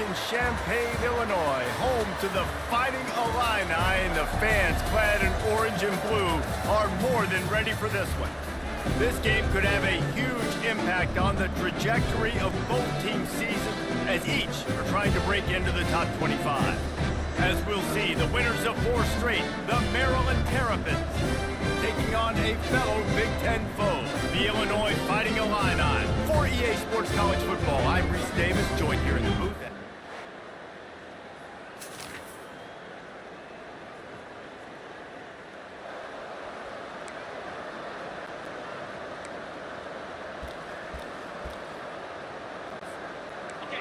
in Champaign, Illinois, home to the Fighting Illini, and the fans clad in orange and blue are more than ready for this one. This game could have a huge impact on the trajectory of both teams' seasons, as each are trying to break into the top 25. As we'll see, the winners of 4 straight, the Maryland Terrapins, taking on a fellow Big Ten foe, the Illinois Fighting Illini. For EA Sports College Football, I'm Reese Davis, joined here in the booth.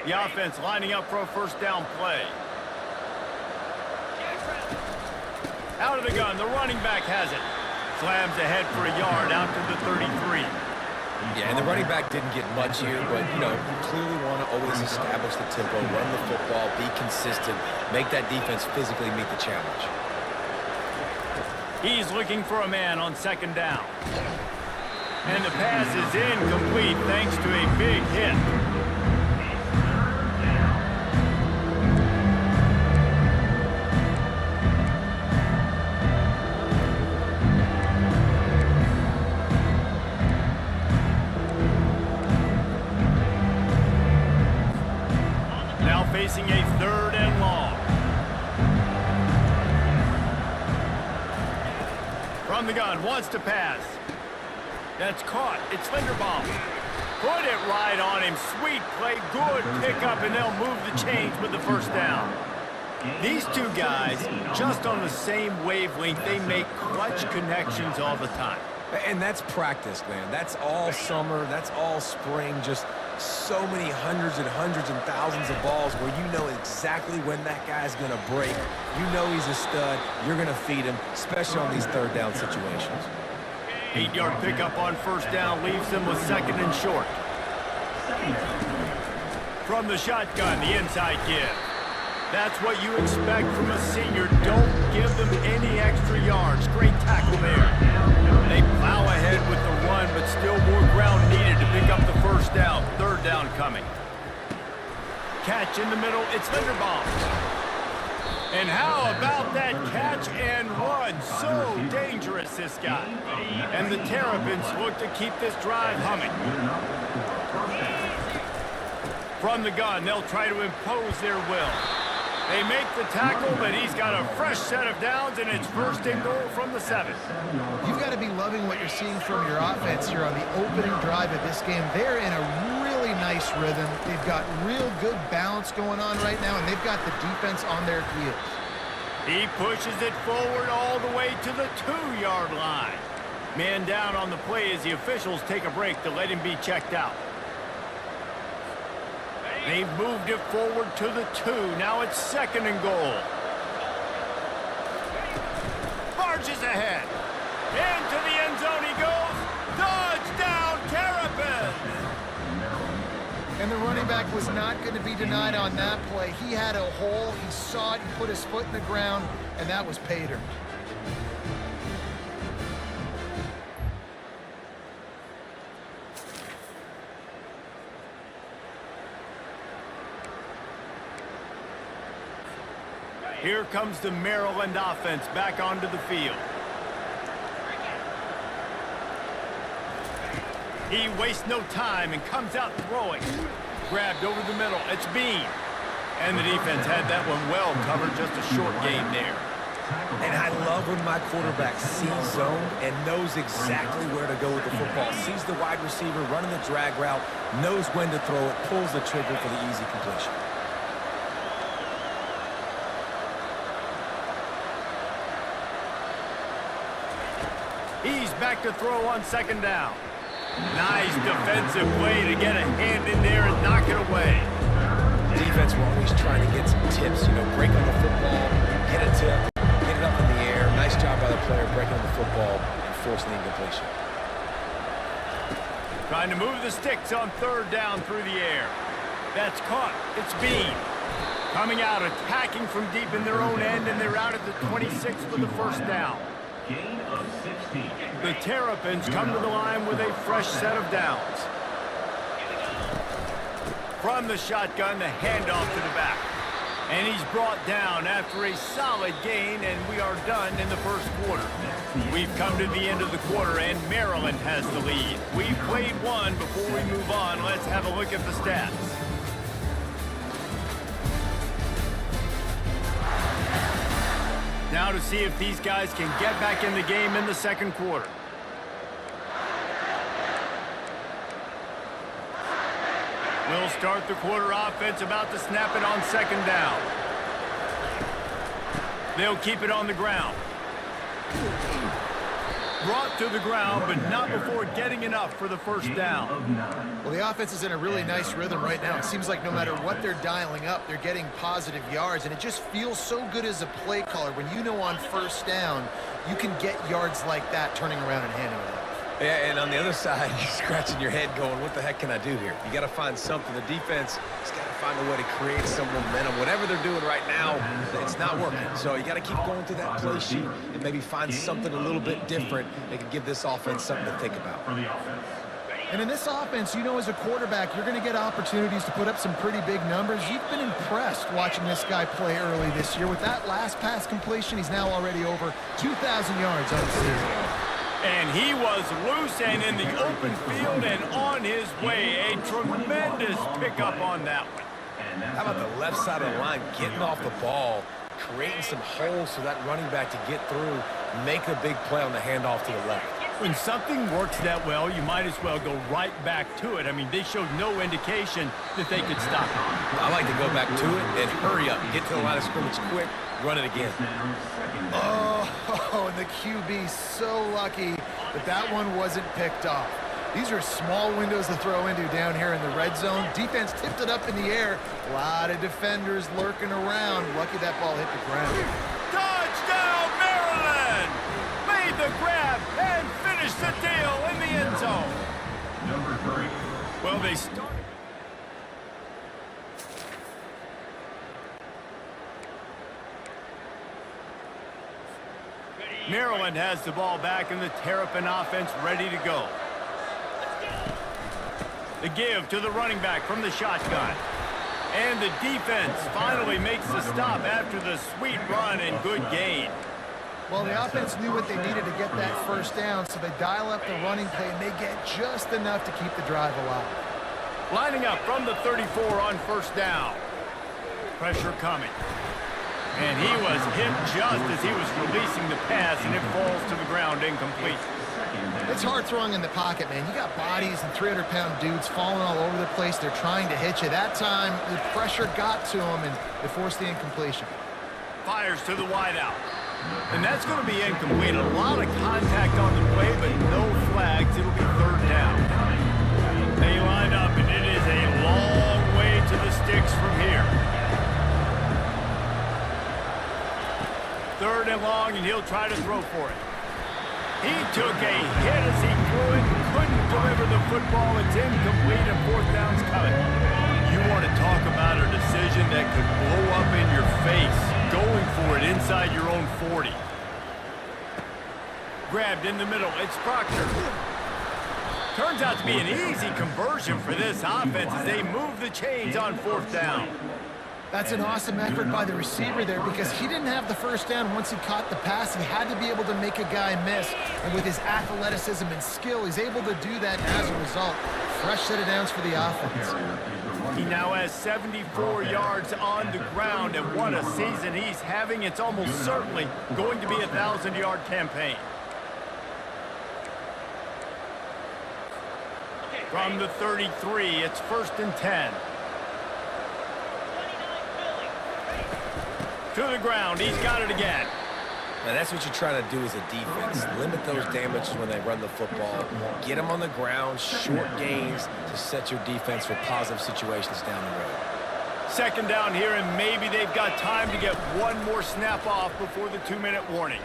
The offense lining up for a first down play. Out of the gun, the running back has it. Slams ahead for a yard out to the 33. Yeah, and the running back didn't get much here, but, you know, you clearly want to always establish the tempo, run the football, be consistent, make that defense physically meet the challenge. He's looking for a man on second down. And the pass is incomplete thanks to a big hit. Facing a 3rd and long. From the gun, wants to pass. That's caught. It's Linderbaum. Put it right on him. Sweet play, good pickup, and they'll move the chains with the first down. These two guys, just on the same wavelength, they make clutch connections all the time. And that's practice, man. That's all summer. That's all spring. Just so many hundreds and thousands of balls where you know exactly when that guy's going to break. You know he's a stud. You're going to feed him, especially on these 3rd down situations. 8-yard pickup on first down leaves them with 2nd and short. From the shotgun, the inside give. That's what you expect from a senior. Don't give them any extra yards. Great tackle there. They plow ahead with the run, but still more ground needed to pick up the first down. 3rd down coming. Catch in the middle. It's Linderbaum. And how about that catch and run? So dangerous, this guy. And the Terrapins look to keep this drive humming. From the gun, they'll try to impose their will. They make the tackle, but he's got a fresh set of downs, and it's 1st and goal from the 7. You've got to be loving what you're seeing from your offense here on the opening drive of this game. They're in a really nice rhythm. They've got real good balance going on right now, and they've got the defense on their heels. He pushes it forward all the way to the 2-yard line. Man down on the play as the officials take a break to let him be checked out. They've moved it forward to the 2. Now it's 2nd and goal. Barges ahead. Into the end zone he goes. Touchdown, Terrapins! And the running back was not going to be denied on that play. He had a hole. He saw it. He put his foot in the ground, and that was pay dirt. Here comes the Maryland offense back onto the field. He wastes no time and comes out throwing. Grabbed over the middle. It's Bean. And the defense had that one well covered. Just a short game there. And I love when my quarterback sees zone and knows exactly where to go with the football. Sees the wide receiver running the drag route, knows when to throw it, pulls the trigger for the easy completion. He's back to throw on 2nd down. Nice defensive play to get a hand in there and knock it away. Defense, we're always trying to get some tips, you know, break on the football, get a tip, get it up in the air. Nice job by the player breaking on the football and forcing the incompletion. Trying to move the sticks on 3rd down through the air. That's caught. It's Bean. Coming out, attacking from deep in their own end, and they're out at the 26 for the first down. Gain of 16. The Terrapins come to the line with a fresh set of downs. From the shotgun, the handoff to the back. And he's brought down after a solid gain, and we are done in the first quarter. We've come to the end of the quarter, and Maryland has the lead. We've played one. Before we move on, let's have a look at the stats. Now to see if these guys can get back in the game in the second quarter. We'll start the quarter offense, about to snap it on second down. They'll keep it on the ground. Brought to the ground, but not before getting enough for the first down. Well, the offense is in a really nice rhythm right now. It seems like no matter what they're dialing up, they're getting positive yards, and it just feels so good as a play caller when you know on first down you can get yards like that turning around and handing it off. Yeah, and on the other side, you're scratching your head going, what the heck can I do here? You got to find something. The defense has got to find a way to create some momentum. Whatever they're doing right now, it's not working. So you got to keep going through that play sheet and maybe find something a little bit different that can give this offense something to think about. And in this offense, you know, as a quarterback, you're going to get opportunities to put up some pretty big numbers. You've been impressed watching this guy play early this year. With that last pass completion, he's now already over 2,000 yards on the season. And he was loose and in the open field and on his way. A tremendous pickup on that one. How about the left side of the line getting off the ball, creating some holes for that running back to get through, make a big play on the handoff to the left. When something works that well, you might as well go right back to it. I mean, they showed no indication that they could stop it. I like to go back to it and hurry up, get to the line of scrimmage quick, run it again. Oh, and the QB so lucky that that one wasn't picked off. These are small windows to throw into down here in the red zone. Defense tipped it up in the air. A lot of defenders lurking around. Lucky that ball hit the ground. Touchdown, Maryland! Made the grab and finished the deal in the end zone. Number 3. Well, they started. Maryland has the ball back and the Terrapin offense ready to go. The give to the running back from the shotgun. And the defense finally makes the stop after the sweet run and good gain. Well, the offense knew what they needed to get that first down, so they dial up the running play, and they get just enough to keep the drive alive. Lining up from the 34 on first down. Pressure coming. And he was hit just as he was releasing the pass, and it falls to the ground incomplete. It's hard throwing in the pocket, man. You got bodies and 300-pound dudes falling all over the place. They're trying to hit you. That time, the pressure got to him, and it forced the incompletion. Fires to the wideout. And that's going to be incomplete. A lot of contact on the play, but no flags. It'll be third down. They line up, and it is a long way to the sticks from here. Third and long, and he'll try to throw for it. He took a hit as he threw it, couldn't deliver the football. It's incomplete, and fourth down's coming. You want to talk about a decision that could blow up in your face, going for it inside your own 40. Grabbed in the middle, it's Proctor. Turns out to be an easy conversion for this offense as they move the chains on fourth down. That's an awesome effort by the receiver there because he didn't have the first down once he caught the pass. He had to be able to make a guy miss. And with his athleticism and skill, he's able to do that as a result. Fresh set of downs for the offense. He now has 74 yards on the ground, and what a season he's having. It's almost certainly going to be a 1,000-yard campaign. From the 33, it's first and 10. To the ground, he's got it again. Now that's what you try to do as a defense. Limit those damages when they run the football. Get them on the ground, short gains to set your defense for positive situations down the road. Second down here, and maybe they've got time to get one more snap off before the 2-minute warning.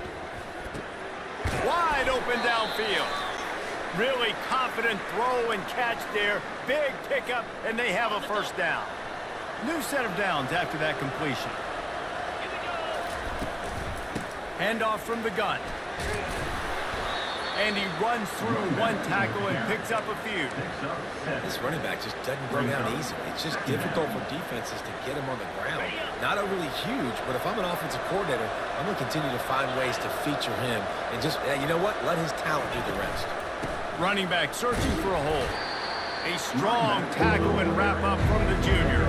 Wide open downfield. Really confident throw and catch there. Big pickup, and they have a first down. New set of downs after that completion. Handoff from the gun. And he runs through one tackle and picks up a few. This running back just doesn't go down easily. It's just difficult for defenses to get him on the ground. Not overly huge, but if I'm an offensive coordinator, I'm going to continue to find ways to feature him and just, you know what, let his talent do the rest. Running back searching for a hole. A strong tackle and wrap up from the junior.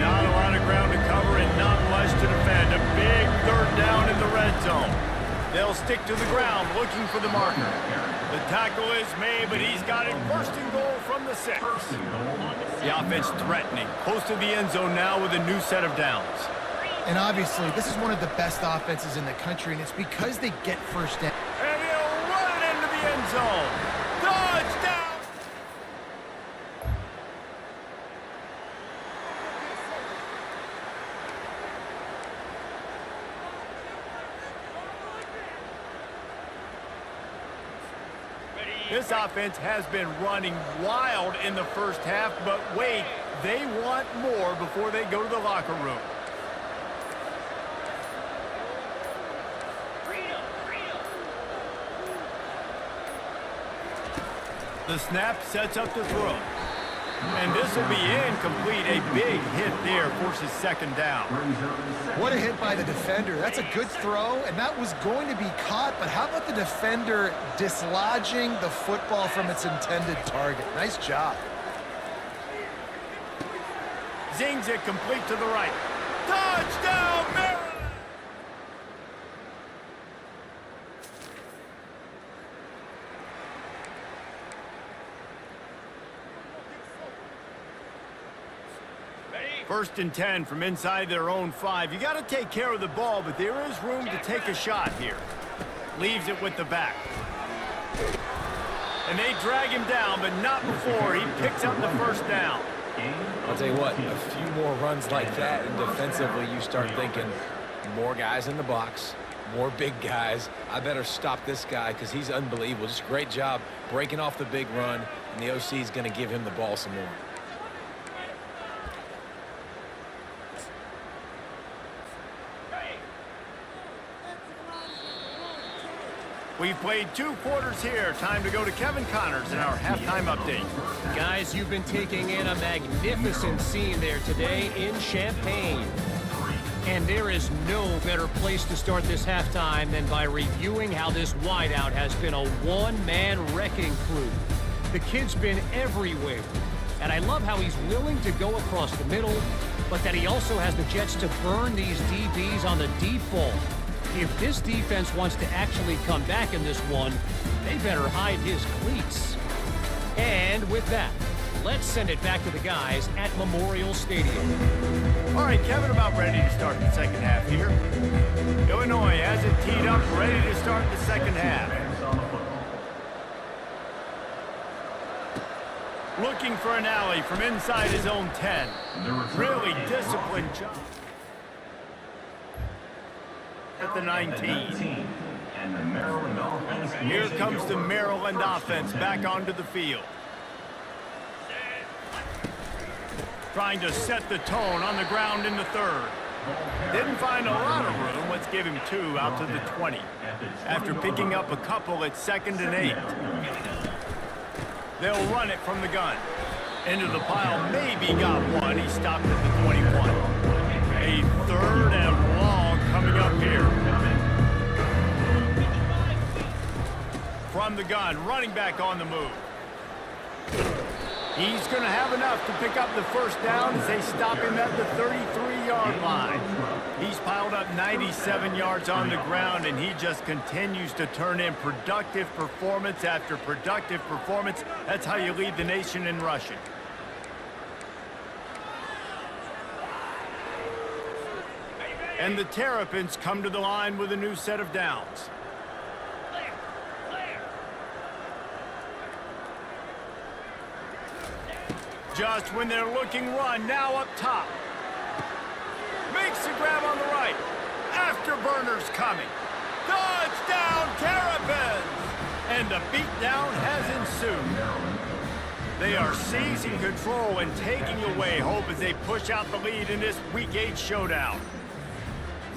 Not a lot of ground to cover and not much to defend. A big third down in the red zone. They'll stick to the ground looking for the marker. The tackle is made, but he's got it first and goal from the 6. The offense threatening. Close to the end zone now with a new set of downs. And obviously, this is one of the best offenses in the country, and it's because they get first down. And he'll run it into the end zone. Touchdown! This offense has been running wild in the first half, but wait, they want more before they go to the locker room. The snap sets up the throw. And this will be incomplete. A big hit there forces second down. What a hit by the defender. That's a good throw, and that was going to be caught, but how about the defender dislodging the football from its intended target? Nice job. Zings it complete to the right. Touchdown, Maryland! First and 10 from inside their own 5. You got to take care of the ball, but there is room to take a shot here. Leaves it with the back. And they drag him down, but not before he picks up the first down. I'll tell you what, a few more runs like that, and defensively you start thinking, more guys in the box, more big guys. I better stop this guy because he's unbelievable. Just a great job breaking off the big run, and the OC is going to give him the ball some more. We've played 2 quarters here. Time to go to Kevin Connors in our halftime update. Guys, you've been taking in a magnificent scene there today in Champaign. And there is no better place to start this halftime than by reviewing how this wideout has been a one-man wrecking crew. The kid's been everywhere. And I love how he's willing to go across the middle, but that he also has the jets to burn these DBs on the deep ball. If this defense wants to actually come back in this one, they better hide his cleats. And with that, let's send it back to the guys at Memorial Stadium. All right, Kevin, about ready to start the second half here. Illinois has it teed up, ready to start the second half. Looking for an alley from inside his own 10. Really disciplined job. At the 19. Here comes the Maryland offense back onto the field. Trying to set the tone on the ground in the third. Didn't find a lot of room. Let's give him 2 out to the 20. After picking up a couple at 2nd and 8. They'll run it from the gun. Into the pile, maybe got one. He stopped at the 21. A 3rd and long coming up here. From the gun, running back on the move. He's going to have enough to pick up the first down as they stop him at the 33-yard line. He's piled up 97 yards on the ground, and he just continues to turn in productive performance after productive performance. That's how you lead the nation in rushing. And the Terrapins come to the line with a new set of downs. Just when they're looking run, now up top. Makes the grab on the right. Afterburners coming. Touchdown, Terrapins! And a beatdown has ensued. They are seizing control and taking away hope as they push out the lead in this Week 8 showdown.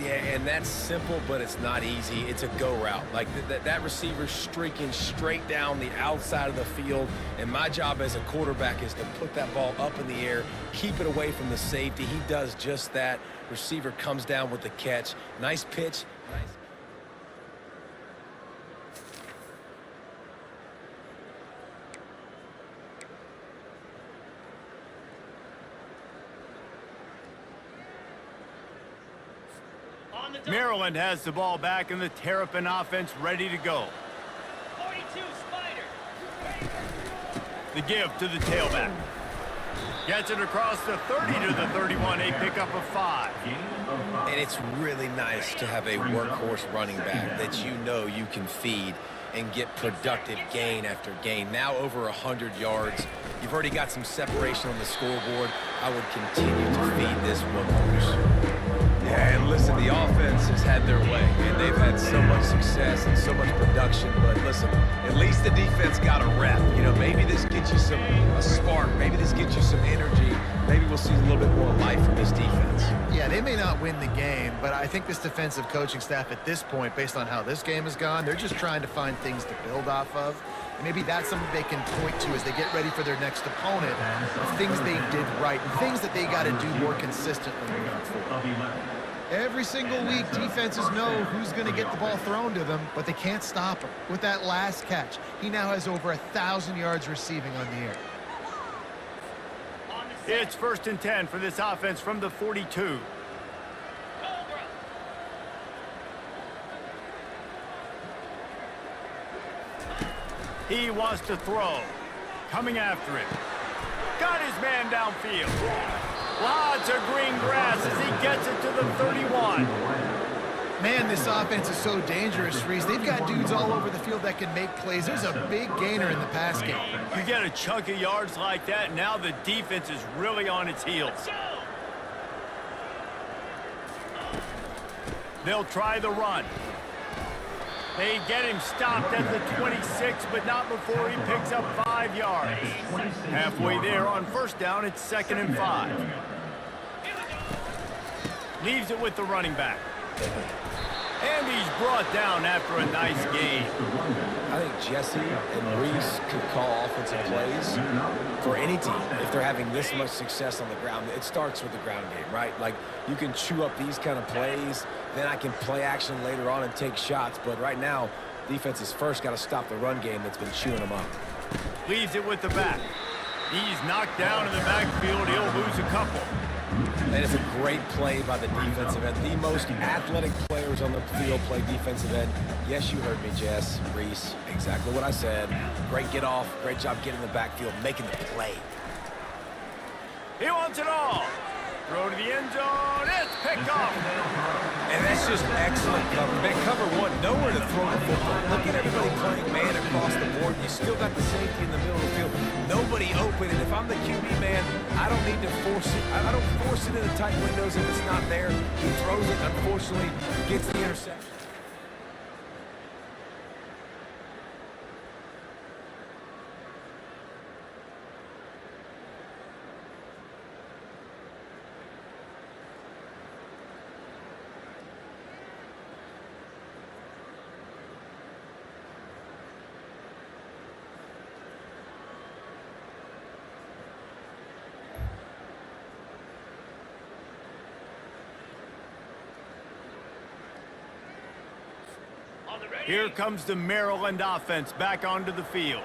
Yeah, and that's simple, but it's not easy. It's a go route. Like that receiver's streaking straight down the outside of the field, and my job as a quarterback is to put that ball up in the air, keep it away from the safety. He does just that. Receiver comes down with the catch. Nice pitch. Nice. Maryland has the ball back and the Terrapin offense ready to go. 42 Spider. The give to the tailback. Gets it across the 30 to the 31, a pickup of 5. And it's really nice to have a workhorse running back that you know you can feed and get productive gain after gain. Now over 100 yards. You've already got some separation on the scoreboard. I would continue to feed this workhorse. Yeah, and listen, the offense has had their way, and they've had so much success and so much production. But listen, at least the defense got a rep. You know, maybe this gets you a spark. Maybe this gets you some energy. Maybe we'll see a little bit more life from this defense. Yeah, they may not win the game, but I think this defensive coaching staff at this point, based on how this game has gone, they're just trying to find things to build off of. And maybe that's something they can point to as they get ready for their next opponent, of things they did right, and things that they got to do more consistently moving forward. Every single week, defenses know who's going to get the ball thrown to them, but they can't stop him. With that last catch, he now has over 1,000 yards receiving on the air. It's 1st and 10 for this offense from the 42. He wants to throw. Coming after it. Got his man downfield. Lots of green grass as he gets it to the 31. Man, this offense is so dangerous, Reese. They've got dudes all over the field that can make plays. There's a big gainer in the pass game. You get a chunk of yards like that, now the defense is really on its heels. They'll try the run. They get him stopped at the 26, but not before he picks up 5 yards. Halfway there on 1st down, it's 2nd and 5. Leaves it with the running back. And he's brought down after a nice gain. I think Jesse and Reese could call offensive plays for any team if they're having this much success on the ground. It starts with the ground game, right? Like, you can chew up these kind of plays, then I can play action later on and take shots. But right now, defense is first got to stop the run game that's been chewing them up. Leaves it with the back. He's knocked down in the backfield. He'll lose a couple. And it's a great play by the defensive end. The most athletic players on the field play defensive end. Yes, you heard me, Jess, Reese. Exactly what I said. Great get off. Great job getting in the backfield, making the play. He wants it all. Throw to the end zone. It's picked off. And that's just excellent cover. Man, cover one, nowhere to throw the football. Look at everybody playing man across the board. You still got the safety in the middle of the field. Nobody open. And if I'm the QB man, I don't need to force it. I don't force it in the tight windows if it's not there. He throws it, unfortunately, gets the interception. Here comes the Maryland offense back onto the field.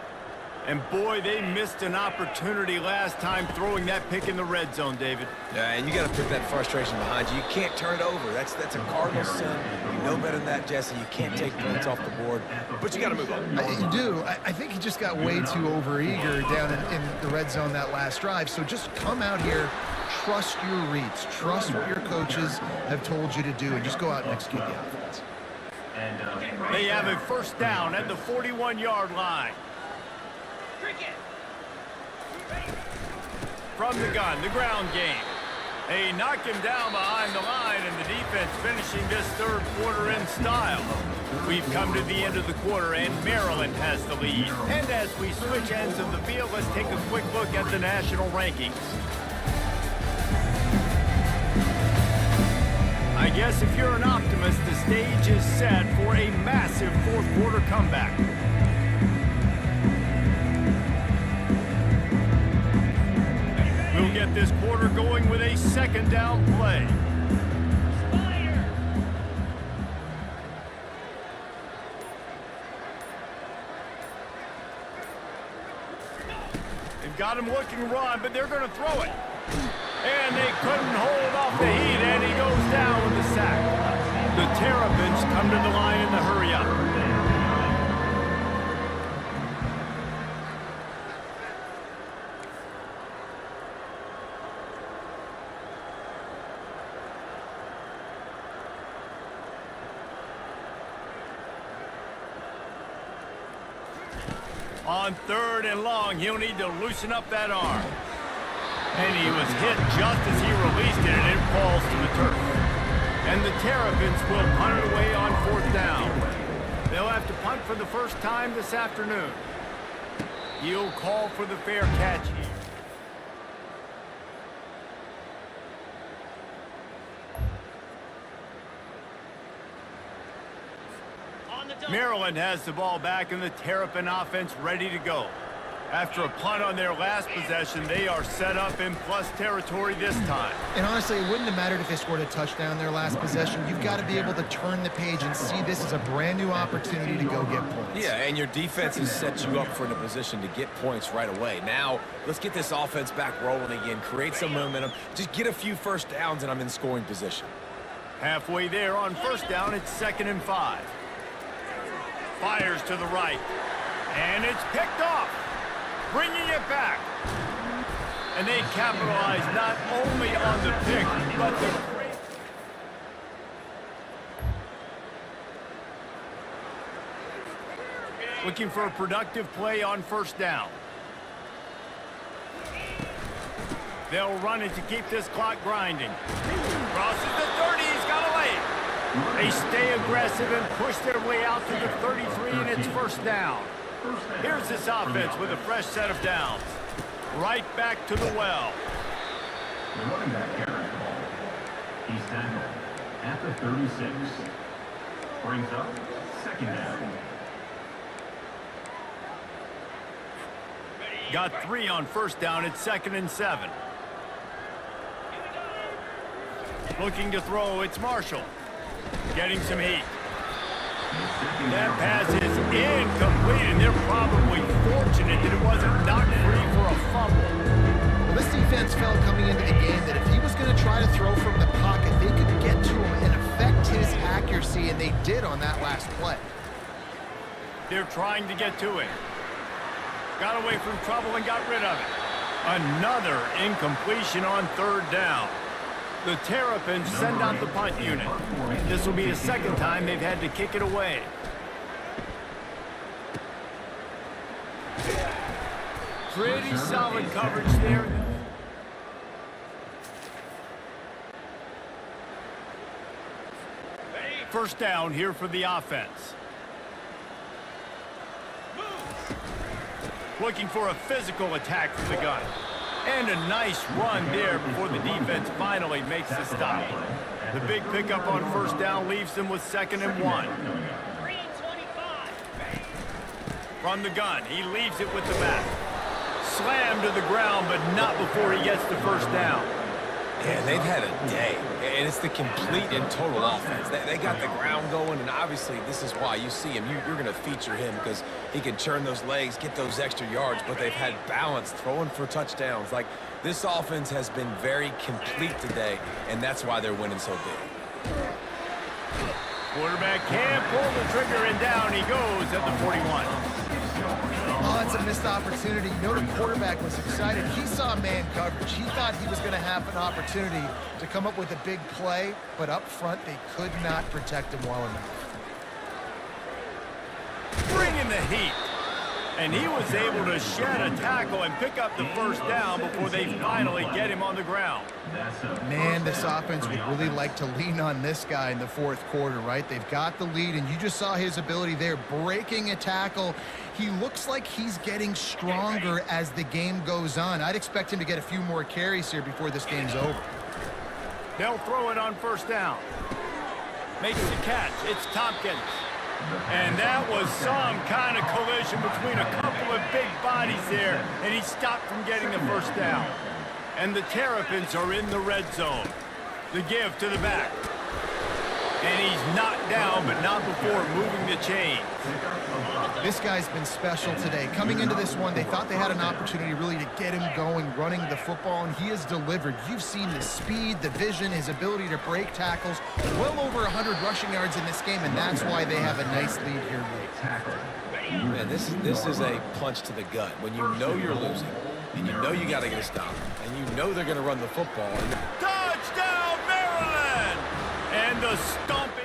And boy, they missed an opportunity last time throwing that pick in the red zone, David. Yeah, and you got to put that frustration behind you. You can't turn it over. That's a Cardinal sin. You know better than that, Jesse. You can't take points off the board, but you got to move on. You do. I think he just got way too overeager down in the red zone that last drive. So just come out here, trust your reads, trust what your coaches have told you to do, and just go out and execute the offense. They have a 1st down at the 41-yard line. From the gun, the ground game. They knock him down behind the line, and the defense finishing this 3rd quarter in style. We've come to the end of the quarter, and Maryland has the lead. And as we switch ends of the field, let's take a quick look at the national rankings. I guess if you're an optimist, the stage is set for a massive fourth quarter comeback. We'll get this quarter going with a second down play. They've got him looking run, but they're going to throw it. And they couldn't hold off the heat, and he goes down with the sack. The Terrapins come to the line in the hurry-up. On third and long, he'll need to loosen up that arm. And he was hit just as he released it, and it falls to the turf. And the Terrapins will punt it away on fourth down. They'll have to punt for the first time this afternoon. He'll call for the fair catch here. Maryland has the ball back and the Terrapin offense ready to go. After a punt on their last possession, they are set up in plus territory this time. And honestly, it wouldn't have mattered if they scored a touchdown their last possession. You've got to be able to turn the page and see this as a brand new opportunity to go get points. Yeah, and your defense has set you up for a position to get points right away. Now, let's get this offense back rolling again, create some momentum, just get a few first downs, and I'm in scoring position. Halfway there on first down, it's 2nd and 5. Fires to the right, and it's picked off, bringing it back. And they capitalize not only on the pick, but the great... Looking for a productive play on first down. They'll run it to keep this clock grinding. Crosses the 30, he's got a lane. They stay aggressive and push their way out to the 33, and it's first down. Here's this offense with a fresh set of downs. Right back to the well. The running back carry ball. He's tackled at the 36. Brings up 2nd down. Got 3 on first down. It's 2nd and 7. Looking to throw. It's Marshall. Getting some heat. That pass is incomplete, and they're probably fortunate that it wasn't knocked free for a fumble. Well, this defense felt coming into the game that if he was going to try to throw from the pocket, they could get to him and affect his accuracy, and they did on that last play. They're trying to get to him. Got away from trouble and got rid of it. Another incompletion on third down. The Terrapins send out the punt unit. This will be the second time they've had to kick it away. Pretty solid coverage there. First down here for the offense. Looking for a physical attack from the gun. And a nice run there before the defense finally makes the stop. The big pickup on first down leaves them with 2nd and 1. 3:25. From the gun, he leaves it with the back. Slammed to the ground, but not before he gets the first down. Yeah, they've had a day, and it's the complete and total offense. They got the ground going, and obviously this is why you see him. You're going to feature him because he can churn those legs, get those extra yards, but they've had balance, throwing for touchdowns. Like, this offense has been very complete today, and that's why they're winning so big. Quarterback can't pull the trigger, and down he goes at the 41. Oh, it's a missed opportunity. You know, the quarterback was excited. He saw man coverage. He thought he was going to have an opportunity to come up with a big play, but up front, they could not protect him well enough. Bringing the heat. And he was able to shed a tackle and pick up the first down before they finally get him on the ground. Man, this offense would really like to lean on this guy in the fourth quarter, right? They've got the lead, and you just saw his ability there, breaking a tackle. He looks like he's getting stronger as the game goes on. I'd expect him to get a few more carries here before this game's over. They'll throw it on first down. Makes the catch. It's Tompkins. And that was some kind of collision between a couple of big bodies there, and he stopped from getting the first down. And the Terrapins are in the red zone. The give to the back. And he's knocked down, but not before moving the chains. This guy's been special today. Coming into this one, they thought they had an opportunity really to get him going, running the football, and he has delivered. You've seen the speed, the vision, his ability to break tackles. Well over 100 rushing yards in this game, and that's why they have a nice lead here late. Man, this is a punch to the gut. When you know you're losing, and you know you got to get a stop, and you know they're going to run the football. Touchdown, Maryland! And the stomping.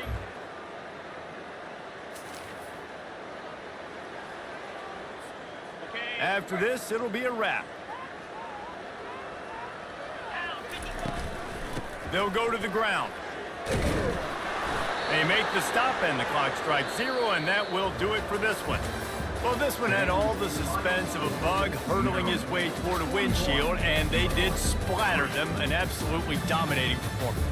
After this, it'll be a wrap. They'll go to the ground. They make the stop, and the clock strikes 0, and that will do it for this one. Well, this one had all the suspense of a bug hurtling his way toward a windshield, and they did splatter them. An absolutely dominating performance.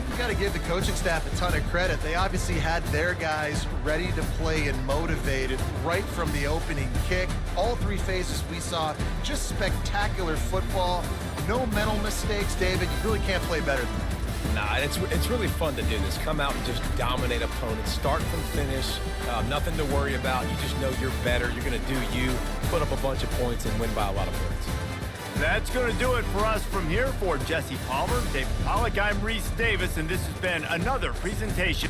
You got to give the coaching staff a ton of credit. They obviously had their guys ready to play and motivated right from the opening kick. All three phases we saw, just spectacular football. No mental mistakes, David. You really can't play better than that. Nah, it's really fun to do this. Come out and just dominate opponents. Start from finish. Nothing to worry about. You just know you're better. You're going to do you, put up a bunch of points, and win by a lot of points. That's going to do it for us from here. For Jesse Palmer, David Pollack, I'm Reese Davis, and this has been another presentation.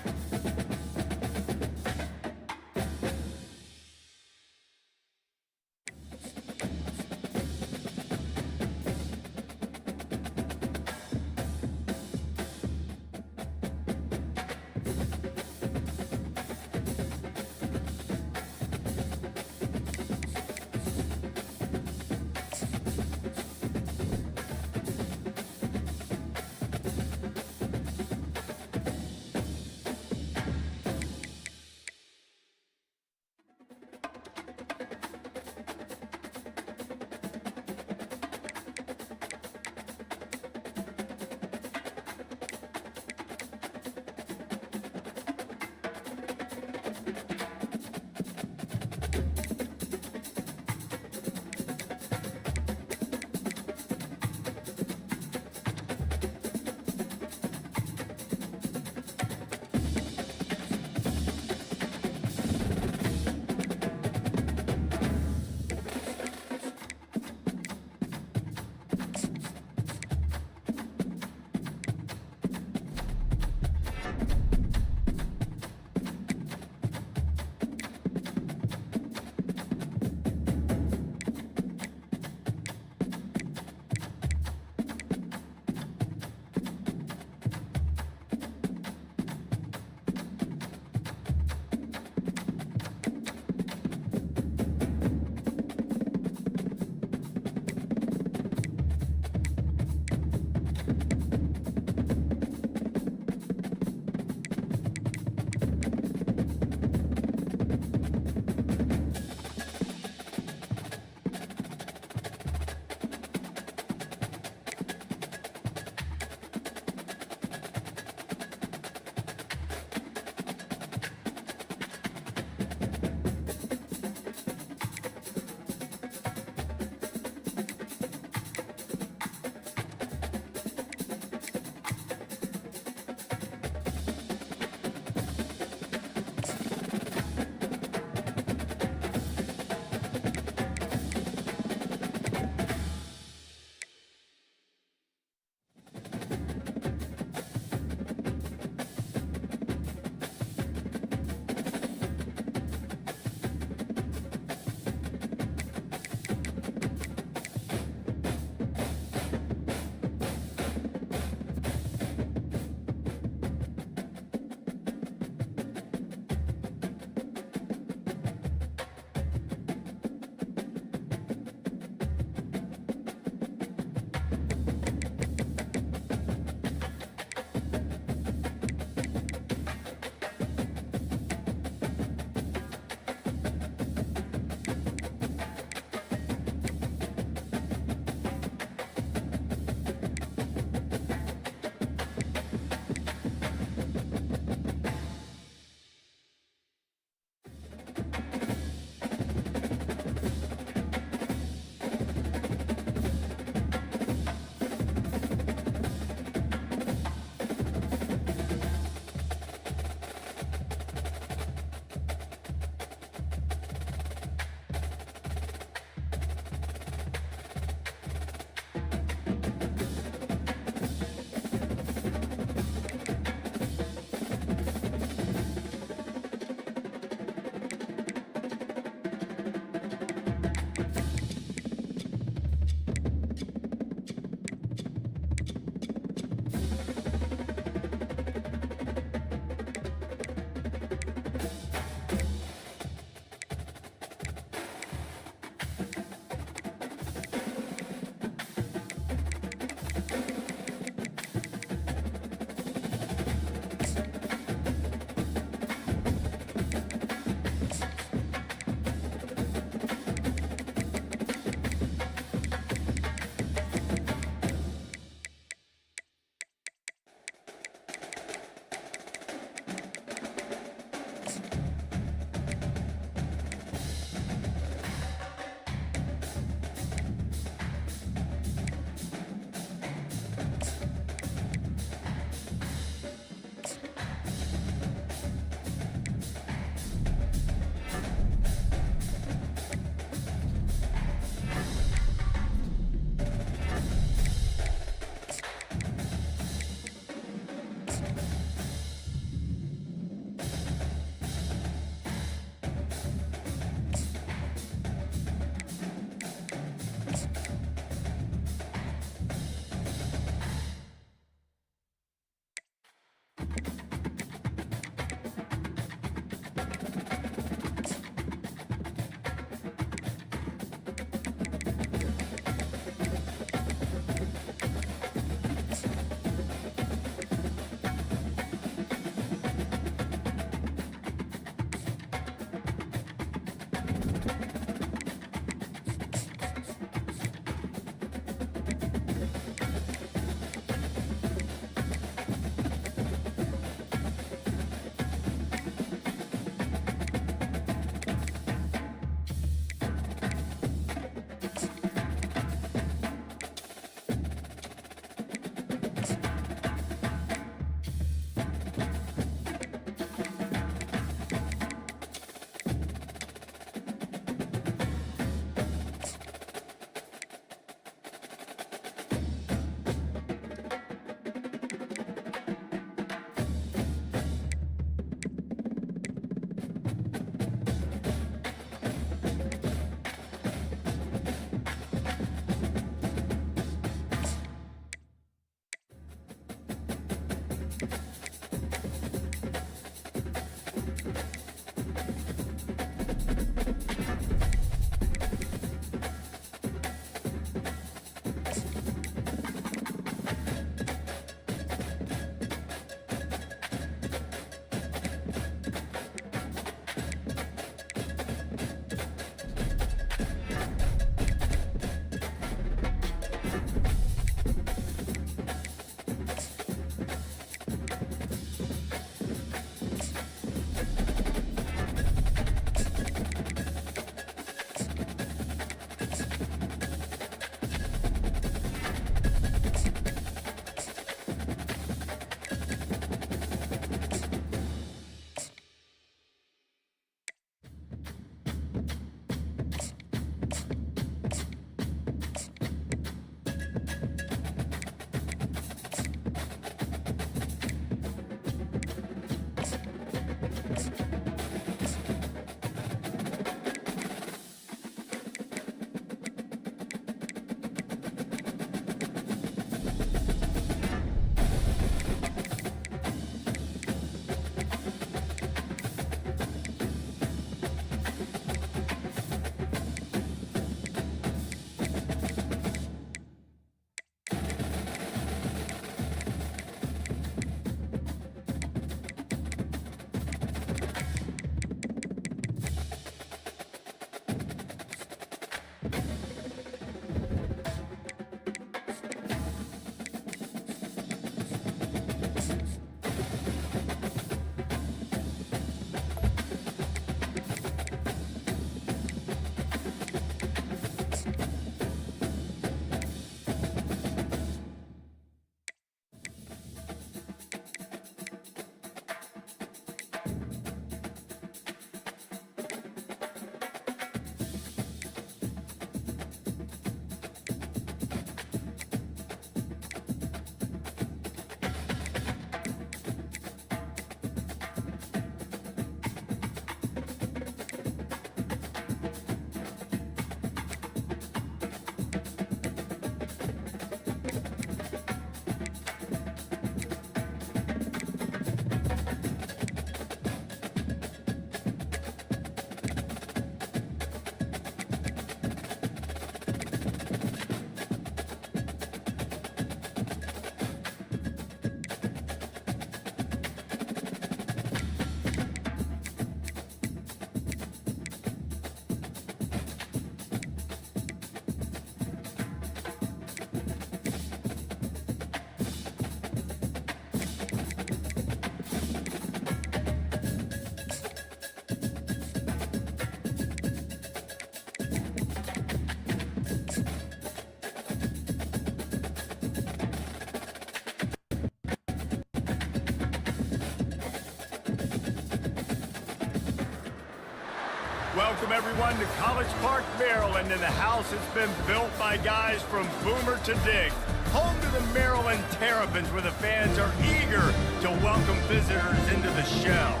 Welcome, everyone, to College Park, Maryland, and the house has been built by guys from Boomer to Diggs. Home to the Maryland Terrapins, where the fans are eager to welcome visitors into the shell.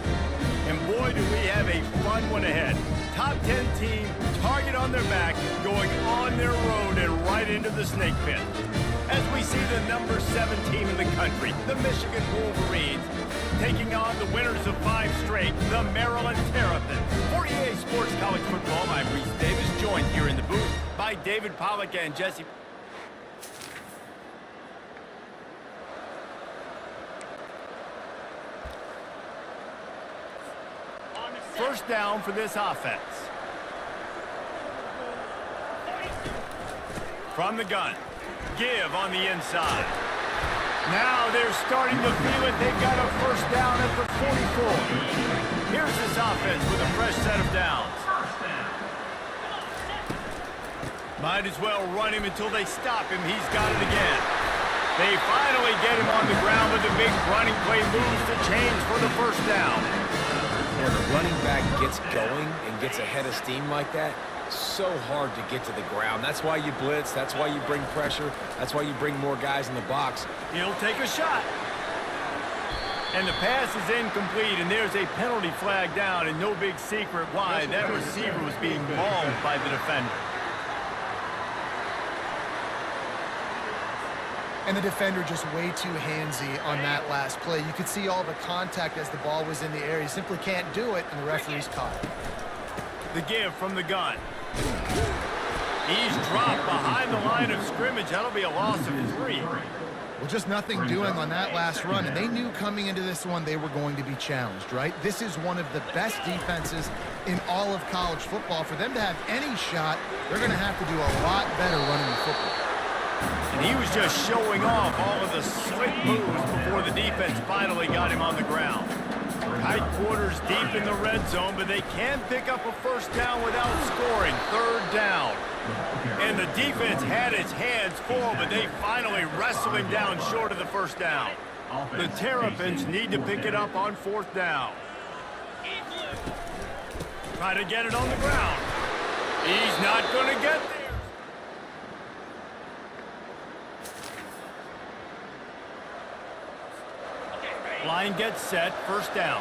And boy, do we have a fun one ahead. Top 10 team, target on their back, going on their road and right into the snake pit. As we see the number 7 team in the country, the Michigan Wolverines, taking on the winners of 5 straight, the Maryland Terrapins. For EA Sports College Football, I'm Reese Davis, joined here in the booth by David Pollack and Jesse. First down for this offense. From the gun. Give on the inside. Now they're starting to feel it. They've got a first down at the 44. Here's this offense with a fresh set of downs. Might as well run him until they stop him. He's got it again. They finally get him on the ground with a big running play, moves the chains for the first down. When the running back gets going and gets ahead of steam like that, so hard to get to the ground. That's why you blitz. That's why you bring pressure. That's why you bring more guys in the box. He'll take a shot. And the pass is incomplete, and there's a penalty flag down, and no big secret why. That receiver was being mauled by the defender. And the defender just way too handsy on that last play. You could see all the contact as the ball was in the air. He simply can't do it, and the referee's caught it. The give from the gun. He's dropped behind the line of scrimmage. That'll be a loss of 3. Well, just nothing doing on that last run, and they knew coming into this one they were going to be challenged, right? This is one of the best defenses in all of college football. For them to have any shot, they're going to have to do a lot better running the football. And he was just showing off all of the slick moves before the defense finally got him on the ground. Tight quarters deep in the red zone, but they can pick up a first down without scoring. Third down. And the defense had its hands full, but they finally wrestled him down short of the first down. The Terrapins need to pick it up on 4th down. Try to get it on the ground. He's not going to get there. Line gets set, first down.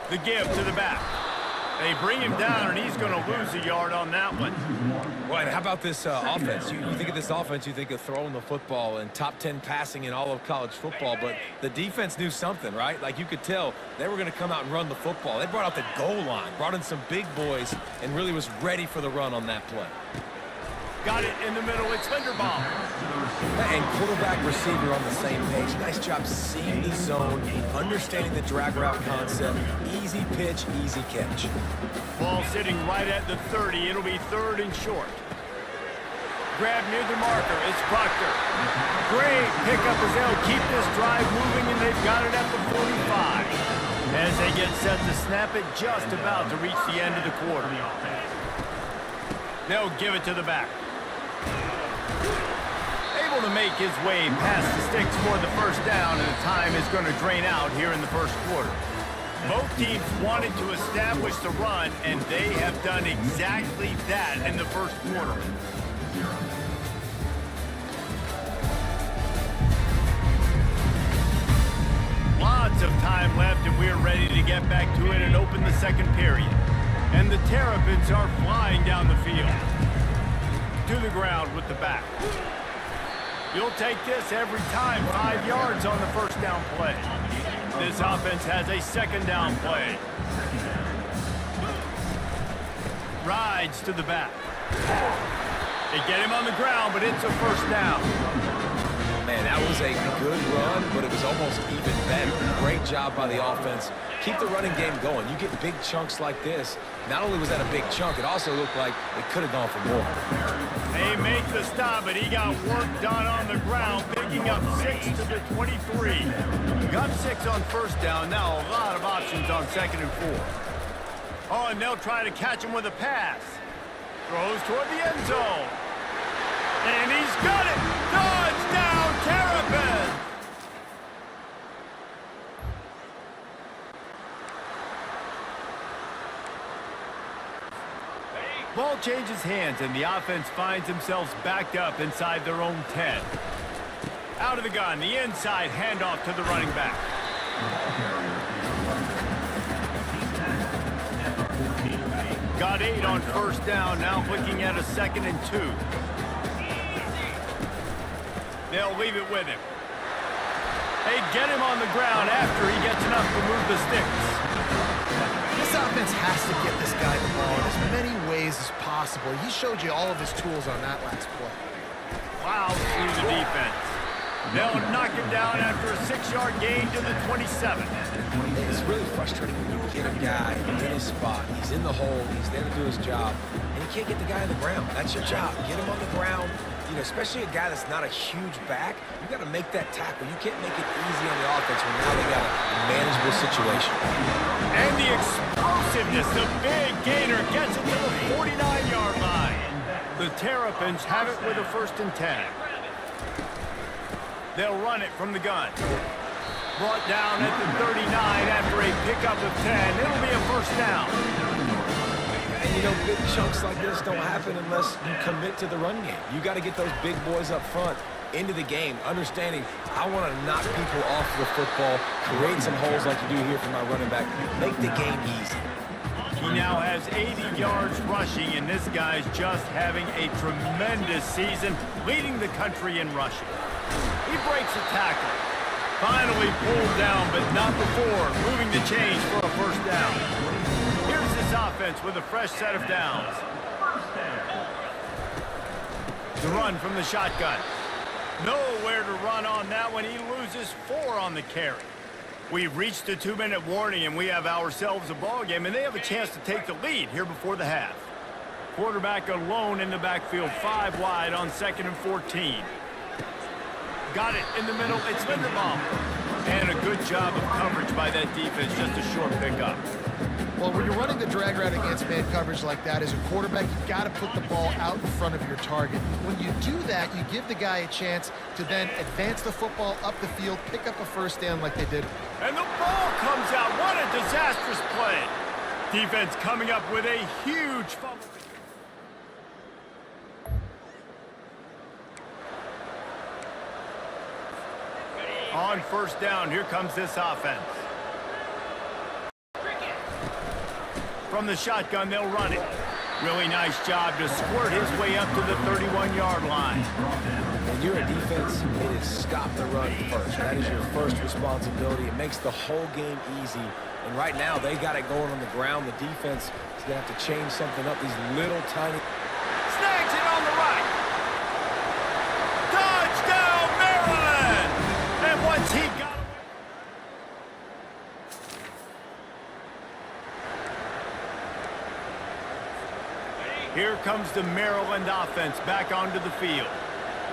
The give to the back. They bring him down, and he's going to lose a yard on that one. Right, how about this offense? You think of this offense, you think of throwing the football and top 10 passing in all of college football, but the defense knew something, right? Like you could tell they were going to come out and run the football. They brought out the goal line, brought in some big boys, and really was ready for the run on that play. Got it in the middle. It's Linderbaum. And quarterback receiver on the same page. Nice job seeing the zone, understanding the drag route concept. Easy pitch, easy catch. Ball sitting right at the 30. It'll be 3rd and short. Grab near the marker. It's Proctor. Great pickup as they'll keep this drive moving, and they've got it at the 45. As they get set to snap it, just about to reach the end of the quarter. They'll give it to the back. Able to make his way past the sticks for the first down, and the time is going to drain out here in the first quarter. Both teams wanted to establish the run, and they have done exactly that in the first quarter. Lots of time left, and we're ready to get back to it and open the second period. And the Terrapins are flying down the field. To the ground with the back. You'll take this every time. 5 yards on the first down play. This offense has a second down play. Rides to the back. They get him on the ground, but it's a first down. Man, that was a good run, but it was almost even better. Great job by the offense. Keep the running game going. You get big chunks like this. Not only was that a big chunk, it also looked like it could have gone for more. They make the stop, but he got work done on the ground, picking up 6 to the 23. Got 6 on first down. Now a lot of options on 2nd and 4. Oh, and they'll try to catch him with a pass. Throws toward the end zone. And he's got it! Touchdown, Terrapins! Ball changes hands, and the offense finds themselves backed up inside their own 10. Out of the gun, the inside handoff to the running back. Got 8 on first down, now looking at a 2nd and 2. They'll leave it with him. They get him on the ground after he gets enough to move the sticks. This offense has to get this guy the ball in as many ways as possible. He showed you all of his tools on that last play. Wow, through the defense. They'll knock him down after a 6-yard gain to the 27. It's really frustrating when you get a guy in his spot. He's in the hole. He's there to do his job. And you can't get the guy on the ground. That's your job. Get him on the ground. You know, especially a guy that's not a huge back. You got to make that tackle. You can't make it easy on the offense when now they got a manageable situation. And the explosiveness, the big gainer gets it to the 49-yard line. The Terrapins have it with a 1st and 10. They'll run it from the gun. Brought down at the 39 after a pickup of 10. It'll be a 1st down. And, you know, big chunks like this don't happen unless you commit to the run game. You got to get those big boys up front into the game, understanding I want to knock people off the football, create some holes like you do here for my running back, make the game easy. He now has 80 yards rushing, and this guy's just having a tremendous season, leading the country in rushing. He breaks a tackle. Finally pulled down, but not before moving the chains for a 1st down. Here's this offense with a fresh set of downs. The run from the shotgun. Nowhere to run on that one. He loses 4 on the carry. We've reached the 2-minute warning, and we have ourselves a ball game, and they have a chance to take the lead here before the half. Quarterback alone in the backfield, 5 wide on 2nd and 14. Got it in the middle. It's Linderbaum. And a good job of coverage by that defense. Just a short pickup. Well, when you're running the drag route against man coverage like that, as a quarterback, you've got to put the ball out in front of your target. When you do that, you give the guy a chance to then advance the football up the field, pick up a 1st down like they did. And the ball comes out. What a disastrous play. Defense coming up with a huge fumble. On 1st down, here comes this offense. From the shotgun, they'll run it. Really nice job to squirt his way up to the 31-yard line. When you're a defense, it is stop the run first. That is your first responsibility. It makes the whole game easy. And right now, they got it going on the ground. The defense is going to have to change something up. These little tiny... Snags it on the right. Touchdown, Maryland! And once he got away... Here comes the Maryland offense back onto the field.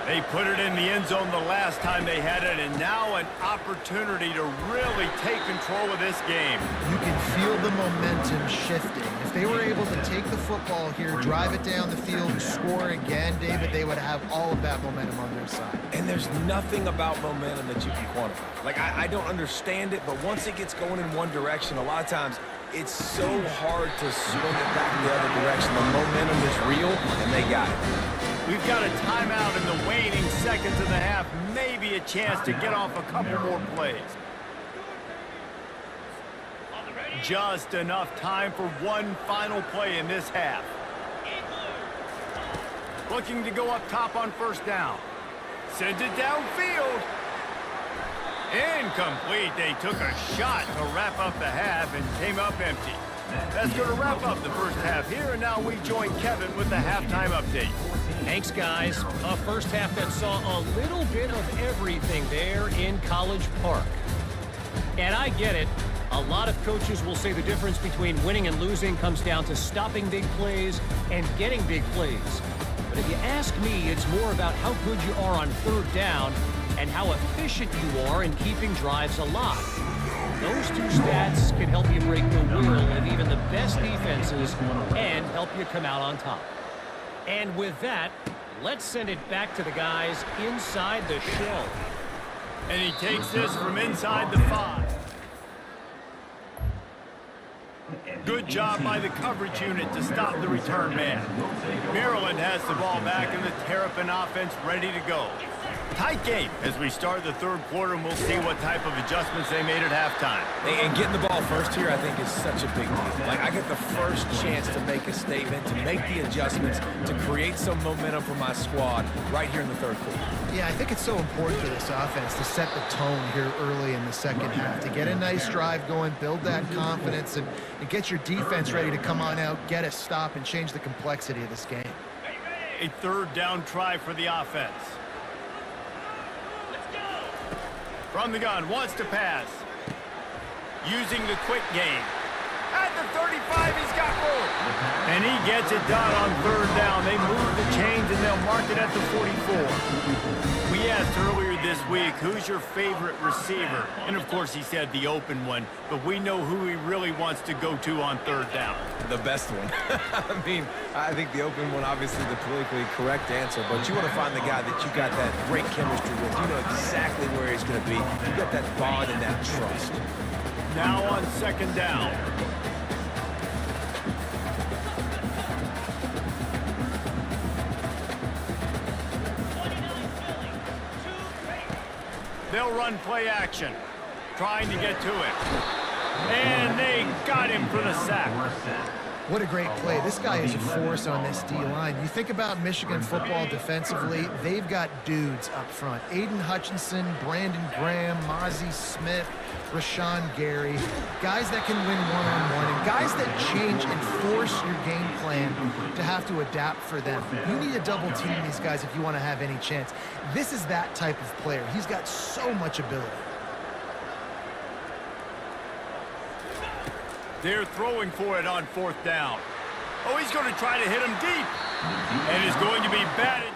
They put it in the end zone the last time they had it, and now an opportunity to really take control of this game. You can feel the momentum shifting. If they were able to take the football here, drive it down the field, and score again, David, they would have all of that momentum on their side. And there's nothing about momentum that you can quantify. Like, I don't understand it, but once it gets going in one direction, a lot of times it's so hard to swing it back the other direction. The momentum is real, and they got it. We've got a timeout in the waning seconds of the half. Maybe a chance to get off a couple more plays. Just enough time for one final play in this half. Looking to go up top on 1st down. Sends it downfield. Incomplete. They took a shot to wrap up the half and came up empty. That's going to wrap up the first half here, and now we join Kevin with the halftime update. Thanks, guys. A first half that saw a little bit of everything there in College Park. And I get it. A lot of coaches will say the difference between winning and losing comes down to stopping big plays and getting big plays. But if you ask me, it's more about how good you are on 3rd down and how efficient you are in keeping drives alive. Those two stats can help you break the will of even the best defenses and help you come out on top. And with that, let's send it back to the guys inside the shell. And he takes this from inside the 5. Good job by the coverage unit to stop the return man. Maryland has the ball back and the Terrapin offense ready to go. Tight game as we start the third quarter, and we'll see what type of adjustments they made at halftime. And getting the ball first here, I think, is such a big deal. Like, I get the first chance to make a statement, to make the adjustments, to create some momentum for my squad right here in the third quarter. Yeah, I think it's so important for this offense to set the tone here early in the second half, to get a nice drive going, build that confidence, and get your defense ready to come on out, get a stop, and change the complexity of this game. A third down try for the offense. From the gun, wants to pass. Using the quick game. At the 35, he's got room. And he gets it done on third down. They move the chains, and they'll mark it at the 44. We asked earlier this week, who's your favorite receiver? And, of course, he said the open one. But we know who he really wants to go to on third down. The best one. I mean, I think the open one, obviously the politically correct answer, but you want to find the guy that you got that great chemistry with. You know exactly where he's going to be. You got that bond and that trust. Now on second down. They'll run play action, trying to get to it. And they got him for the sack. What a great play. This guy is a force on this D-line. You think about Michigan football defensively, they've got dudes up front. Aiden Hutchinson, Brandon Graham, Mozzie Smith, Rashawn Gary. Guys that can win one-on-one, and guys that change and force your game plan to have to adapt for them. You need to double team these guys if you want to have any chance. This is that type of player. He's got so much ability. They're throwing for it on fourth down. Oh, he's going to try to hit him deep. And is going to be batted.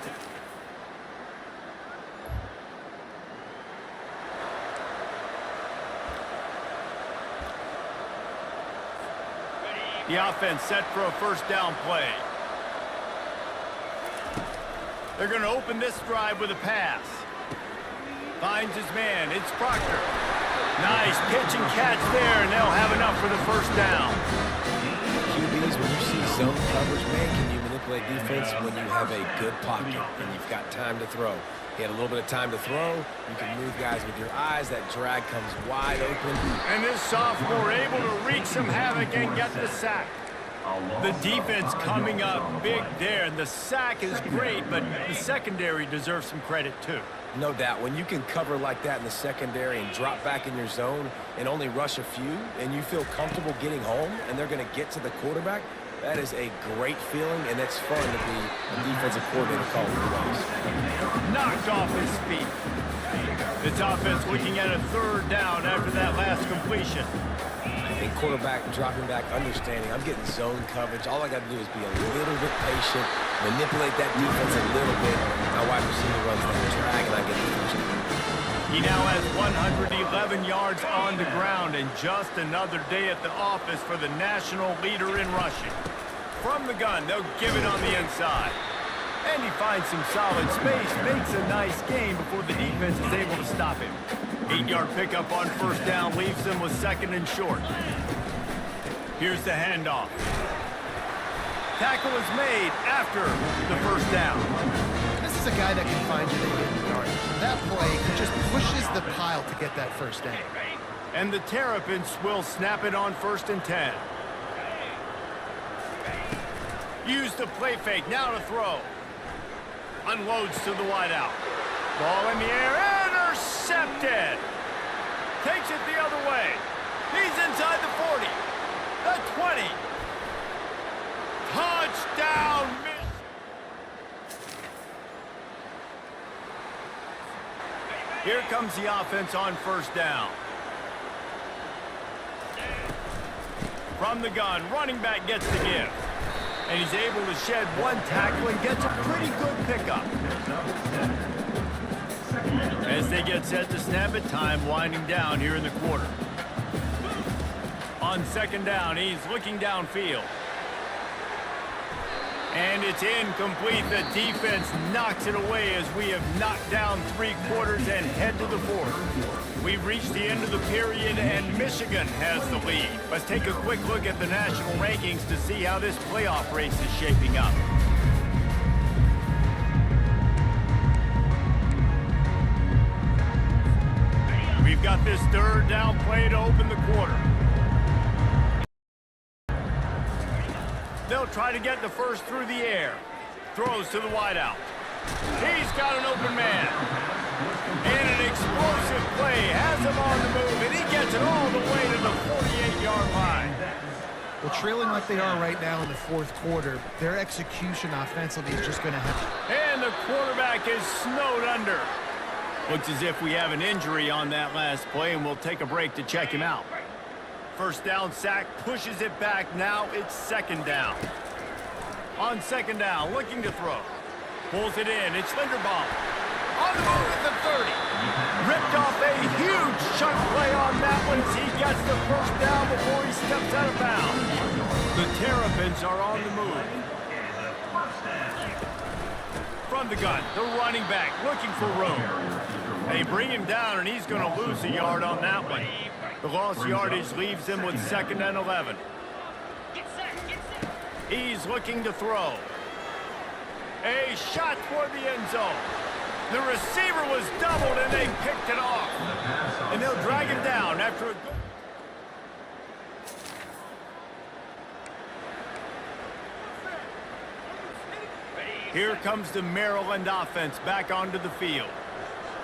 The offense set for a first down play. They're going to open this drive with a pass. Finds his man. It's Proctor. Nice pitch and catch there, and they'll have enough for the first down. QBs, when you see zone coverage, man, can you manipulate defense when you have a good pocket and you've got time to throw? He had a little bit of time to throw. You can move guys with your eyes. That drag comes wide open. And this sophomore able to wreak some havoc and get the sack. The defense coming up big there, and the sack is great, but the secondary deserves some credit too. No doubt. When you can cover like that in the secondary and drop back in your zone and only rush a few, and you feel comfortable getting home, and they're going to get to the quarterback, that is a great feeling, and it's fun to be a defensive coordinator calling the plays. Knocked off his feet. This offense looking at a third down after that last completion. And quarterback dropping back, understanding I'm getting zone coverage. All I got to do is be a little bit patient, manipulate that defense a little bit. My wide receiver runs that drag, and I get the first down. He now has 111 yards on the ground, and just another day at the office for the national leader in rushing. From the gun, they'll give it on the inside. And he finds some solid space, makes a nice gain before the defense is able to stop him. 8-yard pickup on first down leaves them with second and short. Here's the handoff. Tackle is made after the first down. This is a guy that can find you the yard. That play, he just pushes the pile to get that first down. And the Terrapins will snap it on first and 10. Use the play fake, now to throw. Unloads to the wideout. Ball in the air, intercepted. Takes it the other way. He's inside the 40, the 20. Touchdown, Here comes the offense on first down. From the gun, running back gets the give. And he's able to shed one tackle and gets a pretty good pickup. As they get set to snap it, time winding down here in the quarter. On second down, he's looking downfield. And it's incomplete. The defense knocks it away as we have knocked down 3 quarters and head to the fourth. We We've reached the end of the period, and Michigan has the lead. Let's take a quick look at the national rankings to see how this playoff race is shaping up. We've got this third down play to open the quarter. They'll try to get the first through the air. Throws to the wideout. He's got an open man. And an explosive play has him on the move, and he gets it all the way to the 48-yard line. Well, trailing like they are right now in the fourth quarter, their execution offensively is just going to happen. And the quarterback is snowed under. Looks as if we have an injury on that last play, and we'll take a break to check him out. First down sack, pushes it back. Now it's second down. On second down, looking to throw. Pulls it in. It's Linderbaum. On the move at the 30. Ripped off a huge chunk play on that one as he gets the first down before he steps out of bounds. The Terrapins are on the move. From the gun, the running back looking for room. They bring him down, and he's going to lose a yard on that one. The lost yardage leaves him with 2nd and 11. He's looking to throw. A shot toward the end zone. The receiver was doubled, and they picked it off. And they'll drag him down after a good... Here comes the Maryland offense back onto the field.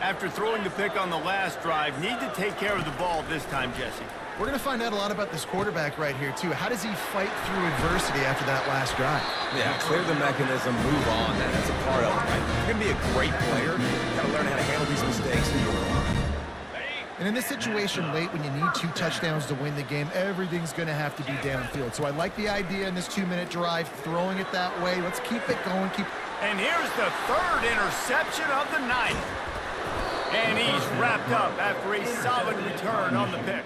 After throwing the pick on the last drive, need to take care of the ball this time, Jesse. We're going to find out a lot about this quarterback right here, too. How does he fight through adversity after that last drive? Yeah, clear the mechanism, move on. That's a part of it, right? You're going to be a great player. You've got to learn how to handle these mistakes and move on. And in this situation late, when you need 2 touchdowns to win the game, everything's going to have to be downfield. So I like the idea in this 2-minute drive, throwing it that way. Let's keep it going. And here's the third interception of the night. And he's wrapped up after a solid return on the pick.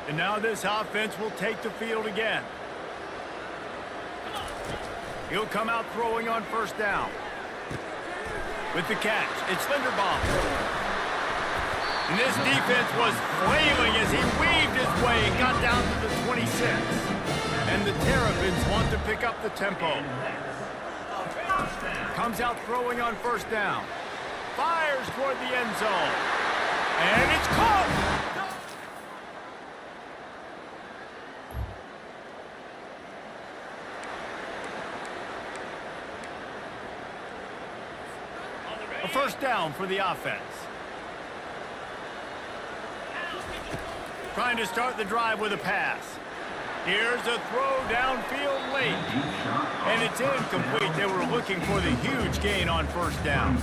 And now this offense will take the field again. He'll come out throwing on first down. With the catch, it's Linderbaum. And this defense was flailing as he weaved his way and got down to the 26. And the Terrapins want to pick up the tempo. Comes out throwing on first down. Fires toward the end zone. And it's caught! A first down for the offense. Trying to start the drive with a pass. Here's a throw downfield late. And it's incomplete. They were looking for the huge gain on first down.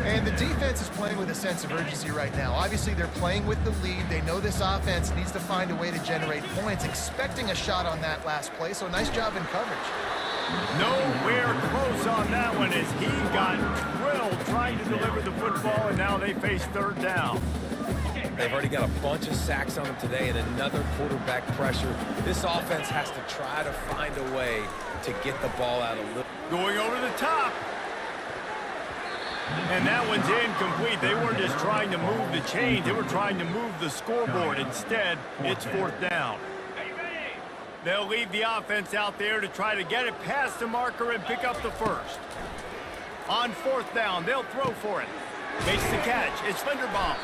And the defense is playing with a sense of urgency right now. Obviously, they're playing with the lead. They know this offense needs to find a way to generate points, expecting a shot on that last play. So nice job in coverage. Nowhere close on that one as he got drilled trying to deliver the football, and now they face third down. They've already got a bunch of sacks on them today and another quarterback pressure. This offense has to try to find a way to get the ball out of little. Going over the top. And that one's incomplete. They weren't just trying to move the chains. They were trying to move the scoreboard. Instead, it's fourth down. They'll leave the offense out there to try to get it past the marker and pick up the first. On fourth down, they'll throw for it. Makes the catch. It's Linderbaum.